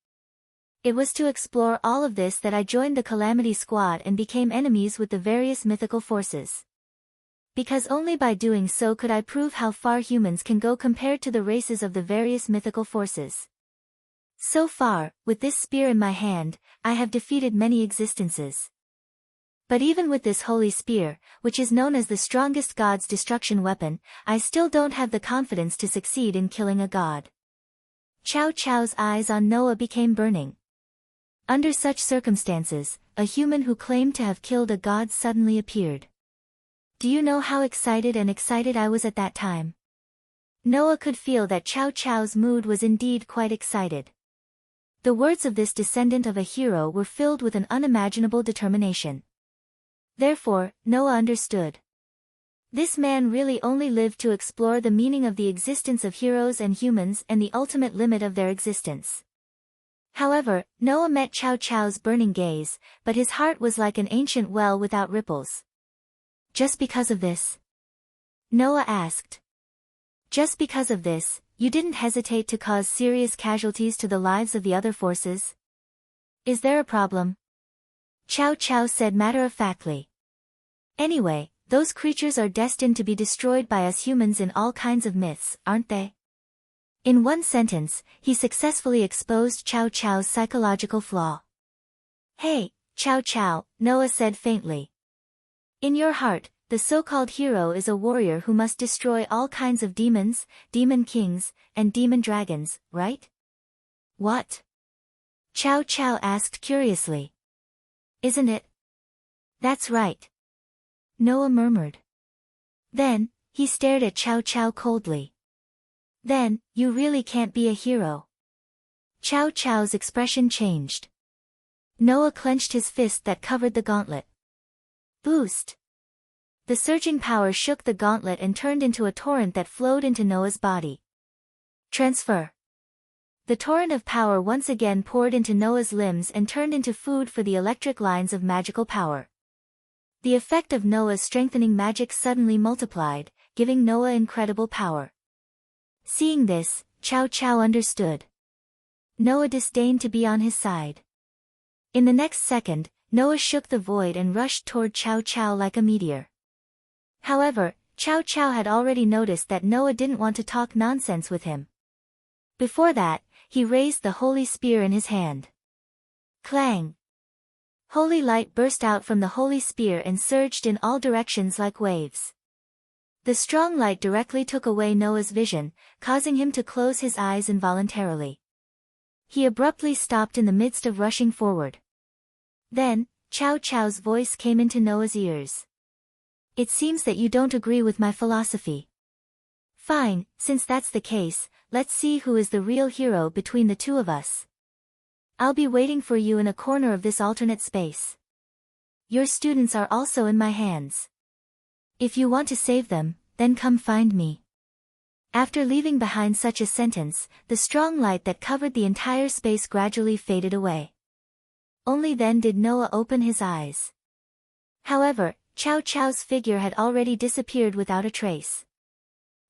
"It was to explore all of this that I joined the Calamity Squad and became enemies with the various mythical forces. Because only by doing so could I prove how far humans can go compared to the races of the various mythical forces. So far, with this spear in my hand, I have defeated many existences. But even with this holy spear, which is known as the strongest god's destruction weapon, I still don't have the confidence to succeed in killing a god." Chow Chow's eyes on Noah became burning. Under such circumstances, a human who claimed to have killed a god suddenly appeared. Do you know how excited I was at that time? Noah could feel that Chow Chow's mood was indeed quite excited. The words of this descendant of a hero were filled with an unimaginable determination. Therefore, Noah understood. This man really only lived to explore the meaning of the existence of heroes and humans and the ultimate limit of their existence. However, Noah met Chow Chow's burning gaze, but his heart was like an ancient well without ripples. "Just because of this?" Noah asked. "Just because of this, you didn't hesitate to cause serious casualties to the lives of the other forces? Is there a problem?" Chow Chow said matter-of-factly. "Anyway, those creatures are destined to be destroyed by us humans in all kinds of myths, aren't they?" In one sentence, he successfully exposed Chow Chow's psychological flaw. "Hey, Chow Chow," Noah said faintly. "In your heart, the so-called hero is a warrior who must destroy all kinds of demons, demon kings, and demon dragons, right?" "What?" Chow Chow asked curiously. "Isn't it?" "That's right," Noah murmured. Then, he stared at Chow Chow coldly. "Then, you really can't be a hero." Chow Chow's expression changed. Noah clenched his fist that covered the gauntlet. Boost! The surging power shook the gauntlet and turned into a torrent that flowed into Noah's body. Transfer. The torrent of power once again poured into Noah's limbs and turned into food for the electric lines of magical power. The effect of Noah's strengthening magic suddenly multiplied, giving Noah incredible power. Seeing this, Chow Chow understood. Noah disdained to be on his side. In the next second, Noah shook the void and rushed toward Chow Chow like a meteor. However, Chow Chow had already noticed that Noah didn't want to talk nonsense with him. Before that, he raised the holy spear in his hand. Clang! Holy light burst out from the holy spear and surged in all directions like waves. The strong light directly took away Noah's vision, causing him to close his eyes involuntarily. He abruptly stopped in the midst of rushing forward. Then, Chow Chow's voice came into Noah's ears. It seems that you don't agree with my philosophy. Fine, since that's the case, let's see who is the real hero between the two of us. I'll be waiting for you in a corner of this alternate space. Your students are also in my hands. If you want to save them, then come find me. After leaving behind such a sentence, the strong light that covered the entire space gradually faded away. Only then did Noah open his eyes. However, Chow Chow's figure had already disappeared without a trace.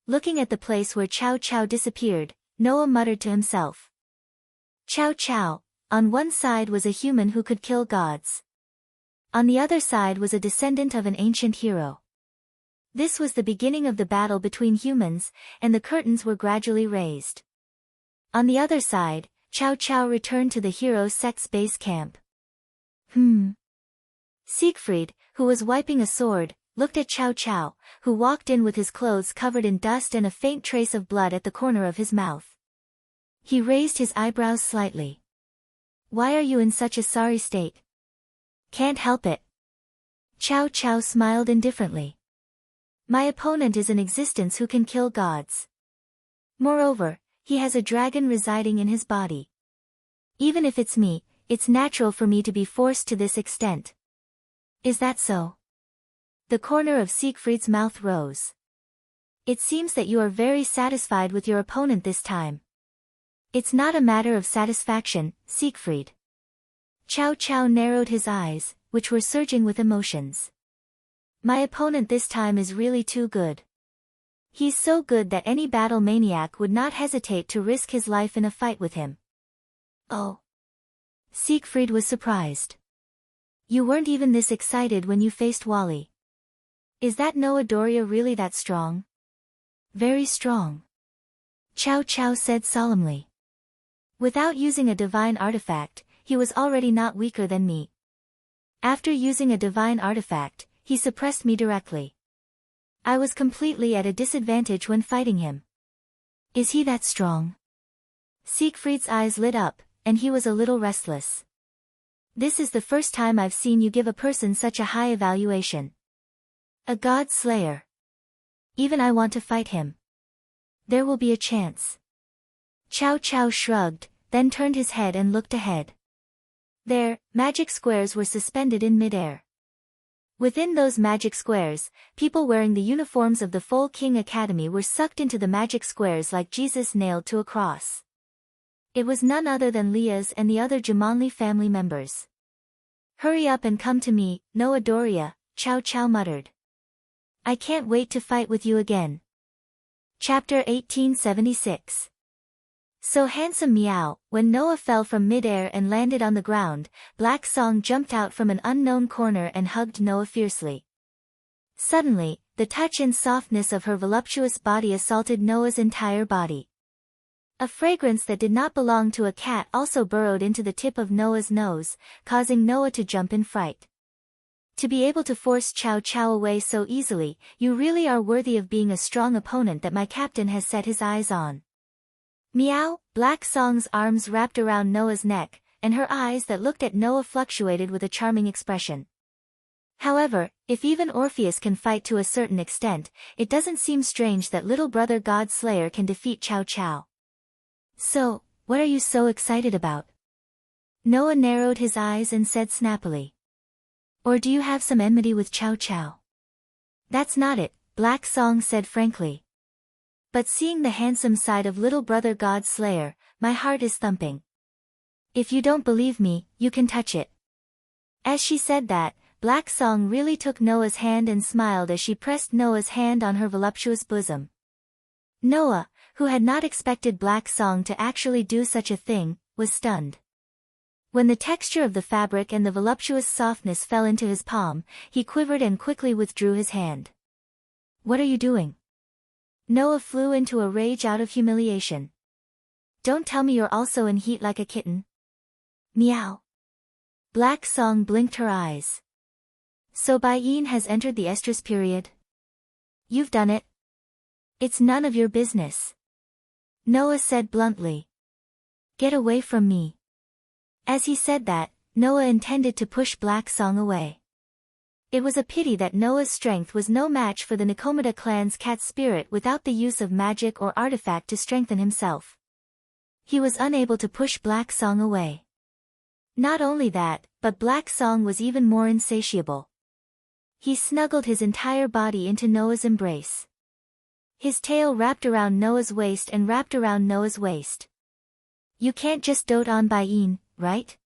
Looking at the place where Chow Chow disappeared, Noah muttered to himself. Chow Chow, on one side was a human who could kill gods. On the other side was a descendant of an ancient hero. This was the beginning of the battle between humans, and the curtains were gradually raised. On the other side, Chow Chow returned to the hero sect's base camp. Siegfried, who was wiping a sword, looked at Chow Chow, who walked in with his clothes covered in dust and a faint trace of blood at the corner of his mouth. He raised his eyebrows slightly. Why are you in such a sorry state? Can't help it. Chow Chow smiled indifferently. My opponent is an existence who can kill gods. Moreover, he has a dragon residing in his body. Even if it's me, it's natural for me to be forced to this extent. Is that so? The corner of Siegfried's mouth rose. It seems that you are very satisfied with your opponent this time. It's not a matter of satisfaction, Siegfried. Chow Chow narrowed his eyes, which were surging with emotions. My opponent this time is really too good. He's so good that any battle maniac would not hesitate to risk his life in a fight with him. Oh. Siegfried was surprised. You weren't even this excited when you faced Wally. Is that Noah Doria really that strong? Very strong. Chow Chow said solemnly. Without using a divine artifact, he was already not weaker than me. After using a divine artifact, he suppressed me directly. I was completely at a disadvantage when fighting him. Is he that strong? Siegfried's eyes lit up, and he was a little restless. This is the first time I've seen you give a person such a high evaluation. A god slayer. Even I want to fight him. There will be a chance. Chow Chow shrugged, then turned his head and looked ahead. There, magic squares were suspended in midair. Within those magic squares, people wearing the uniforms of the Full King Academy were sucked into the magic squares like Jesus nailed to a cross. It was none other than Leah's and the other Jumanli family members. Hurry up and come to me, Noah Doria, Chow Chow muttered. I can't wait to fight with you again. Chapter 1876. So handsome meow, when Noah fell from midair and landed on the ground, Black Song jumped out from an unknown corner and hugged Noah fiercely. Suddenly, the touch and softness of her voluptuous body assaulted Noah's entire body. A fragrance that did not belong to a cat also burrowed into the tip of Noah's nose, causing Noah to jump in fright. To be able to force Chow Chow away so easily, you really are worthy of being a strong opponent that my captain has set his eyes on. Meow, Black Song's arms wrapped around Noah's neck, and her eyes that looked at Noah fluctuated with a charming expression. However, if even Orpheus can fight to a certain extent, it doesn't seem strange that little brother God Slayer can defeat Chow Chow. So, what are you so excited about? Noah narrowed his eyes and said snappily. Or do you have some enmity with Chow Chow? That's not it, Black Song said frankly. But seeing the handsome side of little brother God Slayer, my heart is thumping. If you don't believe me, you can touch it. As she said that, Black Song really took Noah's hand and smiled as she pressed Noah's hand on her voluptuous bosom. Noah, who had not expected Black Song to actually do such a thing, was stunned. When the texture of the fabric and the voluptuous softness fell into his palm, he quivered and quickly withdrew his hand. "What are you doing?" Noah flew into a rage out of humiliation. "Don't tell me you're also in heat like a kitten." Meow. Black Song blinked her eyes. "So Bayin has entered the estrus period? You've done it. It's none of your business." Noah said bluntly. "Get away from me." As he said that, Noah intended to push Black Song away. It was a pity that Noah's strength was no match for the Nikomata clan's cat spirit without the use of magic or artifact to strengthen himself. He was unable to push Black Song away. Not only that, but Black Song was even more insatiable. He snuggled his entire body into Noah's embrace. His tail wrapped around Noah's waist and wrapped around Noah's waist. "You can't just dote on Bayin, right?"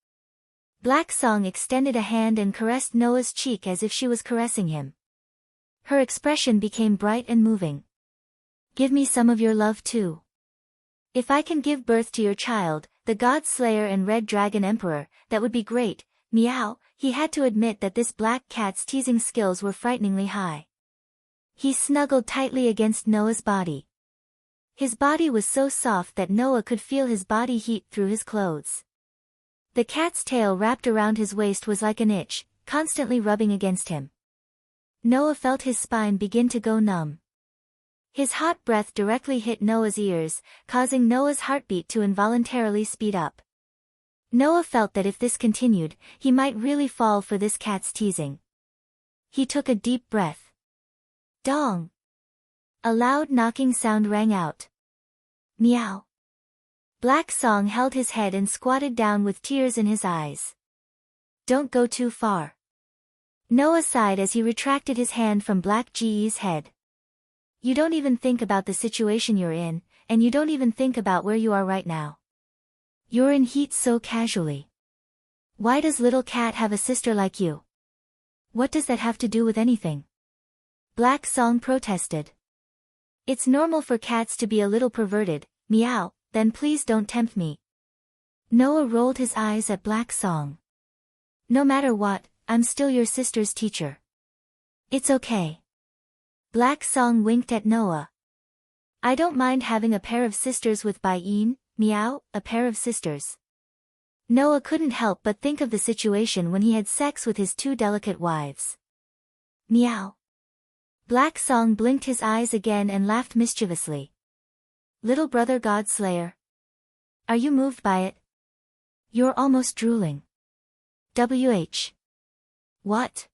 Black Song extended a hand and caressed Noah's cheek as if she was caressing him. Her expression became bright and moving. "Give me some of your love too. If I can give birth to your child, the God Slayer and Red Dragon Emperor, that would be great." Meow. He had to admit that this black cat's teasing skills were frighteningly high. He snuggled tightly against Noah's body. His body was so soft that Noah could feel his body heat through his clothes. The cat's tail wrapped around his waist was like an itch, constantly rubbing against him. Noah felt his spine begin to go numb. His hot breath directly hit Noah's ears, causing Noah's heartbeat to involuntarily speed up. Noah felt that if this continued, he might really fall for this cat's teasing. He took a deep breath. Dong! A loud knocking sound rang out. Meow. Black Song held his head and squatted down with tears in his eyes. "Don't go too far." Noah sighed as he retracted his hand from Black Ge's head. "You don't even think about the situation you're in, and you don't even think about where you are right now. You're in heat so casually. Why does little cat have a sister like you? What does that have to do with anything?" Black Song protested. "It's normal for cats to be a little perverted." Meow. "Then please don't tempt me." Noah rolled his eyes at Black Song. "No matter what, I'm still your sister's teacher. It's okay." Black Song winked at Noah. "I don't mind having a pair of sisters with Bayin." Meow. A pair of sisters. Noah couldn't help but think of the situation when he had sex with his two delicate wives. Meow. Black Song blinked his eyes again and laughed mischievously. "Little brother God Slayer. Are you moved by it? You're almost drooling." What?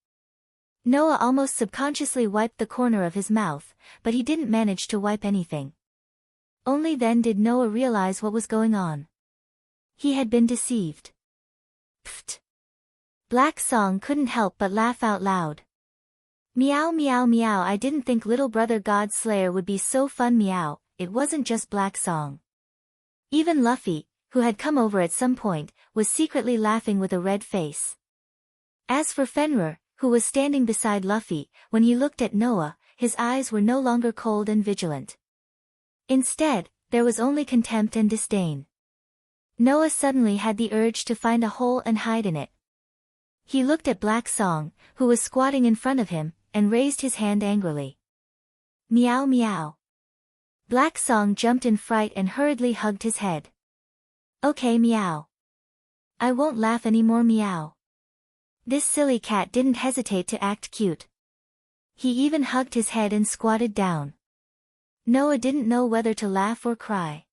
Noah almost subconsciously wiped the corner of his mouth, but he didn't manage to wipe anything. Only then did Noah realize what was going on. He had been deceived. Pfft. Black Song couldn't help but laugh out loud. "Meow meow meow, I didn't think little brother God Slayer would be so fun." Meow. It wasn't just Black Song. Even Luffy, who had come over at some point, was secretly laughing with a red face. As for Fenrir, who was standing beside Luffy, when he looked at Noah, his eyes were no longer cold and vigilant. Instead, there was only contempt and disdain. Noah suddenly had the urge to find a hole and hide in it. He looked at Black Song, who was squatting in front of him, and raised his hand angrily. Meow meow. Black Song jumped in fright and hurriedly hugged his head. "Okay meow. I won't laugh anymore." Meow. This silly cat didn't hesitate to act cute. He even hugged his head and squatted down. Noah didn't know whether to laugh or cry.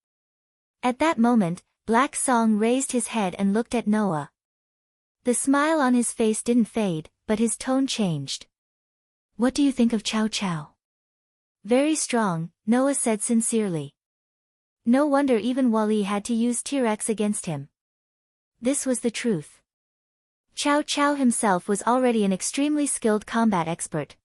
At that moment, Black Song raised his head and looked at Noah. The smile on his face didn't fade, but his tone changed. "What do you think of Chow Chow?" "Very strong," Noah said sincerely. No wonder even Wally had to use T-Rex against him. This was the truth. Chow Chow himself was already an extremely skilled combat expert.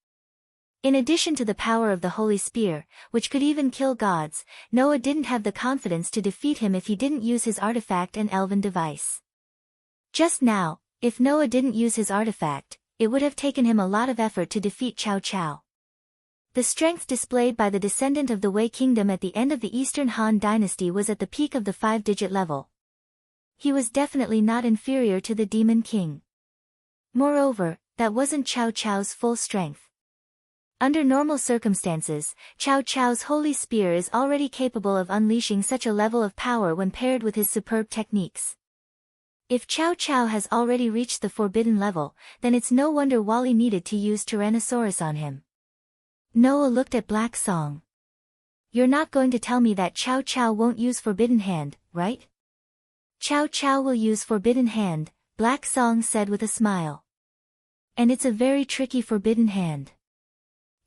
In addition to the power of the Holy Spear, which could even kill gods, Noah didn't have the confidence to defeat him if he didn't use his artifact and elven device. Just now, if Noah didn't use his artifact, it would have taken him a lot of effort to defeat Chow Chow. The strength displayed by the descendant of the Wei Kingdom at the end of the Eastern Han Dynasty was at the peak of the 5-digit level. He was definitely not inferior to the Demon King. Moreover, that wasn't Cao Cao's full strength. Under normal circumstances, Cao Cao's holy spear is already capable of unleashing such a level of power when paired with his superb techniques. If Cao Cao has already reached the forbidden level, then it's no wonder Wally needed to use Tyrannosaurus on him. Noah looked at Black Song. You're not going to tell me that Cao Cao won't use Forbidden Hand, right? Cao Cao will use Forbidden Hand, Black Song said with a smile. And it's a very tricky Forbidden Hand.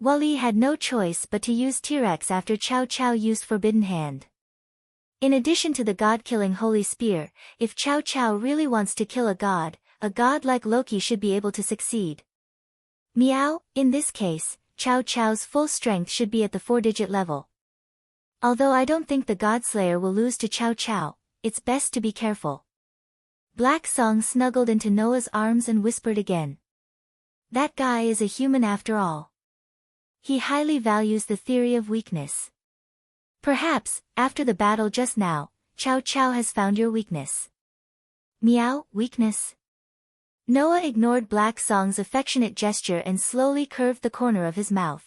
Wally had no choice but to use T-Rex after Cao Cao used Forbidden Hand. In addition to the god-killing Holy Spear, if Cao Cao really wants to kill a god like Loki should be able to succeed. Meow, in this case, Cao Cao's full strength should be at the 4-digit level. Although I don't think the Godslayer will lose to Cao Cao, it's best to be careful. Black Song snuggled into Noah's arms and whispered again. That guy is a human after all. He highly values the theory of weakness. Perhaps, after the battle just now, Cao Cao has found your weakness. Meow, weakness? Noah ignored Black Song's affectionate gesture and slowly curved the corner of his mouth.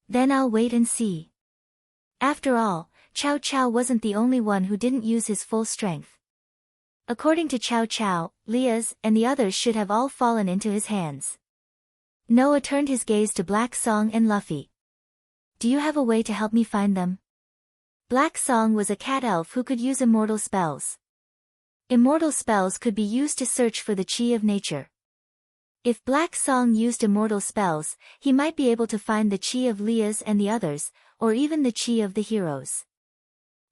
Then I'll wait and see. After all, Cao Cao wasn't the only one who didn't use his full strength. According to Cao Cao, Leah's and the others should have all fallen into his hands. Noah turned his gaze to Black Song and Luffy. Do you have a way to help me find them? Black Song was a cat elf who could use immortal spells. Immortal spells could be used to search for the chi of nature. If Black Song used immortal spells, he might be able to find the chi of Leah's and the others, or even the chi of the heroes.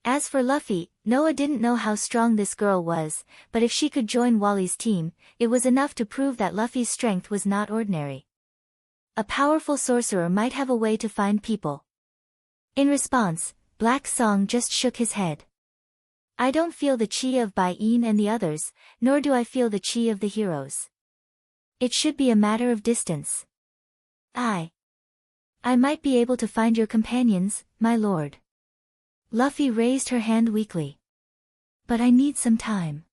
As for Luffy, Noah didn't know how strong this girl was, but if she could join Wally's team, it was enough to prove that Luffy's strength was not ordinary. A powerful sorcerer might have a way to find people. In response, Black Song just shook his head. I don't feel the chi of Bai-In and the others, nor do I feel the chi of the heroes. It should be a matter of distance. I might be able to find your companions, my lord. Luffy raised her hand weakly. But I need some time.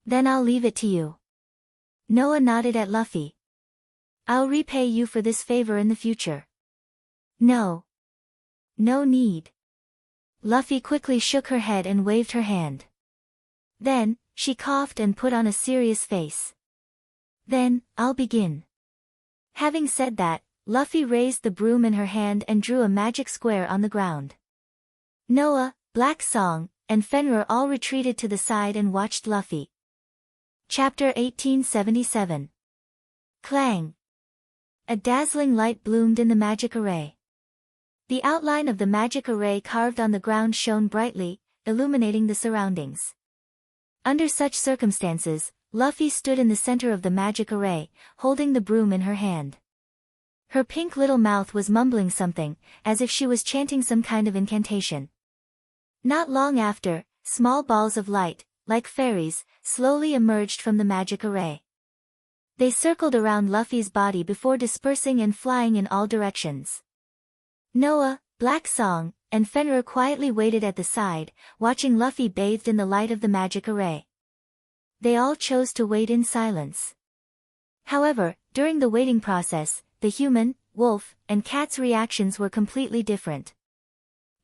Then I'll leave it to you. Noah nodded at Luffy. I'll repay you for this favor in the future. No. No need. Luffy quickly shook her head and waved her hand. Then, she coughed and put on a serious face. Then, I'll begin. Having said that, Luffy raised the broom in her hand and drew a magic square on the ground. Noah, Black Song, and Fenrir all retreated to the side and watched Luffy. Chapter 1877. Clang. A dazzling light bloomed in the magic array. The outline of the magic array carved on the ground shone brightly, illuminating the surroundings. Under such circumstances, Luffy stood in the center of the magic array, holding the broom in her hand. Her pink little mouth was mumbling something, as if she was chanting some kind of incantation. Not long after, small balls of light, like fairies, slowly emerged from the magic array. They circled around Luffy's body before dispersing and flying in all directions. Noah, Black Song, and Fenrir quietly waited at the side, watching Luffy bathed in the light of the magic array. They all chose to wait in silence. However, during the waiting process, the human, wolf, and cat's reactions were completely different.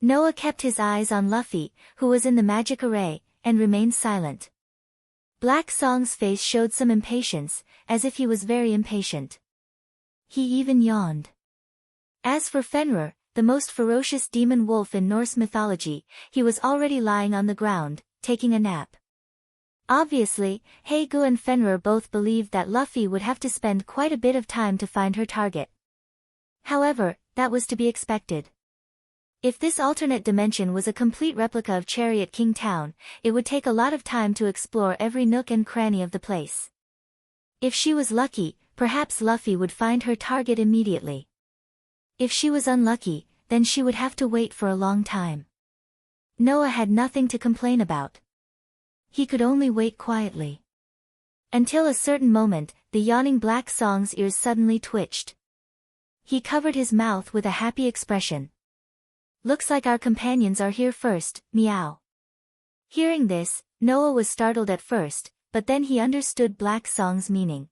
Noah kept his eyes on Luffy, who was in the magic array, and remained silent. Black Song's face showed some impatience, as if he was very impatient. He even yawned. As for Fenrir, the most ferocious demon wolf in Norse mythology, he was already lying on the ground, taking a nap. Obviously, Haegu and Fenrir both believed that Luffy would have to spend quite a bit of time to find her target. However, that was to be expected. If this alternate dimension was a complete replica of Chariot King Town, it would take a lot of time to explore every nook and cranny of the place. If she was lucky, perhaps Luffy would find her target immediately. If she was unlucky, then she would have to wait for a long time. Noah had nothing to complain about. He could only wait quietly. Until a certain moment, the yawning Black Song's ears suddenly twitched. He covered his mouth with a happy expression. Looks like our companions are here first, meow. Hearing this, Noah was startled at first, but then he understood Black Song's meaning.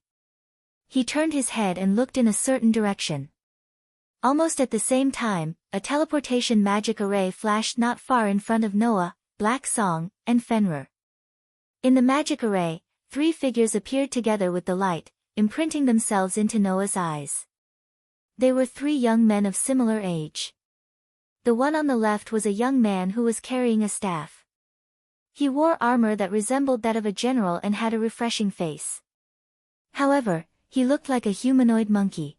He turned his head and looked in a certain direction. Almost at the same time, a teleportation magic array flashed not far in front of Noah, Black Song, and Fenrir. In the magic array, 3 figures appeared together with the light, imprinting themselves into Noah's eyes. They were 3 young men of similar age. The one on the left was a young man who was carrying a staff. He wore armor that resembled that of a general and had a refreshing face. However, he looked like a humanoid monkey.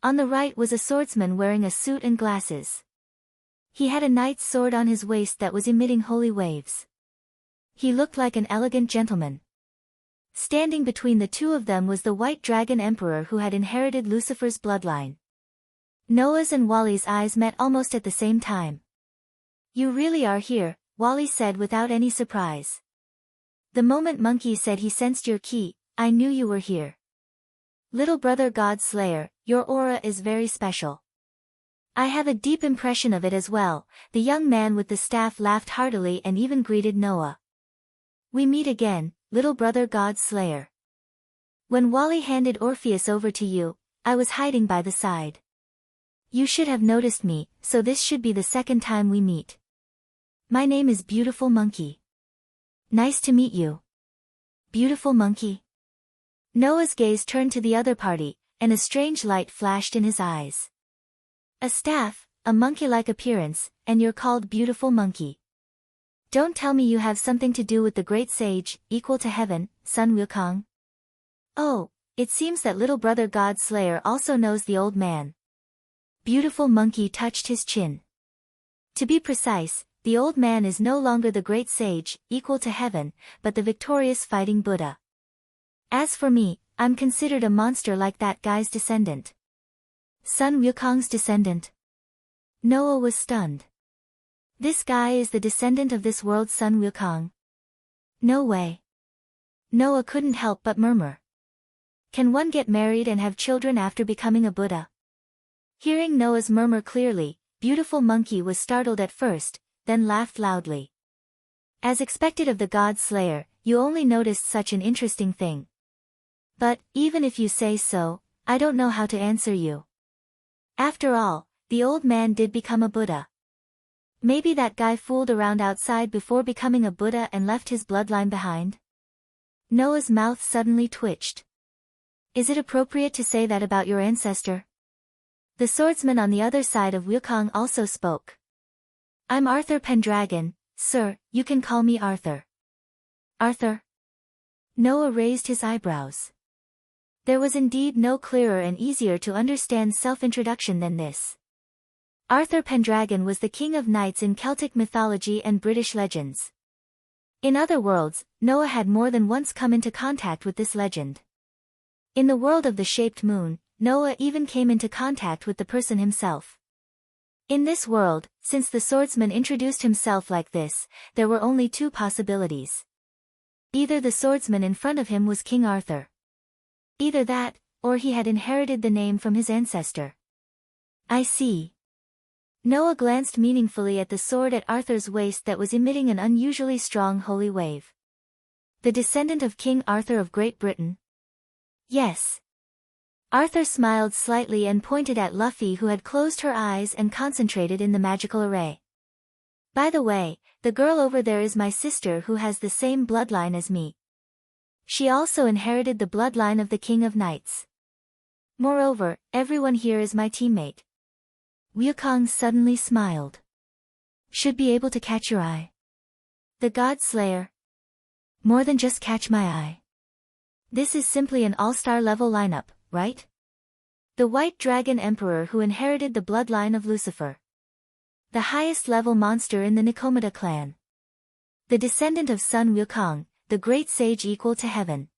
On the right was a swordsman wearing a suit and glasses. He had a knight's sword on his waist that was emitting holy waves. He looked like an elegant gentleman. Standing between the two of them was the White Dragon Emperor who had inherited Lucifer's bloodline. Noah's and Wally's eyes met almost at the same time. "You really are here," Wally said without any surprise. "The moment Monkey said he sensed your key, I knew you were here. Little brother God Slayer, your aura is very special." "I have a deep impression of it as well," the young man with the staff laughed heartily and even greeted Noah. "We meet again, little brother God Slayer. When Wally handed Orpheus over to you, I was hiding by the side. You should have noticed me, so this should be the second time we meet. My name is Beautiful Monkey. Nice to meet you. Beautiful Monkey." Noah's gaze turned to the other party, and a strange light flashed in his eyes. "A staff, a monkey-like appearance, and you're called Beautiful Monkey. Don't tell me you have something to do with the great sage, equal to heaven, Sun Wukong?" "Oh, it seems that little brother God Slayer also knows the old man." Beautiful Monkey touched his chin. "To be precise, the old man is no longer the great sage, equal to heaven, but the victorious fighting Buddha. As for me, I'm considered a monster like that guy's descendant." "Sun Wukong's descendant?" Noah was stunned. "This guy is the descendant of this world's Sun Wukong?" "No way." Noah couldn't help but murmur. "Can one get married and have children after becoming a Buddha?" Hearing Noah's murmur clearly, Beautiful Monkey was startled at first, then laughed loudly. "As expected of the God Slayer, you only noticed such an interesting thing. But, even if you say so, I don't know how to answer you. After all, the old man did become a Buddha. Maybe that guy fooled around outside before becoming a Buddha and left his bloodline behind?" Noah's mouth suddenly twitched. "Is it appropriate to say that about your ancestor?" The swordsman on the other side of Wukong also spoke. "I'm Arthur Pendragon, sir, you can call me Arthur." "Arthur?" Noah raised his eyebrows. There was indeed no clearer and easier to understand self-introduction than this. Arthur Pendragon was the king of knights in Celtic mythology and British legends. In other worlds, Noah had more than once come into contact with this legend. In the world of the shaped moon, Noah even came into contact with the person himself. In this world, since the swordsman introduced himself like this, there were only 2 possibilities. Either the swordsman in front of him was King Arthur. Either that, or he had inherited the name from his ancestor. "I see." Noah glanced meaningfully at the sword at Arthur's waist that was emitting an unusually strong holy wave. "The descendant of King Arthur of Great Britain?" "Yes." Arthur smiled slightly and pointed at Luffy, who had closed her eyes and concentrated in the magical array. "By the way, the girl over there is my sister who has the same bloodline as me. She also inherited the bloodline of the King of Knights. Moreover, everyone here is my teammate." Wukong suddenly smiled. "Should be able to catch your eye." "The God Slayer?" "More than just catch my eye. This is simply an all-star level lineup, right? The White Dragon Emperor who inherited the bloodline of Lucifer. The highest level monster in the Nikomata clan. The descendant of Sun Wukong, the great sage equal to heaven.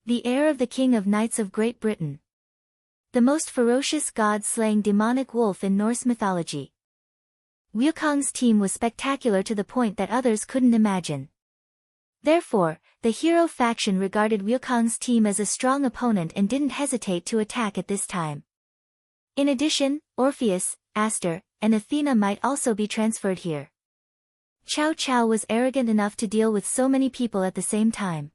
The heir of the King of Knights of Great Britain. The most ferocious god-slaying demonic wolf in Norse mythology. Wukong's team was spectacular to the point that others couldn't imagine. Therefore, the hero faction regarded Wukong's team as a strong opponent and didn't hesitate to attack at this time. In addition, Orpheus, Aster, and Athena might also be transferred here. Chow Chow was arrogant enough to deal with so many people at the same time.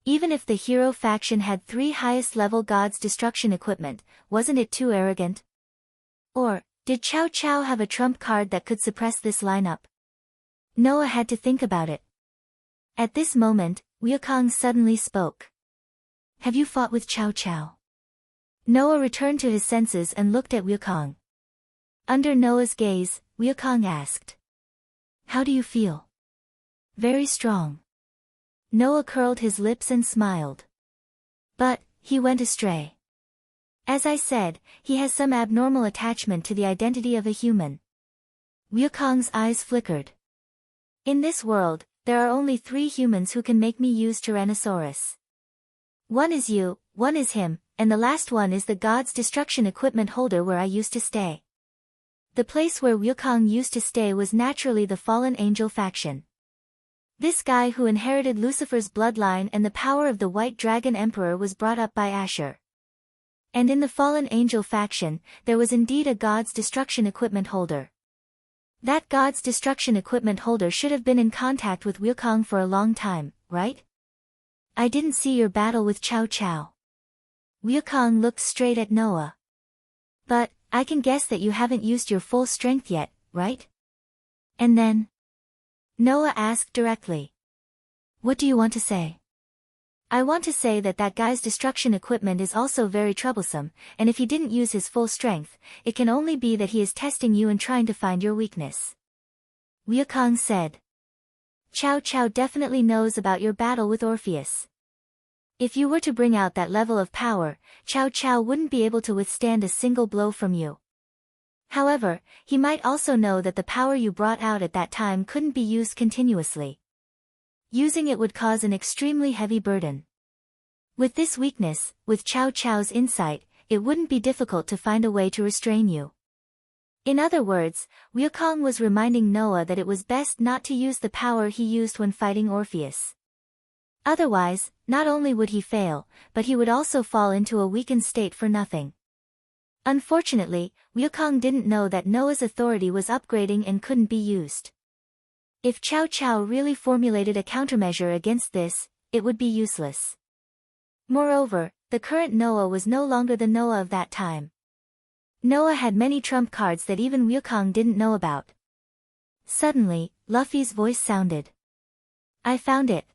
Even if the hero faction had 3 highest-level gods destruction equipment, wasn't it too arrogant? Or, did Chow Chow have a trump card that could suppress this lineup? Noah had to think about it. At this moment, Wukong suddenly spoke. Have you fought with Chow Chow? Noah returned to his senses and looked at Wukong. Under Noah's gaze, Wukong asked. How do you feel? Very strong. Noah curled his lips and smiled. But, he went astray. As I said, he has some abnormal attachment to the identity of a human. Wukong's eyes flickered. In this world, there are only 3 humans who can make me use Tyrannosaurus. One is you, one is him, and the last one is the God's destruction equipment holder where I used to stay. The place where Wukong used to stay was naturally the fallen angel faction. This guy who inherited Lucifer's bloodline and the power of the White Dragon Emperor was brought up by Asher. And in the fallen angel faction, there was indeed a God's destruction equipment holder. That God's destruction equipment holder should have been in contact with Wukong for a long time, right? I didn't see your battle with Chow Chow. Wukong looked straight at Noah. But, I can guess that you haven't used your full strength yet, right? And then? Noah asked directly. What do you want to say? I want to say that guy's destruction equipment is also very troublesome, and if he didn't use his full strength, it can only be that he is testing you and trying to find your weakness. Wukong said. Chow Chow definitely knows about your battle with Orpheus. If you were to bring out that level of power, Chow Chow wouldn't be able to withstand a single blow from you. However, he might also know that the power you brought out at that time couldn't be used continuously. Using it would cause an extremely heavy burden. With this weakness, with Chow Chow's insight, it wouldn't be difficult to find a way to restrain you. In other words, Wukong was reminding Noah that it was best not to use the power he used when fighting Orpheus. Otherwise, not only would he fail, but he would also fall into a weakened state for nothing. Unfortunately, Wukong didn't know that Noah's authority was upgrading and couldn't be used. If Chow Chow really formulated a countermeasure against this, it would be useless. Moreover, the current Noah was no longer the Noah of that time. Noah had many trump cards that even Wukong didn't know about. Suddenly, Luffy's voice sounded. I found it,